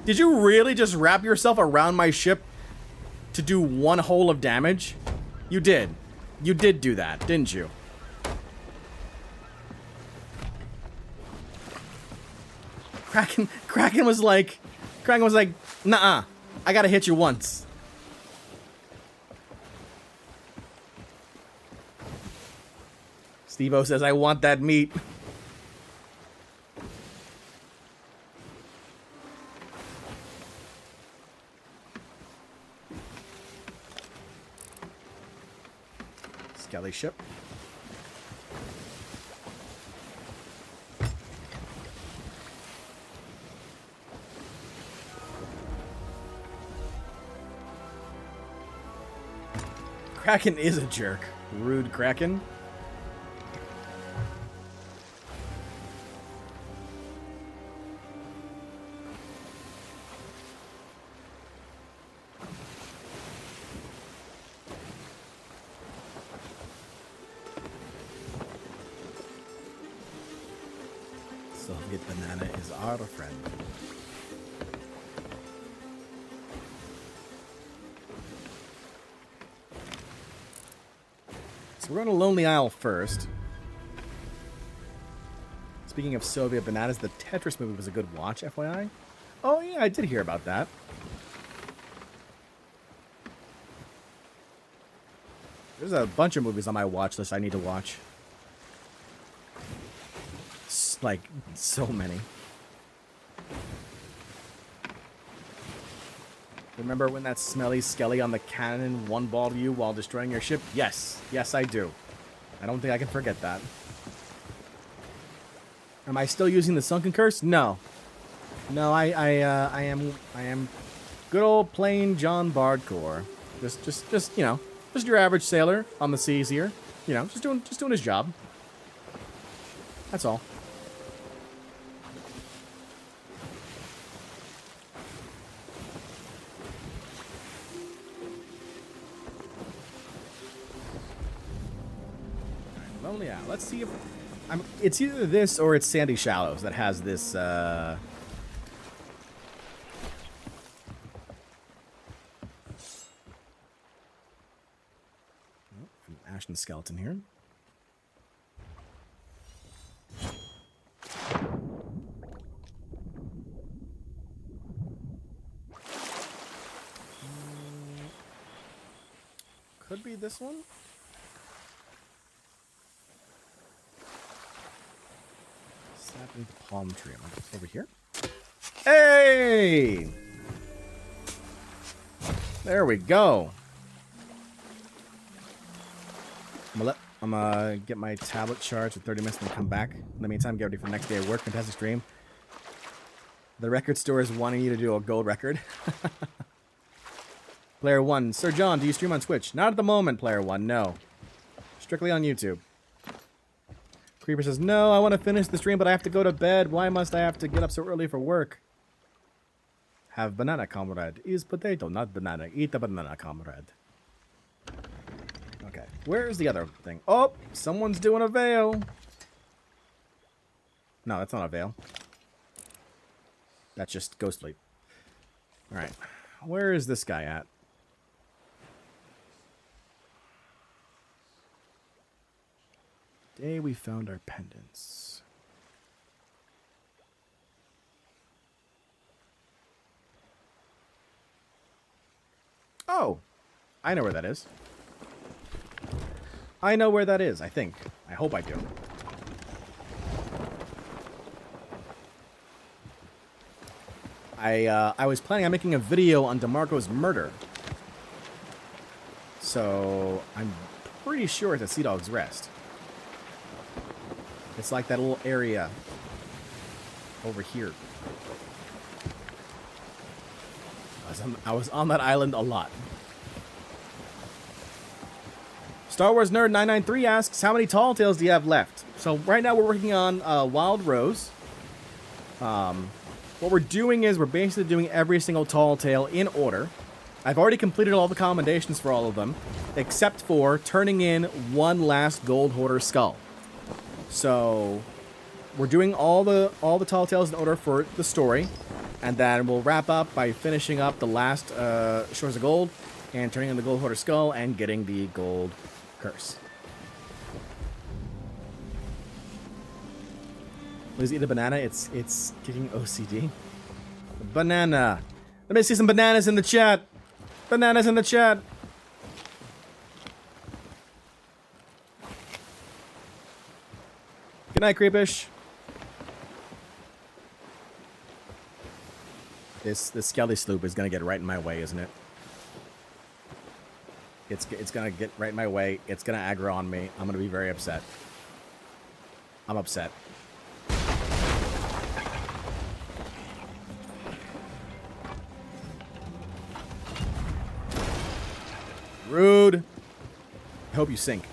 S1: Did you really just wrap yourself around my ship to do one hole of damage? You did. You did do that, didn't you? Kraken was like, nah, I gotta hit you once. Steve-O says, I want that meat. Skelly ship. Kraken is a jerk. Rude Kraken. Soviet Banana is our friend. We're going to Lonely Isle first. Speaking of Soviet Bananas, the Tetris movie was a good watch, FYI. Oh yeah, I did hear about that. There's a bunch of movies on my watch list I need to watch. Like, so many. Remember when that smelly skelly on the cannon one-balled you while destroying your ship? Yes. Yes, I do. I don't think I can forget that. Am I still using the Sunken Curse? No. No, I am good old plain John Bardcore. Just, you know, just your average sailor on the seas here. You know, just doing his job. That's all. Lonely Isle. Let's see if... it's either this or it's Sandy Shallows that has this... an Ashen skeleton here. Could be this one. Sapping palm tree. Over here. Hey! There we go. I'm I'm gonna get my tablet charged for 30 minutes and then come back. In the meantime, get ready for the next day of work. Fantastic stream. The record store is wanting you to do a gold record. Player 1. Sir John, do you stream on Twitch? Not at the moment, Player 1. No. Strictly on YouTube. Creeper says, no, I want to finish the stream, but I have to go to bed. Why must I have to get up so early for work? Have banana, comrade. Is potato, not banana. Eat the banana, comrade. Okay. Where's the other thing? Oh, someone's doing a veil. No, that's not a veil. That's just ghost sleep. Alright. Where is this guy at? Day we found our pendants. Oh! I know where that is. I know where that is, I think. I hope I do. I was planning on making a video on DeMarco's murder. So, I'm pretty sure it's at Sea Dog's Rest. It's like that little area over here. I was on that island a lot. Star Wars Nerd 993 asks, how many Tall Tales do you have left? So right now we're working on Wild Rose. What we're doing is we're basically doing every single Tall Tale in order. I've already completed all the commendations for all of them, except for turning in one last Gold Hoarder skull. So we're doing all the Tall Tales in order for the story, and then we'll wrap up by finishing up the last Shores of Gold and turning in the Gold Hoarder skull and getting the Gold Curse. Please eat a banana. It's kicking OCD. Banana. Let me see some bananas in the chat. Bananas in the chat. Good night, Creepish. This Skelly Sloop is gonna get right in my way, isn't it? It's gonna get right in my way. It's gonna aggro on me. I'm gonna be very upset. I'm upset. Rude. I hope you sink.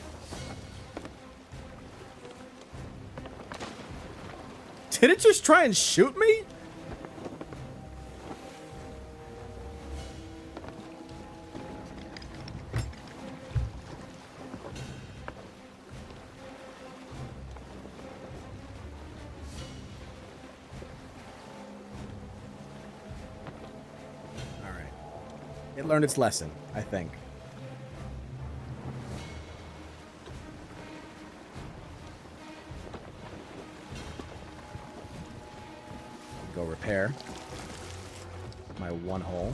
S1: Did it just try and shoot me? All right. It learned its lesson, I think. Go repair my one hole.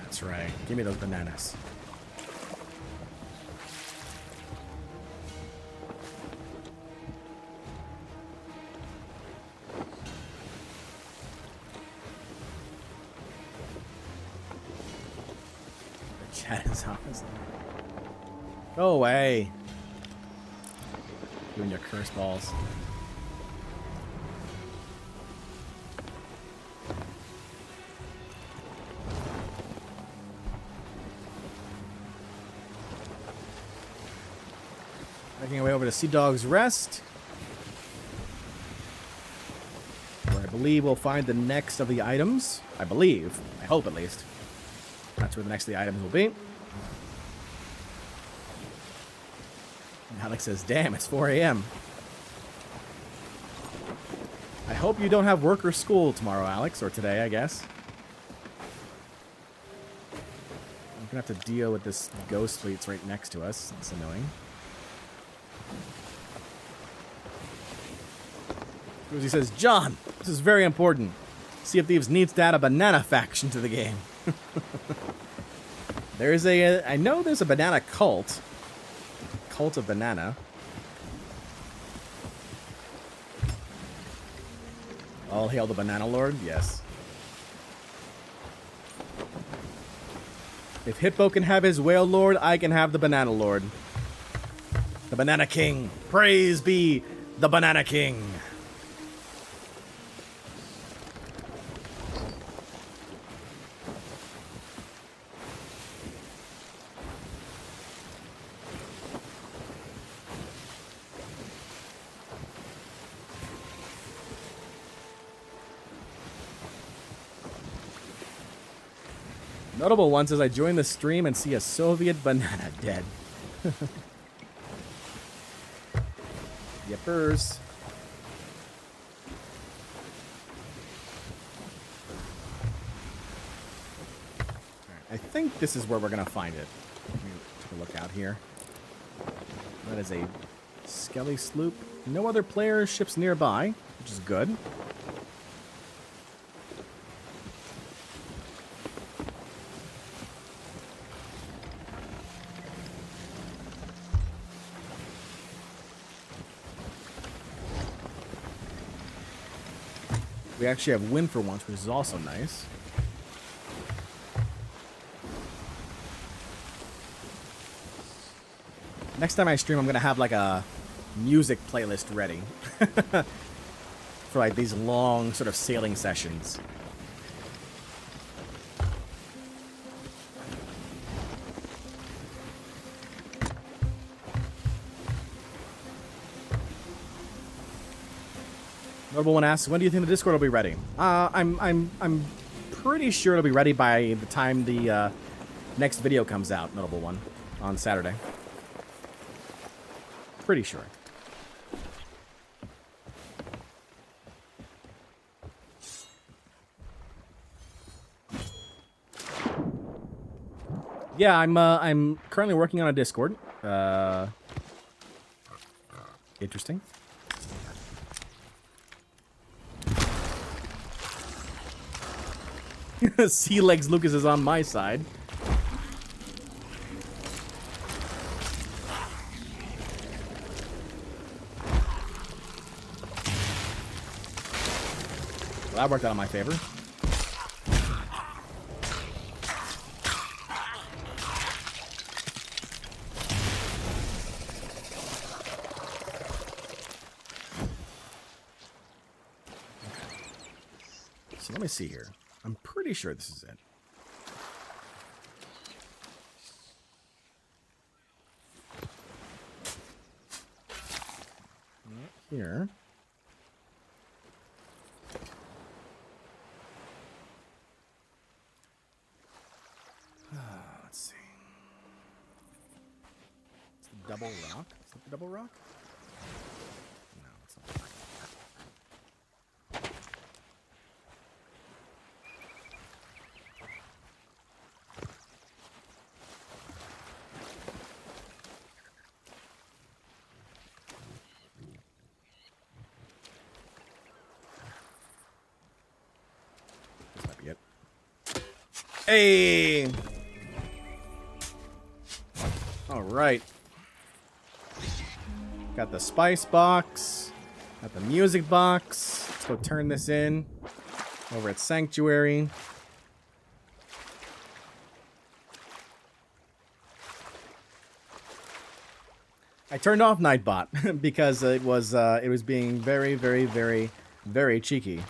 S1: That's right. Give me those bananas. The chat is honest. Go away. You and your curse balls. Making our way over to Sea Dog's Rest, where I believe we'll find the next of the items. I believe. I hope, at least. That's where the next of the items will be. And Alex says, damn, it's 4 a.m. I hope you don't have work or school tomorrow, Alex, or today, I guess. I'm going to have to deal with this ghost fleet right next to us. That's annoying. He says, John, this is very important. Sea of Thieves needs to add a banana faction to the game. There's I know there's a banana cult. Cult of Banana. All hail the Banana Lord, yes. If Hitbo can have his Whale Lord, I can have the Banana Lord. The Banana King. Praise be the Banana King. Notable one says, I join the stream and see a Soviet banana dead. Yippers. Alright, I think this is where we're going to find it. Let me take a look out here. That is a Skelly sloop. No other player ships nearby, which is good. We actually have wind for once, which is also nice. Next time I stream, I'm going to have like a music playlist ready. For like these long sort of sailing sessions. Notable one asks, when do you think the Discord will be ready? I'm pretty sure it'll be ready by the time the next video comes out, Notable one, on Saturday. Pretty sure. Yeah, I'm currently working on a Discord. Interesting. Sea Legs Lucas is on my side. Well, that worked out in my favor. So let me see here. I'm pretty sure this is it. Not here. Let's see. It's the double rock. Is that the double rock? No, it's not. Hey! All right. Got the spice box. Got the music box. Let's go turn this in over at Sanctuary. I turned off Nightbot because it was being very, very, very, very cheeky.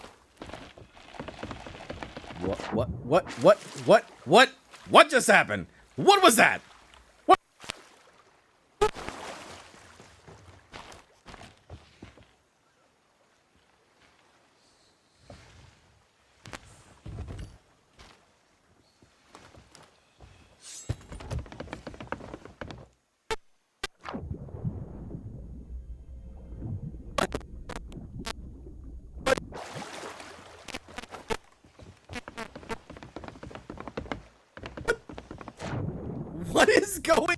S1: What just happened? What was that? What? What is going?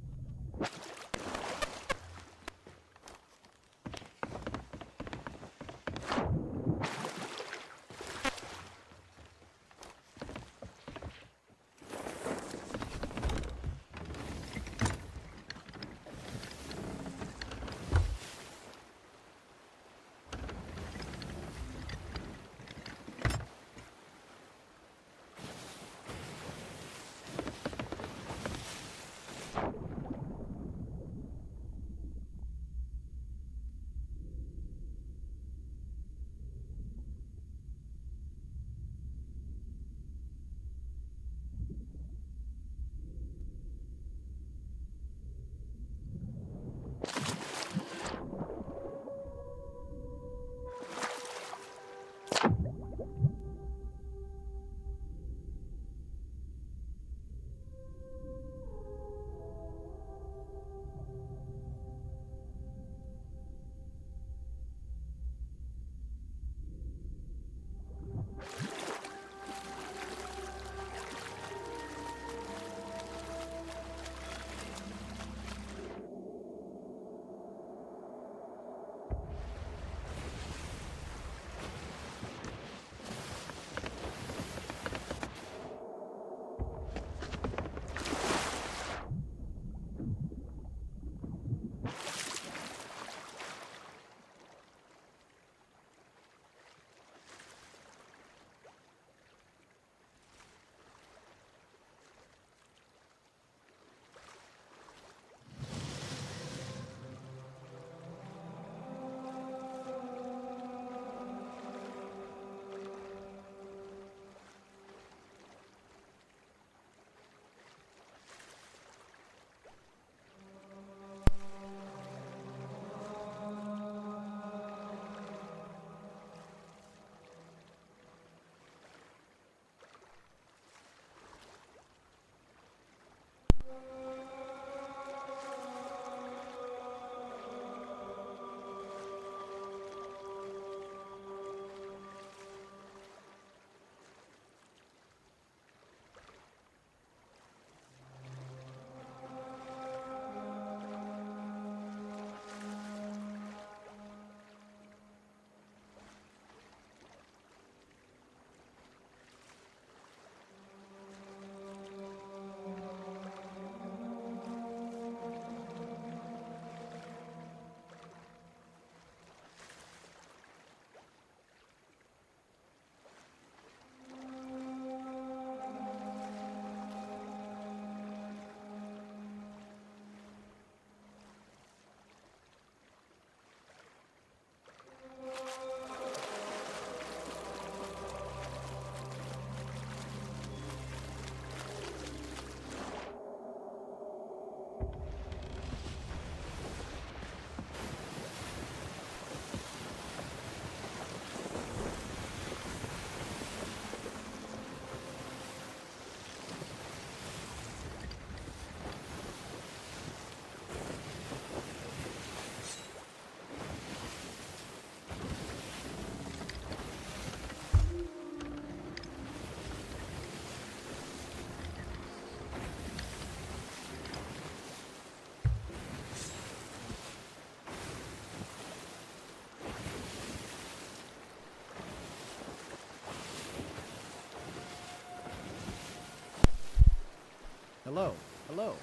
S1: Hello. Hello.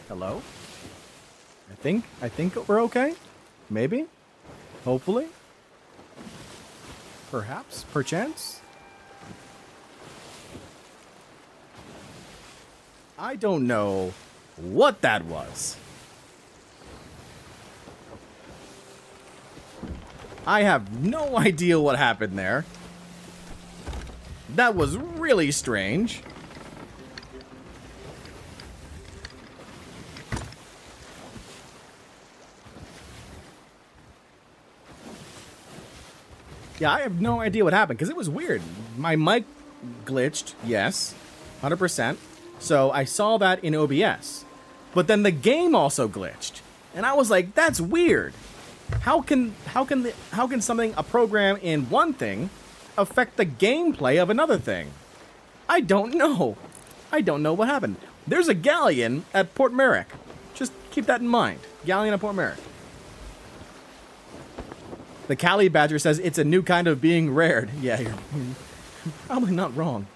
S1: Hello? I think we're okay. Maybe. Hopefully. Perhaps. Perchance. I don't know what that was. I have no idea what happened there. That was really strange. Yeah, I have no idea what happened because it was weird. My mic glitched, yes, 100%. So I saw that in OBS. But then the game also glitched. And I was like, that's weird. How can something, a program in one thing, affect the gameplay of another thing? I don't know. I don't know what happened. There's a galleon at Port Merrick. Just keep that in mind. Galleon at Port Merrick. The Cali Badger says it's a new kind of being rared. Yeah, you're probably not wrong.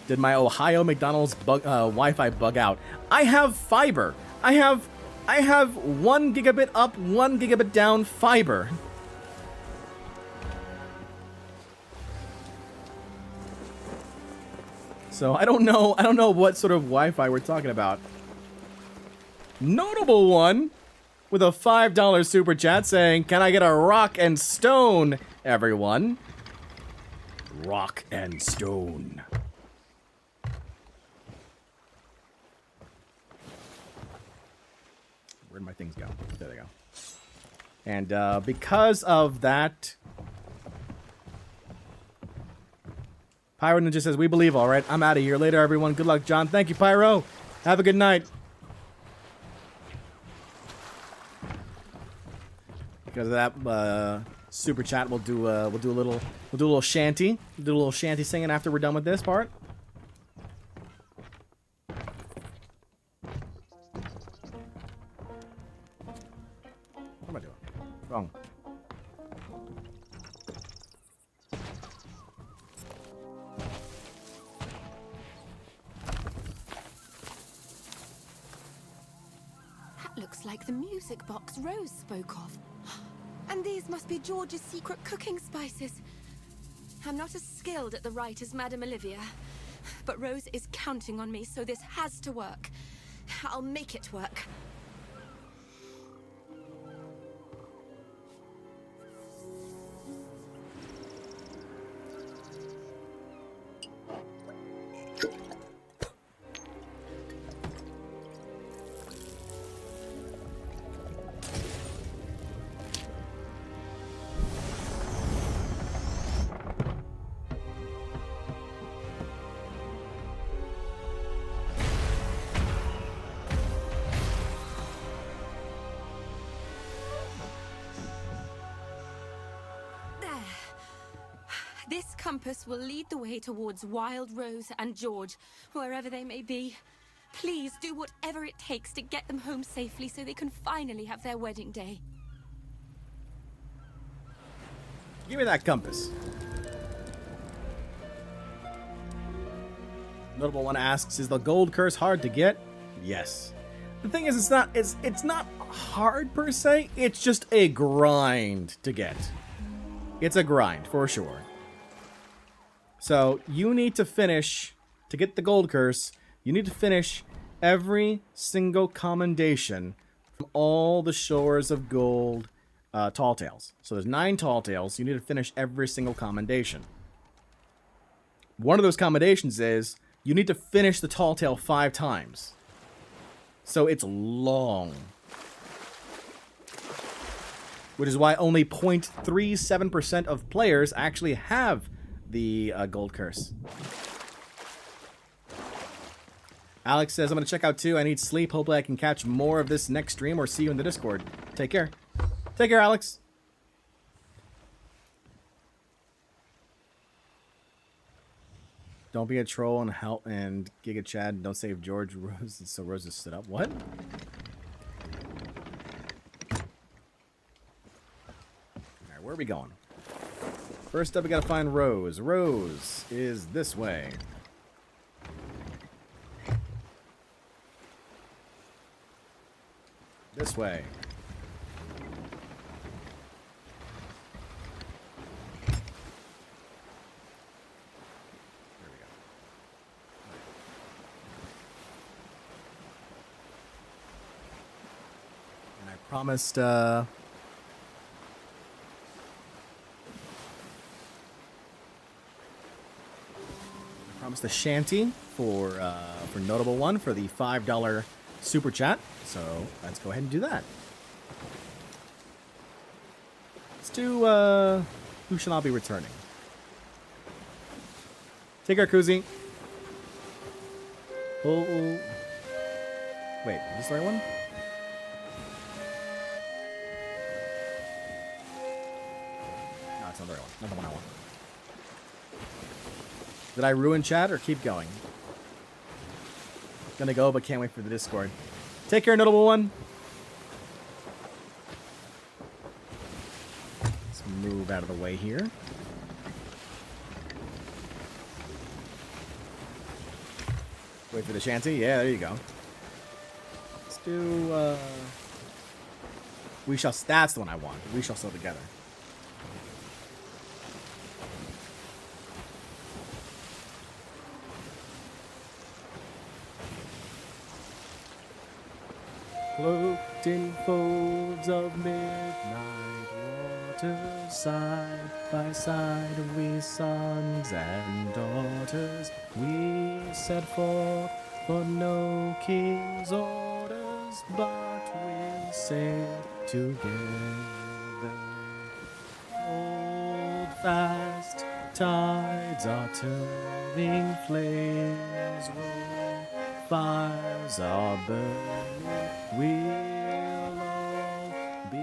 S1: Did my Ohio McDonald's Wi-Fi bug out? I have fiber. I have 1 gigabit up, 1 gigabit down fiber. So I don't know what sort of Wi-Fi we're talking about. Notable one with a $5 super chat saying, "Can I get a rock and stone, everyone?" Rock and stone. Where'd my things go? There they go. And because of that, Pyro Ninja says, "We believe, all right. I'm out of here. Later, everyone. Good luck, John." Thank you, Pyro. Have a good night. Because of that super chat, we'll do a little shanty. We'll do a little shanty singing after we're done with this part. What am I doing? Wrong.
S7: That looks like the music box Rose spoke of. And these must be George's secret cooking spices. I'm not as skilled at the rite as Madame Olivia, but Rose is counting on me, so this has to work. I'll make it work. This compass will lead the way towards Wild Rose and George, wherever they may be. Please do whatever it takes to get them home safely so they can finally have their wedding day.
S1: Give me that compass. Notable one asks, "Is the gold curse hard to get?" Yes. The thing is, it's not hard per se. It's just a grind to get. It's a grind for sure. So you need to finish, to get the gold curse, you need to finish every single commendation from all the Shores of Gold tall tales. So there's 9 tall tales. You need to finish every single commendation. One of those commendations is you need to finish the tall tale 5 times. So it's long. Which is why only 0.37% of players actually have the gold curse. Alex says, "I'm going to check out too. I need sleep. Hopefully I can catch more of this next stream or see you in the Discord." Take care. Take care, Alex. Don't be a troll and help and Giga Chad. Don't save George Rose. So Rose has stood up. What? Alright, where are we going? First up, we gotta find Rose. Rose is this way. This way. There we go. And I promised, a shanty for Notable One for the $5 super chat. So let's go ahead and do that. Let's do Who Shall I Be Returning? Take our koozie. Oh, wait, is this the right one? No, it's not the right one. Not the one I want. Did I ruin chat or keep going? Gonna go, but can't wait for the Discord. Take care, Notable One. Let's move out of the way here. Wait for the shanty. Yeah, there you go. Let's do, We Shall... That's the one I want. We Shall Still Together. Cloaked in folds of midnight waters, side by side we sons and daughters, we set forth for no king's orders, but we sail together. Hold fast, tides are turning, flames roll, fires are burning, we'll all be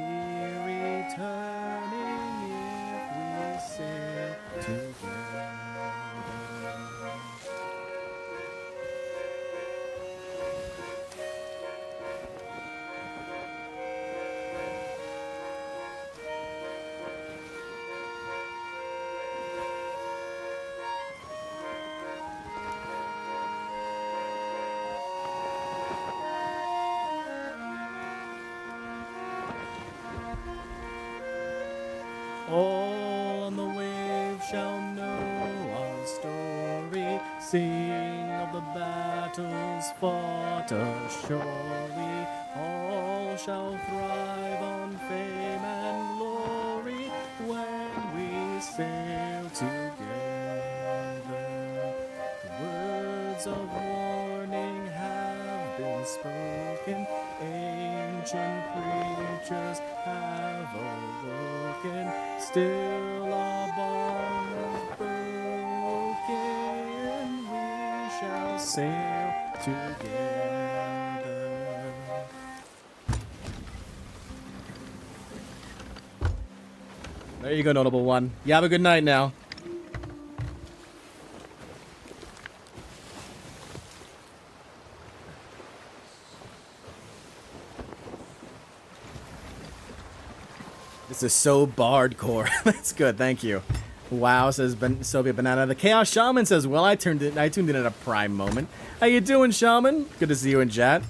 S1: returning if we sail together. All on the wave shall know our story, sing of the battles fought ashore. We all shall thrive on fame and glory when we sail together. The words of warning have been spoken, ancient preachers have awoken. Still our bonds broken, we shall sail together. There you go, Notable One. You have a good night now. This is so Bardcore. That's good, thank you. Wow, says Soviet Banana. The Chaos Shaman says, well, I tuned in at a prime moment. How you doing, Shaman? Good to see you in chat.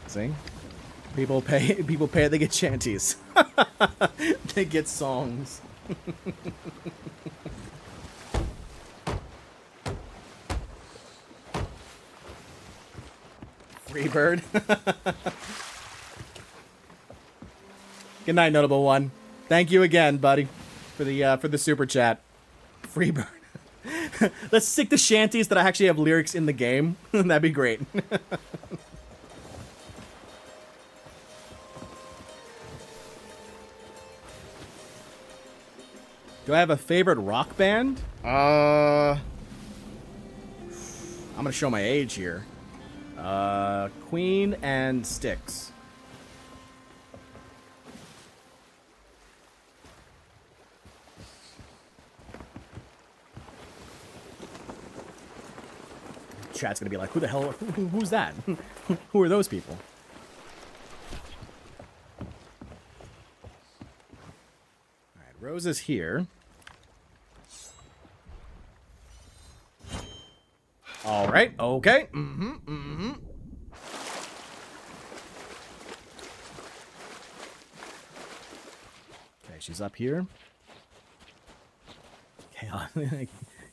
S1: See? People pay, they get chanties. They get songs. Freebird. Good night, Notable One. Thank you again, buddy, for the super chat. Freebird. Let's stick to shanties that I actually have lyrics in the game. That'd be great. Do I have a favorite rock band? I'm gonna show my age here. Queen and Styx. Chat's gonna be like, who the hell, who's that? Who are those people? Alright, Rose is here. Alright, okay. she's up here. Chaos,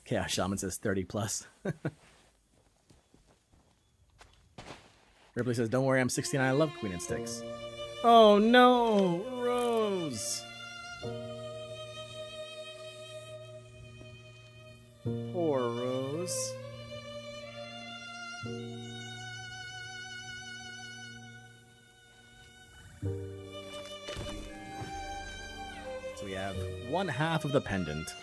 S1: Chaos Shaman says 30 plus. Ripley says, don't worry, I'm 69. I love Queen and Sticks. Oh no, Rose. Poor Rose. So we have one half of the pendant.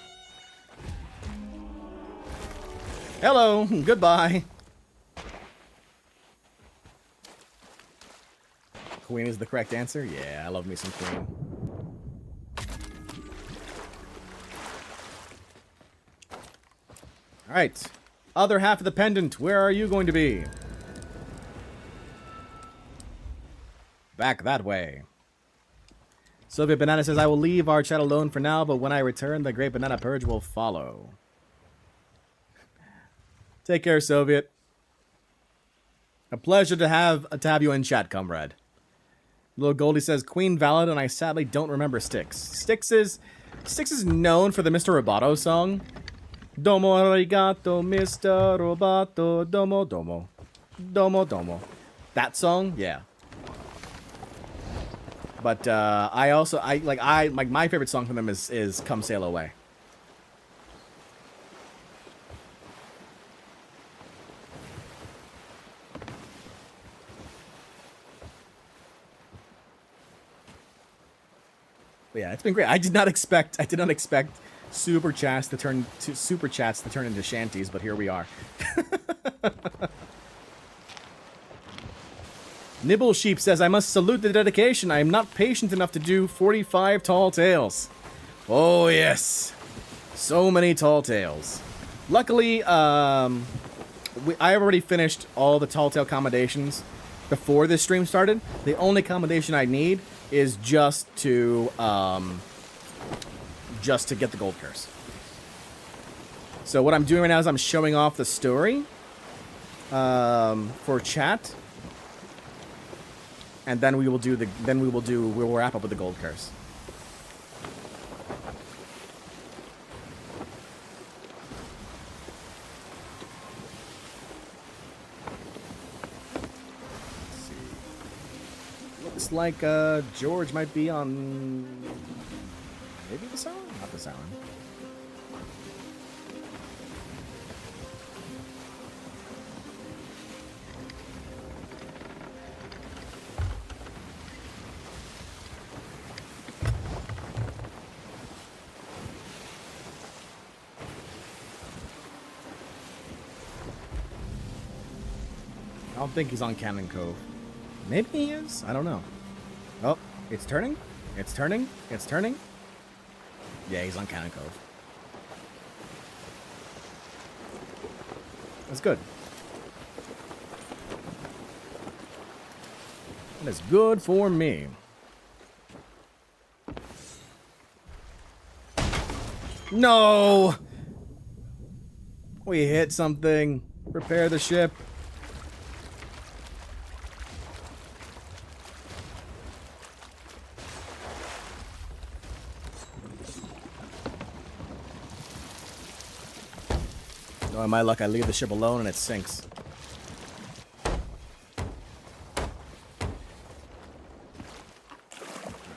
S1: Hello, goodbye. Queen is the correct answer? Yeah, I love me some Queen. Alright. Other half of the pendant, where are you going to be? Back that way. Soviet Banana says, I will leave our chat alone for now, but when I return, the Great Banana Purge will follow. Take care, Soviet. A pleasure to have you in chat, comrade. Little Goldie says, Queen valid, and I sadly don't remember Styx. Styx is known for the Mr. Roboto song. Domo arigato, Mr. Roboto, domo domo. Domo domo. That song? Yeah. But my favorite song from them is Come Sail Away. But yeah, it's been great. I did not expect super chats to turn into shanties, but here we are. Nibble Sheep says, I must salute the dedication. I am not patient enough to do 45 tall tales. Oh yes, so many tall tales. Luckily, I already finished all the tall tale commendations before this stream started. The only commendation I need is just to get the gold curse. So what I'm doing right now is I'm showing off the story for chat, and then we'll wrap up with the gold curse. Looks like George might be on maybe the Sound? Not the Sound. I don't think he's on Cannon Cove. Maybe he is? I don't know. Oh, it's turning? It's turning? It's turning? Yeah, he's on Cannon Cove. That's good. That is good for me. No! We hit something. Repair the ship. Oh, my luck, I leave the ship alone and it sinks.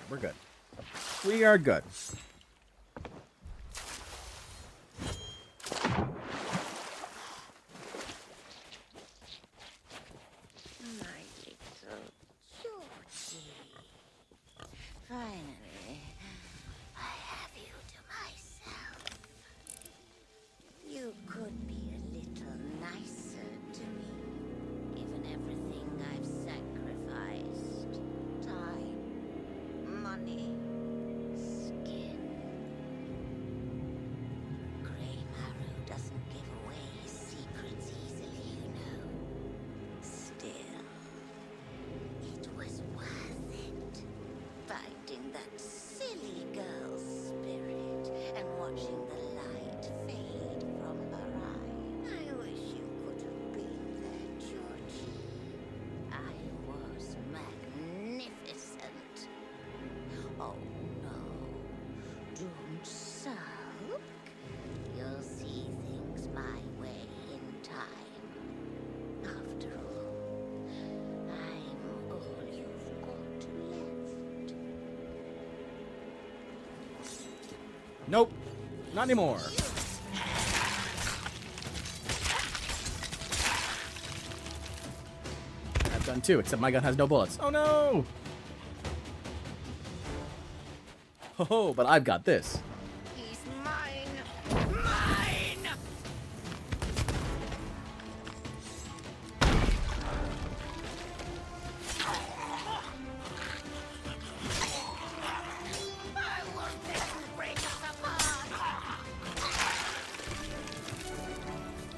S1: We're good. We are good.
S4: My little Georgie. Finally, I have you to myself. You could be a little nicer to me, given everything I've sacrificed. Time, money, skin.
S1: Nope. Not anymore. I've done too, except my gun has no bullets. Oh no! Ho, but I've got this.
S4: He's mine. Mine! I will take and break us apart.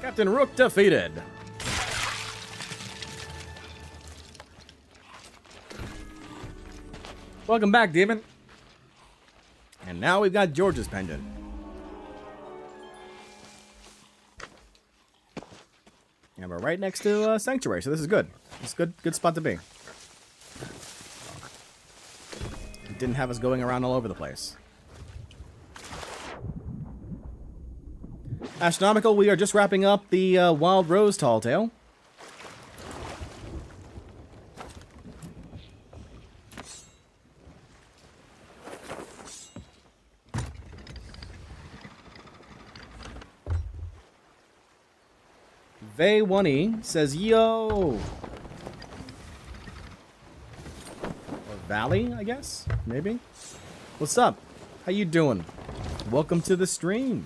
S1: Captain Rook defeated. Welcome back, Demon. And now we've got George's pendant. And we're right next to Sanctuary, so this is good. It's a good spot to be. It didn't have us going around all over the place. Astronomical, we are just wrapping up the Wild Rose Tall Tale. Vay1e says, yo! Or Valley, I guess? Maybe? What's up? How you doing? Welcome to the stream.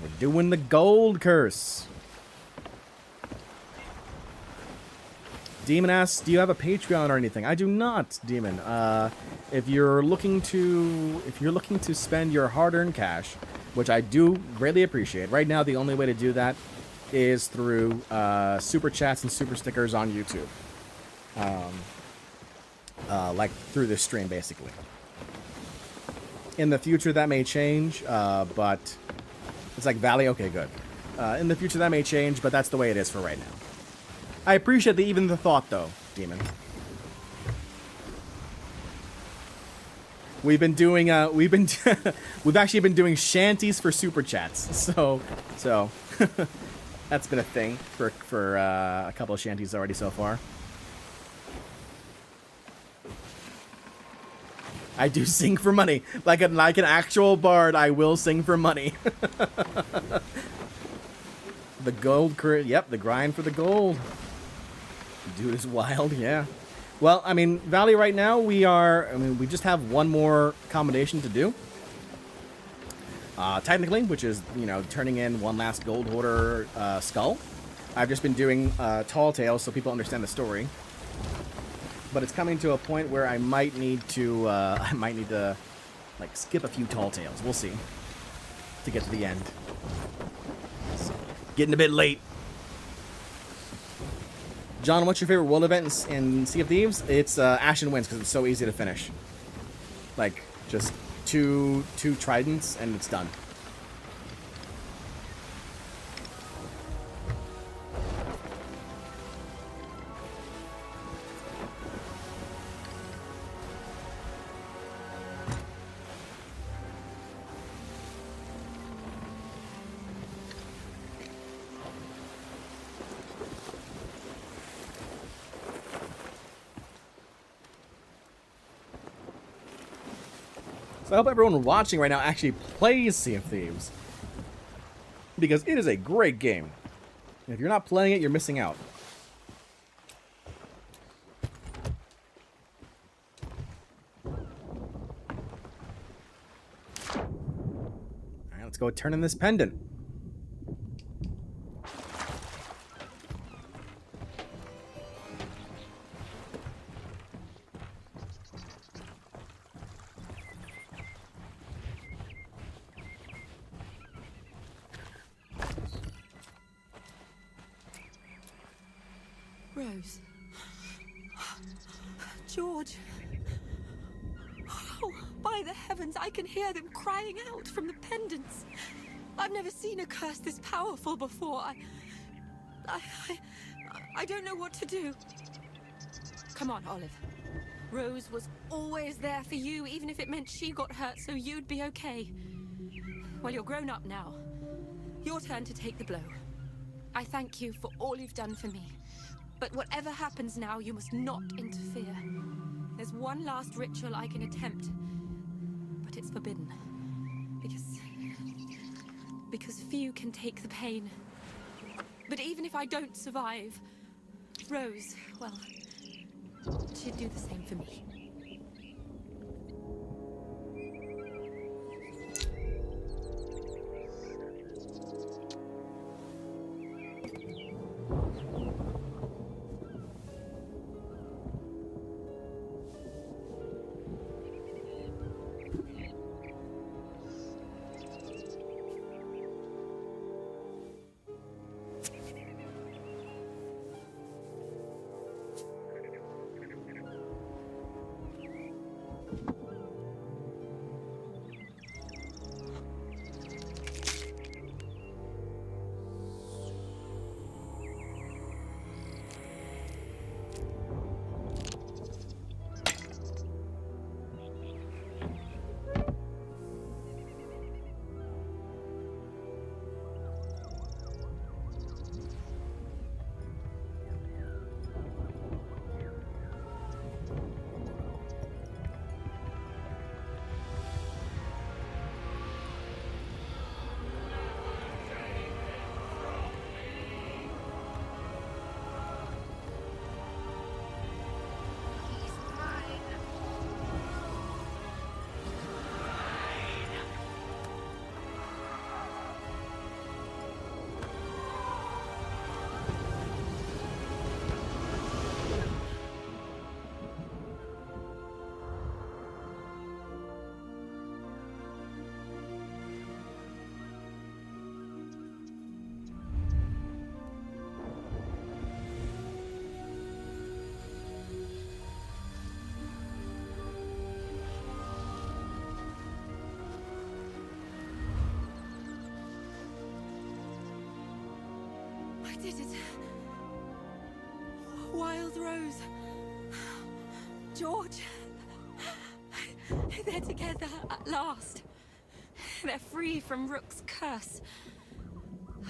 S1: We're doing the gold curse. Demon asks, do you have a Patreon or anything? I do not, Demon. If you're looking to spend your hard-earned cash, which I do greatly appreciate. Right now, the only way to do that is through super chats and super stickers on YouTube. Like through this stream, basically. In the future, that may change, but it's like Valley. Okay, good. In the future, that may change, but that's the way it is for right now. I appreciate even the thought, though, Demon. We've been doing we've actually been doing shanties for super chats. So that's been a thing for a couple of shanties already so far. I do sing for money. Like an actual bard, I will sing for money. The gold yep, the grind for the gold. Dude is wild, yeah. Well, I mean, Valley right now, we just have one more combination to do. Technically, which is, turning in one last gold hoarder skull. I've just been doing tall tales so people understand the story. But it's coming to a point where I might need to, like, skip a few tall tales. We'll see. To get to the end. So, getting a bit late. John, what's your favorite world event in Sea of Thieves? It's Ashen Winds, because it's so easy to finish. Like, just two tridents, and it's done. So I hope everyone watching right now actually plays Sea of Thieves. Because it is a great game. And if you're not playing it, you're missing out. Alright, let's go turn in this pendant.
S7: Rose. George. Oh, by the heavens, I can hear them crying out from the pendants. I've never seen a curse this powerful before. I don't know what to do. Come on, Olive. Rose was always there for you, even if it meant she got hurt so you'd be okay. Well, you're grown up now. Your turn to take the blow. I thank you for all you've done for me. But whatever happens now, you must not interfere. There's one last ritual I can attempt, but it's forbidden. Because few can take the pain. But even if I don't survive, Rose, well, she'd do the same for me. I did it. Wild Rose. George. They're together at last. They're free from Rook's curse.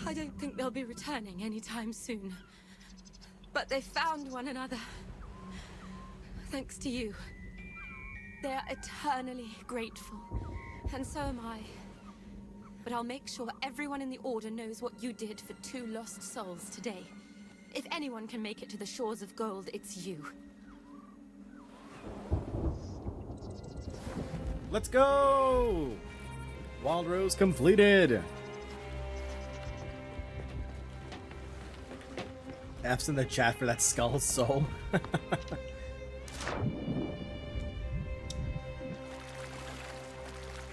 S7: I don't think they'll be returning anytime soon. But they found one another. Thanks to you. They're eternally grateful. And so am I. But I'll make sure everyone in the Order knows what you did for 2 lost souls today. If anyone can make it to the shores of gold, it's you.
S1: Let's go! Wild Rose completed. F's in the chat for that skull soul.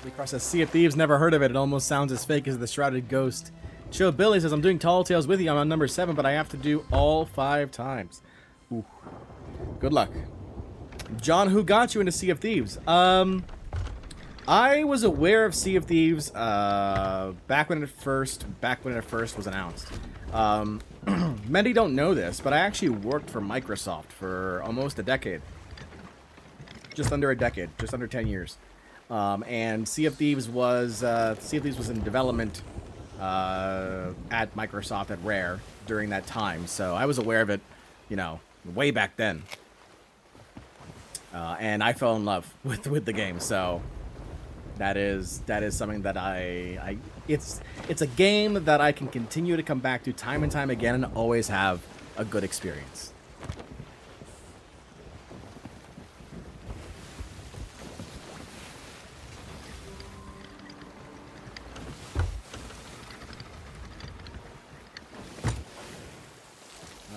S1: Across a Sea of Thieves, never heard of it. It almost sounds as fake as the Shrouded Ghost. Chill Billy says, I'm doing Tall Tales with you. I'm on number 7, but I have to do all 5 times. Ooh. Good luck. John, who got you into Sea of Thieves? I was aware of Sea of Thieves back when it first was announced. Many don't know this, but I actually worked for Microsoft for almost a decade. Just under a decade, just under 10 years. And Sea of Thieves was in development at Microsoft at Rare during that time, so I was aware of it, you know, way back then. And I fell in love with the game, so that is something that it's a game that I can continue to come back to time and time again and always have a good experience.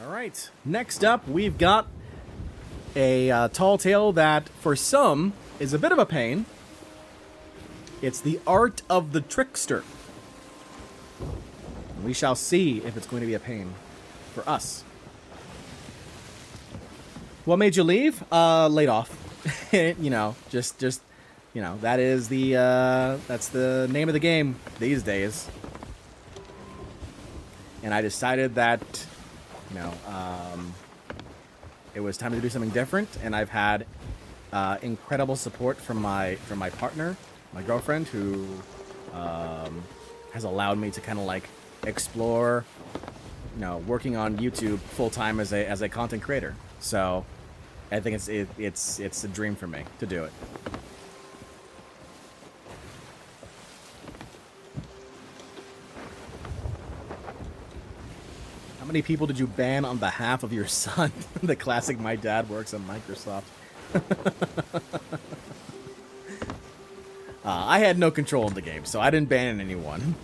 S1: Alright, next up we've got a tall tale that for some is a bit of a pain. It's the art of the trickster. We shall see if it's going to be a pain for us. What made you leave? Laid off. You know, just you know, that is that's the name of the game these days. And I decided that, you know, it was time to do something different, and I've had incredible support from my partner, my girlfriend, who has allowed me to kind of like explore, you know, working on YouTube full time as a content creator. So I think it's a dream for me to do it. How many people did you ban on behalf of your son? The classic "my dad works at Microsoft." I had no control in the game, so I didn't ban anyone.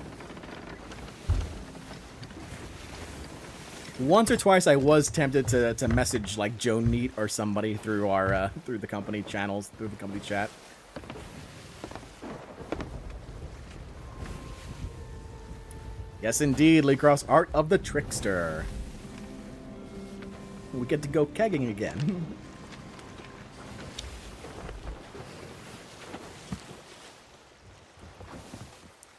S1: Once or twice, I was tempted to message like Joe Neat or somebody through our through the company channels, through the company chat. Yes, indeed, Lee Cross, Art of the Trickster. We get to go kegging again.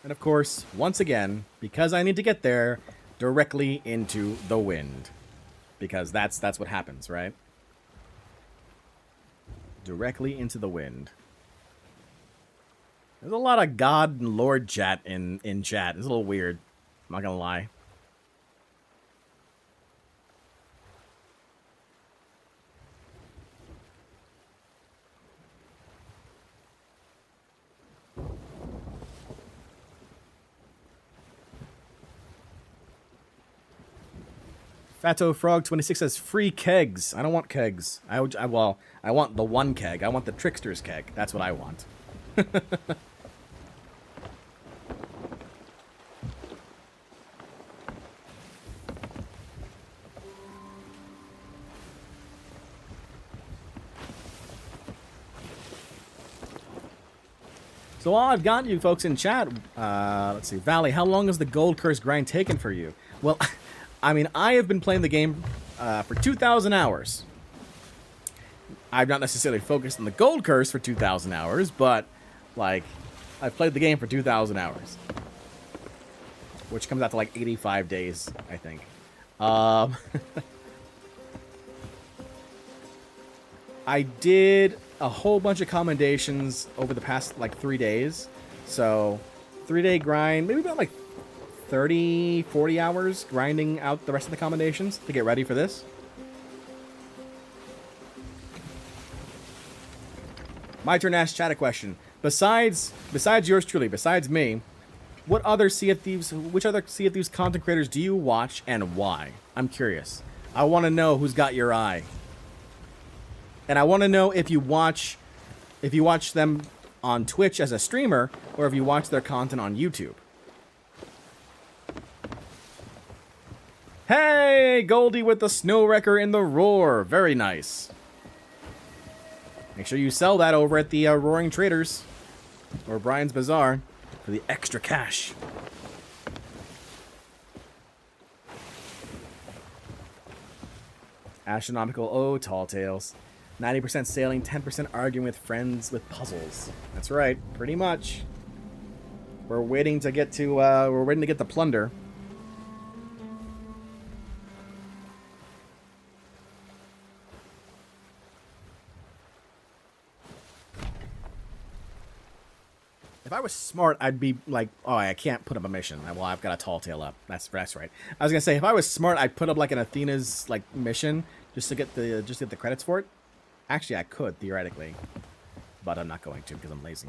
S1: And of course, once again, because I need to get there, directly into the wind. Because that's what happens, right? Directly into the wind. There's a lot of God and Lord chat in chat. It's a little weird. I'm not gonna lie. Fato Frog 26 says free kegs. I don't want kegs. I want the one keg. I want the Trickster's keg. That's what I want. So while I've got you folks in chat, let's see, Valley, how long has the Gold Curse grind taken for you? Well, I mean, I have been playing the game for 2,000 hours. I've not necessarily focused on the Gold Curse for 2,000 hours, but, like, I've played the game for 2,000 hours. Which comes out to, like, 85 days, I think. I did a whole bunch of commendations over the past, like, 3 days. So, 3-day grind, maybe about, like, 30, 40 hours grinding out the rest of the commendations to get ready for this. My turn to ask chat a question. Besides yours truly, besides me, which other Sea of Thieves content creators do you watch and why? I'm curious. I want to know who's got your eye. And I want to know if you watch them on Twitch as a streamer or if you watch their content on YouTube. Hey, Goldie with the Snow Wrecker in the Roar. Very nice. Make sure you sell that over at the Roaring Traders or Brian's Bazaar for the extra cash. Astronomical, oh, tall tales. 90% sailing, 10% arguing with friends with puzzles. That's right, pretty much. We're waiting to get to the plunder. If I was smart, I'd be like, oh, I can't put up a mission. Well, I've got a tall tale up. That's right. I was gonna say, if I was smart, I'd put up like an Athena's like mission just to get the credits for it. Actually, I could theoretically, but I'm not going to because I'm lazy.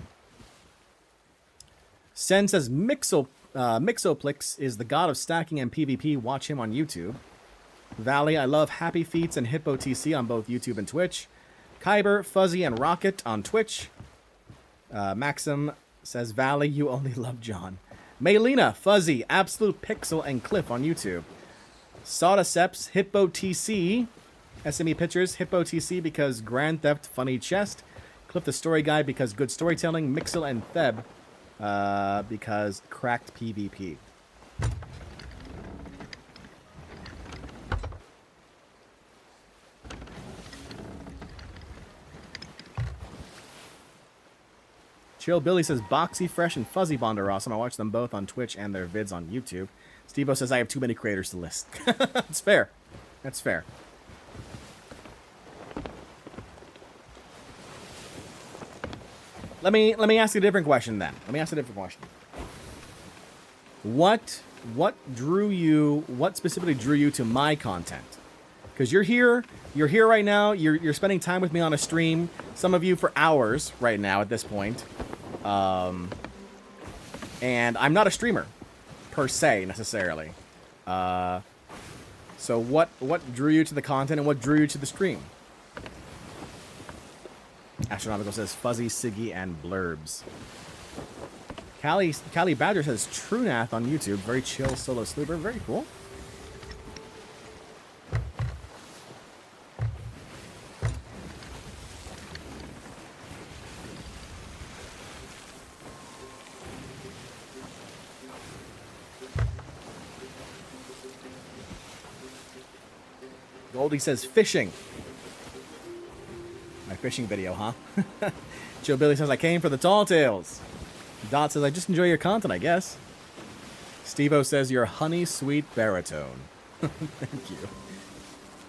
S1: Sen says Mixoplix is the god of stacking and PvP. Watch him on YouTube. Valley, I love Happy Feets and Hippo TC on both YouTube and Twitch. Kyber, Fuzzy, and Rocket on Twitch. Maxim says, Valley, you only love John. Maylina, Fuzzy, Absolute Pixel, and Cliff on YouTube. Saudaceps, Hippo TC, SME Pictures, Hippo TC because Grand Theft Funny Chest, Cliff the Story Guy because good storytelling, Mixel and Theb because cracked PvP. Chill Billy says Boxy, Fresh, and Fuzzy Bond are awesome. I watch them both on Twitch and their vids on YouTube. Steve-O says I have too many creators to list. That's fair. That's fair. Let me ask you a different question then. What specifically drew you to my content? Because you're here right now, you're spending time with me on a stream, some of you for hours right now at this point. And I'm not a streamer, per se, necessarily. So what drew you to the content and what drew you to the stream? Astronomical says Fuzzy, Siggy, and Blurbs. Callie Badger says Trunath on YouTube. Very chill solo sleeper. Very cool. Goldie says fishing. My fishing video, huh? Joe Billy says I came for the tall tales. Dot says I just enjoy your content, I guess. Steve-O says you're honey sweet baritone. Thank you.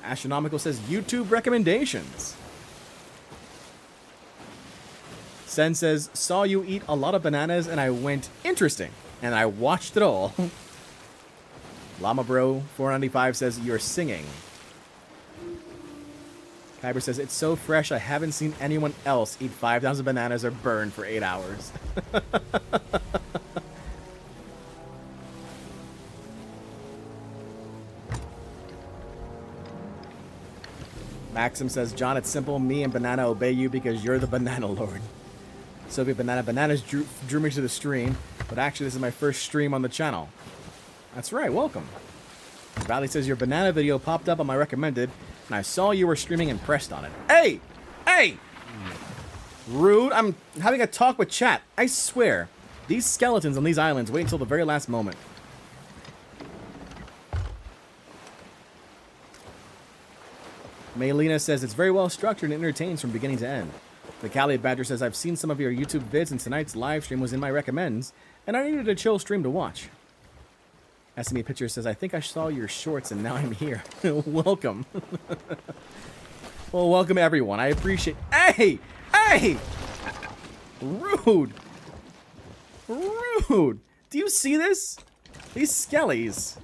S1: Astronomical says YouTube recommendations. Sen says saw you eat a lot of bananas and I went interesting and I watched it all. Llama Bro 495 says you're singing. Kyber says, it's so fresh, I haven't seen anyone else eat 5,000 bananas or burn for 8 hours. Maxim says, John, it's simple. Me and Banana obey you because you're the Banana Lord. Sophie Bananas drew me to the stream, but actually this is my first stream on the channel. That's right, welcome. Valley says, your banana video popped up on my recommended, and I saw you were streaming and pressed on it. Hey! Hey! Rude. I'm having a talk with chat. I swear. These skeletons on these islands wait until the very last moment. Maylena says, it's very well structured and entertains from beginning to end. The Cali Badger says, I've seen some of your YouTube vids and tonight's live stream was in my recommends, and I needed a chill stream to watch. SME Picture says, I think I saw your shorts and now I'm here. Welcome. Well, welcome everyone. I appreciate... Hey! Hey! Rude! Rude! Do you see this? These skellies.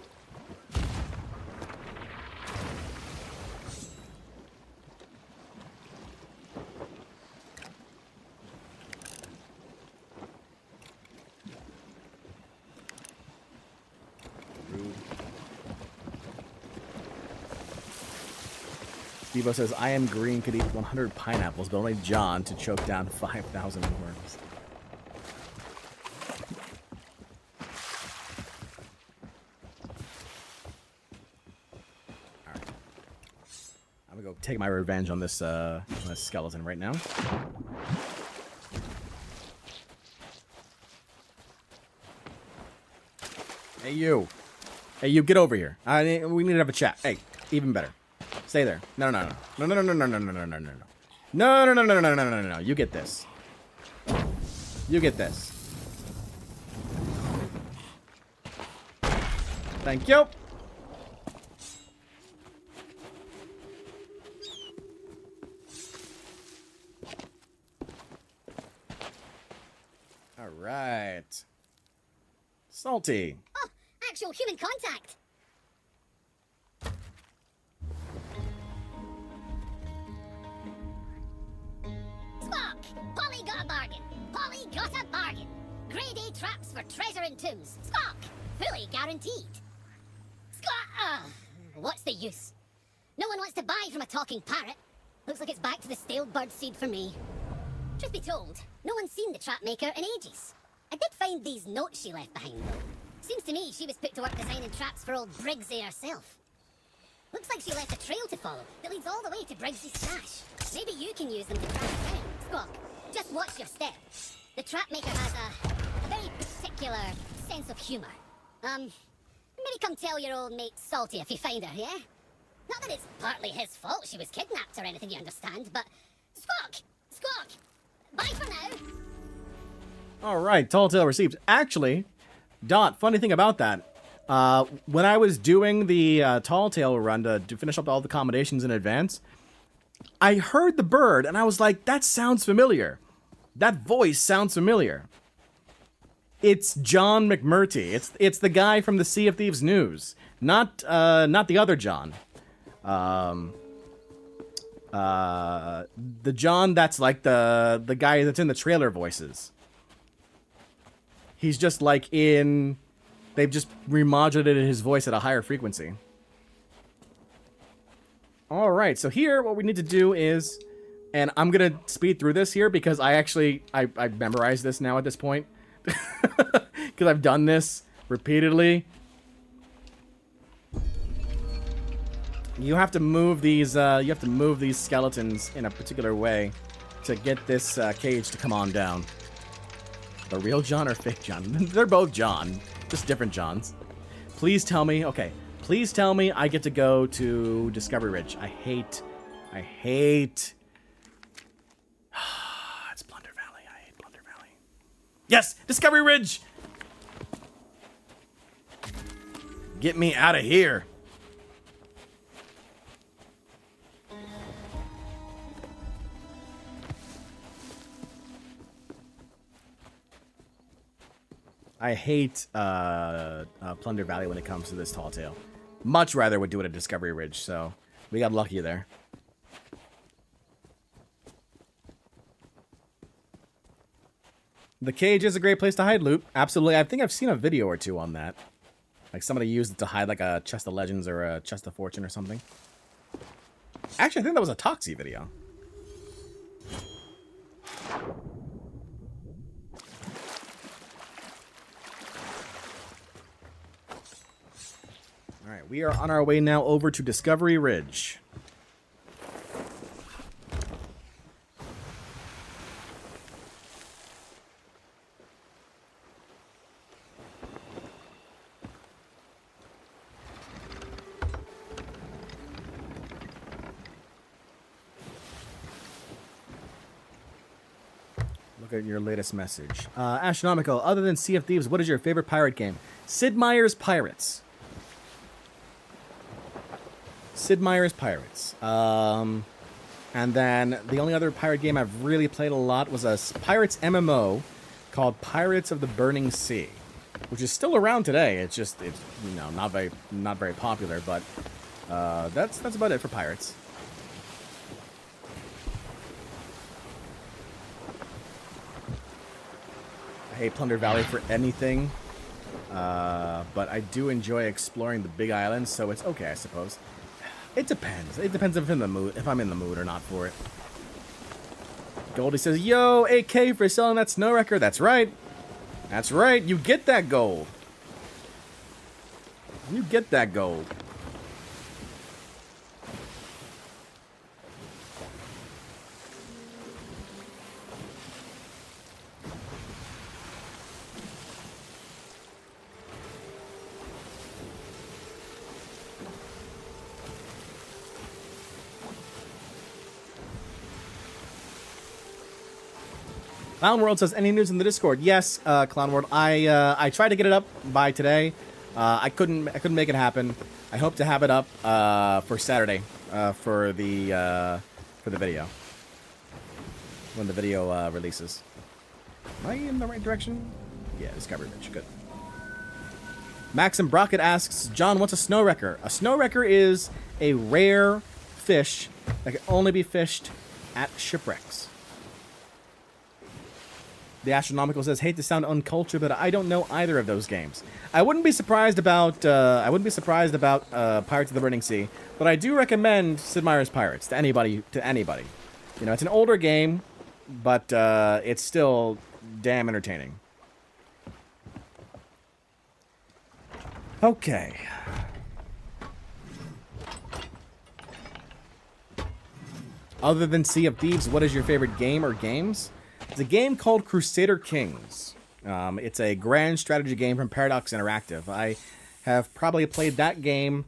S1: Steve-O says, I am green, could eat 100 pineapples, but only John to choke down 5,000 worms. Alright. I'm gonna go take my revenge on this skeleton right now. Hey, you. Hey, you, get over here. We need to have a chat. Hey, even better. Stay there. No. No. You get this. You get this. Thank you. All right. Salty.
S8: Oh, actual human contact. Polly got a bargain. Polly got a bargain. Grade A traps for treasure and tombs. Spock, fully guaranteed. What's the use? No one wants to buy from a talking parrot. Looks like it's back to the stale bird seed for me. Truth be told, no one's seen the trap maker in ages. I did find these notes she left behind though. Seems to me she was put to work designing traps for old Briggsy herself. Looks like she left a trail to follow that leads all the way to Briggsy's stash. Maybe you can use them to track it down. Squawk, just watch your step. The trap maker has a very particular sense of humor. Maybe come tell your old mate Salty if you find her, yeah? Not that it's partly his fault she was kidnapped or anything, you understand, but... Squawk! Bye for now!
S1: Alright, Tall Tale received. Actually, Dot, funny thing about that, when I was doing the Tall Tale run to finish up all the accommodations in advance, I heard the bird, and I was like, that sounds familiar. That voice sounds familiar. It's John McMurtry. It's the guy from the Sea of Thieves news. Not the other John. The John that's like the guy that's in the trailer voices. He's just like in... They've just remodulated his voice at a higher frequency. All right, so here what we need to do is, and I'm gonna speed through this here because I memorized this now at this point because I've done this repeatedly. You have to move these. Skeletons in a particular way to get this cage to come on down. The real John or fake John? They're both John, just different Johns. Please tell me. Okay, please tell me I get to go to Discovery Ridge. I hate. It's Plunder Valley. I hate Plunder Valley. Yes, Discovery Ridge. Get me out of here. I hate Plunder Valley when it comes to this tall tale. Much rather would do it at Discovery Ridge, so we got lucky there. The cage is a great place to hide loot. Absolutely. I think I've seen a video or two on that. Like somebody used it to hide like a chest of legends or a chest of fortune or something. Actually, I think that was a Toxie video. Alright, we are on our way now over to Discovery Ridge. Look at your latest message. Astronomical, other than Sea of Thieves, what is your favorite pirate game? Sid Meier's Pirates. Sid Meier's Pirates. And then the only other pirate game I've really played a lot was a Pirates MMO called Pirates of the Burning Sea, which is still around today. It's you know, not very popular, but that's about it for pirates. I hate Plunder Valley for anything, but I do enjoy exploring the Big Island, so it's okay, I suppose. It depends. It depends if I'm in the mood or not for it. Goldie says, "Yo, 8K for selling that snow wrecker." That's right. That's right. You get that gold. You get that gold. Clown World says, any news in the Discord? Yes, Clown World. I tried to get it up by today. I couldn't make it happen. I hope to have it up for Saturday for the video when the video releases. Am I in the right direction? Yeah, Discovery Ridge. Good. Maxim Brockett asks, John, what's a snow wrecker? A snow wrecker is a rare fish that can only be fished at shipwrecks. The Astronomical says, hate to sound uncultured, but I don't know either of those games. I wouldn't be surprised about Pirates of the Burning Sea, but I do recommend Sid Meier's Pirates to anybody. You know, it's an older game, but it's still damn entertaining. Okay. Other than Sea of Thieves, what is your favorite game or games? It's a game called Crusader Kings. It's a grand strategy game from Paradox Interactive. I have probably played that game.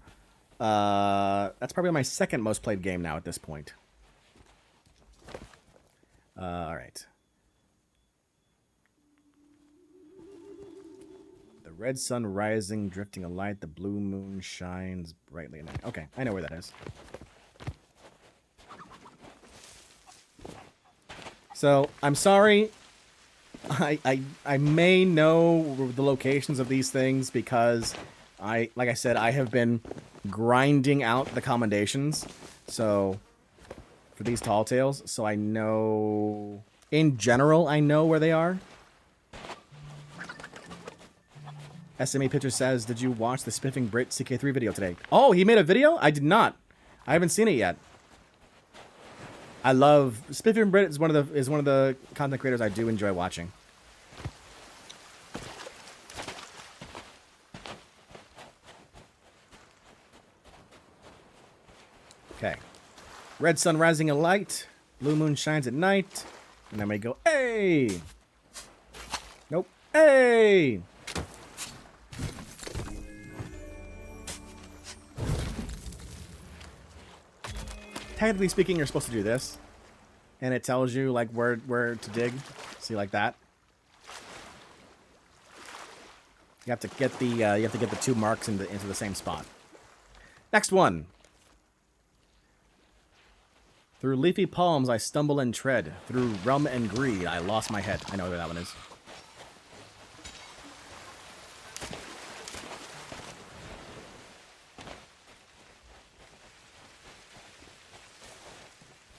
S1: That's probably my second most played game now at this point. All right. The red sun rising, drifting a light. The blue moon shines brightly at night. Okay, I know where that is. So, I'm sorry, I may know the locations of these things because like I said, I have been grinding out the commendations, so, for these tall tales, so I know, in general, I know where they are. SME Picture says, did you watch the Spiffing Brit CK3 video today? Oh, he made a video? I did not. I haven't seen it yet. I love Spiffy and Brit is one of the content creators I do enjoy watching. Okay. Red sun rising in light. Blue moon shines at night. And then we go, hey! Nope. Hey! Technically speaking, you're supposed to do this. And it tells you like where to dig. See, like that. You have to get the 2 marks into the same spot. Next one. Through leafy palms I stumble and tread. Through rum and greed I lost my head. I know where that one is.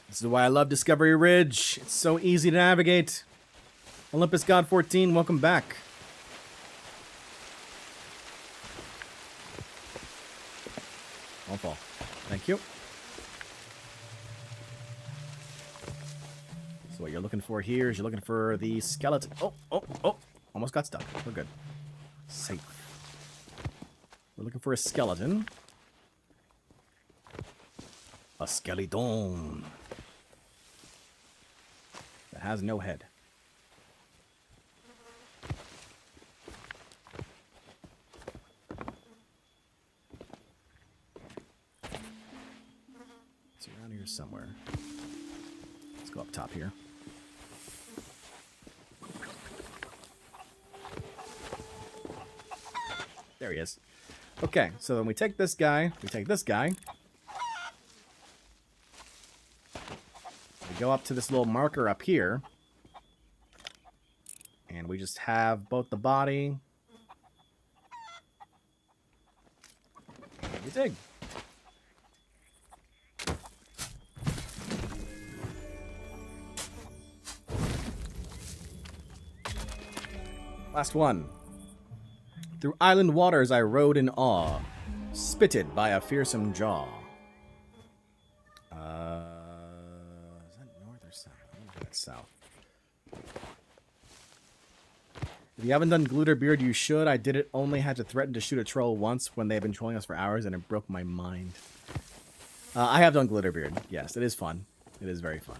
S1: This is why I love Discovery Ridge. It's so easy to navigate. Olympus God 14, welcome back. Don't fall. Thank you. So what you're looking for here is you're looking for the skeleton. Oh. Almost got stuck. We're good. Safe. We're looking for a skeleton. A skeleton. That has no head. It's around here somewhere. Let's go up top here. There he is. Okay, so then we take this guy. We take this guy. We go up to this little marker up here. And we just have both the body. We dig. Last one. Through island waters I rode in awe, spitted by a fearsome jaw. Is that north or south? I don't know if that's south. If you haven't done Glutterbeard, you should. I did it, only had to threaten to shoot a troll once when they've been trolling us for hours, and it broke my mind. I have done Glutterbeard. Yes, it is fun. It is very fun.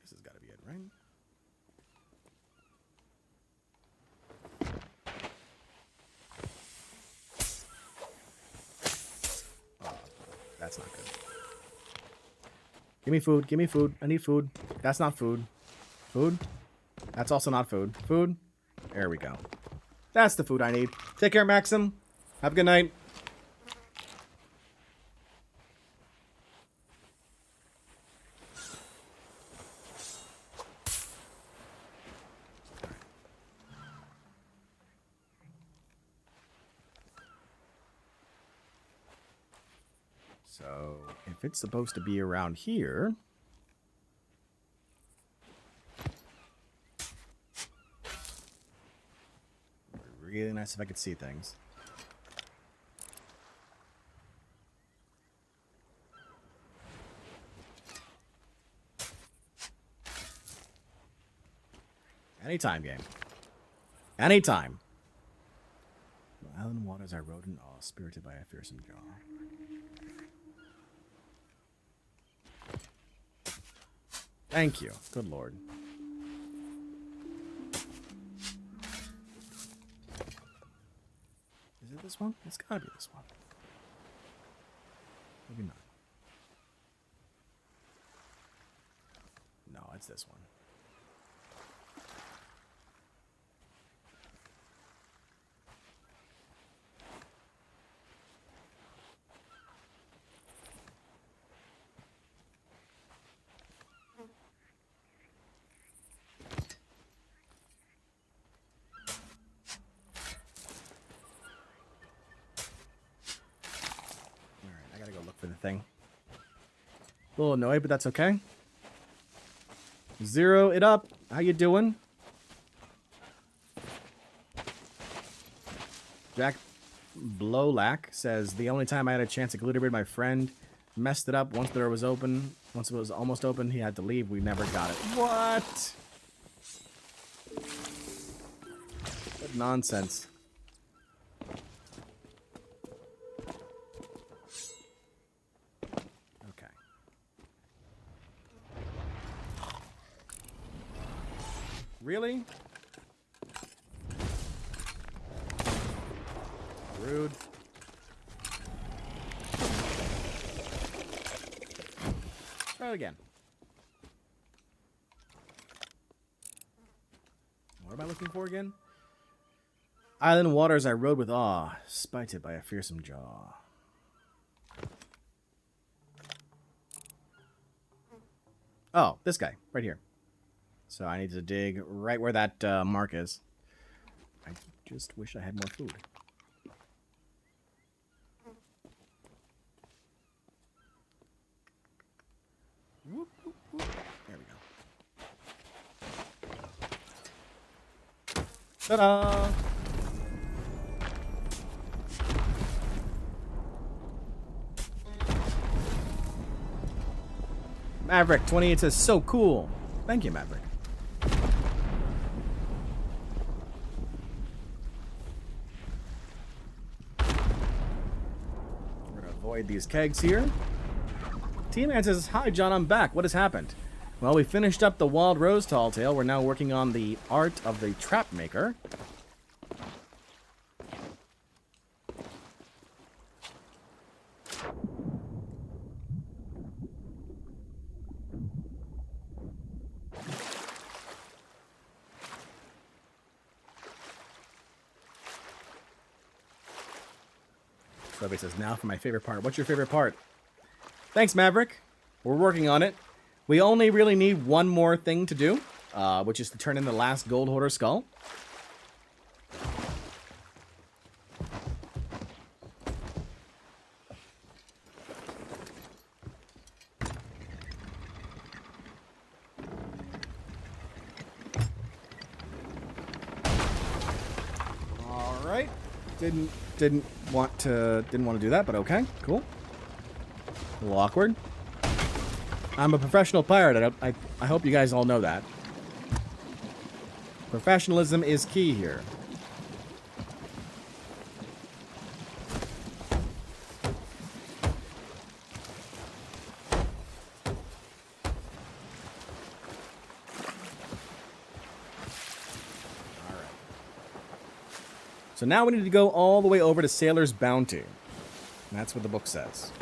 S1: This has got to be it, right? That's not good. Give me food. Give me food. I need food. That's not food. Food? That's also not food. Food? There we go. That's the food I need. Take care, Maxim. Have a good night. So, if it's supposed to be around here... It'd be really nice if I could see things. Anytime, game. Anytime. Island waters I rode in awe, spirited by a fearsome jaw. Thank you. Good lord. Is it this one? It's gotta be this one. Maybe not. No, it's this one. For the thing. A little annoyed, but that's okay. Zero it up. How you doing? Jack Blowlack says, the only time I had a chance to glitterbeard my friend messed it up once the door was open. Once it was almost open, he had to leave. We never got it. What? What nonsense. Okay. Really? Rude. Try it again. What am I looking for again? Island waters I rode with awe, spited by a fearsome jaw. Oh, this guy, right here. So I need to dig right where that mark is. I just wish I had more food. Whoop, whoop, whoop. There we go. Ta-da! Maverick 28 says, so cool. Thank you, Maverick. We're gonna avoid these kegs here. T-Man says, hi John, I'm back. What has happened? Well, we finished up the Wild Rose Tall Tale. We're now working on the art of the Trap Maker. Somebody says, now for my favorite part. What's your favorite part? Thanks, Maverick. We're working on it. We only really need one more thing to do, which is to turn in the last gold hoarder skull. All right. Didn't want to do that, but okay, cool. A little awkward. I'm a professional pirate. I hope you guys all know that. Professionalism is key here. All right. So now we need to go all the way over to Sailor's Bounty. And that's what the book says.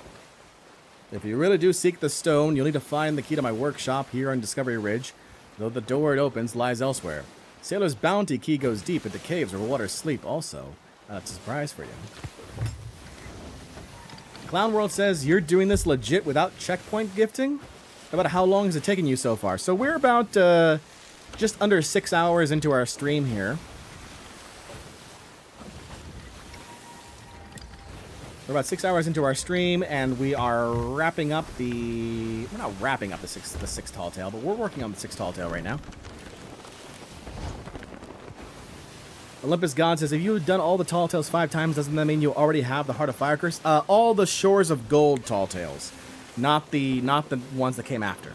S1: If you really do seek the stone, you'll need to find the key to my workshop here on Discovery Ridge, though the door it opens lies elsewhere. Sailor's Bounty key goes deep into caves where waters sleep also. That's a surprise for you. Clown World says, you're doing this legit without checkpoint gifting? About how long has it taken you so far? So we're about just under 6 hours into our stream here. We're about 6 hours into our stream, and we are wrapping up the... We're not wrapping up the six tall tale, but we're working on the 6 tall tale right now. Olympus God says, if you've done all the tall tales 5 times, doesn't that mean you already have the Heart of Fire Curse? All the Shores of Gold tall tales, not the ones that came after.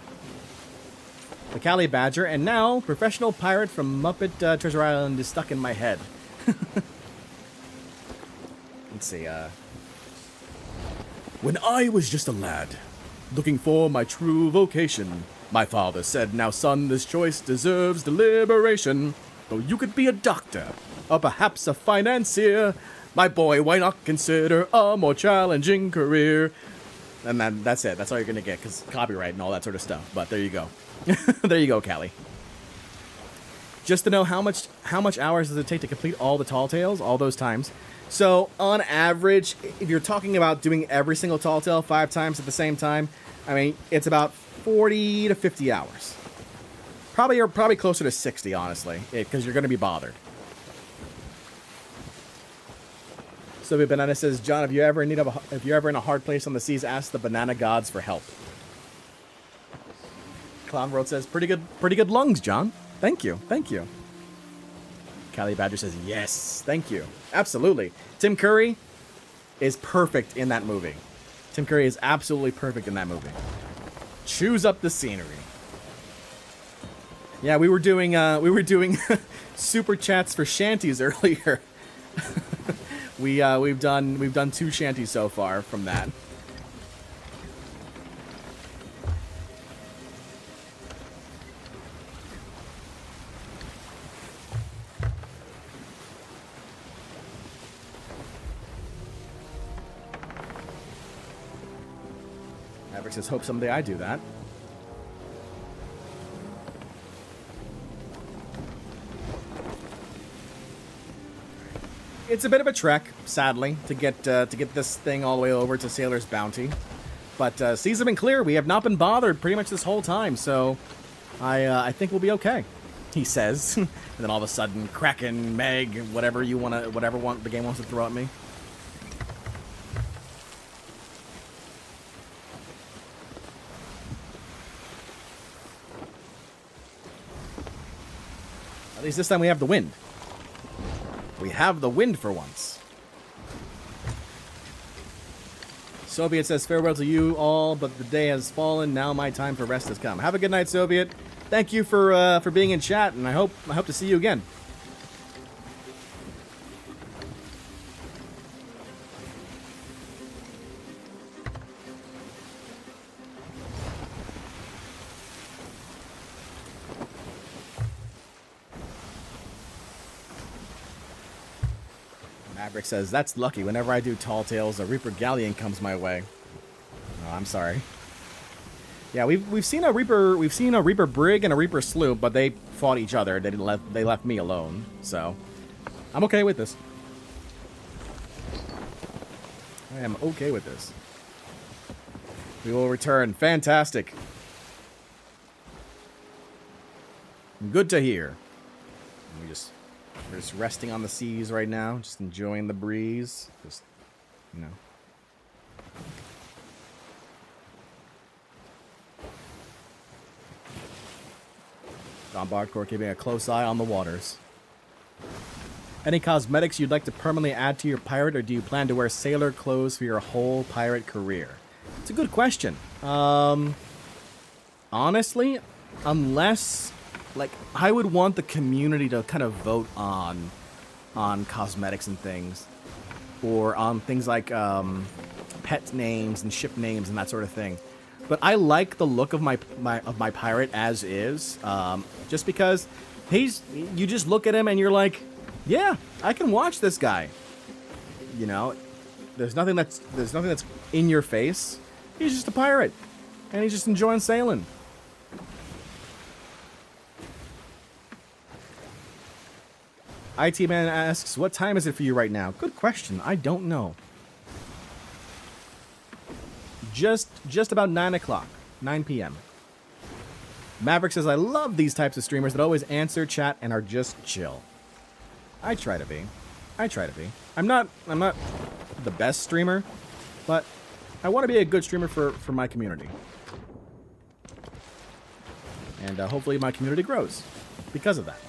S1: The Cali Badger, and now Professional Pirate from Muppet Treasure Island is stuck in my head. Let's see, When I was just a lad, looking for my true vocation, my father said, now son, this choice deserves deliberation. Though you could be a doctor, or perhaps a financier, my boy, why not consider a more challenging career? And that's it. That's all you're going to get, because copyright and all that sort of stuff. But there you go. There you go, Callie. Just to know how much hours does it take to complete all the tall tales, all those times. So, on average, if you're talking about doing every single tall tale 5 times at the same time, I mean, it's about 40 to 50 hours. Probably closer to 60, honestly, because you're going to be bothered. So, Banana says, John, if you're ever in a hard place on the seas, ask the banana gods for help. Clown World says, pretty good lungs, John. Thank you. Callie Badger says, yes, thank you. Absolutely. Tim Curry is perfect in that movie. Tim Curry is absolutely perfect in that movie. Choose up the scenery. Yeah, we were doing super chats for shanties earlier. We've done 2 shanties so far from that. Maverick says, hope someday I do that. It's a bit of a trek, sadly, to get this thing all the way over to Sailor's Bounty. But seas have been clear. We have not been bothered pretty much this whole time, so I think we'll be okay. He says, and then all of a sudden, Kraken, Meg, whatever the game wants to throw at me. At least this time we have the wind. We have the wind for once. Soviet says, farewell to you all, but the day has fallen. Now my time for rest has come. Have a good night, Soviet. Thank you for being in chat, and I hope to see you again. Maverick says, that's lucky. Whenever I do Tall Tales, a Reaper Galleon comes my way. Oh, I'm sorry. Yeah, we've seen a Reaper Brig and a Reaper Sloop, but they fought each other. They left me alone. So I'm okay with this. I am okay with this. We will return. Fantastic. Good to hear. We're just resting on the seas right now, just enjoying the breeze. Just, you know. John Bardcore keeping a close eye on the waters. Any cosmetics you'd like to permanently add to your pirate, or do you plan to wear sailor clothes for your whole pirate career? It's a good question. Honestly, unless... like, I would want the community to kind of vote on cosmetics and things, or on things like pet names and ship names and that sort of thing. But I like the look of my pirate as is, just because you just look at him and you're like, yeah, I can watch this guy. You know, there's nothing that's in your face. He's just a pirate, and he's just enjoying sailing. IT Man asks, what time is it for you right now? Good question. I don't know. Just about 9 o'clock. 9 p.m. Maverick says, I love these types of streamers that always answer chat and are just chill. I try to be. I'm not the best streamer, but I want to be a good streamer for my community. And hopefully my community grows because of that.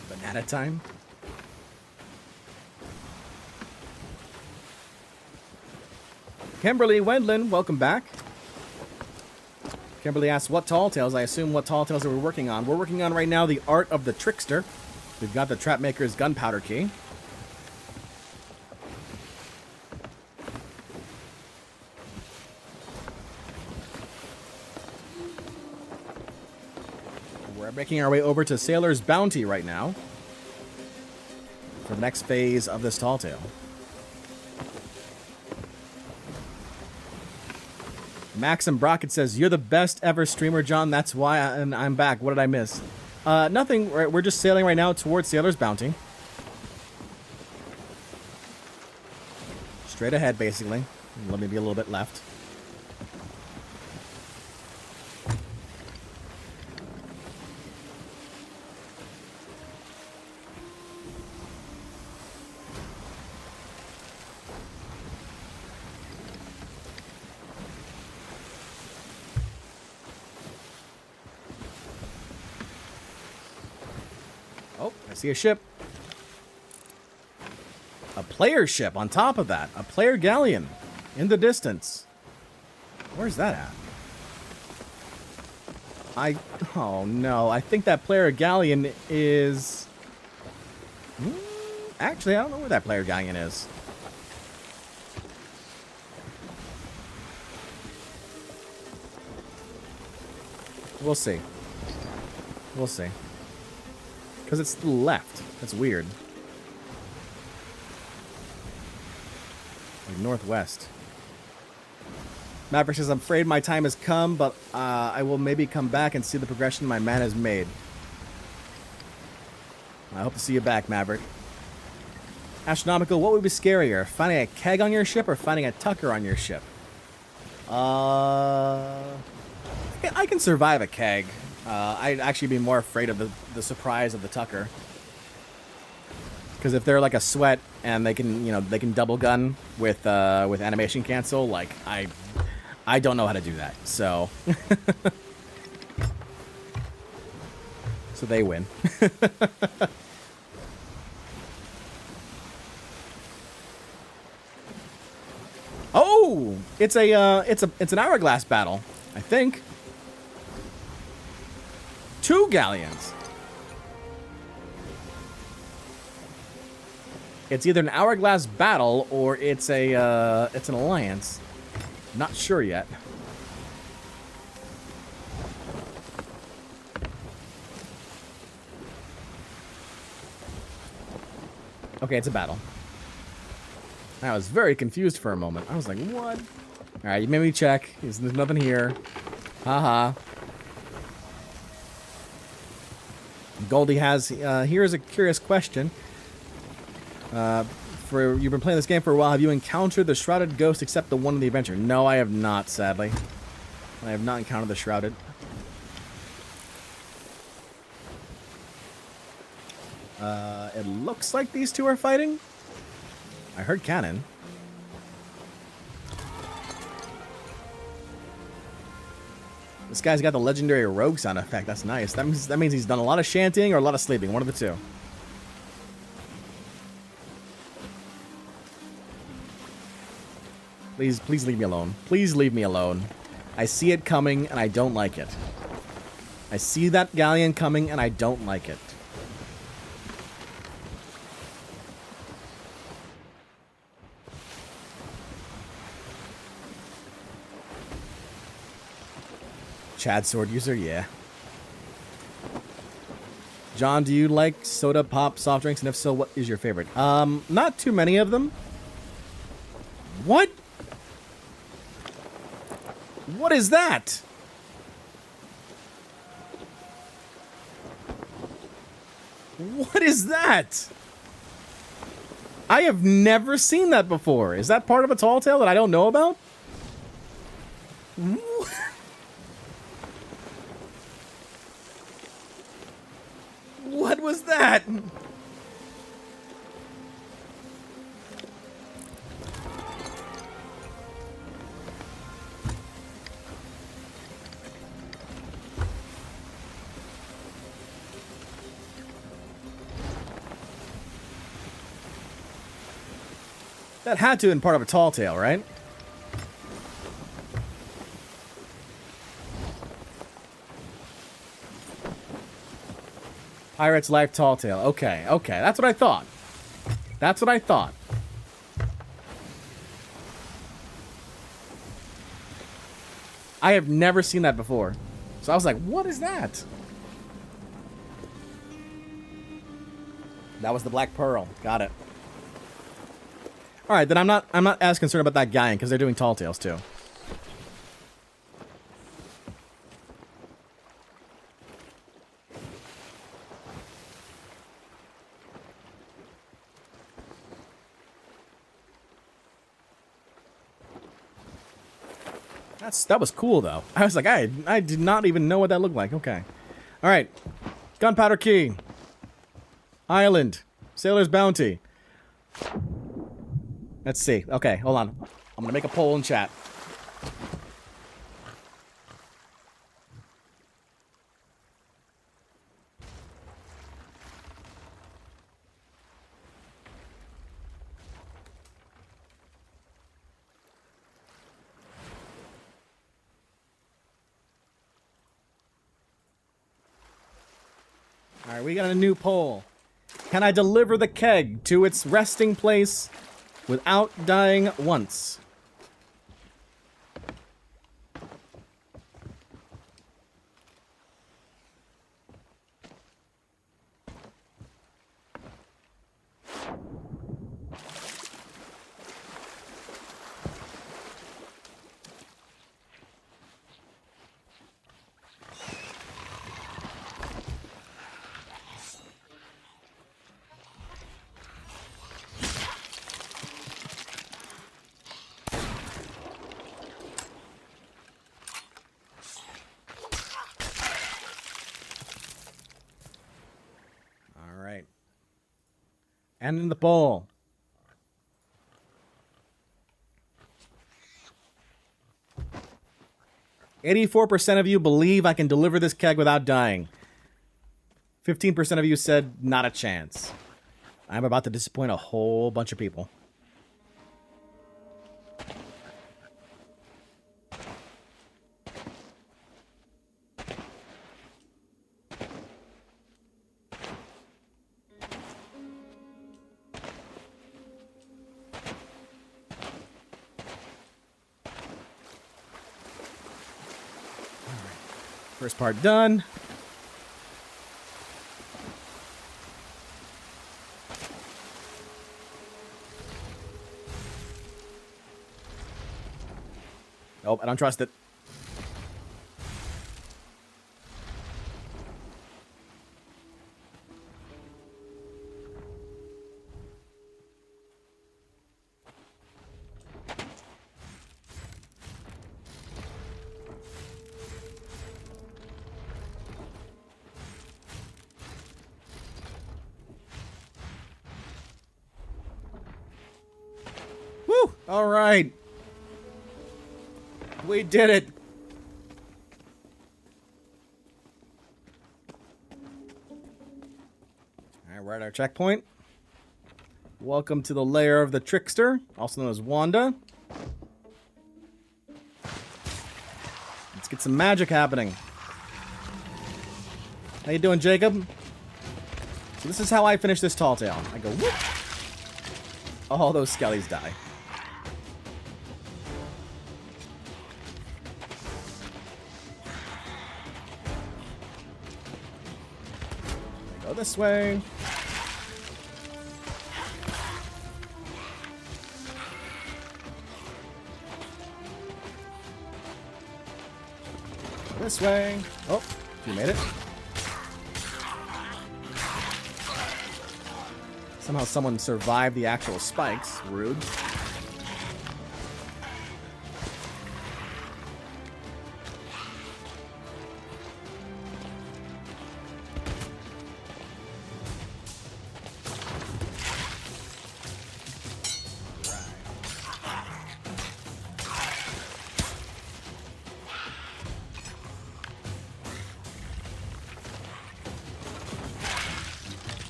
S1: Banana time? Kimberly Wendland, welcome back. Kimberly asks, what Tall Tales? I assume what Tall Tales are we working on? We're working on right now the Art of the Trickster. We've got the Trapmaker's Gunpowder Key. We're making our way over to Sailor's Bounty right now for the next phase of this Tall Tale. Maxim Brockett says, you're the best ever streamer, John. That's why I'm back. What did I miss? Nothing. We're just sailing right now towards Sailor's Bounty. Straight ahead, basically. Let me be a little bit left. Oh, I see a ship. A player ship on top of that. A player galleon in the distance. Where's that at? Oh no, I think that player galleon is... Actually, I don't know where that player galleon is. We'll see. We'll see. Because it's to the left. That's weird. Like northwest. Maverick says, I'm afraid my time has come, but I will maybe come back and see the progression my man has made. I hope to see you back, Maverick. Astronomical, what would be scarier? Finding a keg on your ship or finding a tucker on your ship? I can survive a keg. I'd actually be more afraid of the surprise of the tucker. Because if they're like a sweat and they can, you know, they can double gun with animation cancel, like I don't know how to do that. So so they win. Oh, it's an hourglass battle, I think. 2 galleons. It's either an hourglass battle or it's an alliance. Not sure yet. Okay, it's a battle. I was very confused for a moment. I was like, what? Alright, you made me check. There's nothing here. Haha. Goldie has, here's a curious question. You've been playing this game for a while. Have you encountered the shrouded ghost except the one in the adventure? No, I have not, sadly. I have not encountered the shrouded. It looks like these two are fighting. I heard cannon. This guy's got the legendary rogue sound effect. That's nice. That means he's done a lot of shantying or a lot of sleeping. One of the two. Please leave me alone. Please leave me alone. I see it coming and I don't like it. I see that galleon coming and I don't like it. Chad sword user, yeah. John, do you like soda, pop, soft drinks? And if so, what is your favorite? Not too many of them. What? What is that? What is that? I have never seen that before. Is that part of a tall tale that I don't know about? What was that? That had to have been part of a tall tale, right? Pirate's Life Tall Tale. Okay, okay. That's what I thought. That's what I thought. I have never seen that before. So I was like, what is that? That was the Black Pearl. Got it. Alright, then I'm not as concerned about that guy because they're doing tall tales too. That was cool though. I was like, I did not even know what that looked like. Okay. Alright. Gunpowder Key. Island. Sailor's Bounty. Let's see. Okay, hold on. I'm gonna make a poll in chat. Alright, we got a new poll. Can I deliver the keg to its resting place without dying once? And in the bowl. 84% of you believe I can deliver this keg without dying. 15% of you said not a chance. I'm about to disappoint a whole bunch of people. First part done. Nope, I don't trust it. Woo! All right. We did it. All right, we're at our checkpoint. Welcome to the lair of the trickster, also known as Wanda. Let's get some magic happening. How you doing, Jacob? So this is how I finish this tall tale. I go whoop. All those skellies die. Go this way. This way. Oh, you made it. Somehow someone survived the actual spikes. Rude.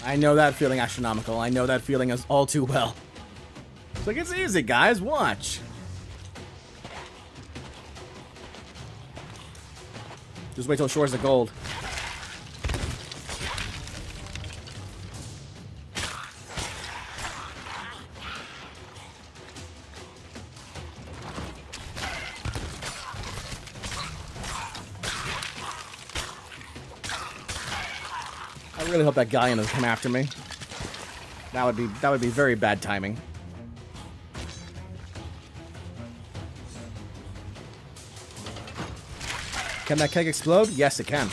S1: I know that feeling, Astronomical. I know that feeling as all too well. It's like, it's easy, guys. Watch. Just wait till Shores of Gold. I really hope that guy doesn't come after me. That would be very bad timing. Can that keg explode? Yes, it can.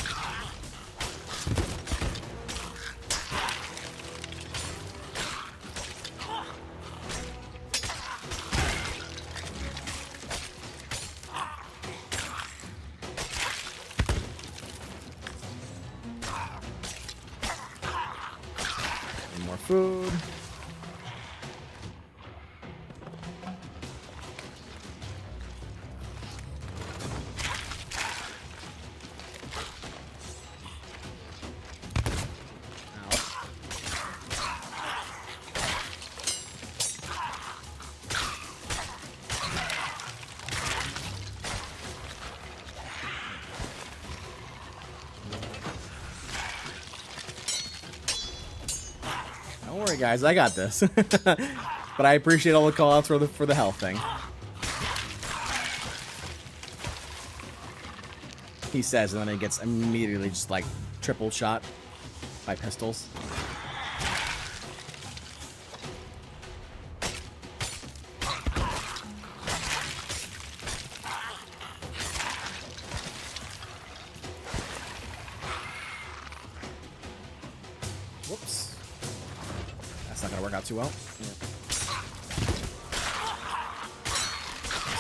S1: More food. Don't worry, guys. I got this. But I appreciate all the call-outs for the health thing. He says, and then he gets immediately just, like, triple shot by pistols. Whoops. That's not gonna work out too well.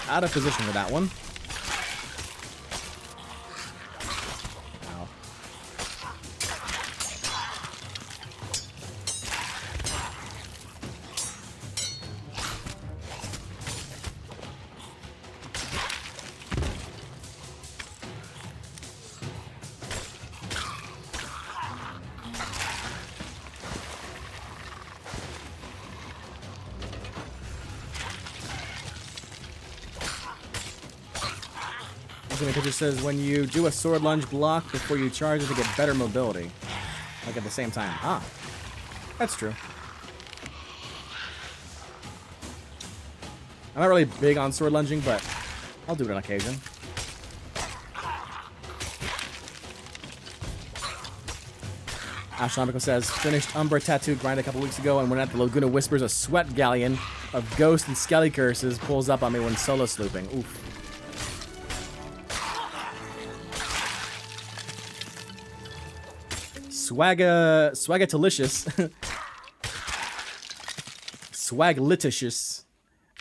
S1: Out of position for that one. Ow. Because it says when you do a sword lunge block before you charge it to get better mobility. Like at the same time. Ah. That's true. I'm not really big on sword lunging, but I'll do it on occasion. Astronomical says, finished Umbra Tattoo grind a couple weeks ago, and when at the Laguna Whispers, a sweat galleon of ghost and skelly curses pulls up on me when solo slooping. Oof. Swagatalicious Swagliticious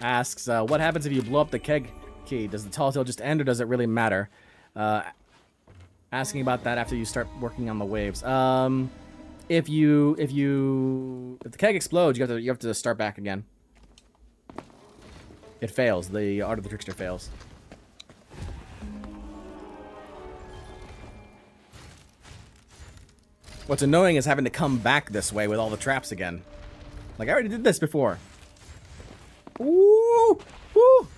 S1: asks, what happens if you blow up the keg key? Does the tall tale just end, or does it really matter? Asking about that after you start working on the waves. If the keg explodes, you have to start back again. It fails. The Art of the Trickster fails. What's annoying is having to come back this way with all the traps again. Like, I already did this before. Ooh! Woo!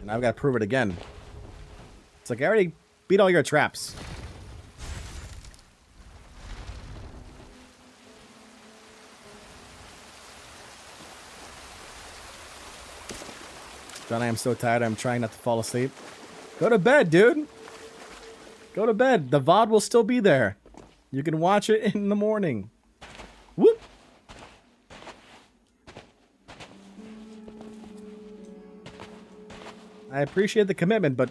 S1: And I've got to prove it again. It's like, I already beat all your traps. John, I am so tired. I'm trying not to fall asleep. Go to bed, dude. Go to bed. The VOD will still be there. You can watch it in the morning. Whoop. I appreciate the commitment, but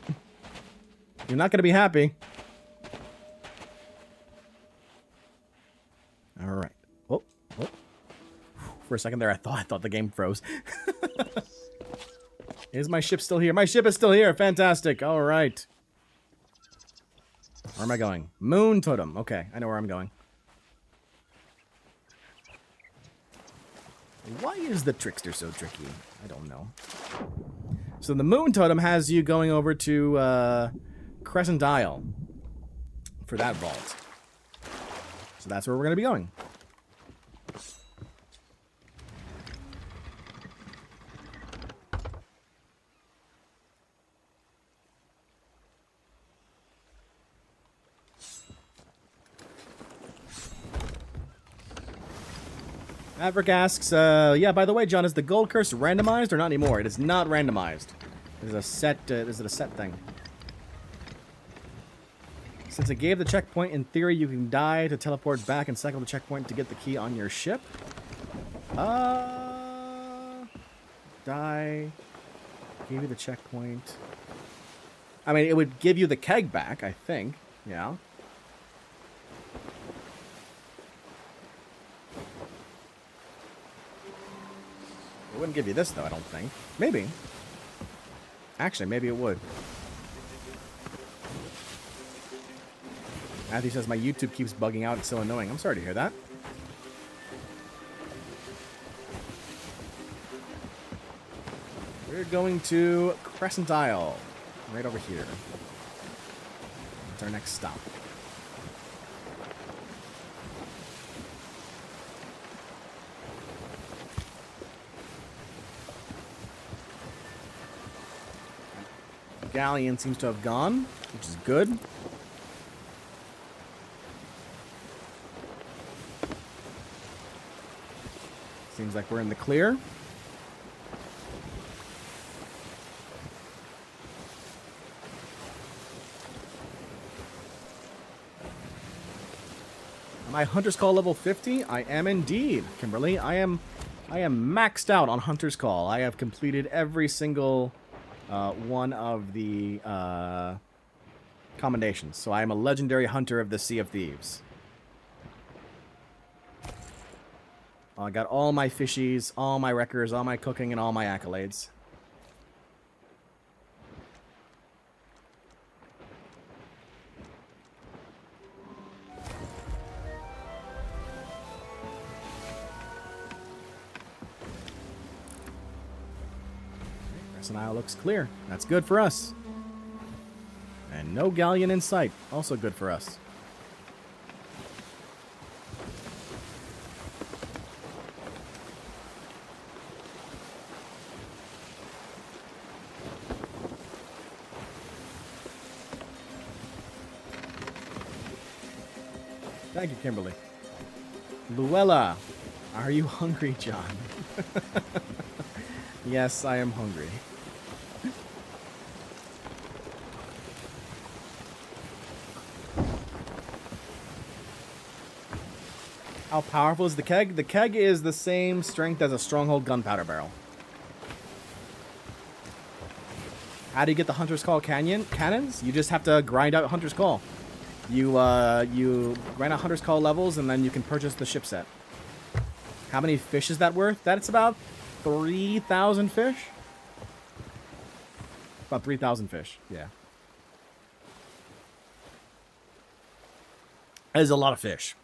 S1: you're not going to be happy. All right. Oh, oh. For a second there, I thought the game froze. Is my ship still here? My ship is still here. Fantastic. All right. Where am I going? Moon Totem. Okay, I know where I'm going. Why is the Trickster so tricky? I don't know. So the Moon Totem has you going over to Crescent Isle for that vault. So that's where we're going to be going. Maverick asks, yeah, by the way, John, is the gold curse randomized or not anymore? It is not randomized. It is a set, is it a set thing? Since it gave the checkpoint, in theory, you can die to teleport back and cycle the checkpoint to get the key on your ship. Die. Gave you the checkpoint. I mean, it would give you the keg back, I think. Yeah. It wouldn't give you this, though, I don't think. Maybe. Actually, maybe it would. Matthew says, my YouTube keeps bugging out. It's so annoying. I'm sorry to hear that. We're going to Crescent Isle. Right over here. That's our next stop. Galleon seems to have gone, which is good. Seems like we're in the clear. Am I Hunter's Call level 50? I am indeed, Kimberly. I am maxed out on Hunter's Call. I have completed every single one of the commendations. So I am a legendary hunter of the Sea of Thieves. I got all my fishies, all my wreckers, all my cooking, and all my accolades. Crescent Isle looks clear. That's good for us. And no galleon in sight. Also good for us. Thank you, Kimberly. Luella, are you hungry, John? Yes, I am hungry. How powerful is the keg? The keg is the same strength as a stronghold gunpowder barrel. How do you get the Hunter's Call cannons? You just have to grind out Hunter's Call. You grind out Hunter's Call levels, and then you can purchase the ship set. How many fish is that worth? That's about 3,000 fish? About 3,000 fish, yeah. That is a lot of fish.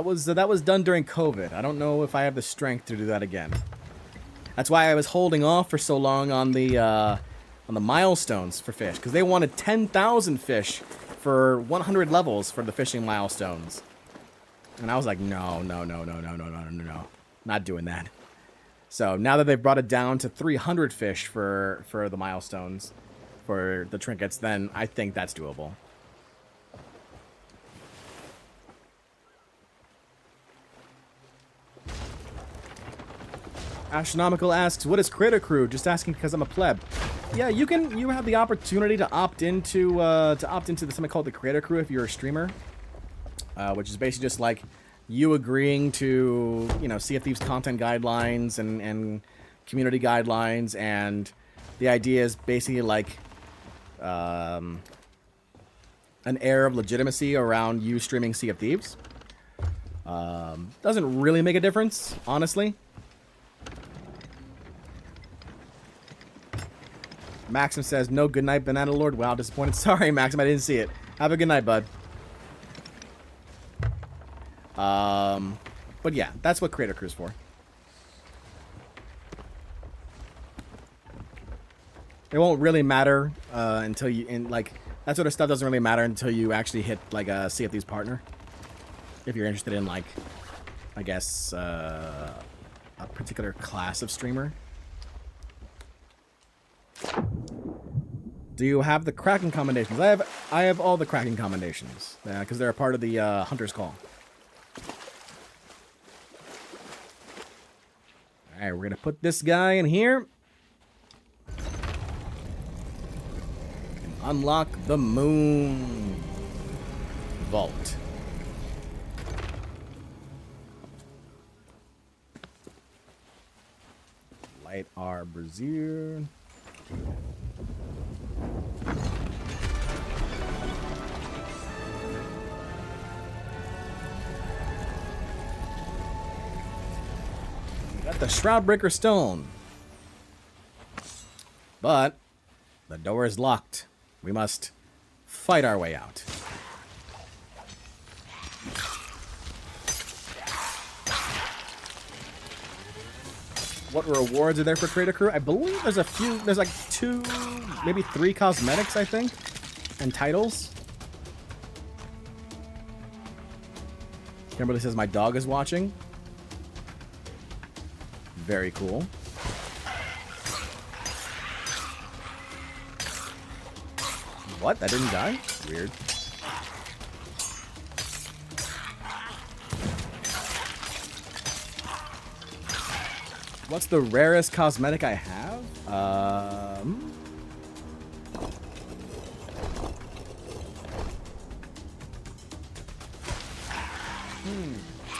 S1: That was done during COVID. I don't know if I have the strength to do that again. That's why I was holding off for so long on the milestones for fish, because they wanted 10,000 fish for 100 levels for the fishing milestones, and I was like, no, not doing that. So now that they've brought it down to 300 fish for the milestones, for the trinkets, then I think that's doable. Astronomical asks, what is Creator Crew? Just asking because I'm a pleb. Yeah, you have the opportunity to opt into something called the Creator Crew if you're a streamer, which is basically just like you agreeing to, Sea of Thieves content guidelines and community guidelines, and the idea is basically like an air of legitimacy around you streaming Sea of Thieves. Doesn't really make a difference, honestly. Maxim says, no good night, Banana Lord. Wow, disappointed. Sorry, Maxim, I didn't see it. Have a good night, bud. But yeah, that's what Creator Crew's for. It won't really matter until you, that sort of stuff doesn't really matter until you actually hit, like, a Sea of Thieves partner. If you're interested in, like, I guess, a particular class of streamer. Do you have the Kraken commendations? I have all the Kraken commendations because they're a part of the Hunter's Call. All right, we're gonna put this guy in here and unlock the Moon Vault. Light our brazier. Got the Shroud Breaker Stone. But the door is locked. We must fight our way out. What rewards are there for Creator Crew? I believe there's a few. There's like 2, maybe 3 cosmetics, I think, and titles. Kimberly says my dog is watching. Very cool. What? That didn't die? Weird. What's the rarest cosmetic I have?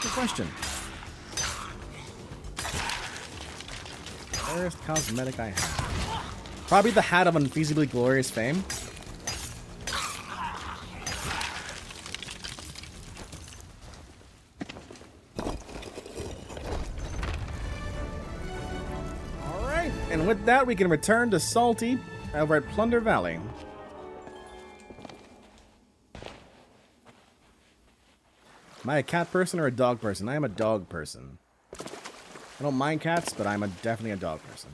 S1: Good question. Rarest cosmetic I have. Probably the hat of unfeasibly glorious fame. Alright, and with that we can return to Salty over at Plunder Valley. Am I a cat person or a dog person? I am a dog person. I don't mind cats, but I'm definitely a dog person.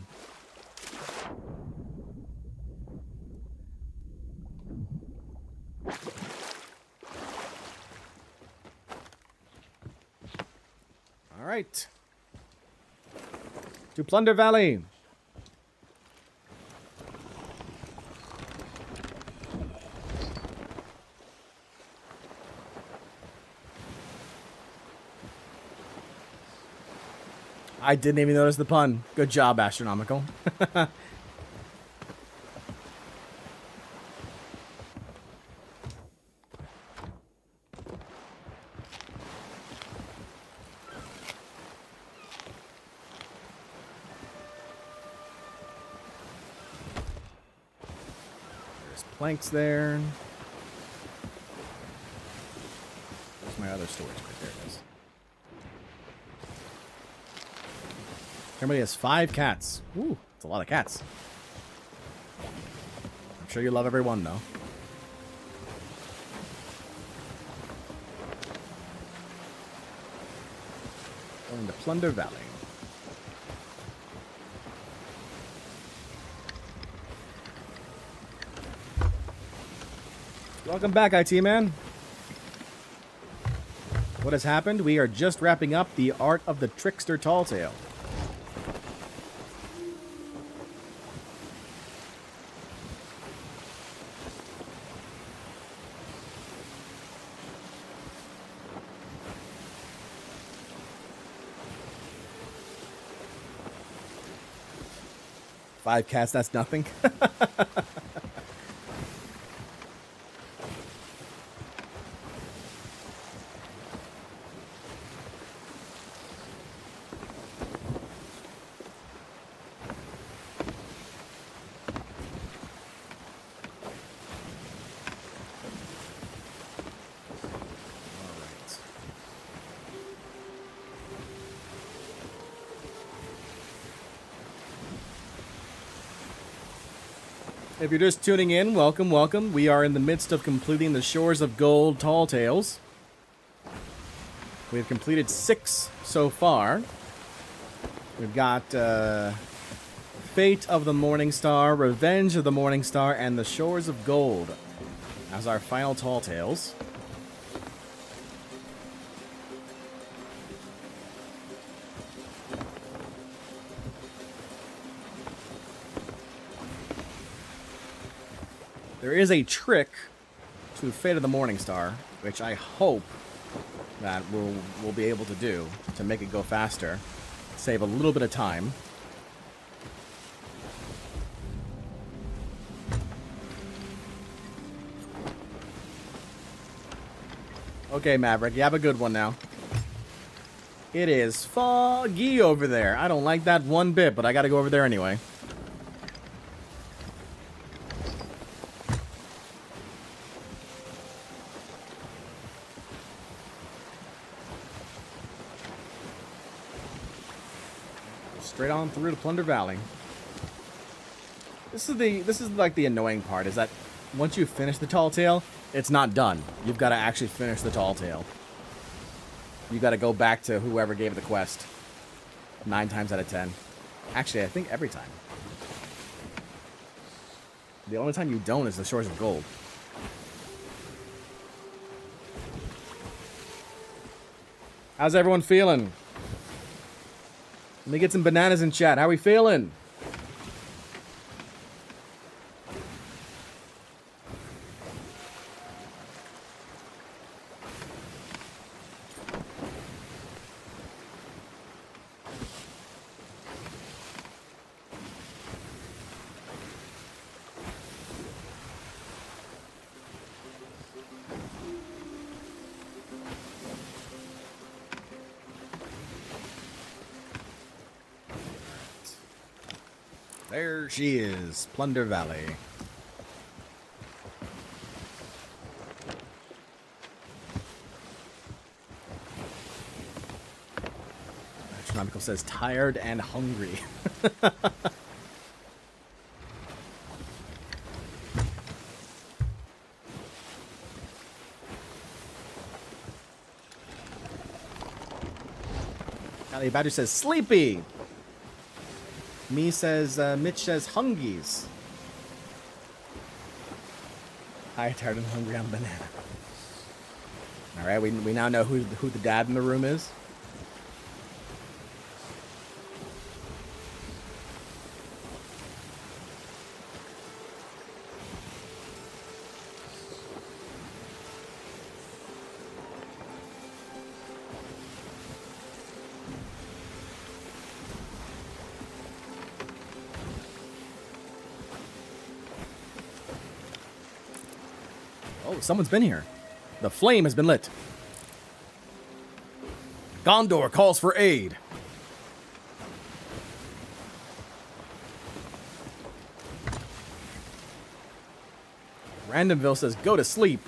S1: Alright. To Plunder Valley. I didn't even notice the pun. Good job, Astronomical. There's planks there. Where's my other storage? Right there it is. Everybody has 5 cats. Ooh, that's a lot of cats. I'm sure you love every one, though. Going to Plunder Valley. Welcome back, IT Man. What has happened? We are just wrapping up the Art of the Trickster Tall Tale. Five cats, that's nothing. If you're just tuning in, welcome, welcome. We are in the midst of completing the Shores of Gold Tall Tales. We've completed 6 so far. We've got Fate of the Morning Star, Revenge of the Morning Star, and the Shores of Gold as our final Tall Tales. There is a trick to Fate of the Morning Star, which I hope that we'll be able to do to make it go faster, save a little bit of time. Okay, Maverick, you have a good one now. It is foggy over there. I don't like that one bit, but I gotta go over there anyway. Straight on through to Plunder Valley. This is like the annoying part, is that once you finish the Tall Tale, it's not done. You've got to actually finish the Tall Tale. You've got to go back to whoever gave the quest. 9 times out of 10. Actually, I think every time. The only time you don't is the Shores of Gold. How's everyone feeling? Let me get some bananas in chat. How we feeling? There she is, Plunder Valley. Astronomical says tired and hungry. Ali Badger says sleepy. Me says, Mitch says hungies. Hi, tired and hungry on banana. Alright, we now know who the dad in the room is. Oh, someone's been here. The flame has been lit. Gondor calls for aid. Randomville says, go to sleep.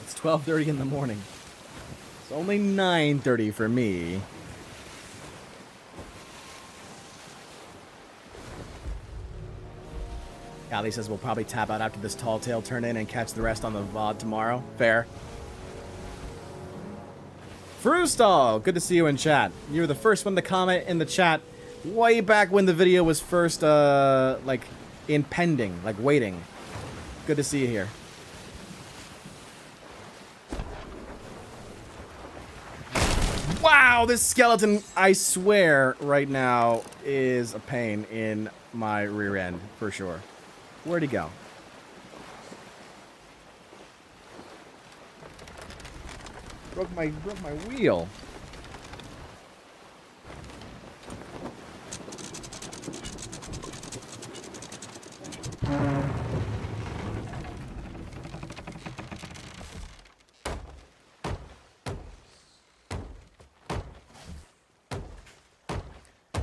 S1: It's 12:30 in the morning. It's only 9:30 for me. Ali says we'll probably tap out after this tall tale turn in and catch the rest on the VOD tomorrow. Fair. Frustal, good to see you in chat. You were the first one to comment in the chat way back when the video was first, like, impending, like, waiting. Good to see you here. Wow, this skeleton, I swear, right now, is a pain in my rear end, for sure. Where'd he go? Broke my wheel.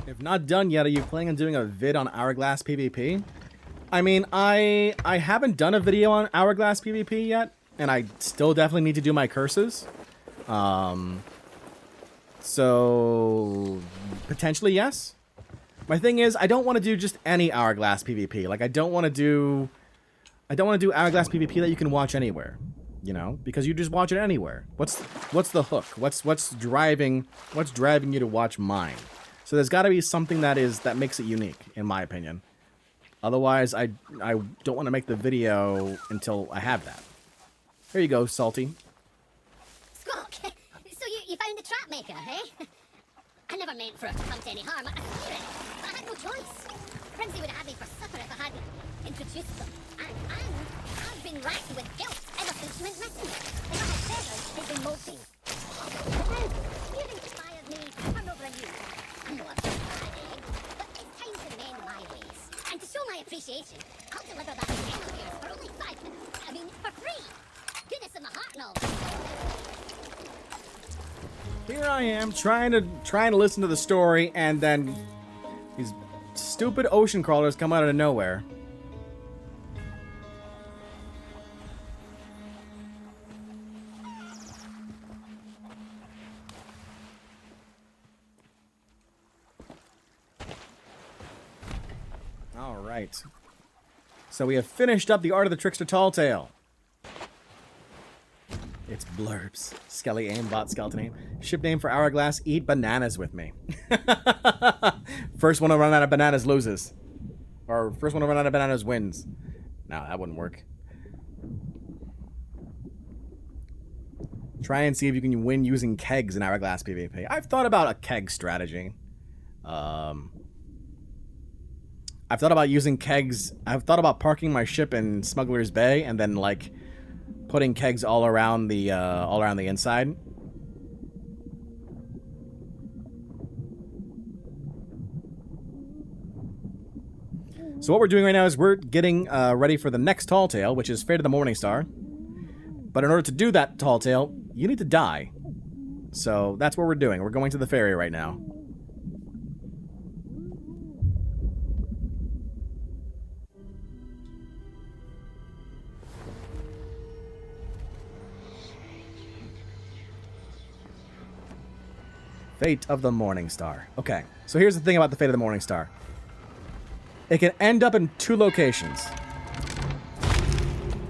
S1: If not done yet, are you planning on doing a vid on Hourglass PvP? I mean, I haven't done a video on Hourglass PvP yet, and I still definitely need to do my curses. So potentially yes. My thing is, I don't want to do just any Hourglass PvP. Like, I don't want to do Hourglass PvP that you can watch anywhere, you know, because you just watch it anywhere. What's the hook? What's driving you to watch mine? So there's got to be something that makes it unique, in my opinion. Otherwise, I don't want to make the video until I have that. Here you go, Salty.
S8: Squawk! So you found the trap maker, eh? I never meant for it to come to any harm. I fear it, but I had no choice. Briggsy would have had me for supper if I hadn't introduced them. And I've been racked with guilt ever since she went missing. If I had feathers, they'd been molting. Now, you inspired me to turn over a new one. I know I've been bad, but it's time to mend my ways. And to show my appreciation, I'll deliver that pen of yours for only 5 minutes. I mean, for free. Goodness of my heart and all.
S1: Here I am trying to listen to the story, and then these stupid ocean crawlers come out of nowhere. All right. So we have finished up the Art of the Trickster Tall Tale. It's Blurbs. Skelly aimbot skeleton name. Ship name for Hourglass. Eat bananas with me. First one to run out of bananas loses. Or first one to run out of bananas wins. No, that wouldn't work. Try and see if you can win using kegs in Hourglass PvP. I've thought about a keg strategy. I've thought about using kegs. I've thought about parking my ship in Smuggler's Bay and then, like, putting kegs all around the inside. So what we're doing right now is we're getting ready for the next tall tale, which is Fate of the Morning Star. But in order to do that tall tale, you need to die. So that's what we're doing. We're going to the ferry right now. Fate of the Morning Star. Okay, so here's the thing about the Fate of the Morning Star. It can end up in 2 locations.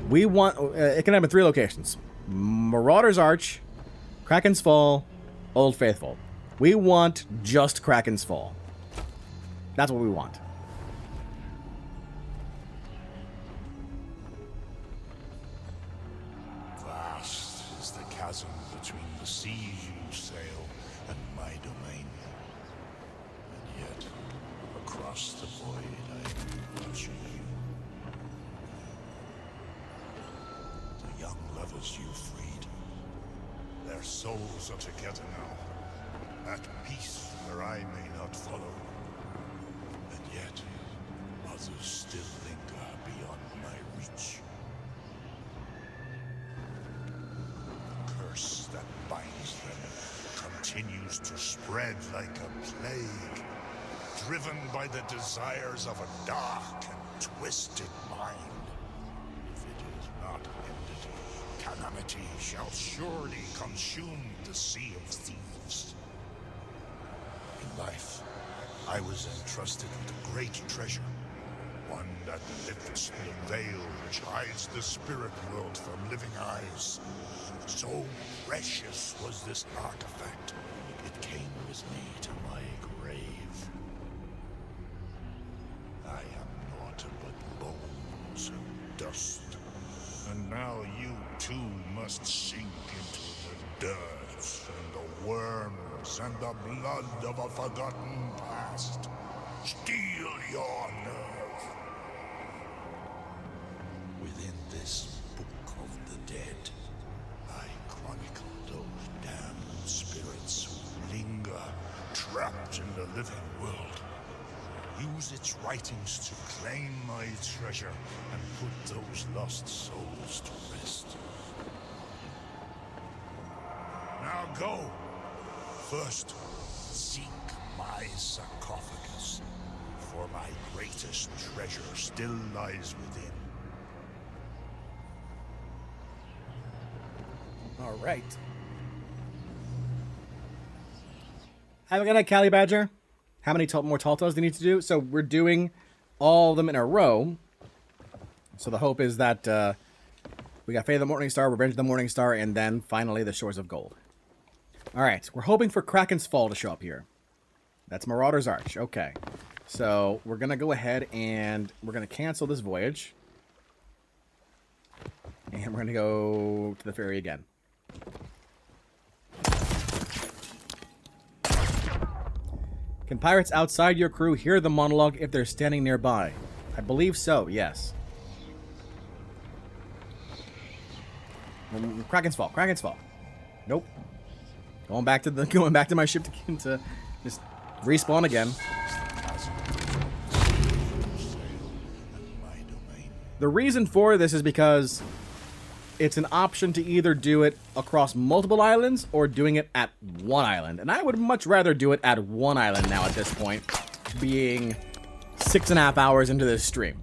S1: We want... it can end up in 3 locations. Marauder's Arch, Kraken's Fall, Old Faithful. We want just Kraken's Fall. That's what we want.
S9: Vast is the chasm between the seas you sail and my domain. And yet, across the void I watch you. The young lovers you freed. Their souls are together now, at peace where I may not follow. And yet, others still linger beyond my reach. The curse that binds them continues to spread like a plague, driven by the desires of a dark and twisted mind. If it is not ended, calamity shall surely consume the Sea of Thieves. In life, I was entrusted with a great treasure, one that lifts the veil which hides the spirit world from living eyes. So precious was this artifact, it came with me to my grave. I am naught but bones and dust, and now you too must sink into the dirt and the worms and the blood of a forgotten past. Steel your nerve. Within this book of the dead, I chronicle those damned spirits who linger trapped in the living world. Use its writings to claim my treasure and put those lost souls to rest. Now go. First, seek my sarcophagus, for my greatest treasure still lies within.
S1: All right. Have a good night, Callie Badger. How many more tall tales do you need to do? So we're doing all of them in a row. So the hope is that we got Fate of the Morning Star, Revenge of the Morning Star, and then finally the Shores of Gold. All right, we're hoping for Kraken's Fall to show up here. That's Marauder's Arch. Okay. So we're going to go ahead and we're going to cancel this voyage. And we're going to go to the ferry again. Can pirates outside your crew hear the monologue if they're standing nearby? I believe so, yes. Kraken's Fall, Kraken's Fall. Nope. Going back to my ship to just respawn again. The reason for this is because it's an option to either do it across multiple islands or doing it at one island. And I would much rather do it at one island now at this point, being 6.5 hours into this stream.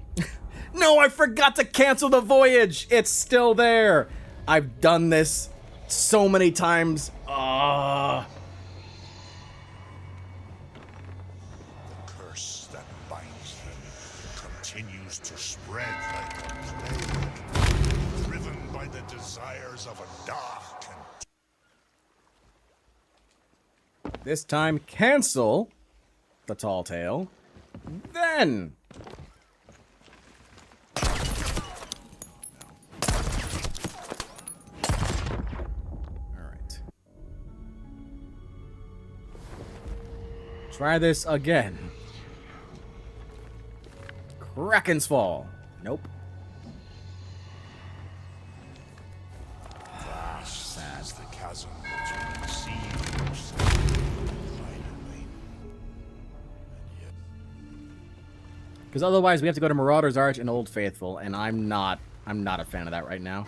S1: No, I forgot to cancel the voyage! It's still there! I've done this so many times.
S9: The curse that binds them continues to spread like a plague, driven by the desires of a dark and...
S1: This time, cancel the tall tale. Then... try this again. Kraken's Fall. Nope.
S9: Vast as the chasm between the sea and my domain. And yet...
S1: Because otherwise we have to go to Marauder's Arch and Old Faithful, and I'm not a fan of that right now.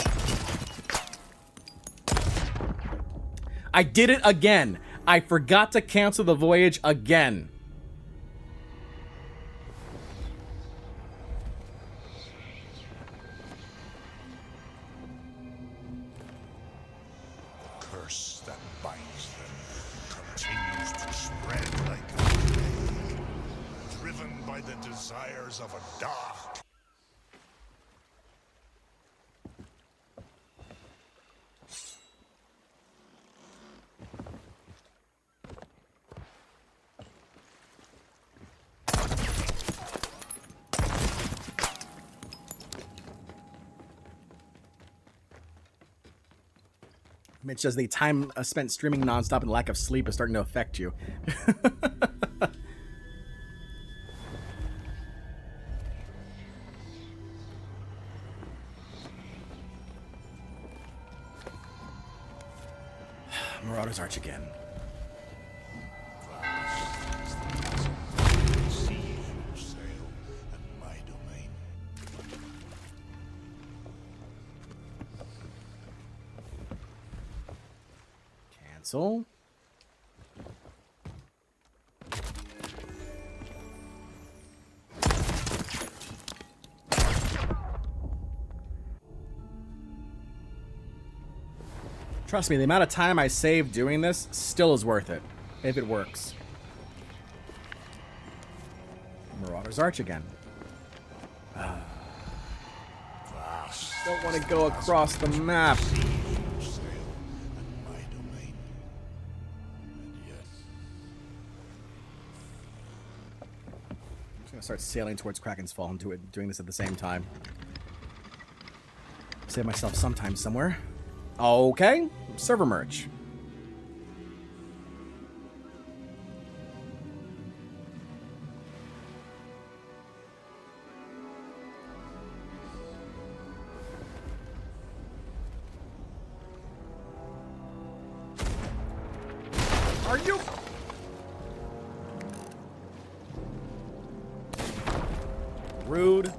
S1: I did it again. I forgot to cancel the voyage again.
S9: The curse that binds them continues to spread like a plague, driven by the desires of a dark.
S1: Mitch says the time spent streaming nonstop and lack of sleep is starting to affect you. Marauder's Arch again. Cancel. Trust me, the amount of time I saved doing this still is worth it, if it works. Marauder's Arch again. Don't want to go across the map. Start sailing towards Kraken's Fall and doing this at the same time. Save myself sometime somewhere. Okay, server merge. Are you? Rude.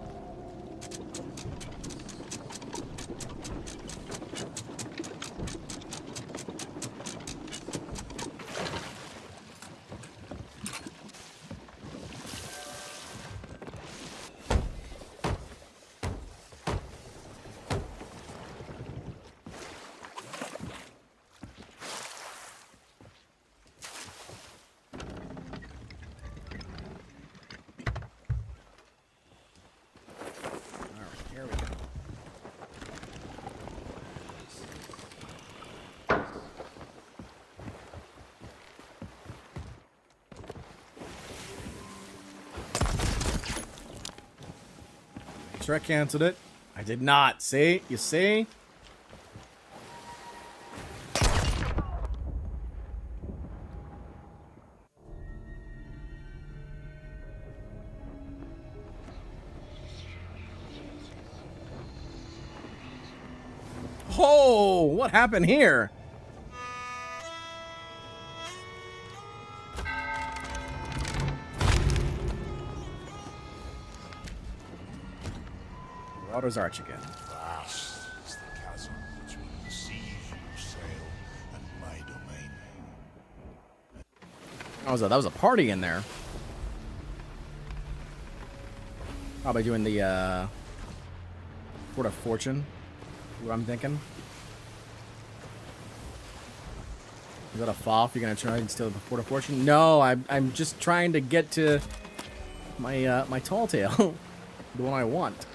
S1: Sure I canceled it. I did not. See? You see? Oh, what happened here? Marauder's Arch again.
S9: Vast is the chasm between the seas you sail and my domain.
S1: That was a party in there. Probably doing the Fort of Fortune. What I'm thinking. Is that a FOF? You're gonna try and steal the Fort of Fortune? No, I'm just trying to get to my my tall tale, the one I want.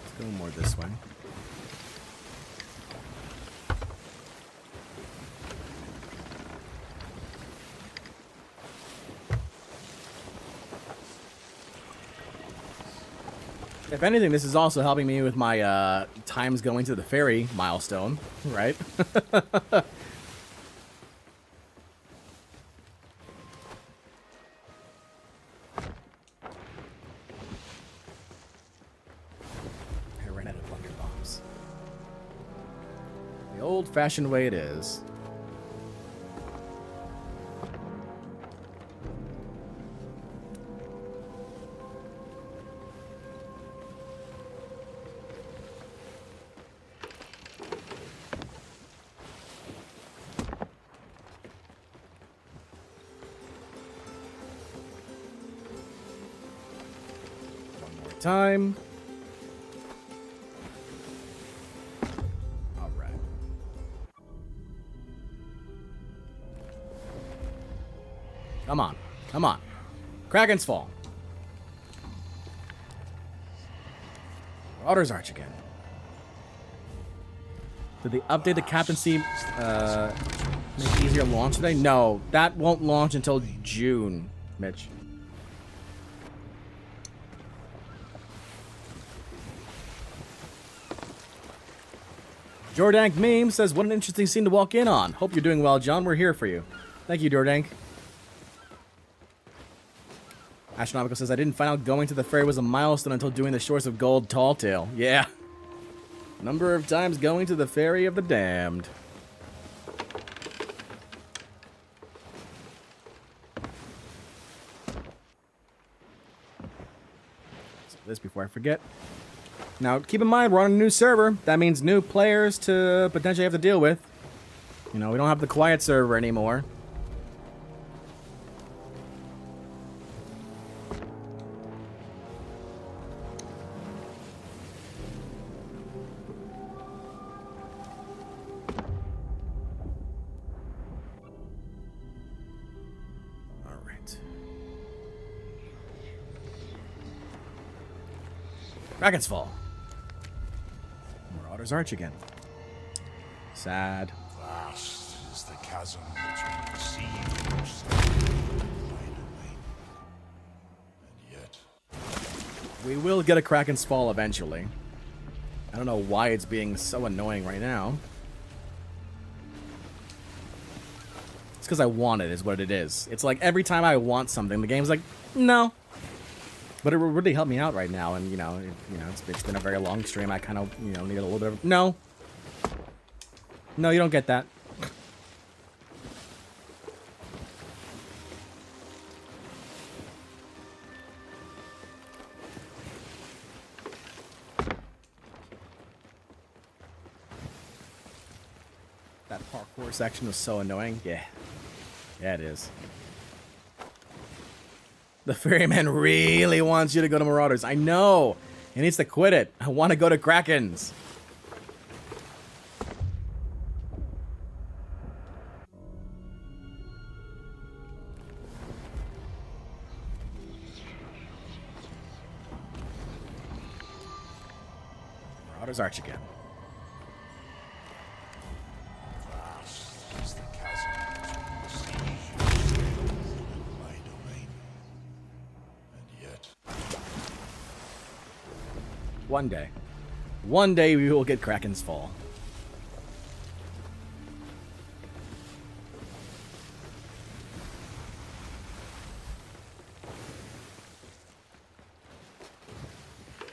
S1: Let's go more this way. If anything, this is also helping me with my times going to the ferry milestone, right? I ran out of bunker bombs. old-fashioned way it is. Time. All right. Come on. Come on. Kraken's Fall. Marauder's Arch again. Did they update the captaincy make easier launch today? No, that won't launch until June, Mitch. Jordank Meme says, what an interesting scene to walk in on. Hope you're doing well, John. We're here for you. Thank you, Jordank. Astronomical says, I didn't find out going to the ferry was a milestone until doing the Shores of Gold Tall Tale. Yeah. Number of times going to the Ferry of the Damned. So this before I forget. Now, keep in mind, we're on a new server. That means new players to potentially have to deal with. You know, we don't have the quiet server anymore. All right. Kraken's Fall. Marauder's Arch again. Sad.
S9: Vast is the chasm between the sea and my domain. And yet,
S1: We will get a Kraken's Fall eventually. I don't know why it's being so annoying right now. It's because I want it, is what it is. It's like every time I want something, the game's like, no. But it will really help me out right now, and it's been a very long stream. I kind of need a little bit of no. No, you don't get that. That parkour section was so annoying. Yeah, it is. The ferryman really wants you to go to Marauders. I know. He needs to quit it. I want to go to Krakens. Marauders Arch again.
S9: vast is the chasm between the sea and my domain. And yet,
S1: One day we will get Kraken's Fall.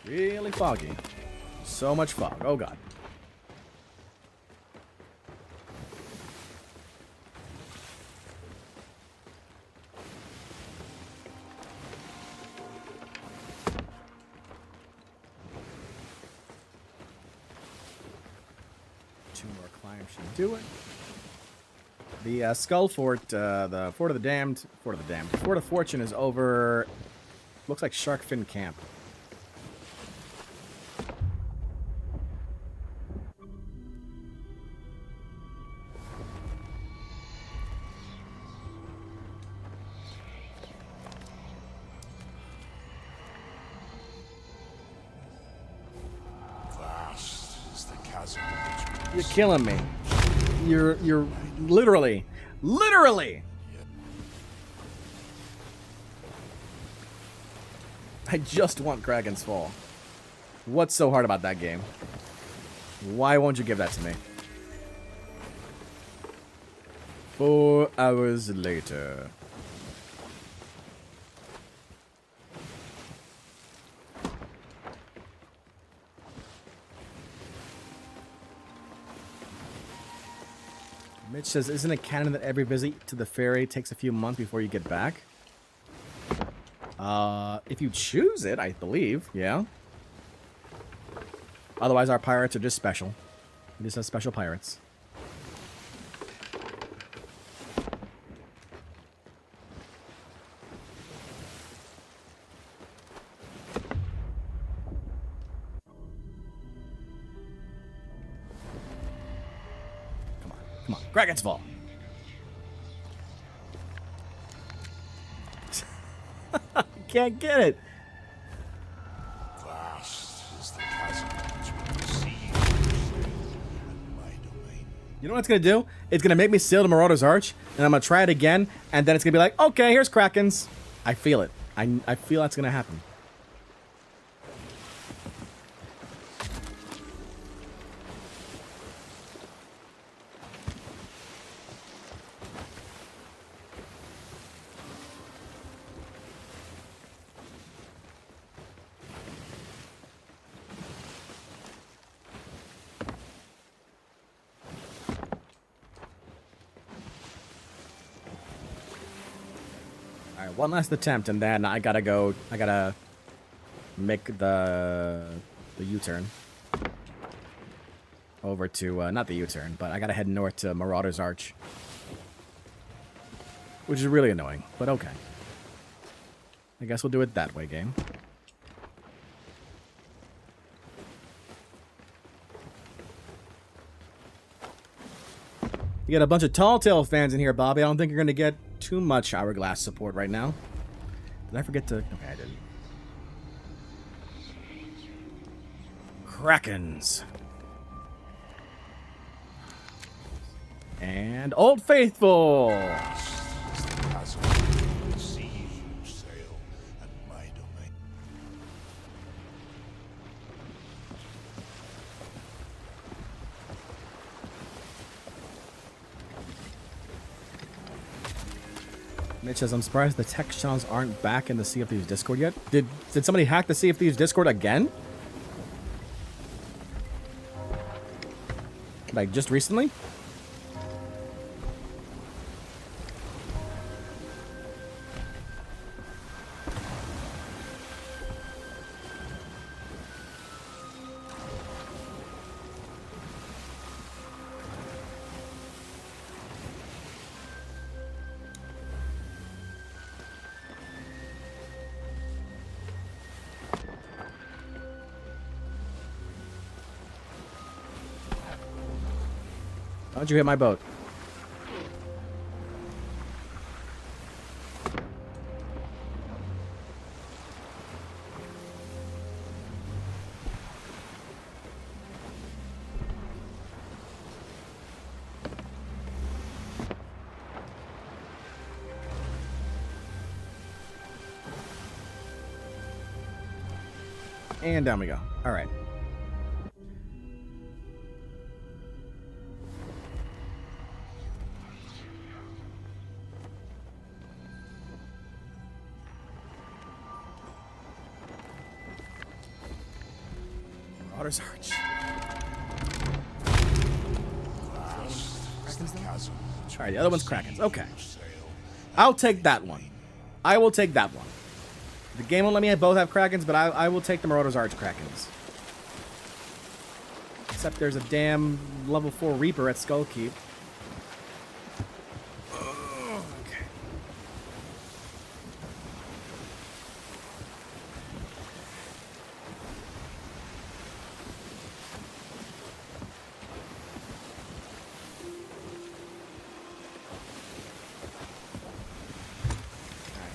S1: Really foggy. So much fog. Oh god. Two more climbs should do it. The Skull Fort, the Fort of Fortune is over. Looks like Sharkfin Camp.
S9: vast is the chasm between
S1: You're killing me. You're literally. I just want Kraken's Fall. What's so hard about that game? Why won't you give that to me? 4 hours later. Mitch says, isn't it canon that every visit to the ferry takes a few months before you get back? If you choose it, I believe, yeah. Otherwise, our pirates are just special. We just have special pirates. Come on, Kraken's Fall. Can't get it.
S9: Vast is the chasm between the sea and my domain.
S1: You know what it's gonna do? It's gonna make me sail to Marauder's Arch, and I'm gonna try it again, and then it's gonna be like, okay, here's Krakens. I feel it. I feel that's gonna happen. Alright, one last attempt, and then I gotta make the U-turn. Over to, not the U-turn, but I gotta head north to Marauder's Arch. Which is really annoying, but okay. I guess we'll do it that way, game. You got a bunch of Tall Tale fans in here, Bobby. I don't think you're gonna get too much Hourglass support right now. Did I forget to... Okay, I didn't. Krakens. And Old Faithful.
S9: Vast is the chasm between the seas you sail and my domain.
S1: Mitch says, I'm surprised the tech channels aren't back in the Sea of Thieves Discord yet. Did somebody hack the Sea of Thieves Discord again? Like, just recently? How'd you hit my boat? And down we go. All right. Marauder's Arch. Alright, the other one's Krakens. Okay. I'll take that one. I will take that one. The game won't let me both have Krakens, but I will take the Marauder's Arch Krakens. Except there's a damn level 4 Reaper at Skull Keep. Okay.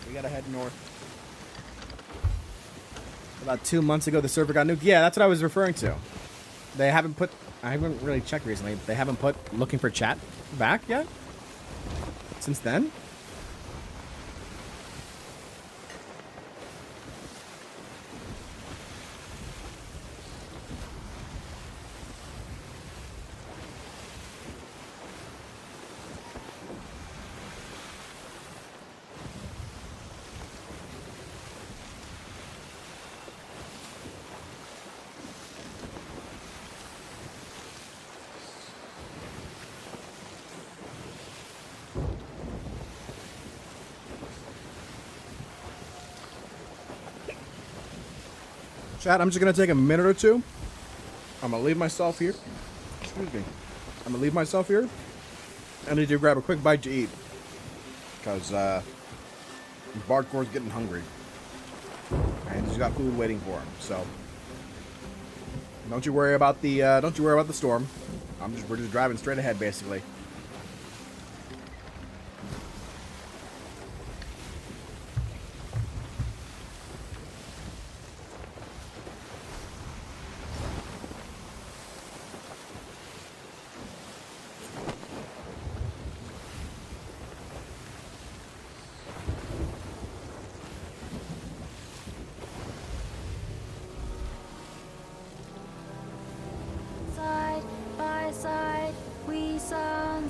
S1: We gotta head north. About 2 months ago, the server got nuked. Yeah, that's what I was referring to. They haven't put... I haven't really checked recently. They haven't put looking for chat back yet? Since then? Chat, I'm just gonna take a minute or two. I'm gonna leave myself here. Excuse me. I'm gonna leave myself here. I need to grab a quick bite to eat. Because, Bardcore's getting hungry. And he's got food waiting for him, so. Don't you worry about the storm. We're just driving straight ahead, basically.
S10: Side by side, we stand.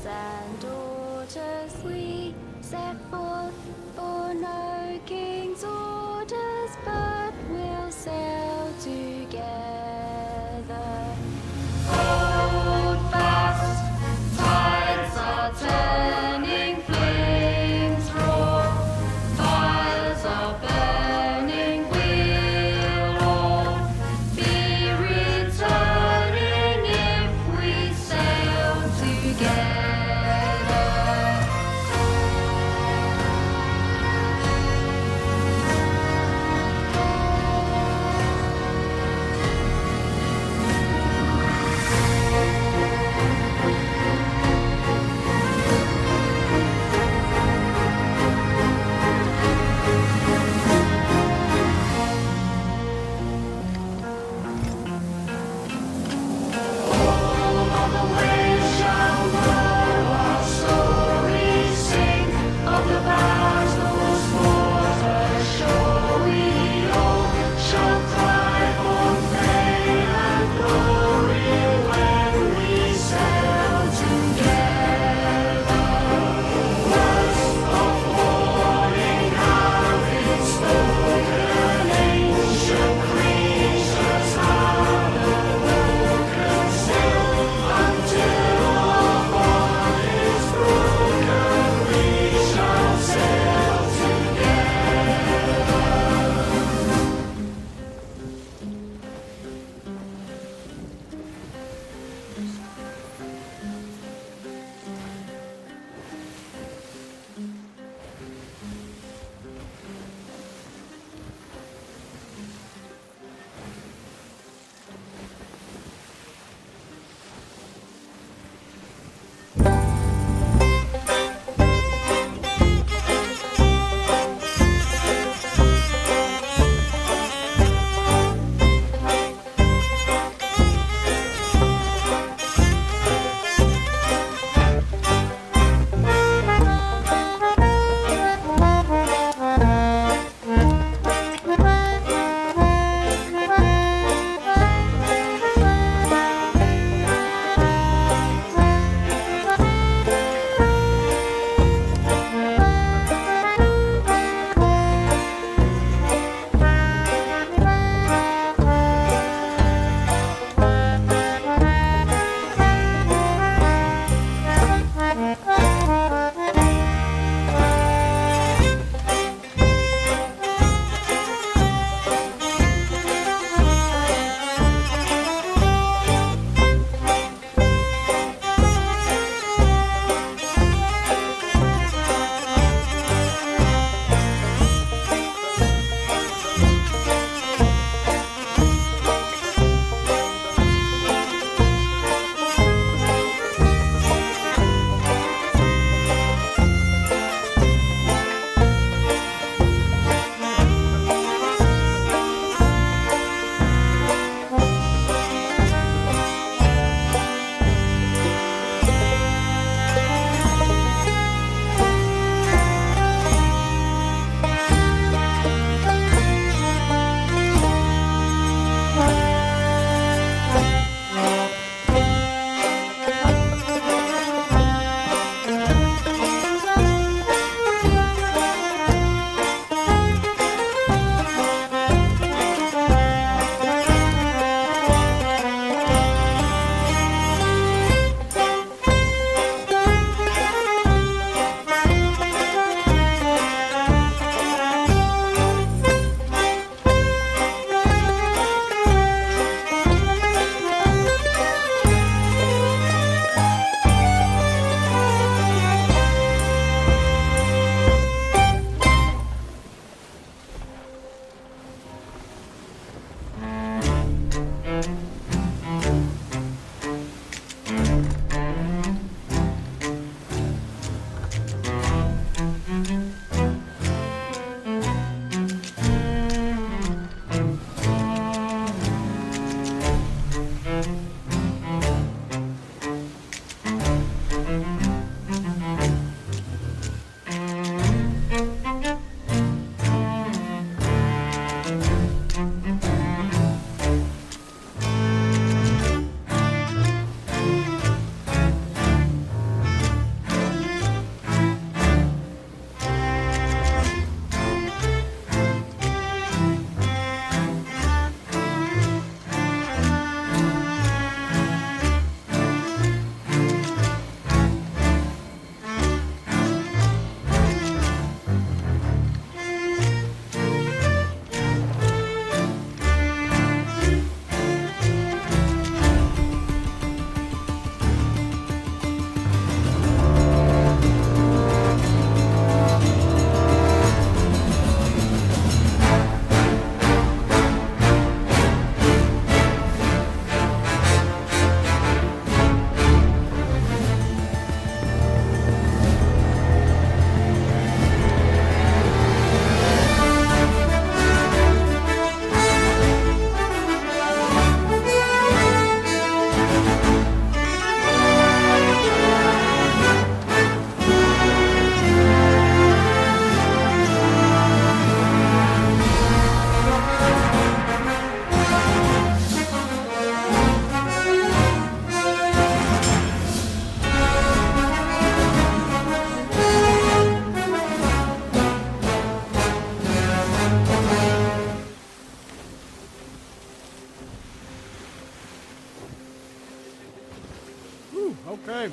S1: Okay.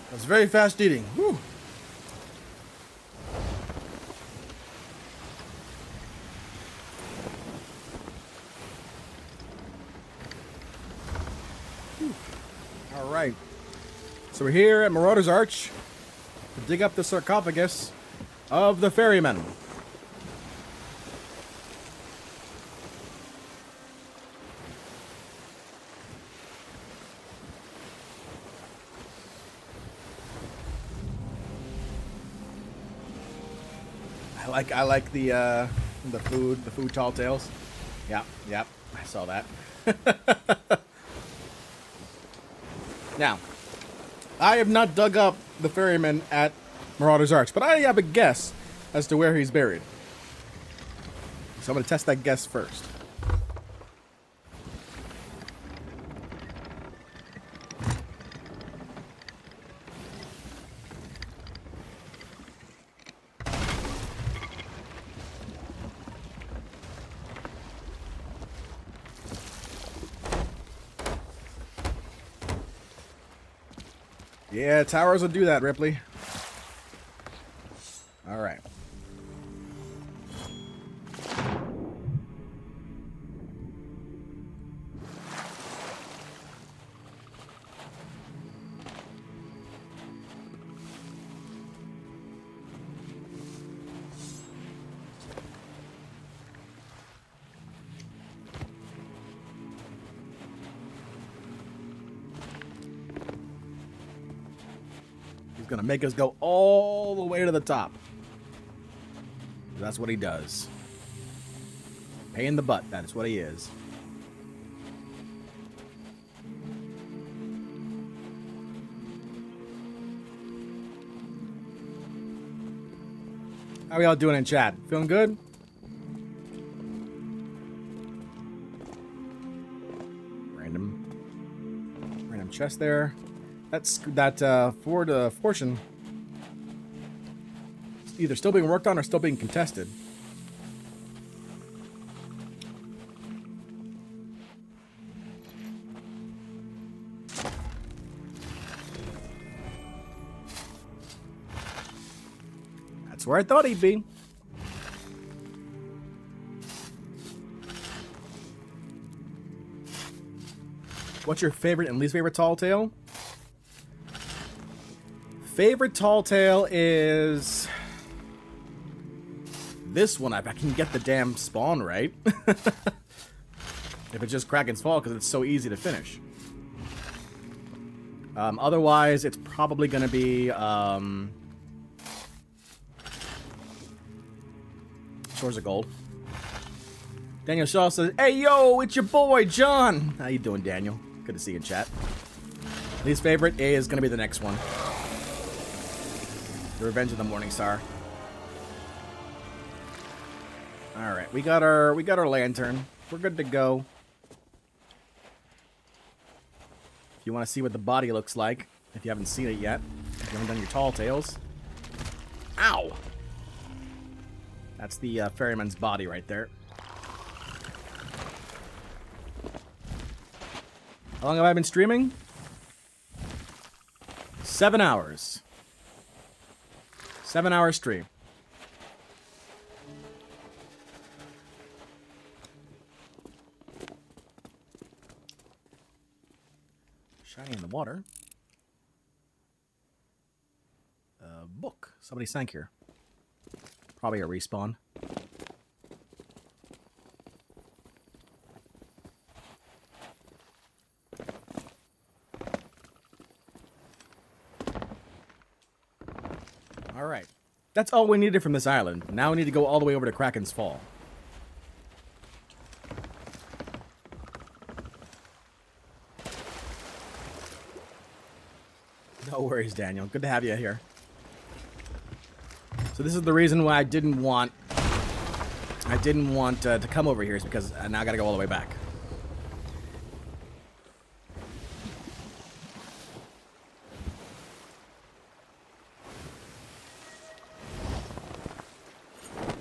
S1: That was very fast eating. Whew. All right. So we're here at Marauder's Arch to dig up the sarcophagus of the ferryman. I like the food tall tales. Yep, I saw that. Now, I have not dug up the ferryman at Marauder's Arch, but I have a guess as to where he's buried. So I'm going to test that guess first. Yeah, towers will do that, Ripley. All right. Gonna make us go all the way to the top. That's what he does. Pain in the butt, that's what he is. How are y'all doing in chat? Feeling good? Random chest there. That forward fortune is either still being worked on or still being contested. That's where I thought he'd be. What's your favorite and least favorite tall tale? Favorite tall tale is this one, if I can get the damn spawn right. If it's just Kraken's Fall, because it's so easy to finish. Otherwise, it's probably going to be Shores of Gold. Daniel Shaw says, "Hey, yo, it's your boy, John." How you doing, Daniel? Good to see you in chat. Least favorite is going to be the next one. The Revenge of the Morning Star. All right, we got our lantern. We're good to go. If you want to see what the body looks like, if you haven't seen it yet, if you haven't done your tall tales. Ow! That's the ferryman's body right there. How long have I been streaming? 7 hours. 7-hour stream. Shiny in the water. Book. Somebody sank here. Probably a respawn. Alright. That's all we needed from this island. Now we need to go all the way over to Kraken's Fall. No worries, Daniel. Good to have you here. So this is the reason why I didn't want to come over here, is because now I gotta go all the way back.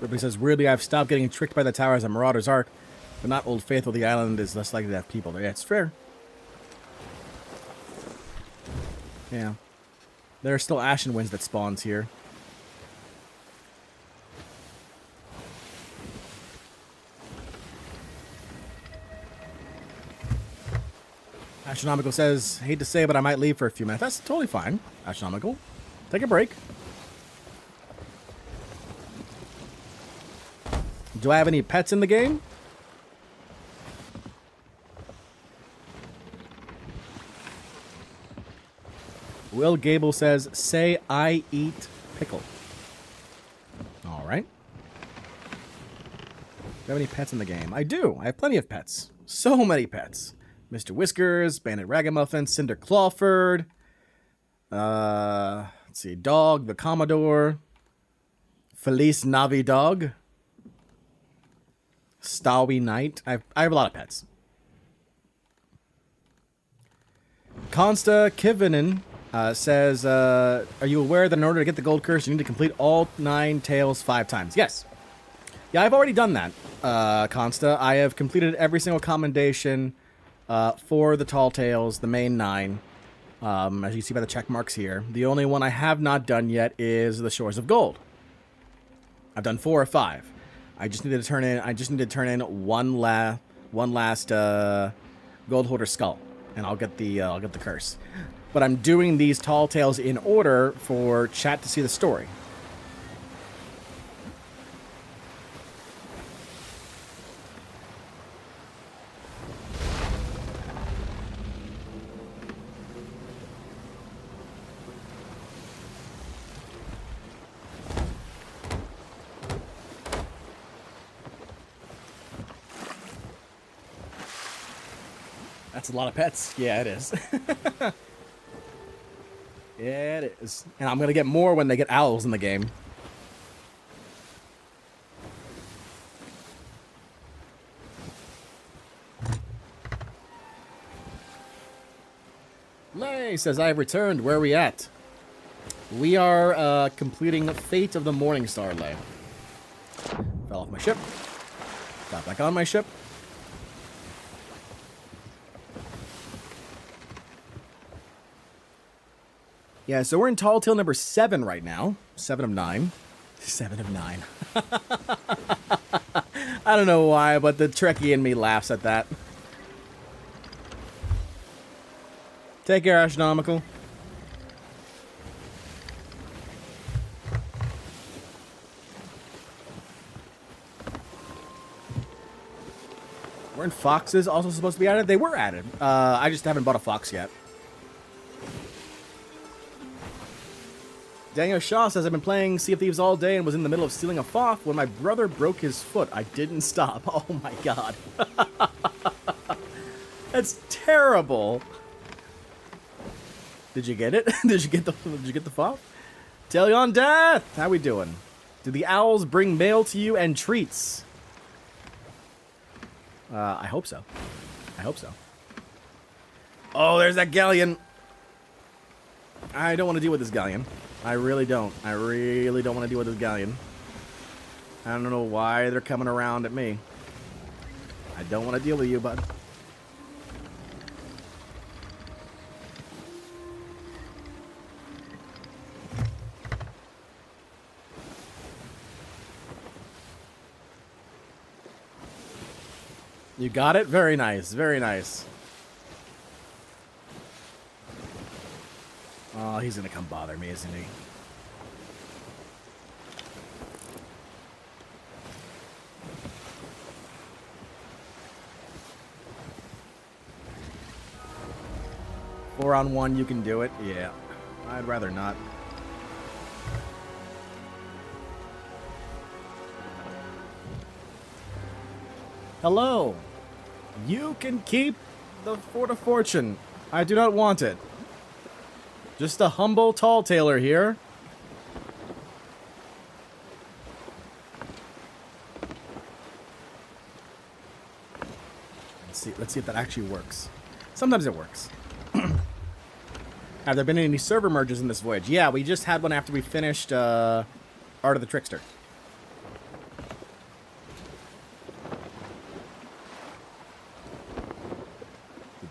S1: Ripley says, weirdly, I've stopped getting tricked by the tower as a Marauder's Ark, but not Old Faithful. The island is less likely to have people there. Yeah, it's fair. Yeah. There are still Ashen Winds that spawns here. Astronomical says, hate to say, but I might leave for a few minutes. That's totally fine, Astronomical. Take a break. Do I have any pets in the game? Will Gable says, say I eat pickle. All right. Do I have any pets in the game? I do. I have plenty of pets. So many pets. Mr. Whiskers, Bandit Ragamuffin, Cinder Clawford. Let's see. Dog, the Commodore. Felice Navi Dog. Stowy Knight. I have a lot of pets. Consta Kivinen says, are you aware that in order to get the gold curse, you need to complete all 9 tails 5 times? Yes. Yeah, I've already done that, Consta. I have completed every single commendation for the tall tales, the main 9, as you see by the check marks here. The only one I have not done yet is the Shores of Gold. I've done 4 or 5. I just need to turn in one last gold hoarder skull, and I'll get the curse. But I'm doing these tall tales in order for chat to see the story. That's a lot of pets. Yeah, it is. Yeah, it is. And I'm going to get more when they get owls in the game. Lay says, I have returned. Where are we at? We are completing Fate of the Morning Star, Lay. Fell off my ship. Got back on my ship. Yeah, so we're in tall tale number 7 right now. 7 of 9. 7 of 9. I don't know why, but the Trekkie in me laughs at that. Take care, Astronomical. Weren't foxes also supposed to be added? They were added. I just haven't bought a fox yet. Daniel Shaw says, I've been playing Sea of Thieves all day and was in the middle of stealing a foff when my brother broke his foot. I didn't stop. Oh my god. That's terrible. Did you get it? Did you get the foff? Talion Death! How we doing? Do the owls bring mail to you and treats? I hope so. I hope so. Oh, there's that galleon. I don't want to deal with this galleon. I really don't. I really don't want to deal with this galleon. I don't know why they're coming around at me. I don't want to deal with you, bud. You got it? Very nice. Very nice. Oh, he's gonna come bother me, isn't he? Four on one, you can do it? Yeah. I'd rather not. Hello. You can keep the Fort of Fortune. I do not want it. Just a humble tall tailor here. Let's see if that actually works. Sometimes it works. Have there been any server merges in this voyage? Yeah, we just had one after we finished Art of the Trickster.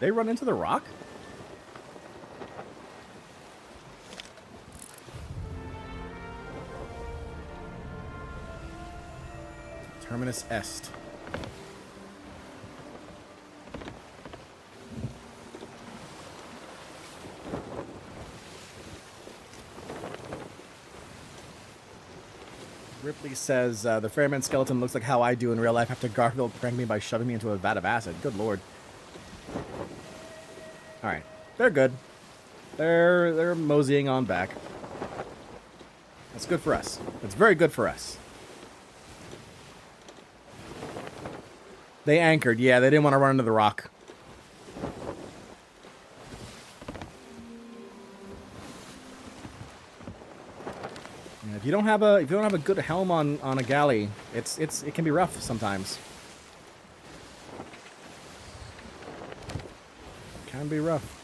S1: they run into the rock? Terminus Est. Ripley says, the ferryman skeleton looks like how I do in real life after Garfield pranked me by shoving me into a vat of acid. Good lord. Alright. They're good. They're moseying on back. That's good for us. That's very good for us. They anchored. Yeah, they didn't want to run into the rock. If you don't have a good helm on a galley, it can be rough sometimes. Can be rough.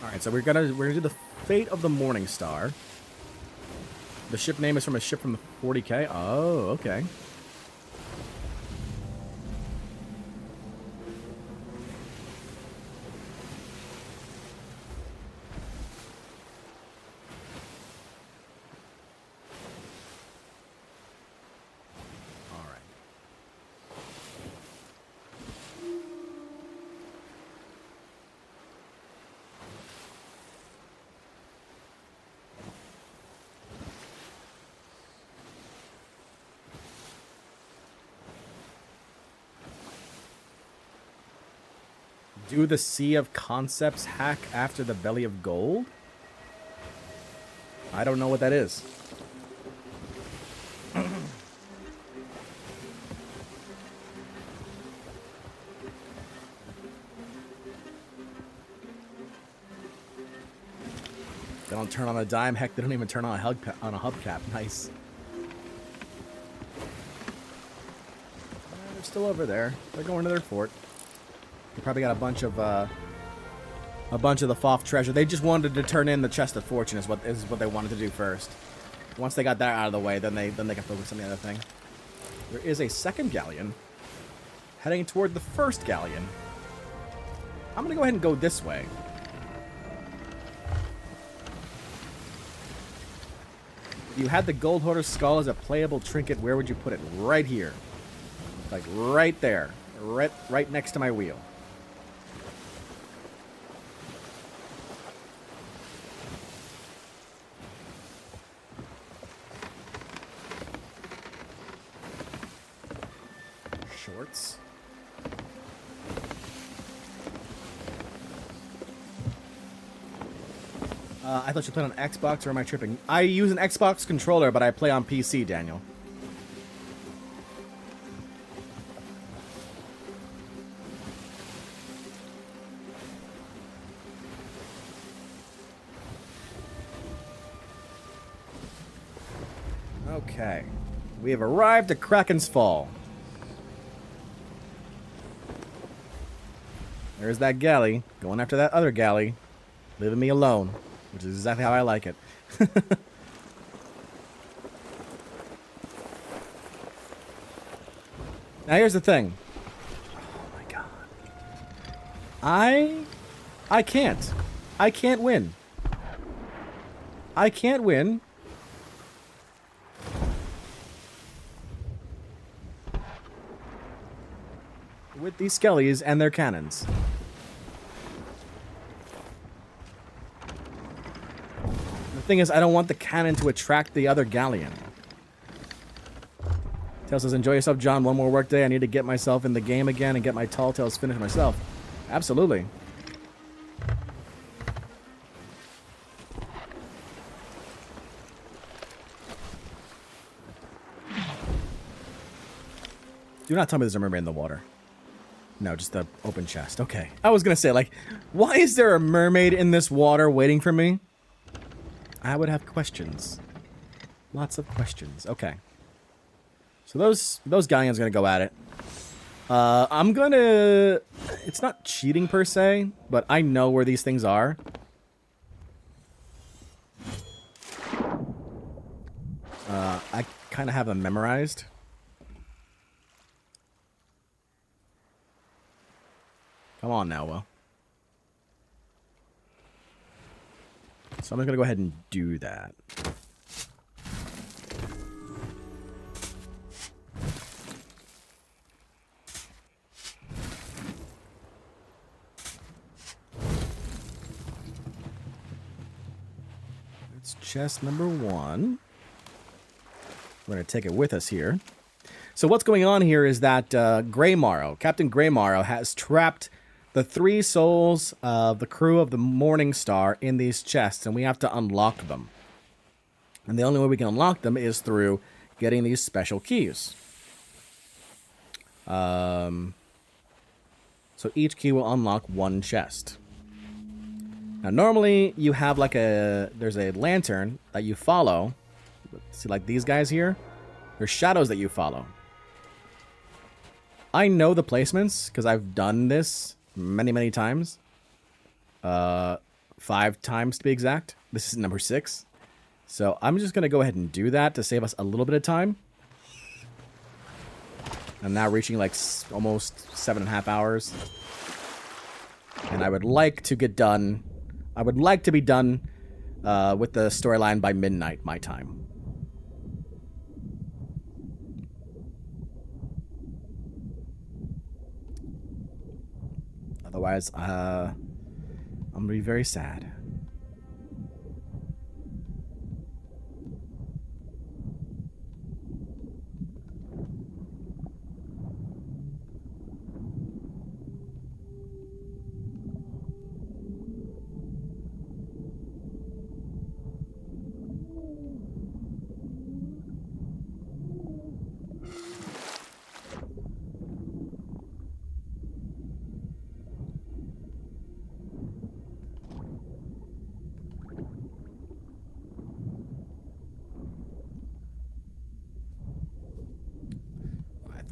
S1: All right, so we're gonna do the Fate of the Morning Star. The ship name is from a ship from the 40K? Oh, okay. All right. Do the Sea of Concepts hack after the Belly of Gold? I don't know what that is. They don't turn on a dime. Heck, they don't even turn on a hubcap. Nice. They're still over there. They're going to their fort. They probably got a bunch of the Foff treasure. They just wanted to turn in the chest of fortune is what they wanted to do first. Once they got that out of the way, then they can focus on the other thing. There is a second galleon heading toward the first galleon. I'm gonna go ahead and go this way. If you had the Gold Hoarder's skull as a playable trinket, where would you put it? Right here. Like right there. Right next to my wheel. Shorts. I thought you played on Xbox, or am I tripping? I use an Xbox controller, but I play on PC, Daniel. Okay. We have arrived at Kraken's Fall. There's that galley, going after that other galley, leaving me alone, which is exactly how I like it. Now here's the thing. Oh my god. I can't win. I can't win. With these skellies and their cannons. The thing is, I don't want the cannon to attract the other galleon. Tail says, enjoy yourself, John. One more work day. I need to get myself in the game again and get my Tall Tales finished myself. Absolutely. Do not tell me there's a mermaid in the water. No, just the open chest. Okay. I was gonna say, like, why is there a mermaid in this water waiting for me? I would have questions. Lots of questions. Okay. So those galleons are gonna go at it. I'm gonna... It's not cheating per se, but I know where these things are. kind of have them memorized. Come on now, Will. So I'm going to go ahead and do that. It's chest number 1. We're going to take it with us here. So what's going on here is that Greymorrow, Captain Greymorrow, has trapped the 3 souls of the crew of the Morning Star in these chests, and we have to unlock them. And the only way we can unlock them is through getting these special keys. So each key will unlock 1 chest. Now, normally you have like there's a lantern that you follow. See, like these guys here? There's shadows that you follow. I know the placements because I've done this many, many times. 5 times to be exact. This is number 6. So I'm just going to go ahead and do that to save us a little bit of time. I'm now reaching like almost 7.5 hours. And I would like to get done. I would like to be done with the storyline by midnight, my time. Otherwise, I'm going to be very sad.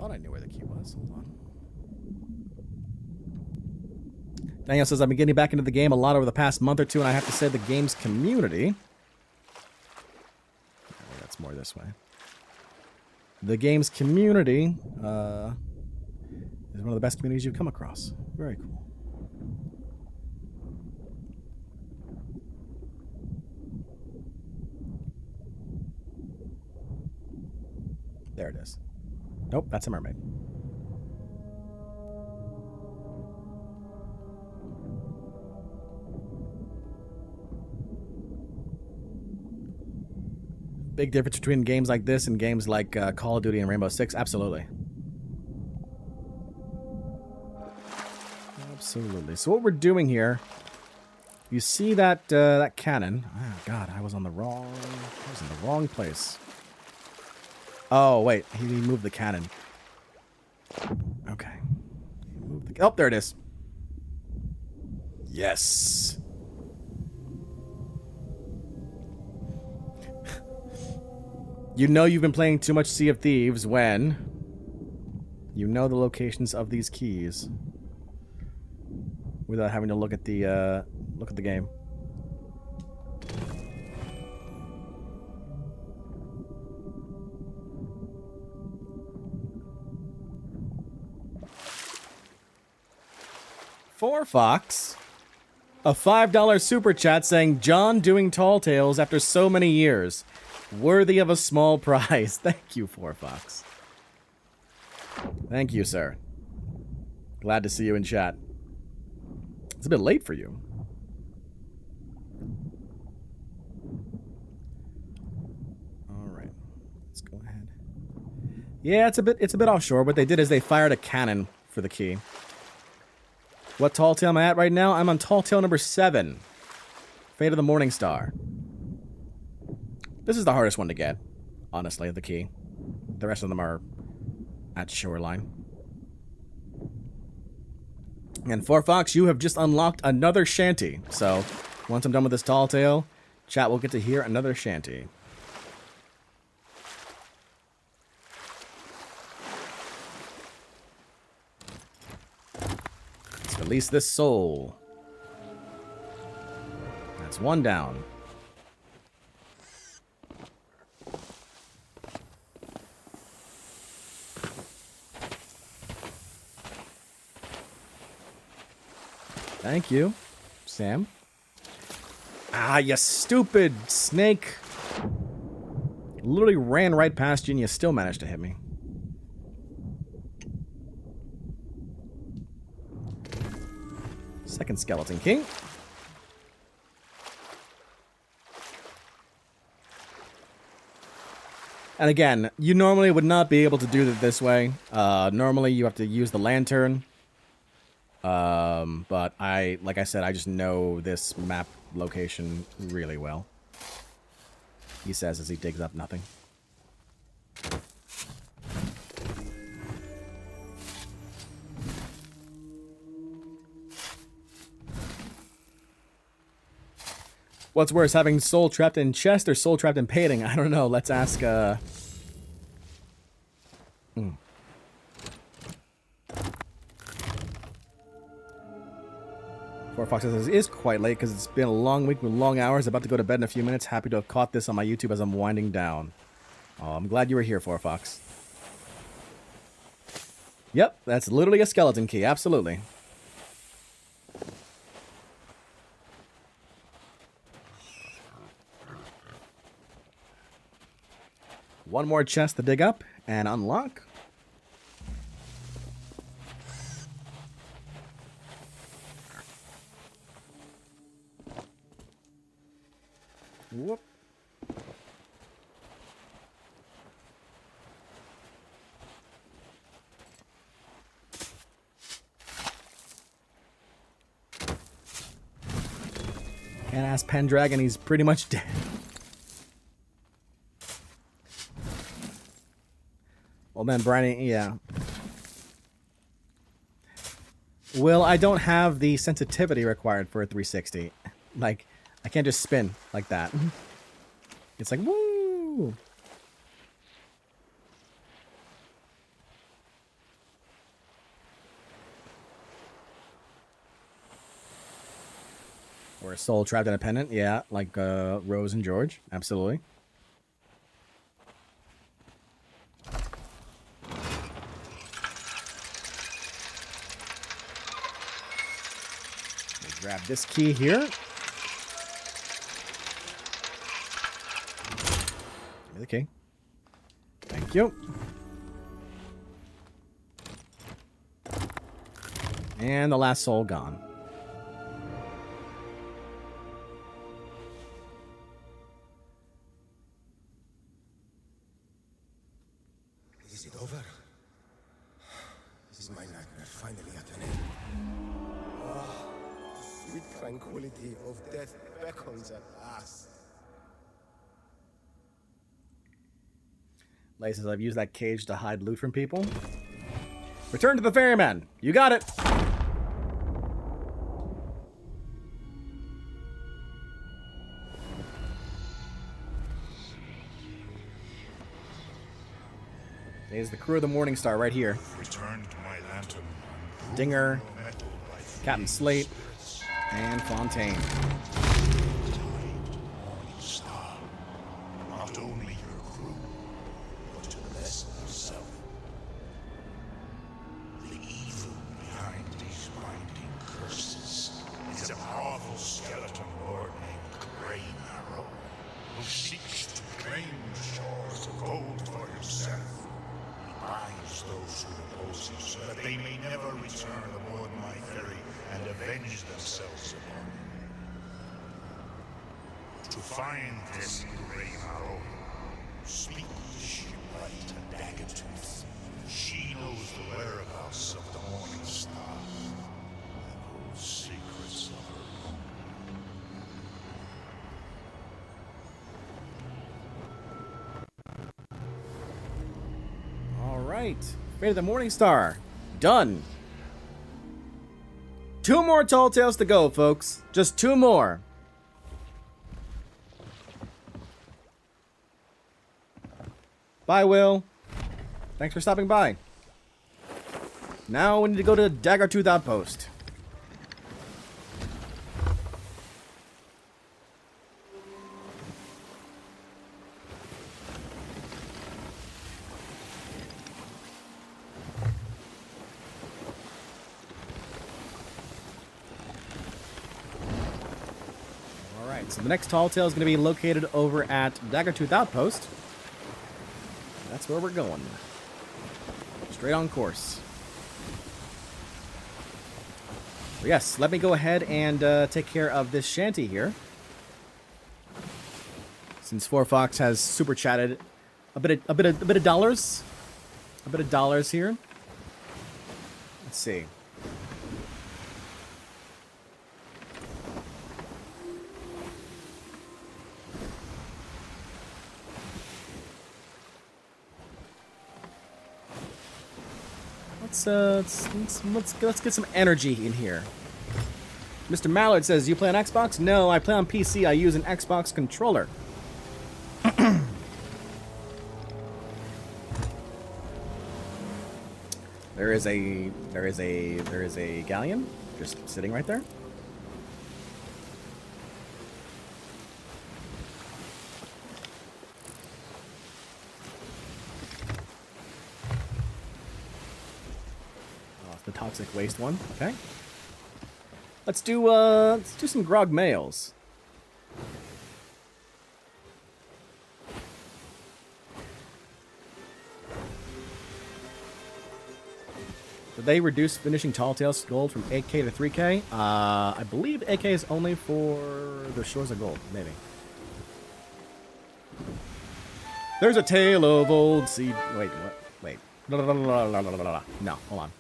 S1: I knew where the key was. Hold on. Daniel says, I've been getting back into the game a lot over the past month or two, and I have to say the game's community... Oh, that's more this way. The game's community is one of the best communities you've come across. Very cool. There it is. Nope, that's a mermaid. Big difference between games like this and games like Call of Duty and Rainbow Six. Absolutely. Absolutely. So what we're doing here, you see that that cannon. Oh God, I was in the wrong place. Oh, wait. He moved the cannon. Okay. Oh, there it is. Yes. You know you've been playing too much Sea of Thieves when you know the locations of these keys without having to look at the game. For Fox, a $5 super chat saying, John doing tall tales after so many years. Worthy of a small prize. Thank you, For Fox. Thank you, sir. Glad to see you in chat. It's a bit late for you. All right. Let's go ahead. Yeah, it's a bit offshore. What they did is they fired a cannon for the key. What tall tale am I at right now? I'm on tall tale number 7. Fate of the Morning Star. This is the hardest one to get, honestly, the key. The rest of them are at shoreline. And For Fox, you have just unlocked another shanty. So, once I'm done with this tall tale, chat will get to hear another shanty. Let's release this soul. That's one down. Thank you, Sam. Ah, you stupid snake. Literally ran right past you and you still managed to hit me. Second Skeleton King. And again, you normally would not be able to do it this way. Normally you have to use the lantern. But like I said, I just know this map location really well. He says as he digs up nothing. What's worse, having soul trapped in chest or soul trapped in painting? I don't know. Let's ask, Four Fox says it is quite late because it's been a long week with long hours. About to go to bed in a few minutes. Happy to have caught this on my YouTube as I'm winding down. Oh, I'm glad you were here, Four Fox. Yep, that's literally a skeleton key. Absolutely. One more chest to dig up and unlock. Whoop. Can't ask Pendragon, he's pretty much dead. Old man Briny, yeah. Well, I don't have the sensitivity required for a 360. Like, I can't just spin like that. It's like, woo! Or a soul trapped in a pendant, yeah, like Rose and George, absolutely. Grab this key here. Give me the key. Thank you. And the last soul gone.
S10: Is it over? This is my nightmare finally at an end. Sweet tranquility of death beckons at last.
S1: Lay says, I've used that cage to hide loot from people. Return to the ferryman. You got it. There's the crew of the Morning Star right here.
S9: Returned my lantern.
S1: Dinger, Captain Slate, and Fontaine.
S9: Morning Star. Not only your crew, but to the vessel itself. The evil behind these binding curses is a powerful skeleton lord named Grey Arrow, who seeks to claim the shores of gold for himself. He binds those who oppose him so that they may never return aboard my ferry and avenge themselves upon him. To find this Grey Arrow, speak with Shipwright and Daggertooth. She knows the whereabouts of the Morning Star and holds secrets of her own.
S1: All right. Fate of the Morning Star. Done. 2 more tall tales to go, folks. Just 2 more. Bye, Will. Thanks for stopping by. Now we need to go to Daggertooth Outpost. So the next tall tale is going to be located over at Daggertooth Outpost. That's where we're going. Straight on course. But yes, let me go ahead and take care of this shanty here. Since 4Fox has super chatted a bit of dollars. A bit of dollars here. Let's see. Let's get some energy in here. Mr. Mallard says, you play on Xbox? No, I play on PC. I use an Xbox controller. There is a galleon just sitting right there. The toxic waste one. Okay. Let's do some grog males. Did they reduce finishing tall tales gold from 8k to 3k? I believe 8k is only for the shores of gold, maybe. There's a tale of old sea. Wait, what? Wait. No, hold on.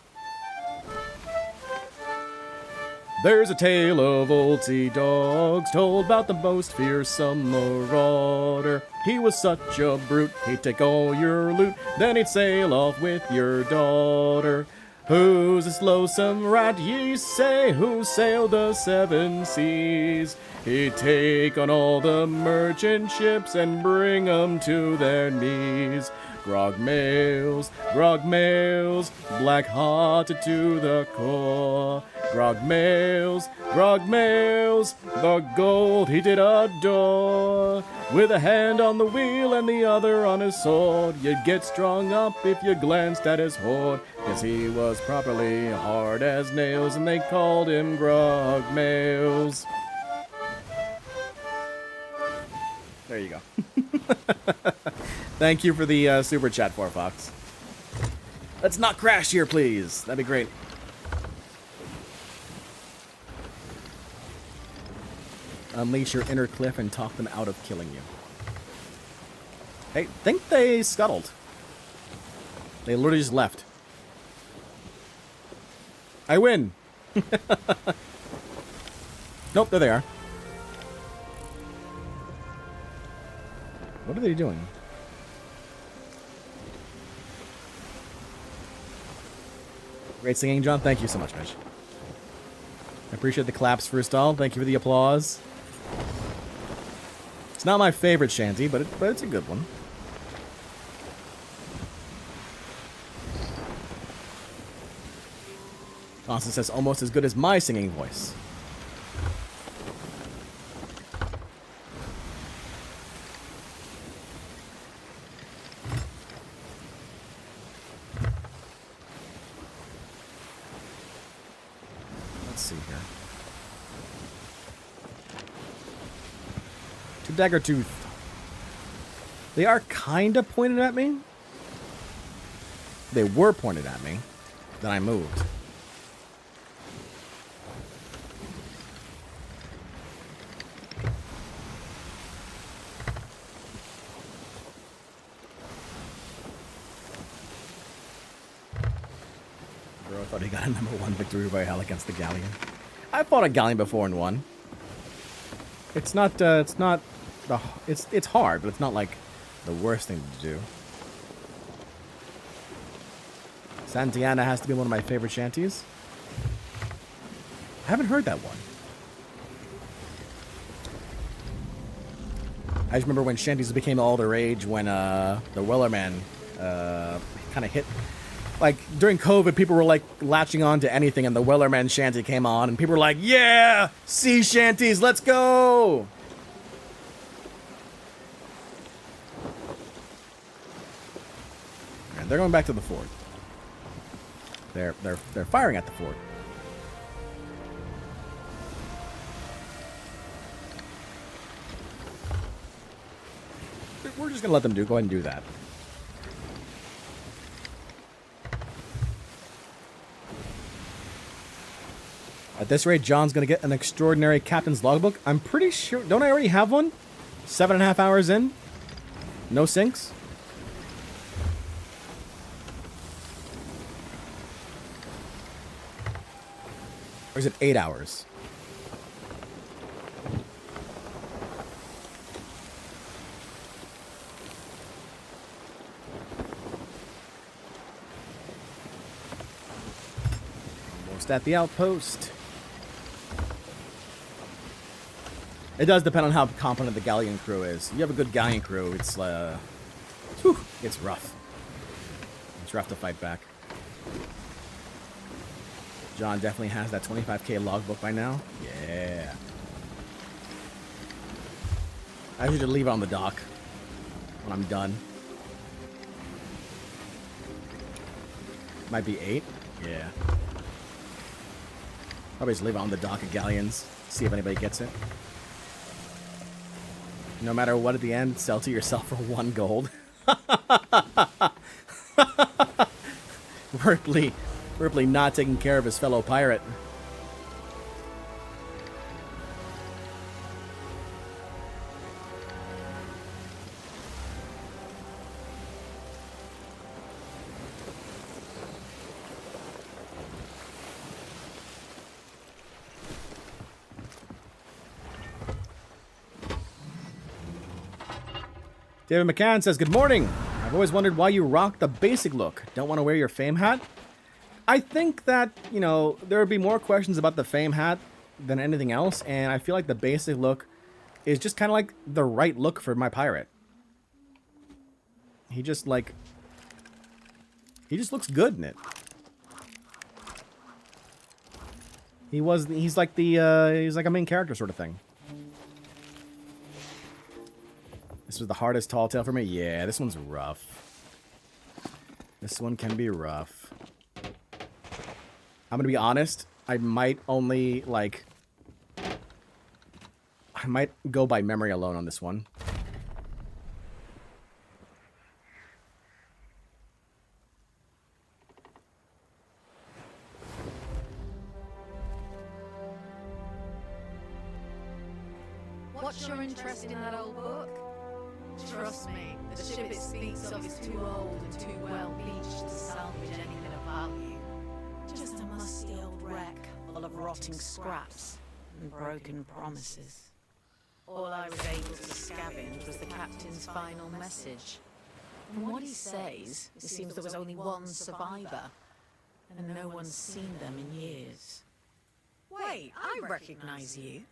S1: There's a tale of old sea dogs told about the most fearsome marauder. He was such a brute, he'd take all your loot, then he'd sail off with your daughter. Who's this loathsome rat, ye say, who sailed the 7 seas? He'd take on all the merchant ships and bring 'em to their knees. Grog males, black-hearted to the core. Grog males, the gold he did adore. With a hand on the wheel and the other on his sword, you'd get strung up if you glanced at his hoard. 'Cause he was properly hard as nails, and they called him Grog males. There you go. Thank you for the super chat, 4Fox. Let's not crash here, please. That'd be great. Unleash your inner cliff and talk them out of killing you. I think they scuttled. They literally just left. I win. Nope, there they are. What are they doing? Great singing, John. Thank you so much, Mitch. I appreciate the claps first all. Thank you for the applause. It's not my favorite shanty, but it's a good one. Austin says almost as good as my singing voice. Let's see here. To Daggertooth. They are kind of pointed at me. They were pointed at me. Then I moved. Bro, I thought he got a #1 victory royale against the galleon. I fought a galleon before and won. It's not it's hard, but it's not like the worst thing to do. Santiana has to be one of my favorite shanties. I haven't heard that one. I just remember when shanties became all the rage when the Wellerman kind of hit. Like, during COVID, people were, like, latching on to anything, and the Wellerman shanty came on, and people were like, yeah! Sea shanties, let's go! And they're going back to the fort. They're firing at the fort. just gonna let them go ahead and do that. At this rate, John's gonna get an extraordinary captain's logbook. I'm pretty sure. Don't I already have one? 7.5 hours in. No syncs. Or is it 8 hours? Almost at the outpost. It does depend on how competent the galleon crew is. If you have a good galleon crew, it's whew, it's rough. It's rough to fight back. John definitely has that 25k logbook by now. Yeah. I should leave it on the dock when I'm done. Might be 8. Yeah. Probably just leave it on the dock of galleons. See if anybody gets it. No matter what at the end, sell to yourself for 1 gold. Ripley not taking care of his fellow pirate. David McCann says, good morning. I've always wondered why you rock the basic look. Don't want to wear your fame hat? I think that, you know, there would be more questions about the fame hat than anything else, and I feel like the basic look is just kind of like the right look for my pirate. He just looks good in it. He's like a main character sort of thing. This was the hardest tall tale for me. Yeah, this one's rough. This one can be rough. I'm gonna be honest. I might only I might go by memory alone on this one.
S11: What's your interest in that old book? Trust me, the ship it speaks of is too old and too well beached to salvage anything of value. Just a musty old wreck full of rotting scraps and broken promises. All I was able to scavenge was the captain's final message. From what he says, it seems there was only one survivor, and no one's seen them in years. Wait, I recognize you.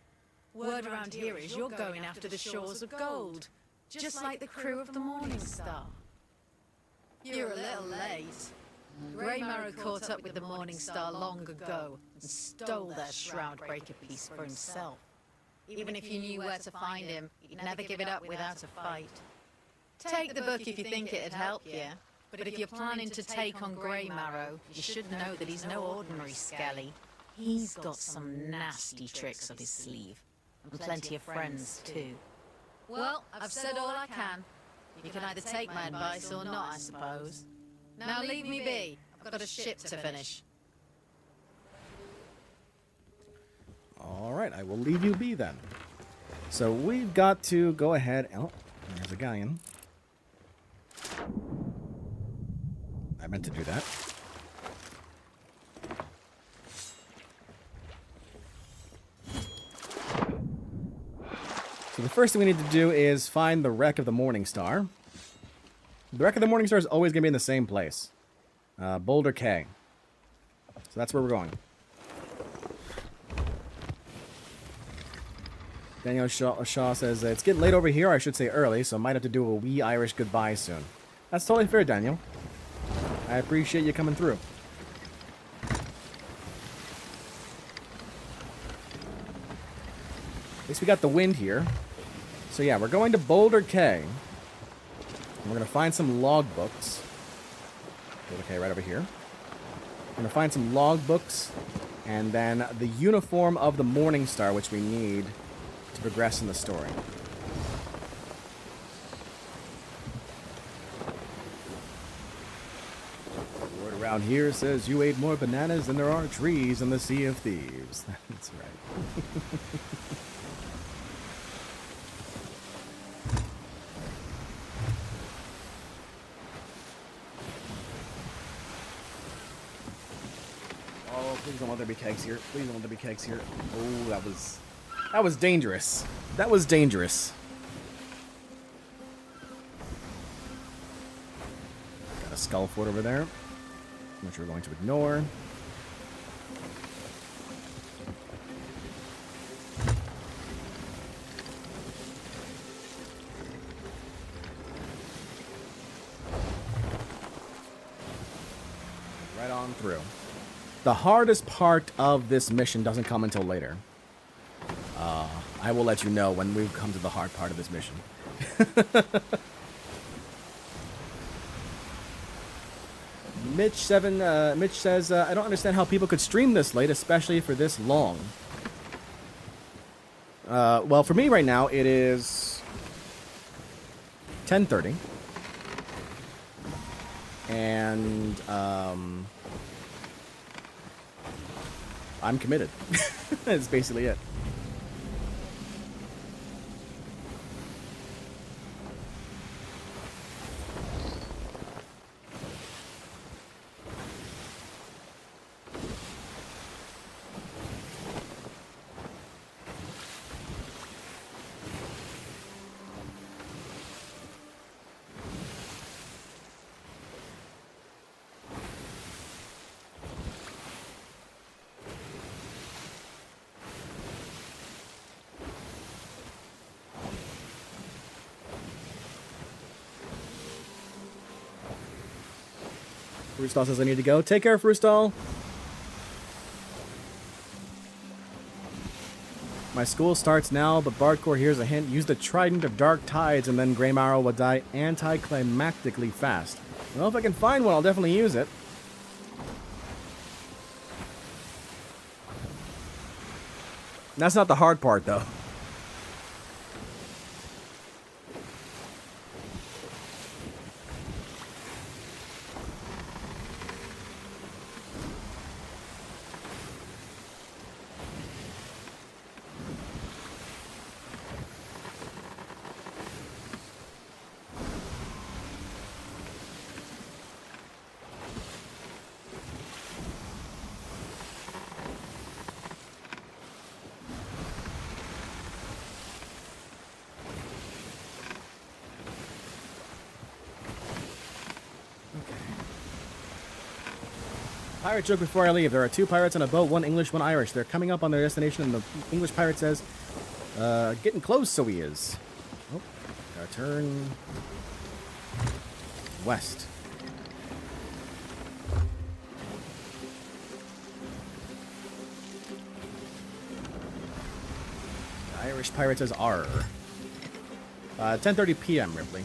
S11: Word around here is you're going after the shores of gold. Just like the crew of the Morning Star. You're a little late. Greymarrow caught up with the Morning Star long ago and stole their shroud breaker piece for himself. Even if you knew where to find him, he'd never give it up without a fight. Take the book if you think it'd help you, but if you're planning to take on Greymarrow, you should know that he's no ordinary skelly. He's got some nasty tricks up his sleeve, and plenty of friends too. Well, I've said all I can. You can either take my advice or not, I suppose. Now leave me be. I've got a ship to finish.
S1: Alright, I will leave you be then. So we've got to go ahead. Oh, there's a galleon. I meant to do that. So the first thing we need to do is find the wreck of the Morning Star. The wreck of the Morning Star is always going to be in the same place. Boulder K. So that's where we're going. Daniel Shaw says, it's getting late over here, I should say early, so I might have to do a wee Irish goodbye soon. That's totally fair, Daniel. I appreciate you coming through. At least we got the wind here. So yeah, we're going to Boulder K. And we're going to find some logbooks. Boulder K right over here. We're going to find some logbooks. And then the uniform of the Morning Star, which we need to progress in the story. Around here says you ate more bananas than there are trees in the Sea of Thieves. That's right. Oh, please don't let there be kegs here. Please don't let there be kegs here. Oh, that was dangerous. That was dangerous. Got a skull fort over there, which we're going to ignore. Right on through. The hardest part of this mission doesn't come until later. I will let you know when we come to the hard part of this mission. Mitch says, I don't understand how people could stream this late, especially for this long. Well, for me right now, it is 10:30. And, I'm committed. That's basically it. Frustal says I need to go. Take care, Frustal. My school starts now, but Bardcore here's a hint. Use the Trident of Dark Tides, and then Grey Marrow will die anticlimactically fast. Well, if I can find one, I'll definitely use it. That's not the hard part, though. Pirate joke before I leave. There are 2 pirates on a boat, 1 English, 1 Irish. They're coming up on their destination, and the English pirate says, getting close, so he is. Oh, gotta turn west. The Irish pirate says, R. 10:30 p.m., Ripley.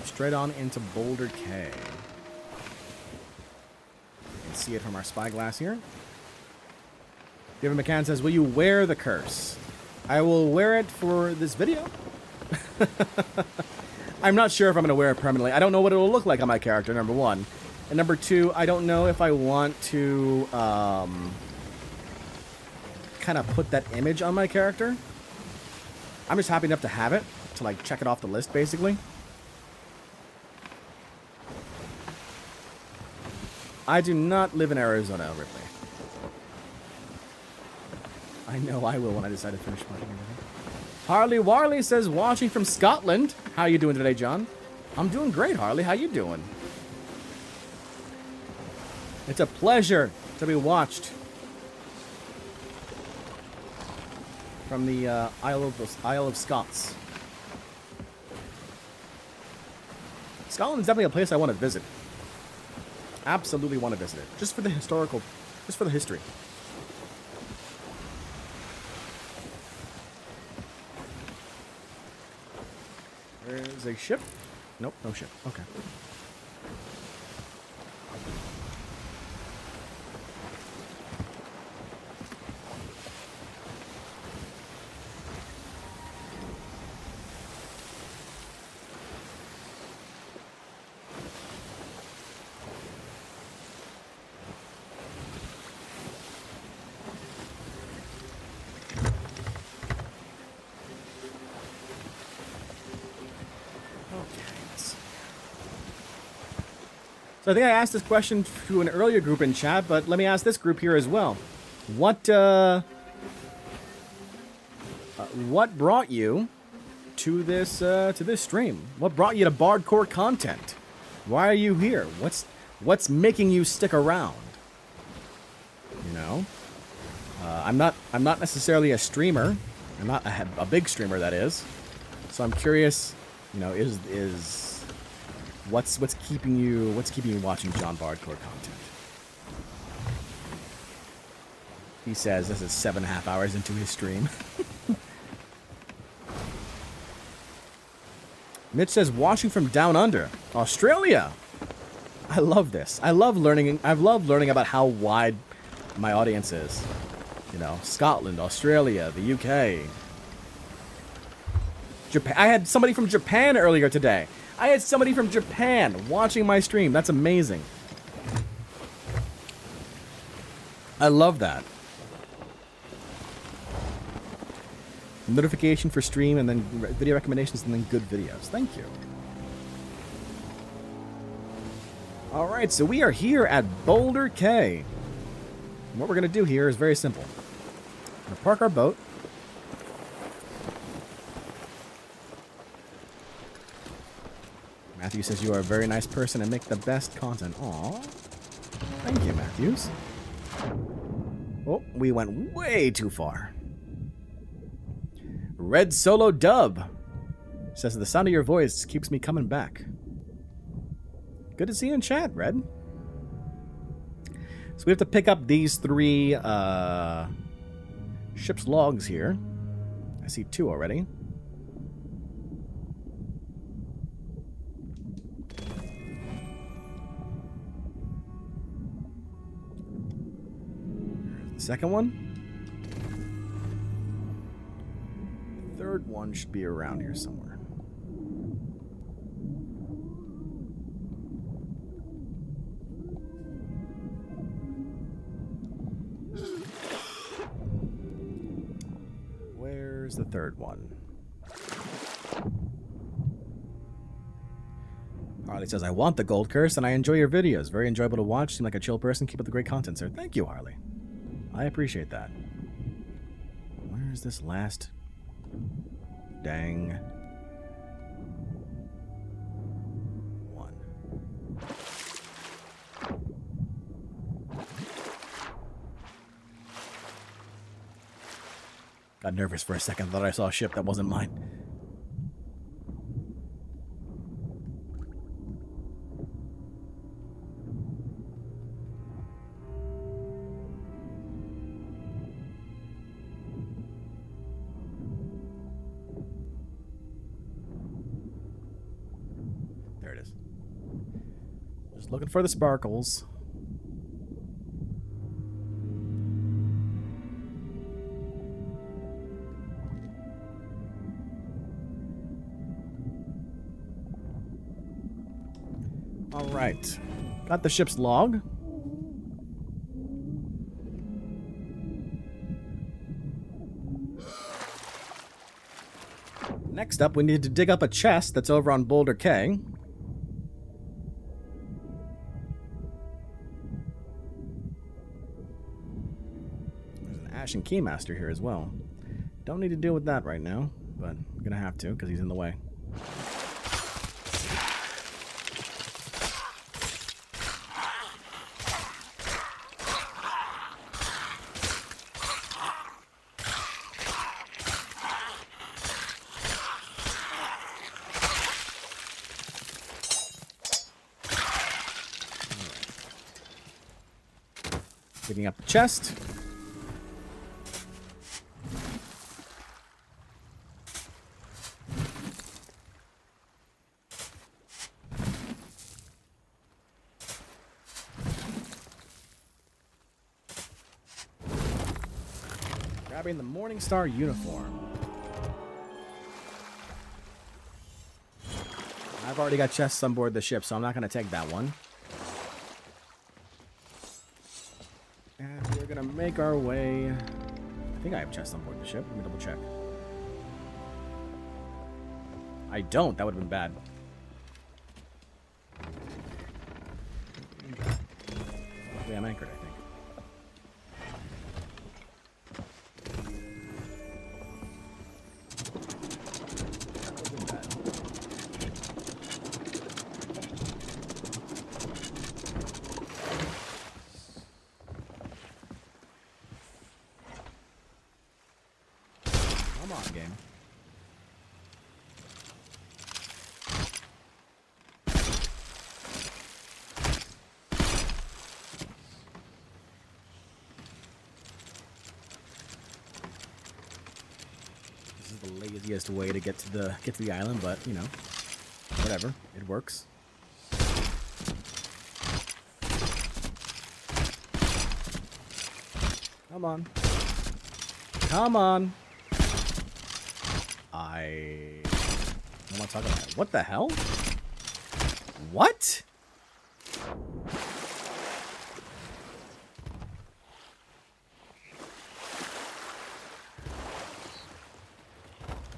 S1: Straight on into Boulder Cay. You can see it from our spyglass here. David McCann says, will you wear the curse? I will wear it for this video. I'm not sure if I'm going to wear it permanently. I don't know what it will look like on my character, number 1. And number 2, I don't know if I want to kind of put that image on my character. I'm just happy enough to have it, to like check it off the list, basically. I do not live in Arizona, Ripley. I know I will when I decide to finish watching everything. Harley Warley says, watching from Scotland. How you doing today, John? I'm doing great, Harley. How you doing? It's a pleasure to be watched from the Isle of Scots. Scotland is definitely a place I want to visit. Absolutely want to visit it. Just for the history. There's a ship. Nope, no ship. Okay. So I think I asked this question to an earlier group in chat, but let me ask this group here as well. What brought you to this stream? What brought you to Bardcore content? Why are you here? What's making you stick around? You know, I'm not necessarily a streamer. I'm not a big streamer, that is. So I'm curious. You know, is what's keeping you watching John Bardcore content? He says this is 7.5 hours into his stream. Mitch says watching from down under, Australia. I love this. I love learning about how wide my audience is. You know, Scotland, Australia, the UK. Japan. I had somebody from Japan earlier today. I had somebody from Japan watching my stream. That's amazing. I love that. Notification for stream and then video recommendations and then good videos. Thank you. All right, so we are here at Boulder Cay. And what we're going to do here is very simple. We're going to park our boat. Matthew says you are a very nice person and make the best content. Aw. Thank you, Matthews. Oh, we went way too far. Red Solo Dub says the sound of your voice keeps me coming back. Good to see you in chat, Red. So we have to pick up these 3 ship's logs here. I see 2 already. Second one. The third one should be around here somewhere. Where's the third one? Harley says, I want the gold curse and I enjoy your videos. Very enjoyable to watch. Seem like a chill person. Keep up the great content, sir. Thank you, Harley. I appreciate that. Where's this last dang one? Got nervous for a second. Thought I saw a ship that wasn't mine. Looking for the sparkles. All right. Got the ship's log. Next up, we need to dig up a chest that's over on Boulder Cay. And Keymaster here as well. Don't need to deal with that right now, but I'm gonna have to because he's in the way. Picking up the chest. Grabbing the Morningstar uniform. I've already got chests on board the ship, so I'm not going to take that one. And we're going to make our way... I think I have chests on board the ship. Let me double check. I don't. That would have been bad. Yeah, I'm anchored, I think. Come on, game. This is the laziest way to get to the island, but you know, whatever. It works. Come on. Come on. I don't want to talk about it. What the hell? What?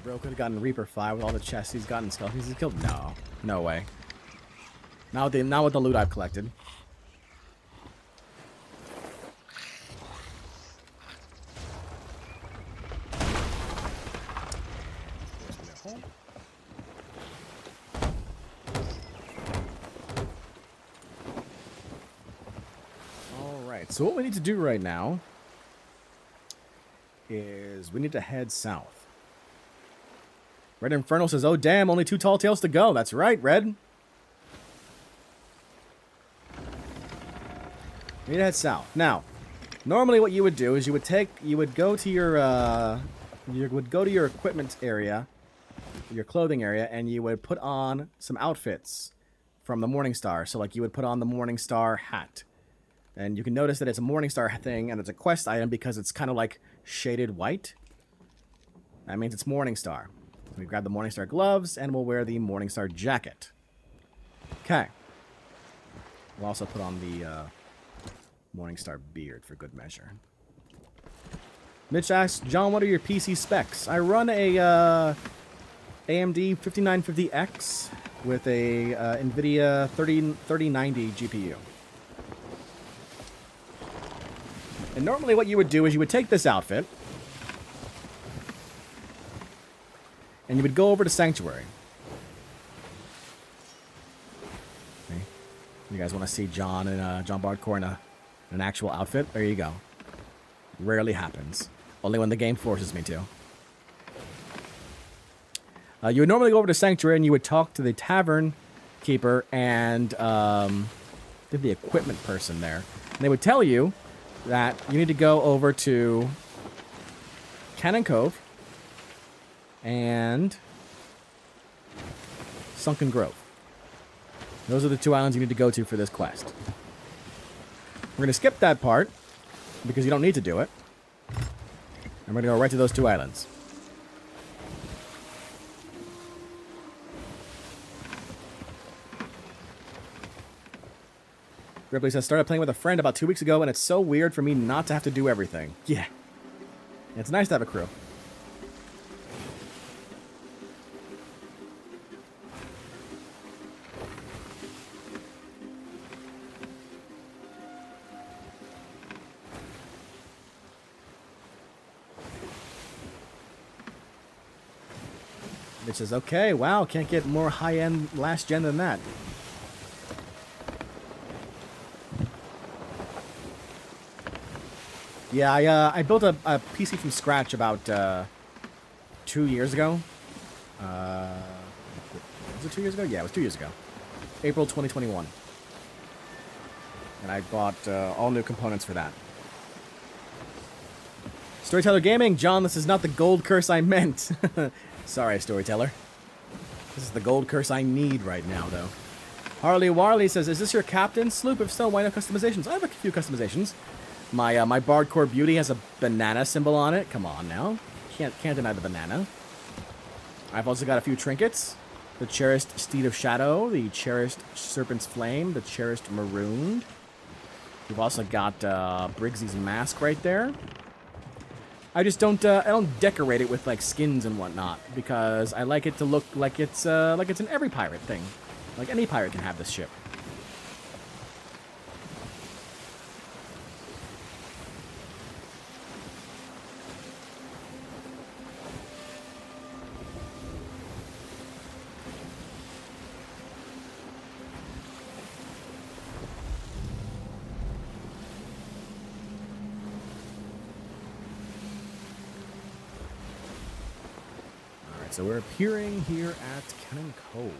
S1: Bro could have gotten Reaper 5 with all the chests he's gotten skeletons he's killed. No. No way. Not with the loot I've collected. So what we need to do right now is we need to head south. Red Inferno says, oh damn, only 2 tall tales to go. That's right, Red. We need to head south. Now, normally what you would do is you would go to your equipment area, your clothing area, and you would put on some outfits from the Morningstar. So like you would put on the Morningstar hat. And you can notice that it's a Morningstar thing, and it's a quest item because it's kind of like shaded white. That means it's Morningstar. So we grab the Morningstar gloves, and we'll wear the Morningstar jacket. Okay. We'll also put on the Morningstar beard for good measure. Mitch asks, John, what are your PC specs? I run a AMD 5950X with a NVIDIA 3090 GPU. And normally what you would do is you would take this outfit and you would go over to Sanctuary. Okay. You guys want to see John and John Bardcore in an actual outfit? There you go. Rarely happens. Only when the game forces me to. You would normally go over to Sanctuary and you would talk to the tavern keeper and the equipment person there. And they would tell you that you need to go over to Cannon Cove and Sunken Grove. Those are the 2 islands you need to go to for this quest. We're going to skip that part because you don't need to do it. I'm going to go right to those 2 islands. Ripley says, started playing with a friend about 2 weeks ago, and it's so weird for me not to have to do everything. Yeah. It's nice to have a crew. It says, okay, wow, can't get more high-end last gen than that. Yeah, I built a PC from scratch about 2 years ago. Was it 2 years ago? Yeah, it was 2 years ago. April 2021. And I bought all new components for that. Storyteller Gaming, John, this is not the gold curse I meant. Sorry, Storyteller. This is the gold curse I need right now, though. Harley Warley says, is this your captain sloop? If so, why no customizations? I have a few customizations. My Bardcore beauty has a banana symbol on it. Come on now. Can't deny the banana. I've also got a few trinkets. The cherished Steed of Shadow, the cherished Serpent's Flame, the cherished Marooned. We've also got Briggsy's mask right there. I just don't I don't decorate it with like skins and whatnot because I like it to look like it's an every pirate thing. Like any pirate can have this ship. So we're appearing here at Cannon Cove.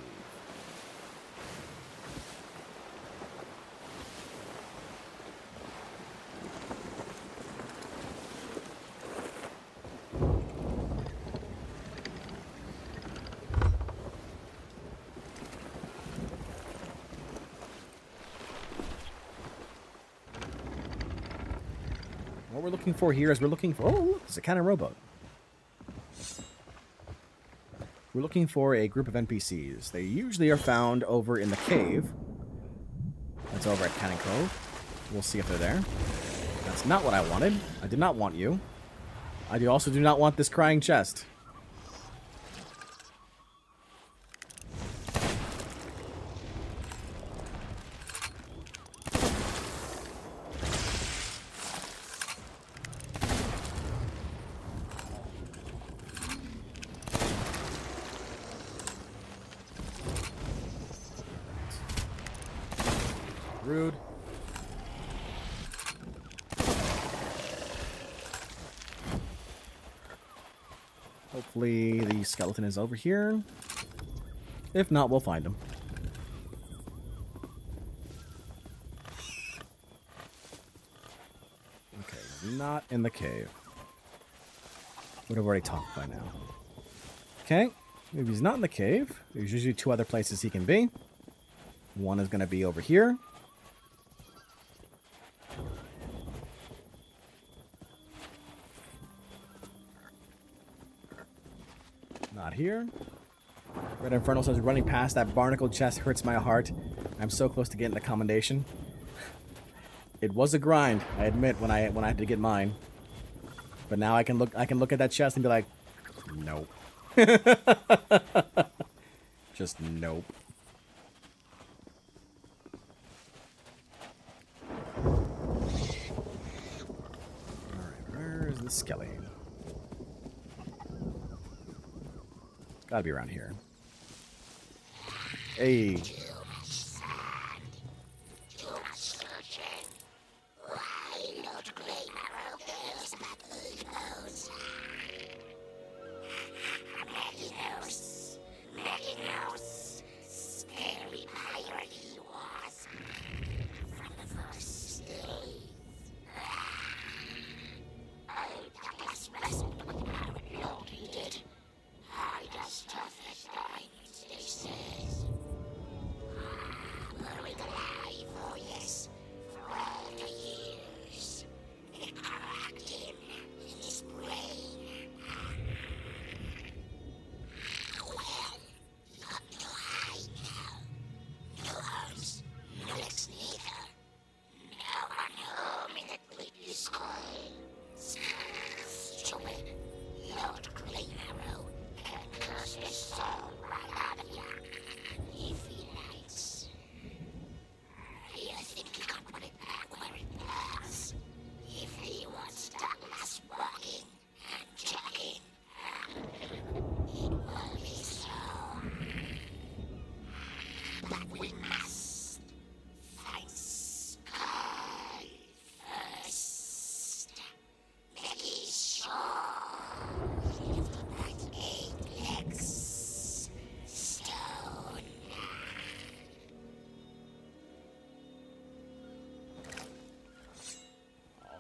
S1: What we're looking for here is oh, it's a cannon rowboat. We're looking for a group of NPCs. They usually are found over in the cave. That's over at Cannon Cove. We'll see if they're there. That's not what I wanted. I did not want you. I also do not want this crying chest. Rude. Hopefully the skeleton is over here. If not, we'll find him. Okay, not in the cave. Would have already talked by now. Okay, maybe he's not in the cave. There's usually two other places he can be. One is going to be over here. Not here. Red Inferno says running past that barnacle chest hurts my heart. I'm so close to getting the commendation. It was a grind, I admit, when I had to get mine. But now I can look at that chest and be like, nope. Just nope. Alright, where is the skelly? Gotta be around here. Hey.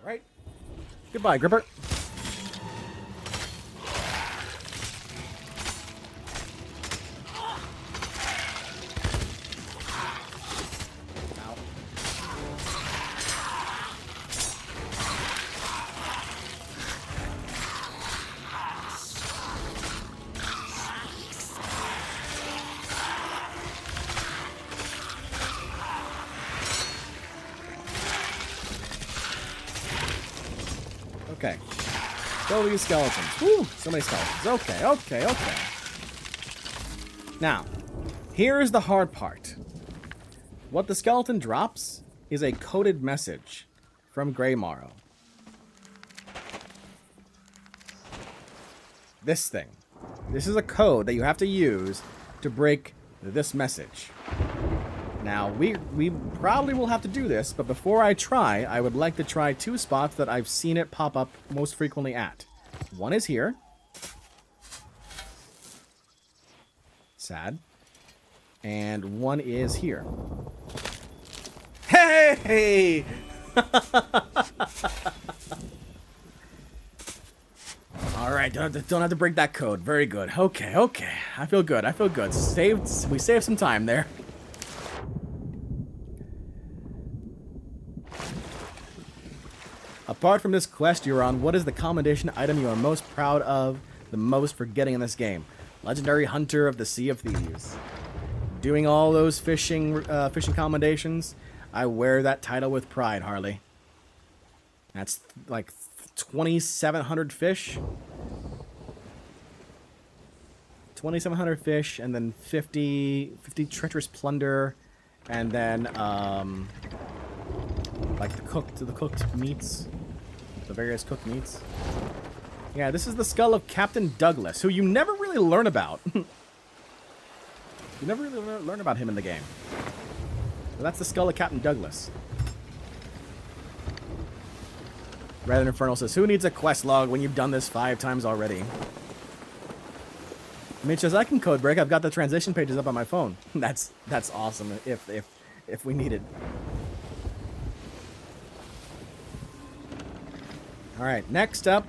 S1: Right. Goodbye, Gripper. Okay. Kill these skeletons. Woo! So many skeletons. Okay, okay, okay. Now, here's the hard part. What the skeleton drops is a coded message from Greymarrow. This thing. This is a code that you have to use to break this message. Now, we probably will have to do this, but before I try, I would like to try 2 spots that I've seen it pop up most frequently at. One is here. Sad. And one is here. Hey! Alright, don't have to break that code. Very good. Okay, okay. I feel good. I feel good. We saved some time there. Apart from this quest you're on, what is the commendation item you are most proud of the most for getting in this game? Legendary Hunter of the Sea of Thieves. Doing all those fishing commendations, I wear that title with pride, Harley. That's like 2,700 fish. 2,700 fish, and then 50 treacherous plunder, and then like the cooked meats, the various cooked meats. Yeah, this is the skull of Captain Douglas, who you never really learn about. You never really learn about him in the game. So that's the skull of Captain Douglas. Red Infernal says, who needs a quest log when you've done this 5 times already? Mitch says, I can code break. I've got the transition pages up on my phone. That's awesome if we need it. Alright, next up,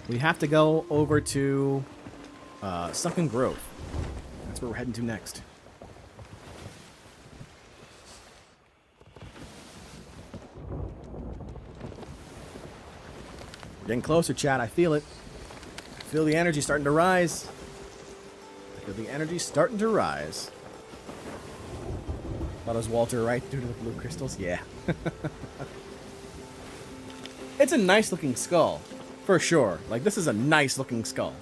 S1: we have to go over to Sunken Grove. That's where we're heading to next. Getting closer, chat. I feel it. I feel the energy starting to rise. I feel the energy starting to rise. Thought it was Walter, right? Due to the blue crystals? Yeah. It's a nice looking skull. For sure. Like, this is a nice looking skull.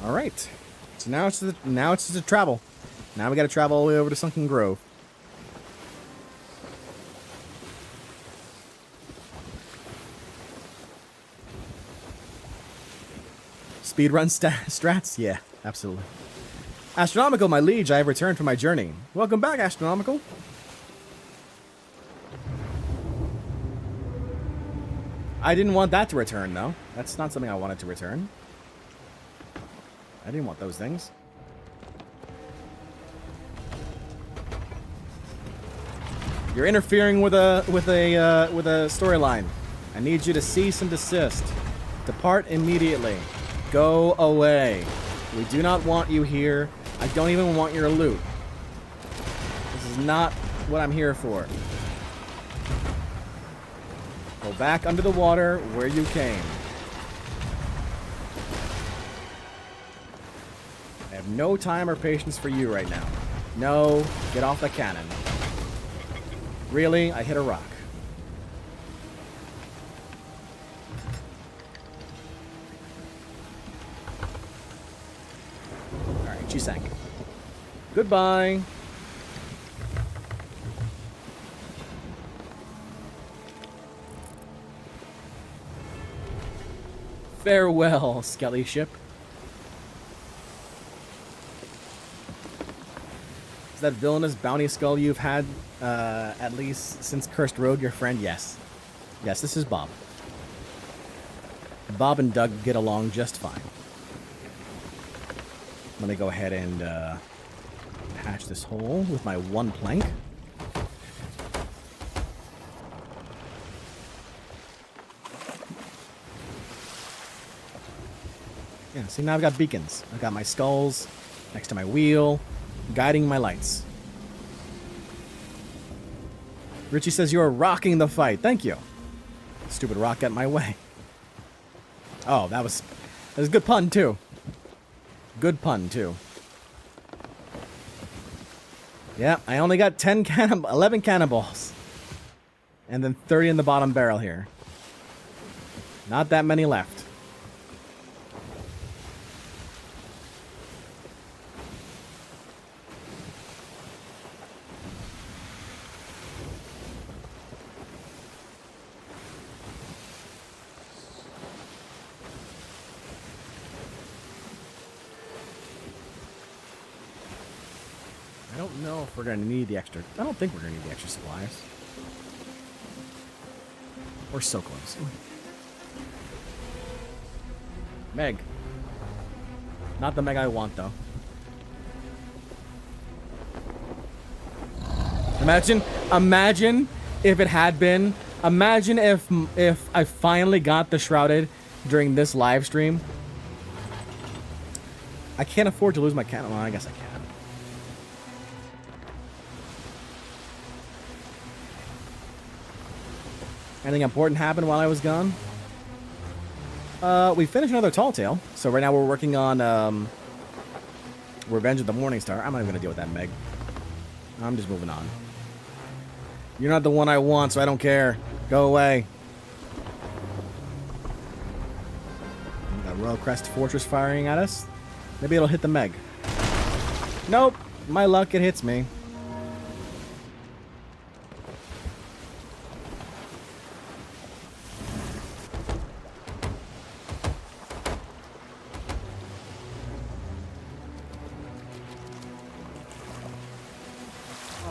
S1: All right. So now it's just a travel. Now we got to travel all the way over to Sunken Grove. Speedrun strats? Yeah, absolutely. Astronomical, my liege, I have returned from my journey. Welcome back, Astronomical. I didn't want that to return, though. That's not something I wanted to return. I didn't want those things. You're interfering with a storyline. I need you to cease and desist. Depart immediately. Go away. We do not want you here. I don't even want your loot. This is not what I'm here for. Go back under the water where you came. I have no time or patience for you right now. No, get off the cannon. Really? I hit a rock. Alright, she sank. Goodbye. Farewell, Skelly ship. Is that villainous bounty skull you've had at least since Cursed Road your friend? Yes. Yes, this is Bob. Bob and Doug get along just fine. Let me go ahead and patch this hole with my one plank. Yeah, see, now I've got beacons. I've got my skulls next to my wheel, guiding my lights. Richie says, you're rocking the fight. Thank you. Stupid rock got in my way. Oh, that was a good pun, too. Good pun, too. Yeah, I only got 11 cannonballs. And then 30 in the bottom barrel here. Not that many left. I don't know if we're going to need the extra. I don't think we're going to need the extra supplies. We're so close. Meg. Not the Meg I want, though. Imagine if it had been. Imagine if I finally got the shrouded during this live stream. I can't afford to lose my cannon. Well, I guess I can. Anything important happened while I was gone? We finished another Tall Tale, so right now we're working on Revenge of the Morningstar. I'm not even gonna deal with that, Meg. I'm just moving on. You're not the one I want, so I don't care. Go away. Got Royal Crest Fortress firing at us. Maybe it'll hit the Meg. Nope. My luck, it hits me.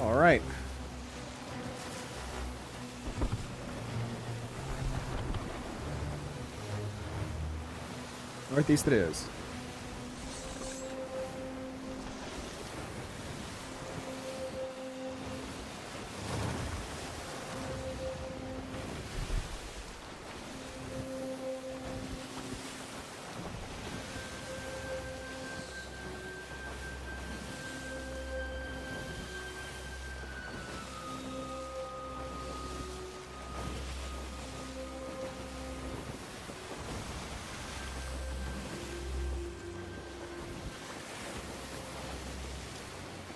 S1: Alright. Northeast it is.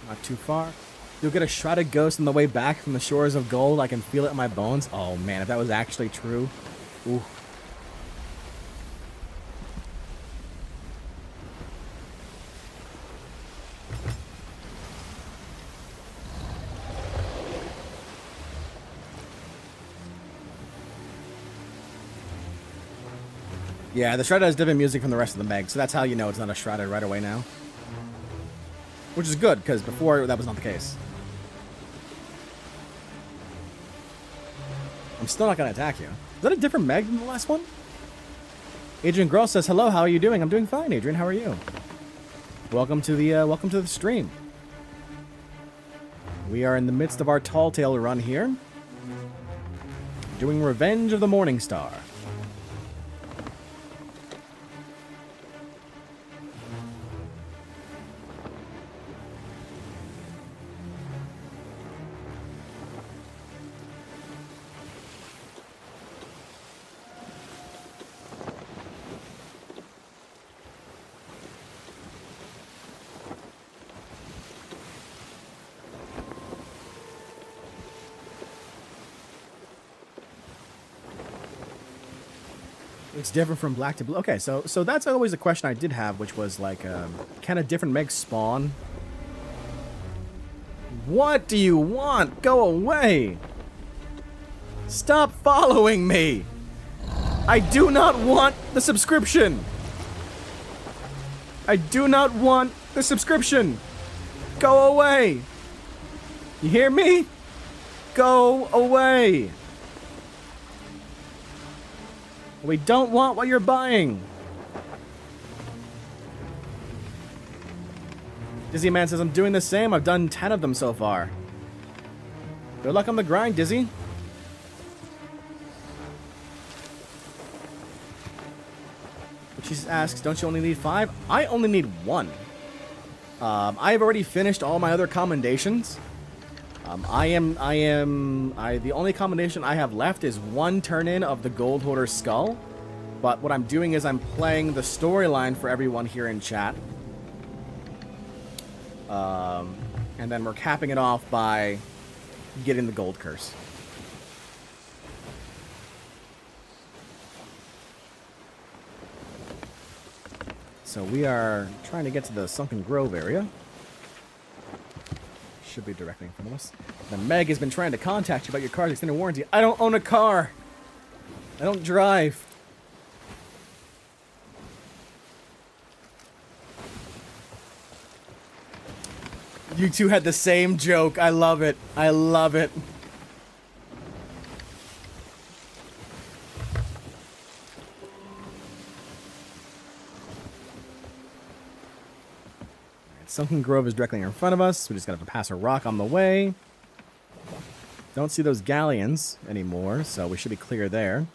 S1: Not too far. You'll get a shrouded ghost on the way back from the shores of gold. I can feel it in my bones. Oh man, if that was actually true. Ooh. Yeah, the shrouded has different music from the rest of the Meg, so that's how you know it's not a shrouded right away now. Which is good, because before that was not the case. I'm still not going to attack you. Is that a different Meg than the last one? Adrian Gross says, hello, how are you doing? I'm doing fine, Adrian. How are you? Welcome to the stream. We are in the midst of our Tall Tale run here. Doing Revenge of the Morningstar. It's different from black to blue. Okay, so that's always a question I did have, which was like, can a different Meg spawn? What do you want? Go away! Stop following me! I do not want the subscription! I do not want the subscription! Go away! You hear me? Go away! We don't want what you're buying. Dizzy Man says, I'm doing the same. I've done 10 of them so far. Good luck on the grind, Dizzy. But she asks, don't you only need 5? I only need 1. I've already finished all my other commendations. The only combination I have left is one turn-in of the Gold Hoarder's skull. But what I'm doing is I'm playing the storyline for everyone here in chat. And then we're capping it off by getting the gold curse. So we are trying to get to the Sunken Grove area. Should be directly in front of us. Now, Meg has been trying to contact you about your car's extended warranty. I don't own a car. I don't drive. You two had the same joke. I love it. I love it. Sunken Grove is directly in front of us. We just gotta pass a rock on the way. Don't see those galleons anymore, so we should be clear there.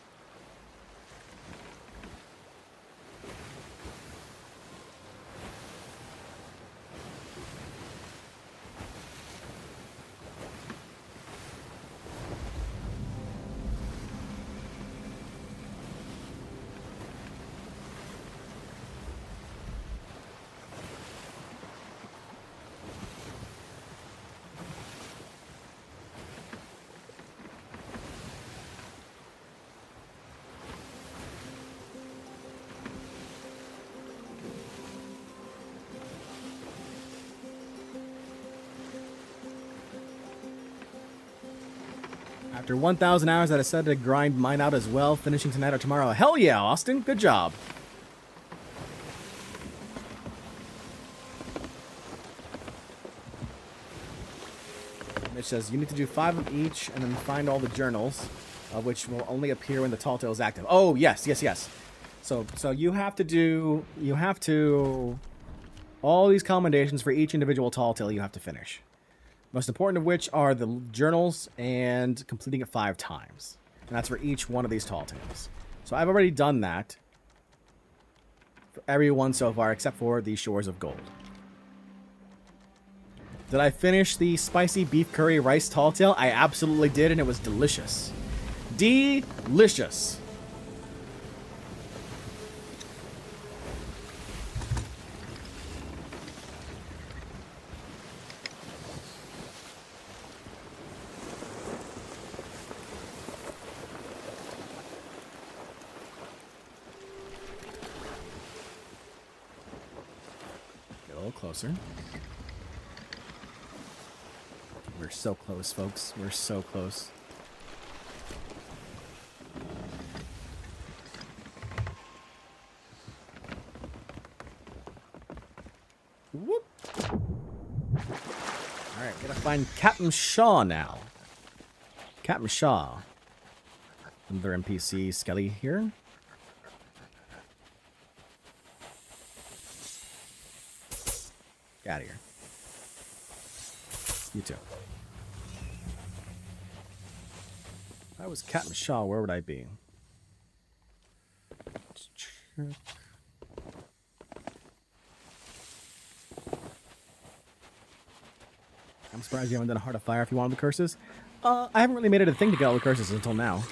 S1: After 1,000 hours, I decided to grind mine out as well, finishing tonight or tomorrow. Hell yeah, Austin. Good job. Mitch says, you need to do 5 of each and then find all the journals, which will only appear when the tall tale is active. Oh, yes, yes, yes. So you have to, all these commendations for each individual tall tale you have to finish. Most important of which are the journals and completing it 5 times. And that's for each one of these tall tales. So I've already done that for everyone so far except for the Shores of Gold. Did I finish the spicy beef curry rice tall tale? I absolutely did, and it was delicious. Delicious. Closer. We're so close, folks. We're so close. Whoop. Alright, gotta find Captain Shaw now. Captain Shaw. Another NPC Skelly here. Get out of here. You too. If I was Captain Shaw, where would I be? Let's check. I'm surprised you haven't done a Heart of Fire if you wanted the curses. I haven't really made it a thing to get all the curses until now.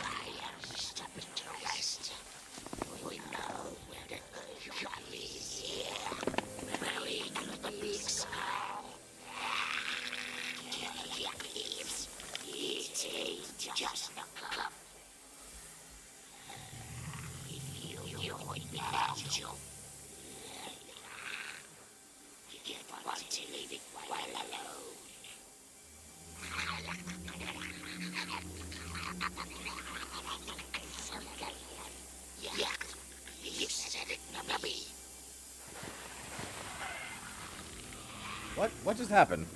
S1: What just happened?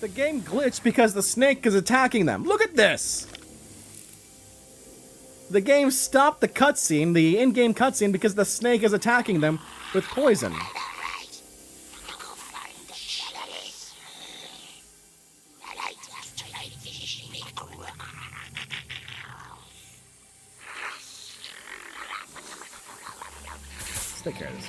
S1: The game glitched because the snake is attacking them. Look at this! The game stopped the cutscene, the in-game cutscene, because the snake is attacking them with poison. take care of this.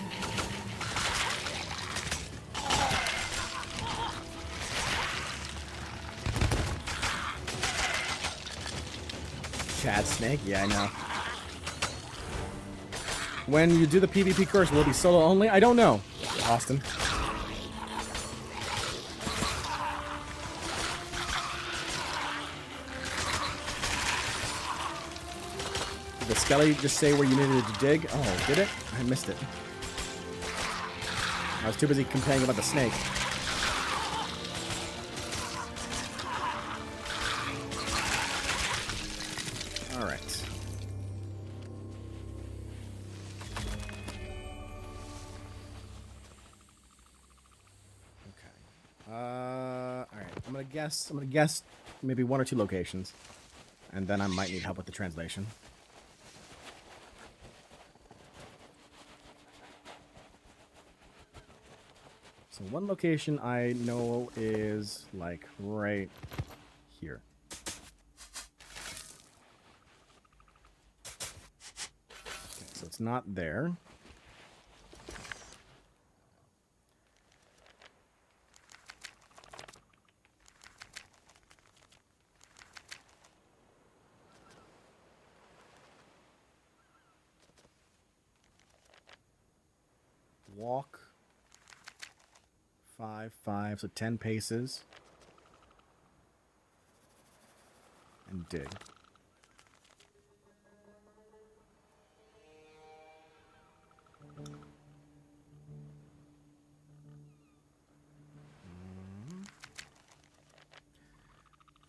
S1: Cat snake? Yeah, I know. When you do the PvP curse, will it be solo only? I don't know, Austin. Did the skelly just say where you needed to dig? Oh, did it? I missed it. I was too busy complaining about the snake. Alright. Alright. I'm gonna guess maybe 1 or 2 locations. And then I might need help with the translation. So one location I know is like right here. Okay, so it's not there. Walk 5, 5, so 10 paces. And dig.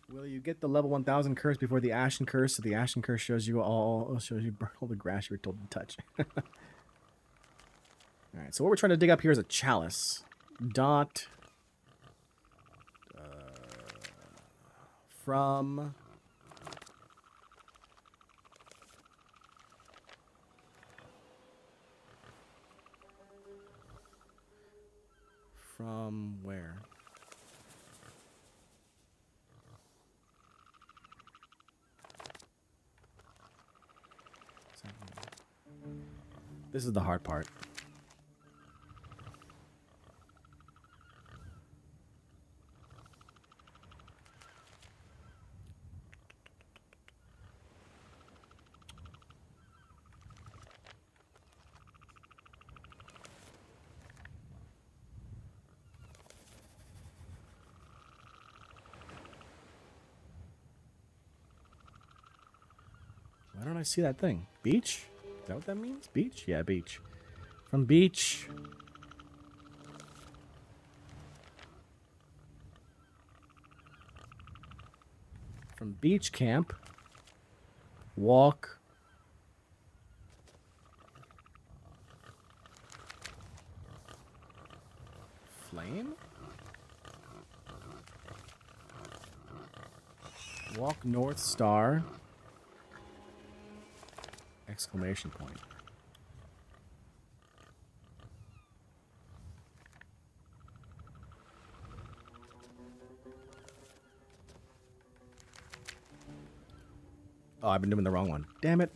S1: Will you get the level 1000 curse before the Ashen curse? So the Ashen curse shows you burn all the grass you were told to touch. Alright, so what we're trying to dig up here is a chalice. Dot from where? This is the hard part. Why don't I see that thing? Beach? Is that what that means? Beach? Yeah, beach. From beach. From beach camp. Walk. Flame? Walk north star. Exclamation point. Oh, I've been doing the wrong one. Damn it.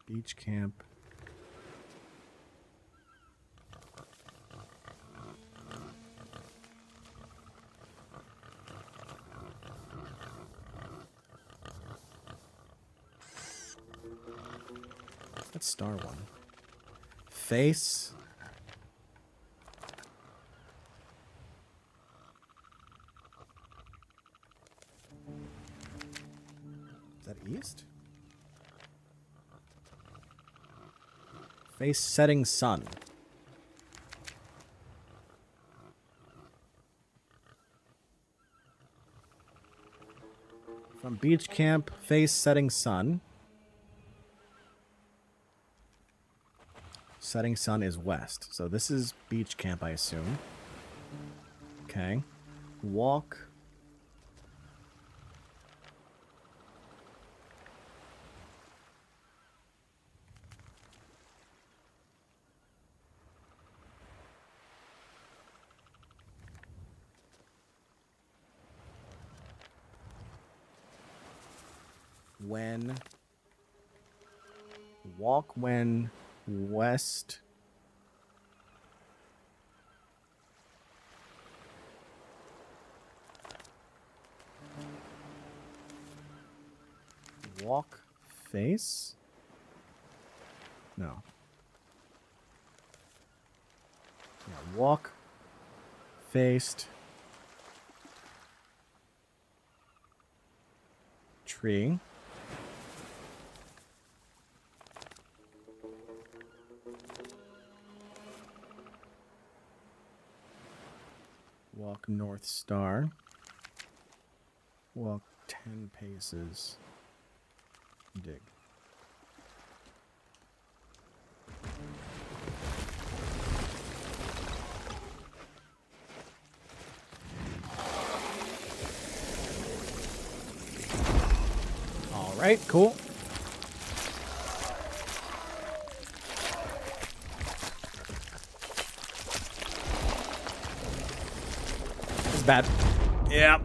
S1: Beach camp. That's star one. Face. Is that east? Face setting sun. From beach camp, face setting sun. Setting sun is west. So this is beach camp, I assume. Okay. Walk. when... Walk when west... Walk face? No. Yeah, walk faced tree. Walk north star. Walk 10 paces. Dig. All right, cool. It's bad. Yeah.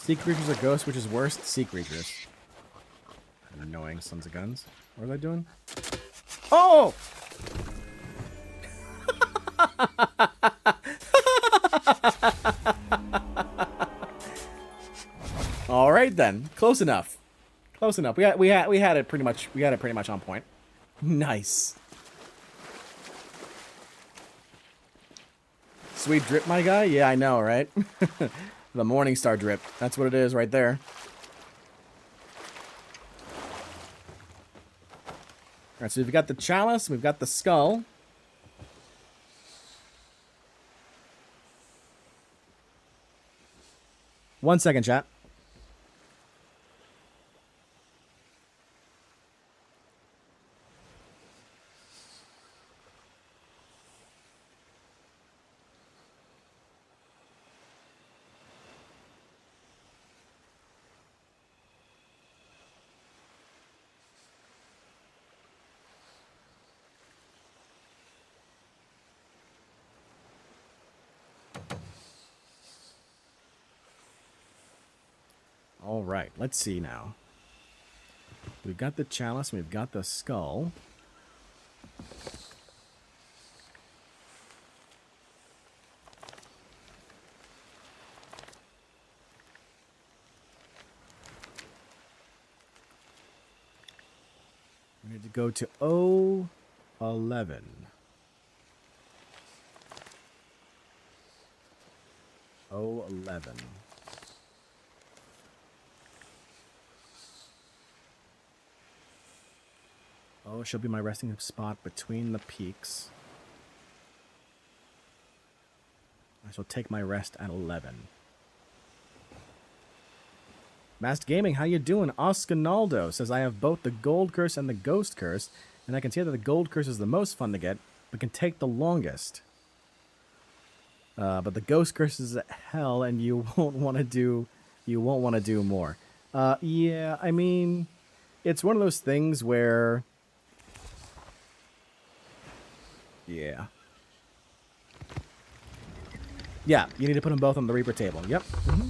S1: Sea creatures or ghosts, which is worse? Sea creatures. Annoying sons of guns. What was I doing? Oh! All right then. Close enough. Close enough. We had it pretty much on point. Nice. Sweet drip, my guy? Yeah, I know, right? The Morningstar drip. That's what it is right there. Alright, so we've got the chalice, we've got the skull. One second, chat. All right, let's see now. We've got the chalice, we've got the skull. We need to go to O11. O11. Oh, she'll be my resting spot between the peaks. I shall take my rest at 11. Masked Gaming, how you doing? Oscanaldo says, I have both the Gold Curse and the Ghost Curse, and I can see that the Gold Curse is the most fun to get, but can take the longest. But the Ghost Curse is hell, and you won't want to do more. Yeah, I mean, it's one of those things where... Yeah. Yeah, you need to put them both on the Reaper table. Yep. Mm-hmm.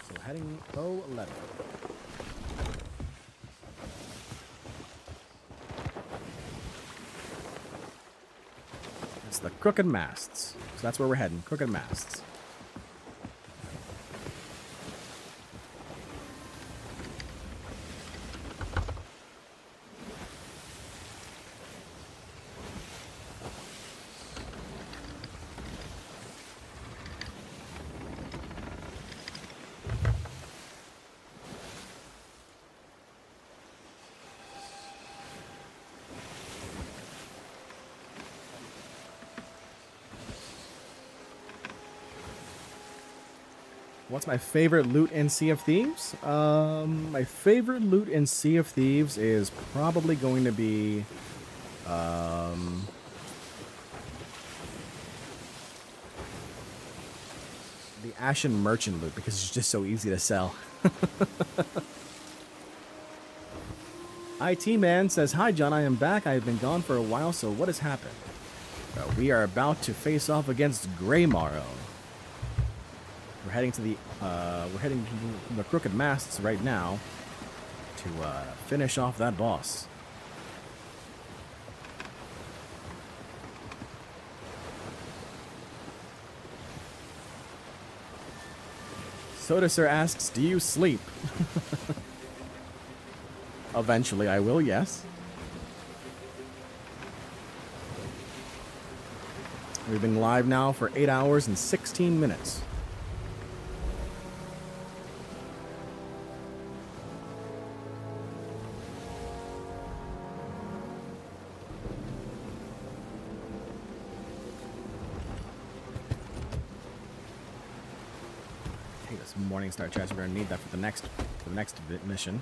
S1: So heading 011. It's the Crooked Masts. So that's where we're heading. Crooked Masts. What's my favorite loot in Sea of Thieves? My favorite loot in Sea of Thieves is probably going to be the Ashen Merchant loot, because it's just so easy to sell. IT Man says, "Hi John, I am back. I have been gone for a while, so what has happened?" We are about to face off against Greymorrow. We're heading to the Crooked Masts right now to finish off that boss. Soda Sir asks, "Do you sleep?" Eventually I will, yes. We've been live now for 8 hours and 16 minutes. Take this Morningstar chest. We're gonna need that for the next mission.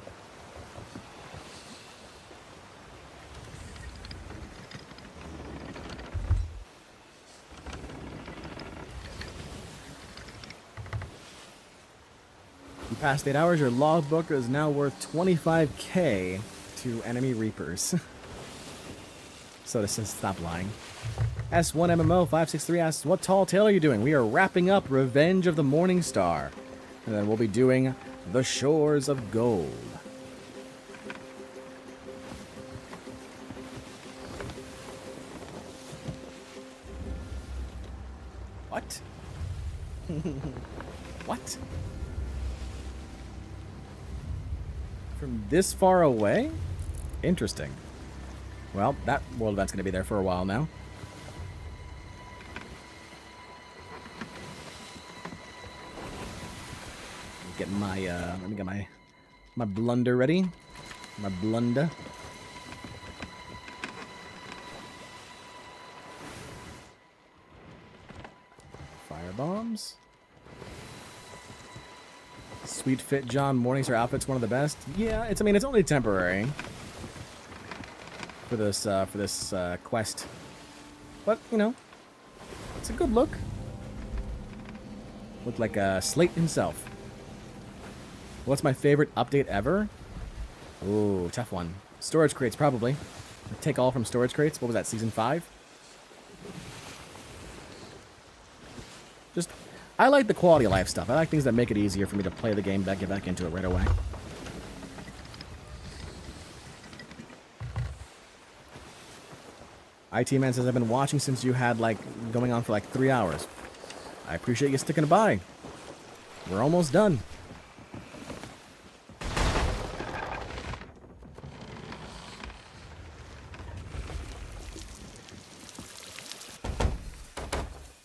S1: Past 8 hours, your logbook is now worth 25k to enemy reapers. So this says stop lying. S1MMO563 asks, "What tall tale are you doing?" We are wrapping up Revenge of the Morning Star, and then we'll be doing The Shores of Gold. What? What? From this far away? Interesting. Well, that world event's going to be there for a while now. Let me get my blunder ready. My blunder. Fire bombs. Sweet fit John Morningstar outfit's one of the best. Yeah, it's only temporary for this quest, but you know, it's a good look. Look like Slate himself. What's my favorite update ever? Ooh, tough one. Storage crates, probably. Take all from storage crates. What was that, season 5? Just, I like the quality of life stuff. I like things that make it easier for me to play the game, get back into it right away. IT Man says, "I've been watching since you had going on for 3 hours. I appreciate you sticking by. We're almost done."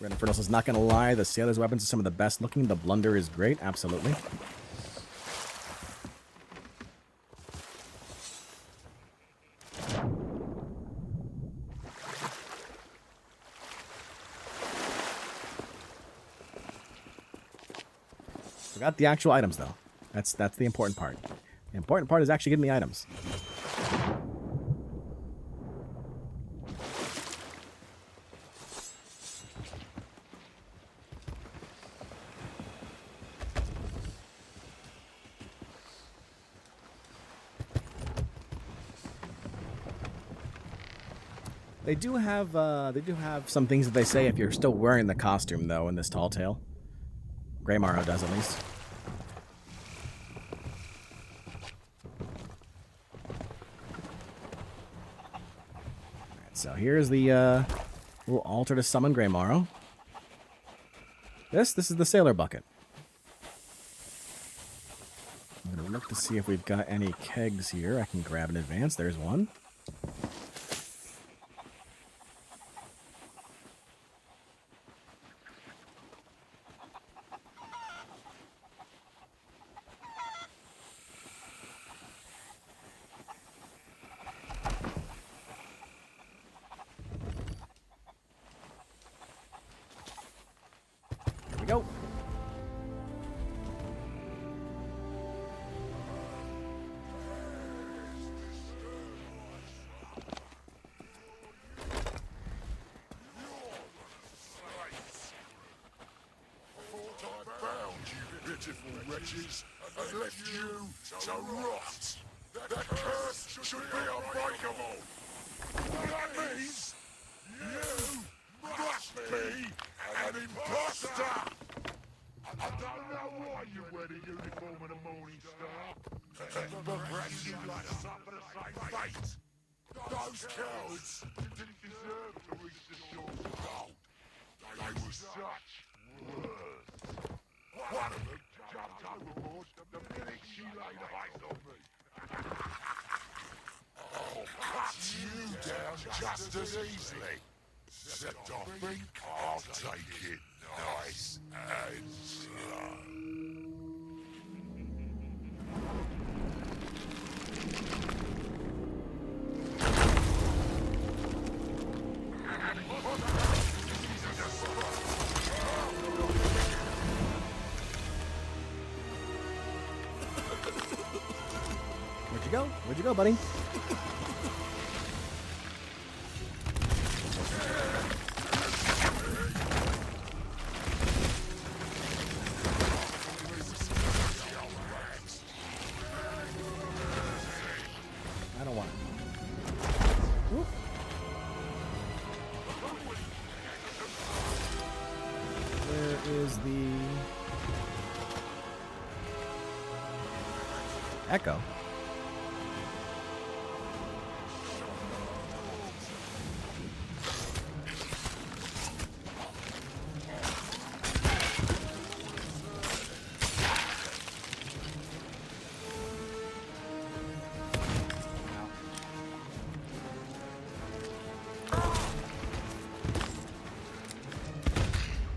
S1: Red Infernal says, "Not gonna lie, the sailor's weapons are some of the best looking. The blunder is great." Absolutely. Forgot the actual items though. That's the important part. The important part is actually getting the items. They do have some things that they say if you're still wearing the costume though in this tall tale. Greymorrow does at least. Alright, so here's the little altar to summon Greymorrow. This is the sailor bucket. I'm gonna look to see if we've got any kegs here I can grab in advance. There's one. Go.
S9: ungrateful wretches, and left you to rot. That curse should be unbreakable. That means you must be an imposter. I don't know why you wear the uniform of the Morning Star, but perhaps you'd like to suffer the same fate. Those cowards didn't deserve to reach the shores of gold. They were such words. One of them jumped overboard the minute she laid eyes on me. I'll cut you down just as easily. Except I think I'll take it nice and slow.
S1: Where'd you go? Where'd you go, buddy? I don't want it. Oop. Where is the Echo?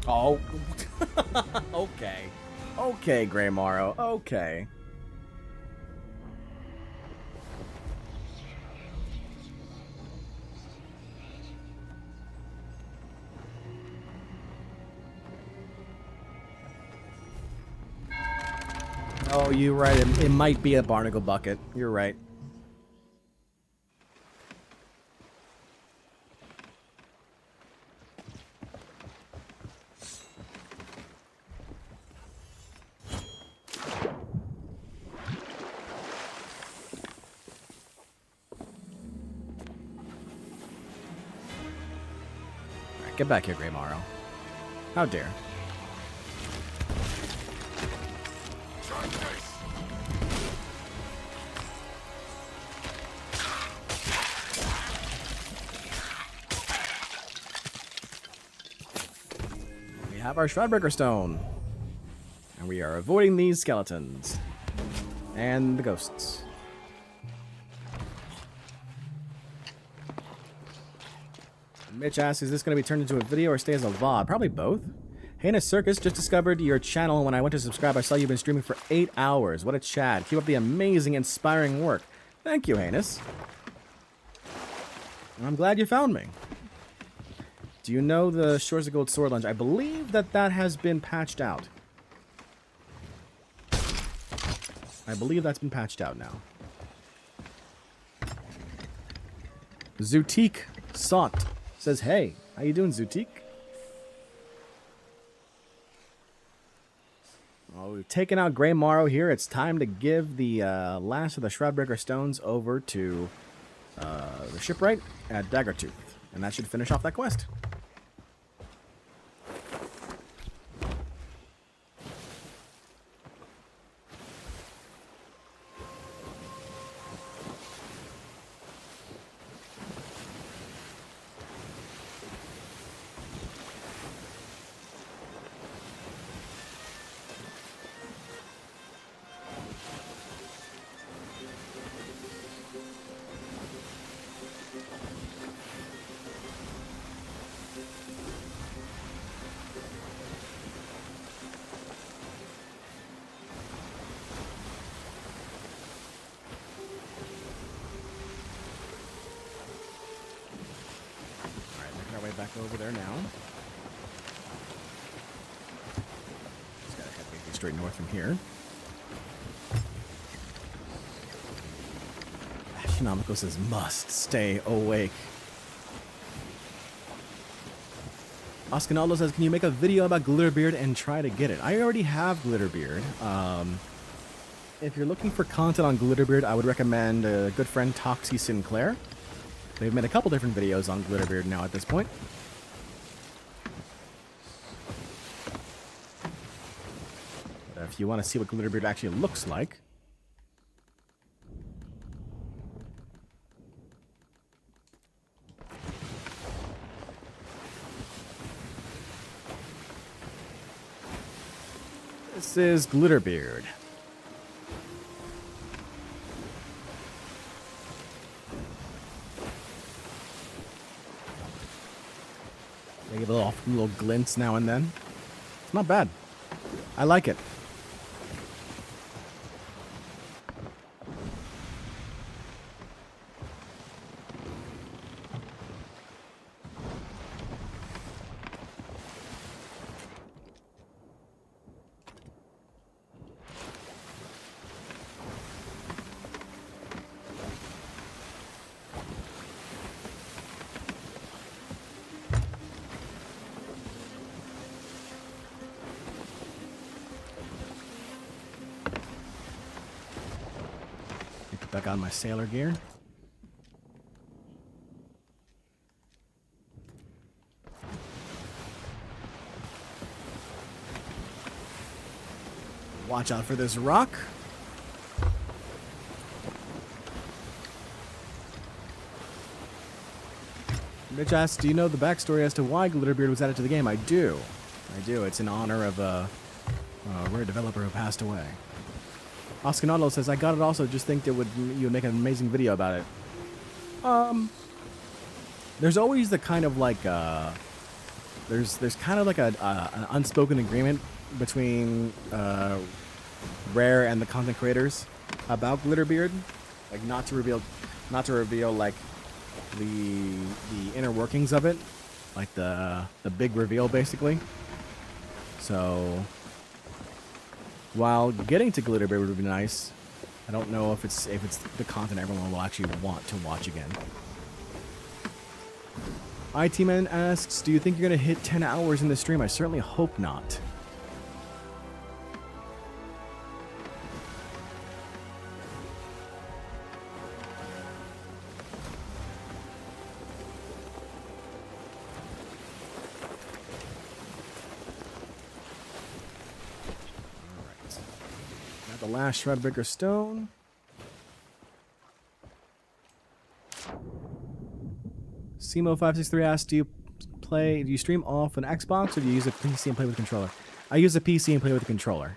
S1: Oh, okay. Okay, Grey Morrow. Okay. Oh, you're right. It might be a barnacle bucket. You're right. Get back here, Grey Morrow. How dare. We have our Shroudbreaker Stone. And we are avoiding these skeletons. And the ghosts. Mitch asks, is this going to be turned into a video or stay as a VOD? Probably both. Heinous Circus, just discovered your channel. When I went to subscribe, I saw you've been streaming for 8 hours. What a Chad. Keep up the amazing, inspiring work. Thank you, Heinous. I'm glad you found me. Do you know the Shores of Gold Sword Lunge? I believe that has been patched out. I believe that's been patched out now. Zootique Sought says, hey, how you doing, Zootique? Well, we've taken out Grey Morrow here. It's time to give the last of the Shroudbreaker Stones over to the shipwright at Daggertooth. And that should finish off that quest. Back over there now. Just gotta head maybe straight north from here. Economical says must stay awake. Oscanaldo says, can you make a video about Glitterbeard and try to get it? I already have Glitterbeard. If you're looking for content on Glitterbeard, I would recommend a good friend, Toxie Sinclair. They've made a couple different videos on Glitterbeard now at this point. But if you want to see what Glitterbeard actually looks like, this is Glitterbeard. They give little glints now and then. It's not bad. I like it. Back on my sailor gear. Watch out for this rock. Mitch asks, do you know the backstory as to why Glitterbeard was added to the game? I do. It's in honor of a rare developer who passed away. Oscanado says, I got it also, just think that you would make an amazing video about it. There's always the kind of like, there's kind of like an unspoken agreement between Rare and the content creators about Glitterbeard. Like not to reveal like the inner workings of it. Like the big reveal basically. So while getting to Glitterbeard would be nice, I don't know if it's the content everyone will actually want to watch again. IT-Man asks, do you think you're going to hit 10 hours in the stream? I certainly hope not. The last Shroudbreaker stone. Simo563 asks, do you stream off an Xbox or do you use a PC and play with a controller? I use a PC and play with a controller.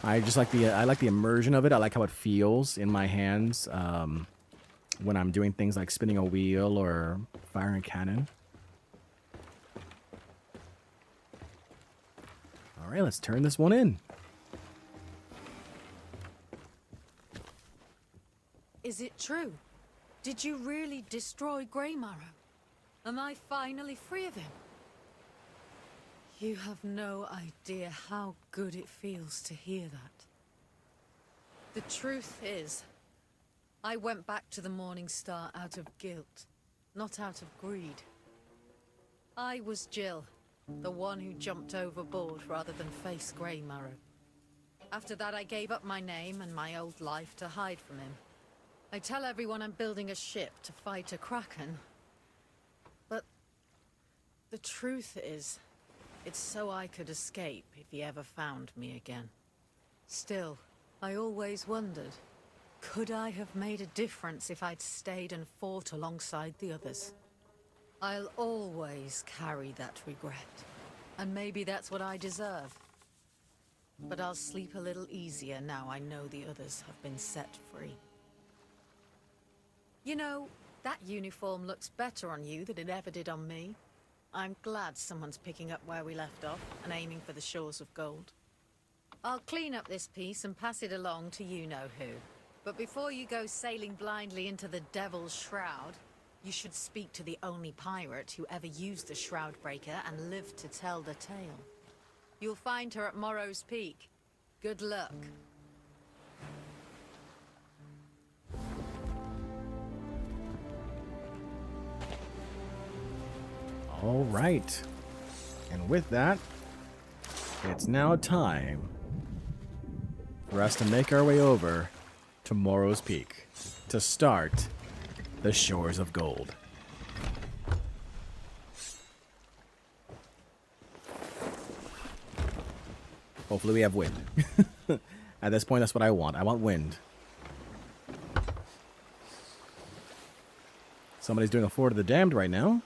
S1: I just like I like the immersion of it. I like how it feels in my hands when I'm doing things like spinning a wheel or firing a cannon. All right, let's turn this one in.
S3: Is it true? Did you really destroy Greymarrow? Am I finally free of him? You have no idea how good it feels to hear that. The truth is, I went back to the Morning Star out of guilt, not out of greed. I was Jill, the one who jumped overboard rather than face Greymarrow. After that, I gave up my name and my old life to hide from him. I tell everyone I'm building a ship to fight a kraken. But the truth is, it's so I could escape if he ever found me again. Still, I always wondered, could I have made a difference if I'd stayed and fought alongside the others? I'll always carry that regret, and maybe that's what I deserve. But I'll sleep a little easier now I know the others have been set free. You know, that uniform looks better on you than it ever did on me. I'm glad someone's picking up where we left off and aiming for the shores of gold. I'll clean up this piece and pass it along to you-know-who. But before you go sailing blindly into the Devil's Shroud, you should speak to the only pirate who ever used the Shroudbreaker and lived to tell the tale. You'll find her at Morrow's Peak. Good luck.
S1: All right. And with that, it's now time for us to make our way over to Morrow's Peak to start the Shores of Gold. Hopefully we have wind. At this point, that's what I want. I want wind. Somebody's doing a Fort of the Damned right now.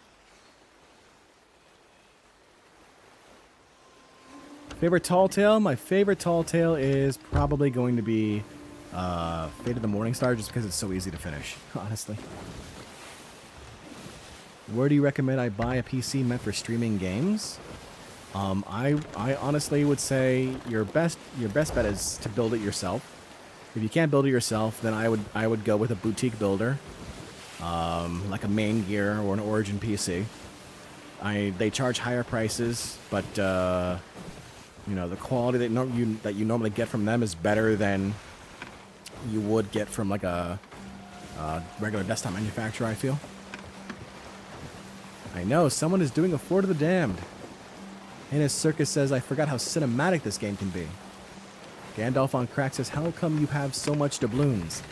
S1: Favorite tall tale? My favorite tall tale is probably going to be Fate of the Morning Star, just because it's so easy to finish, honestly. Where do you recommend I buy a PC meant for streaming games? I honestly would say your best bet is to build it yourself. If you can't build it yourself, then I would go with a boutique builder, like a Main Gear or an Origin PC. They charge higher prices, but you know, the quality that you normally get from them is better than you would get from like a regular desktop manufacturer, I feel. I know, someone is doing a Fort of the Damned. His Circus says, I forgot how cinematic this game can be. Gandalf on Crack says, how come you have so much doubloons?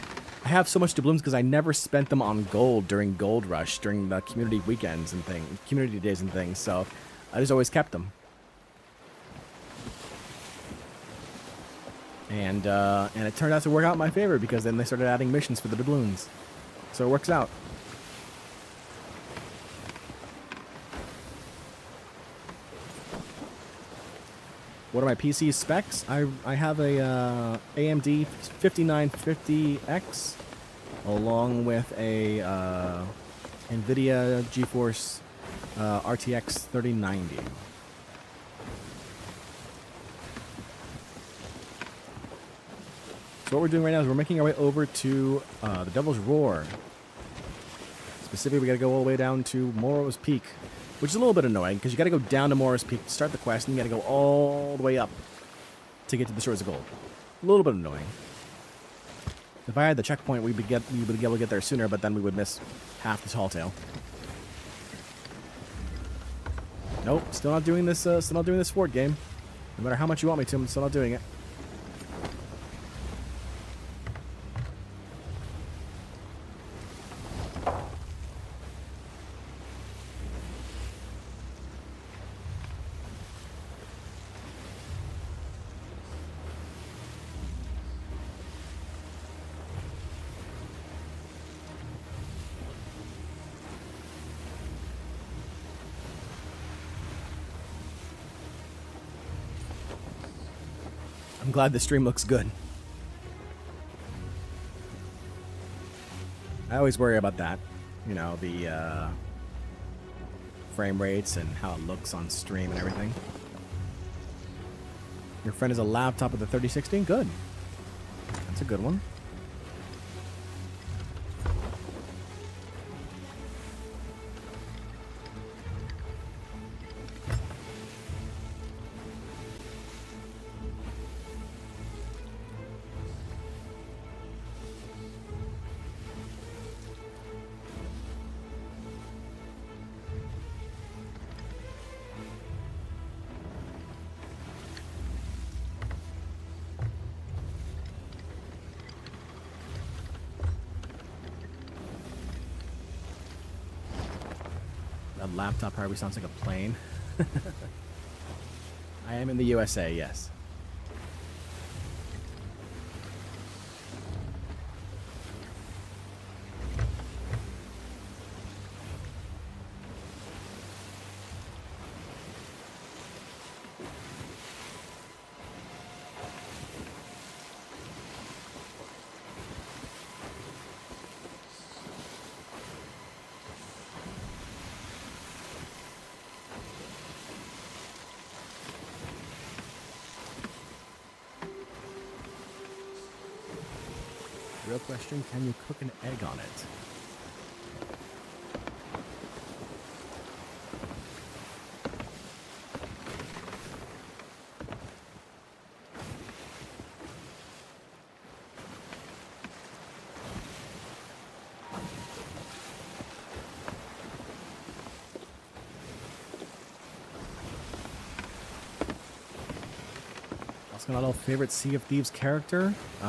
S1: I have so much doubloons because I never spent them on gold during Gold Rush, during the community weekends and things, community days and things, so I just always kept them. And it turned out to work out in my favor because then they started adding missions for the doubloons. So it works out. What are my PC specs? I have a AMD 5950X along with a NVIDIA GeForce RTX 3090. So what we're doing right now is we're making our way over to the Devil's Roar. Specifically, we got to go all the way down to Morrow's Peak, which is a little bit annoying because you got to go down to Morrow's Peak to start the quest, and you got to go all the way up to get to the Shores of Gold. A little bit annoying. If I had the checkpoint, we would be able to get there sooner, but then we would miss half the tall tale. Nope, still not doing this. Still not doing this fort game. No matter how much you want me to, I'm still not doing it. I'm glad the stream looks good. I always worry about that. You know, the frame rates and how it looks on stream and everything. Your friend has a laptop with a 3060? Good. That's a good one. That laptop probably sounds like a plane. I am in the USA, yes. Real question, can you cook an egg on it? Asking a little favorite Sea of Thieves character. It's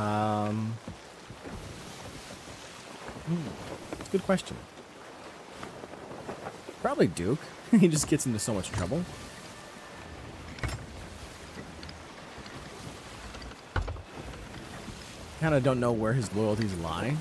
S1: a good question. Probably Duke. He just gets into so much trouble. Kind of don't know where his loyalties lie.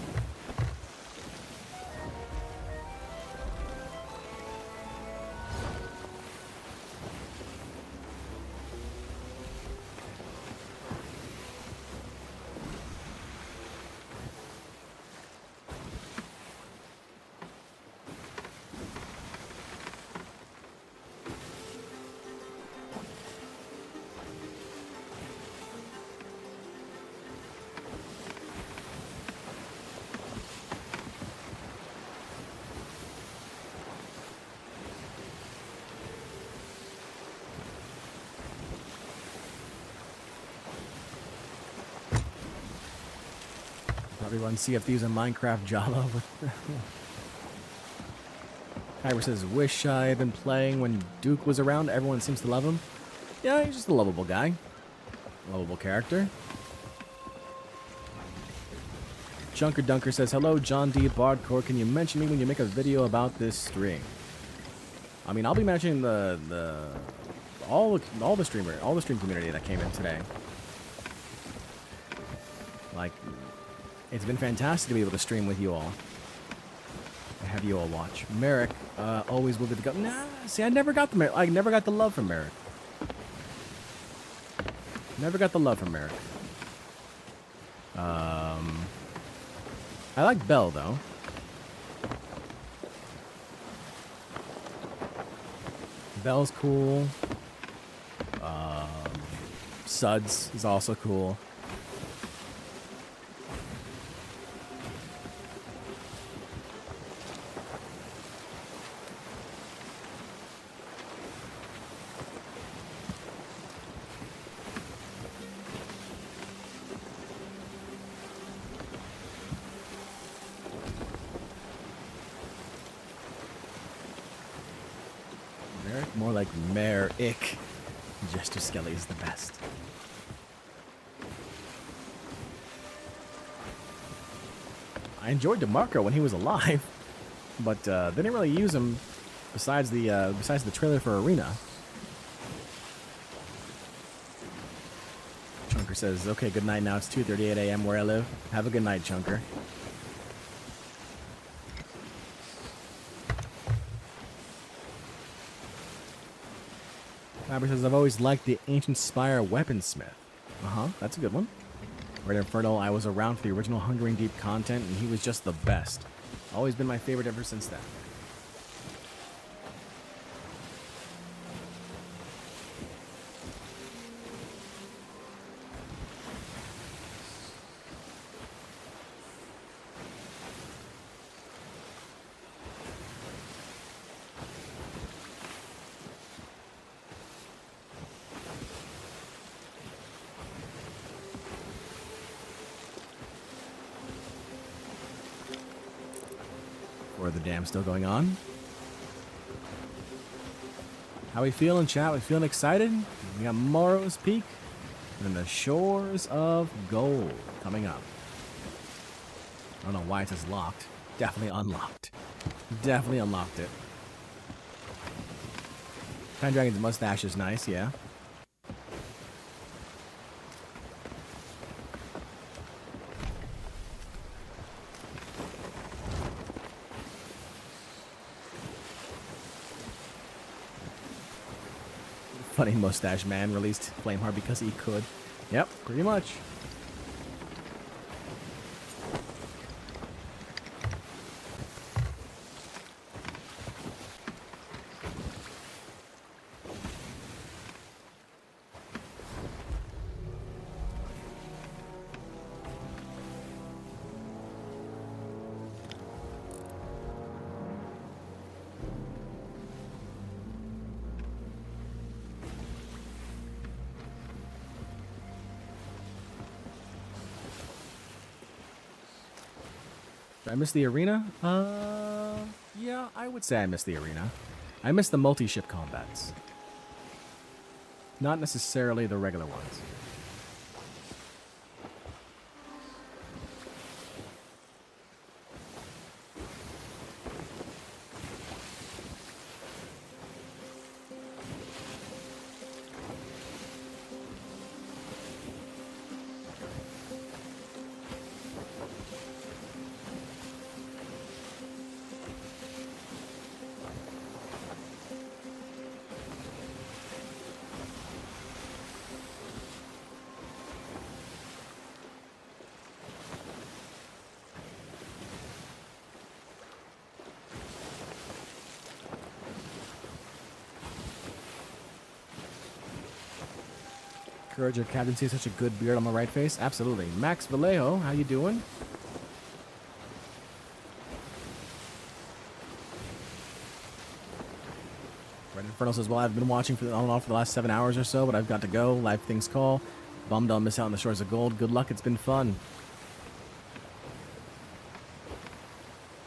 S1: Probably run Sea of Thieves and Minecraft Java with. Kyber says, wish I had been playing when Duke was around. Everyone seems to love him. Yeah, he's just a lovable guy. Lovable character. Junker Dunker says, hello, John D. Bardcore. Can you mention me when you make a video about this stream? I mean, I'll be mentioning all the stream community that came in today. Like, it's been fantastic to be able to stream with you all. And have you all watch. Merrick, always will be the go. Nah, see, I never got the love from Merrick. Never got the love from Merrick. I like Belle though. Belle's cool. Suds is also cool. More like Merrick. Jester Skelly is the best. I enjoyed DeMarco when he was alive, but they didn't really use him besides the trailer for Arena. Chunker says, "Okay, good night now. It's 2:38 a.m. where I live. Have a good night, Chunker." Faber says, I've always liked the Ancient Spire Weaponsmith. That's a good one. Red Infernal, I was around for the original Hungering Deep content, and he was just the best. Always been my favorite ever since then. Or the dam still going on. How we feeling, chat? We feeling excited? We got Morrow's Peak and the Shores of Gold coming up. I don't know why it says locked. Definitely unlocked. Definitely unlocked it. Time Dragon's mustache is nice, yeah. Funny mustache man released Flameheart because he could. Yep, pretty much. Did I miss the arena? Yeah, I would say I missed the arena. I missed the multi-ship combats. Not necessarily the regular ones. Courage of Captaincy, such a good beard on the right face. Absolutely. Max Vallejo, how you doing? Red Inferno says, well, I've been watching on and off for the last 7 hours or so, but I've got to go. Life things call. Bummed I'll miss out on the Shores of Gold. Good luck. It's been fun.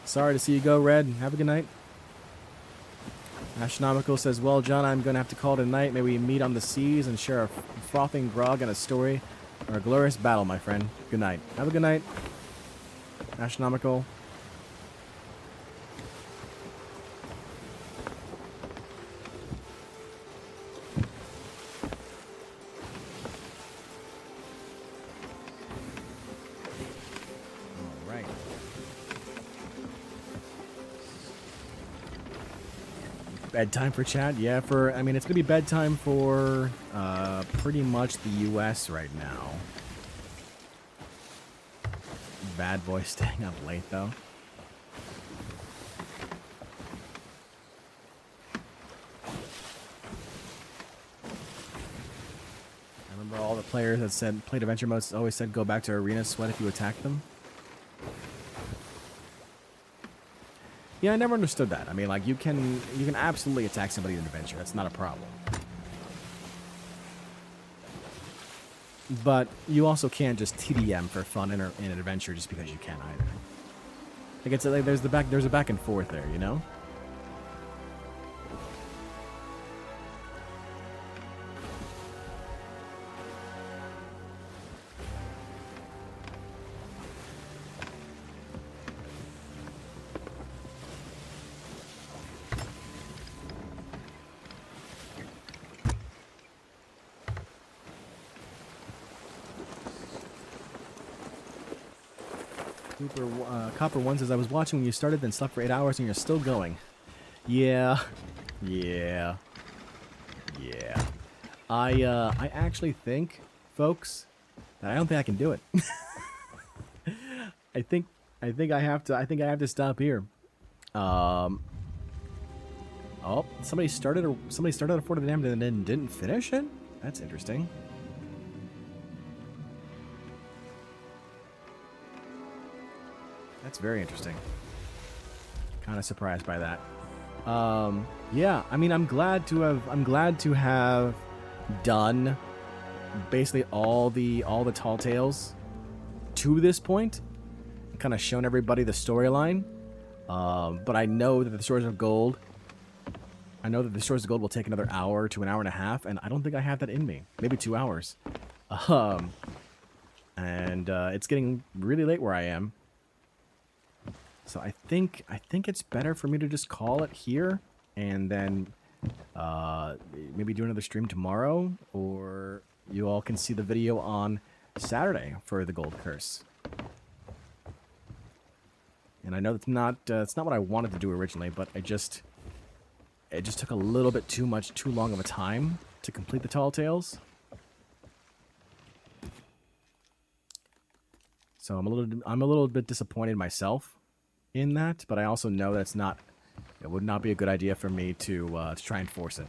S1: Sorry to see you go, Red. Have a good night. Astronomical says, well, John, I'm going to have to call it a night. May we meet on the seas and share a frothing grog and a story or a glorious battle, my friend. Good night. Have a good night. Astronomical. All right. Bedtime for chat? Yeah, I mean, it's going to be bedtime for pretty much the U.S. right now. Bad boy staying up late, though. I remember all the players that said, played adventure modes, always said go back to arena sweat if you attack them. Yeah, I never understood that. I mean, like, you can absolutely attack somebody in adventure. That's not a problem. But you also can't just TDM for fun in an adventure just because you can either. Like, it's like there's a back and forth there, you know? Copper One says, I was watching when you started, then slept for 8 hours, and you're still going. Yeah. Yeah. Yeah. I actually think, folks, that I don't think I can do it. I think I have to stop here. Oh, somebody started a Fort of the Damned and then didn't finish it? That's interesting. That's very interesting. Kind of surprised by that. Yeah, I mean, I'm glad to have done basically all the tall tales to this point. Kind of shown everybody the storyline. But I know that the Shores of Gold will take another hour to an hour and a half, and I don't think I have that in me. Maybe 2 hours. And it's getting really late where I am. So I think it's better for me to just call it here, and then maybe do another stream tomorrow, or you all can see the video on Saturday for the Gold Curse. And I know it's not what I wanted to do originally, but it just took a little bit too long of a time to complete the Tall Tales. So I'm a little bit disappointed myself in that, but I also know that it would not be a good idea for me to try and force it.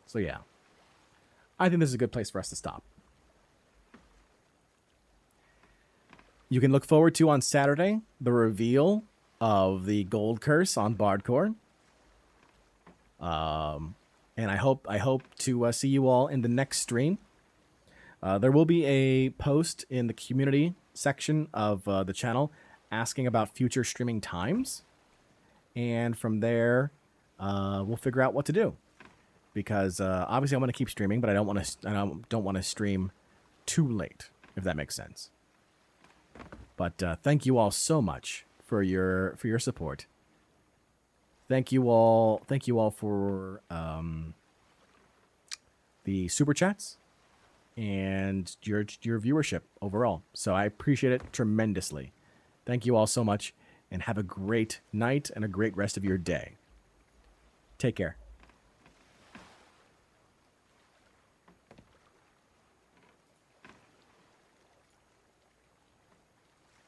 S1: So yeah, I think this is a good place for us to stop. You can look forward to on Saturday the reveal of the Gold Curse on Bardcore. And I hope to see you all in the next stream. There will be a post in the community section of the channel asking about future streaming times, and from there we'll figure out what to do. Because obviously I want to keep streaming, but I don't want to stream too late, if that makes sense. But thank you all so much for your support. Thank you all for the super chats and your viewership overall. So I appreciate it tremendously. Thank you all so much, and have a great night and a great rest of your day. Take care.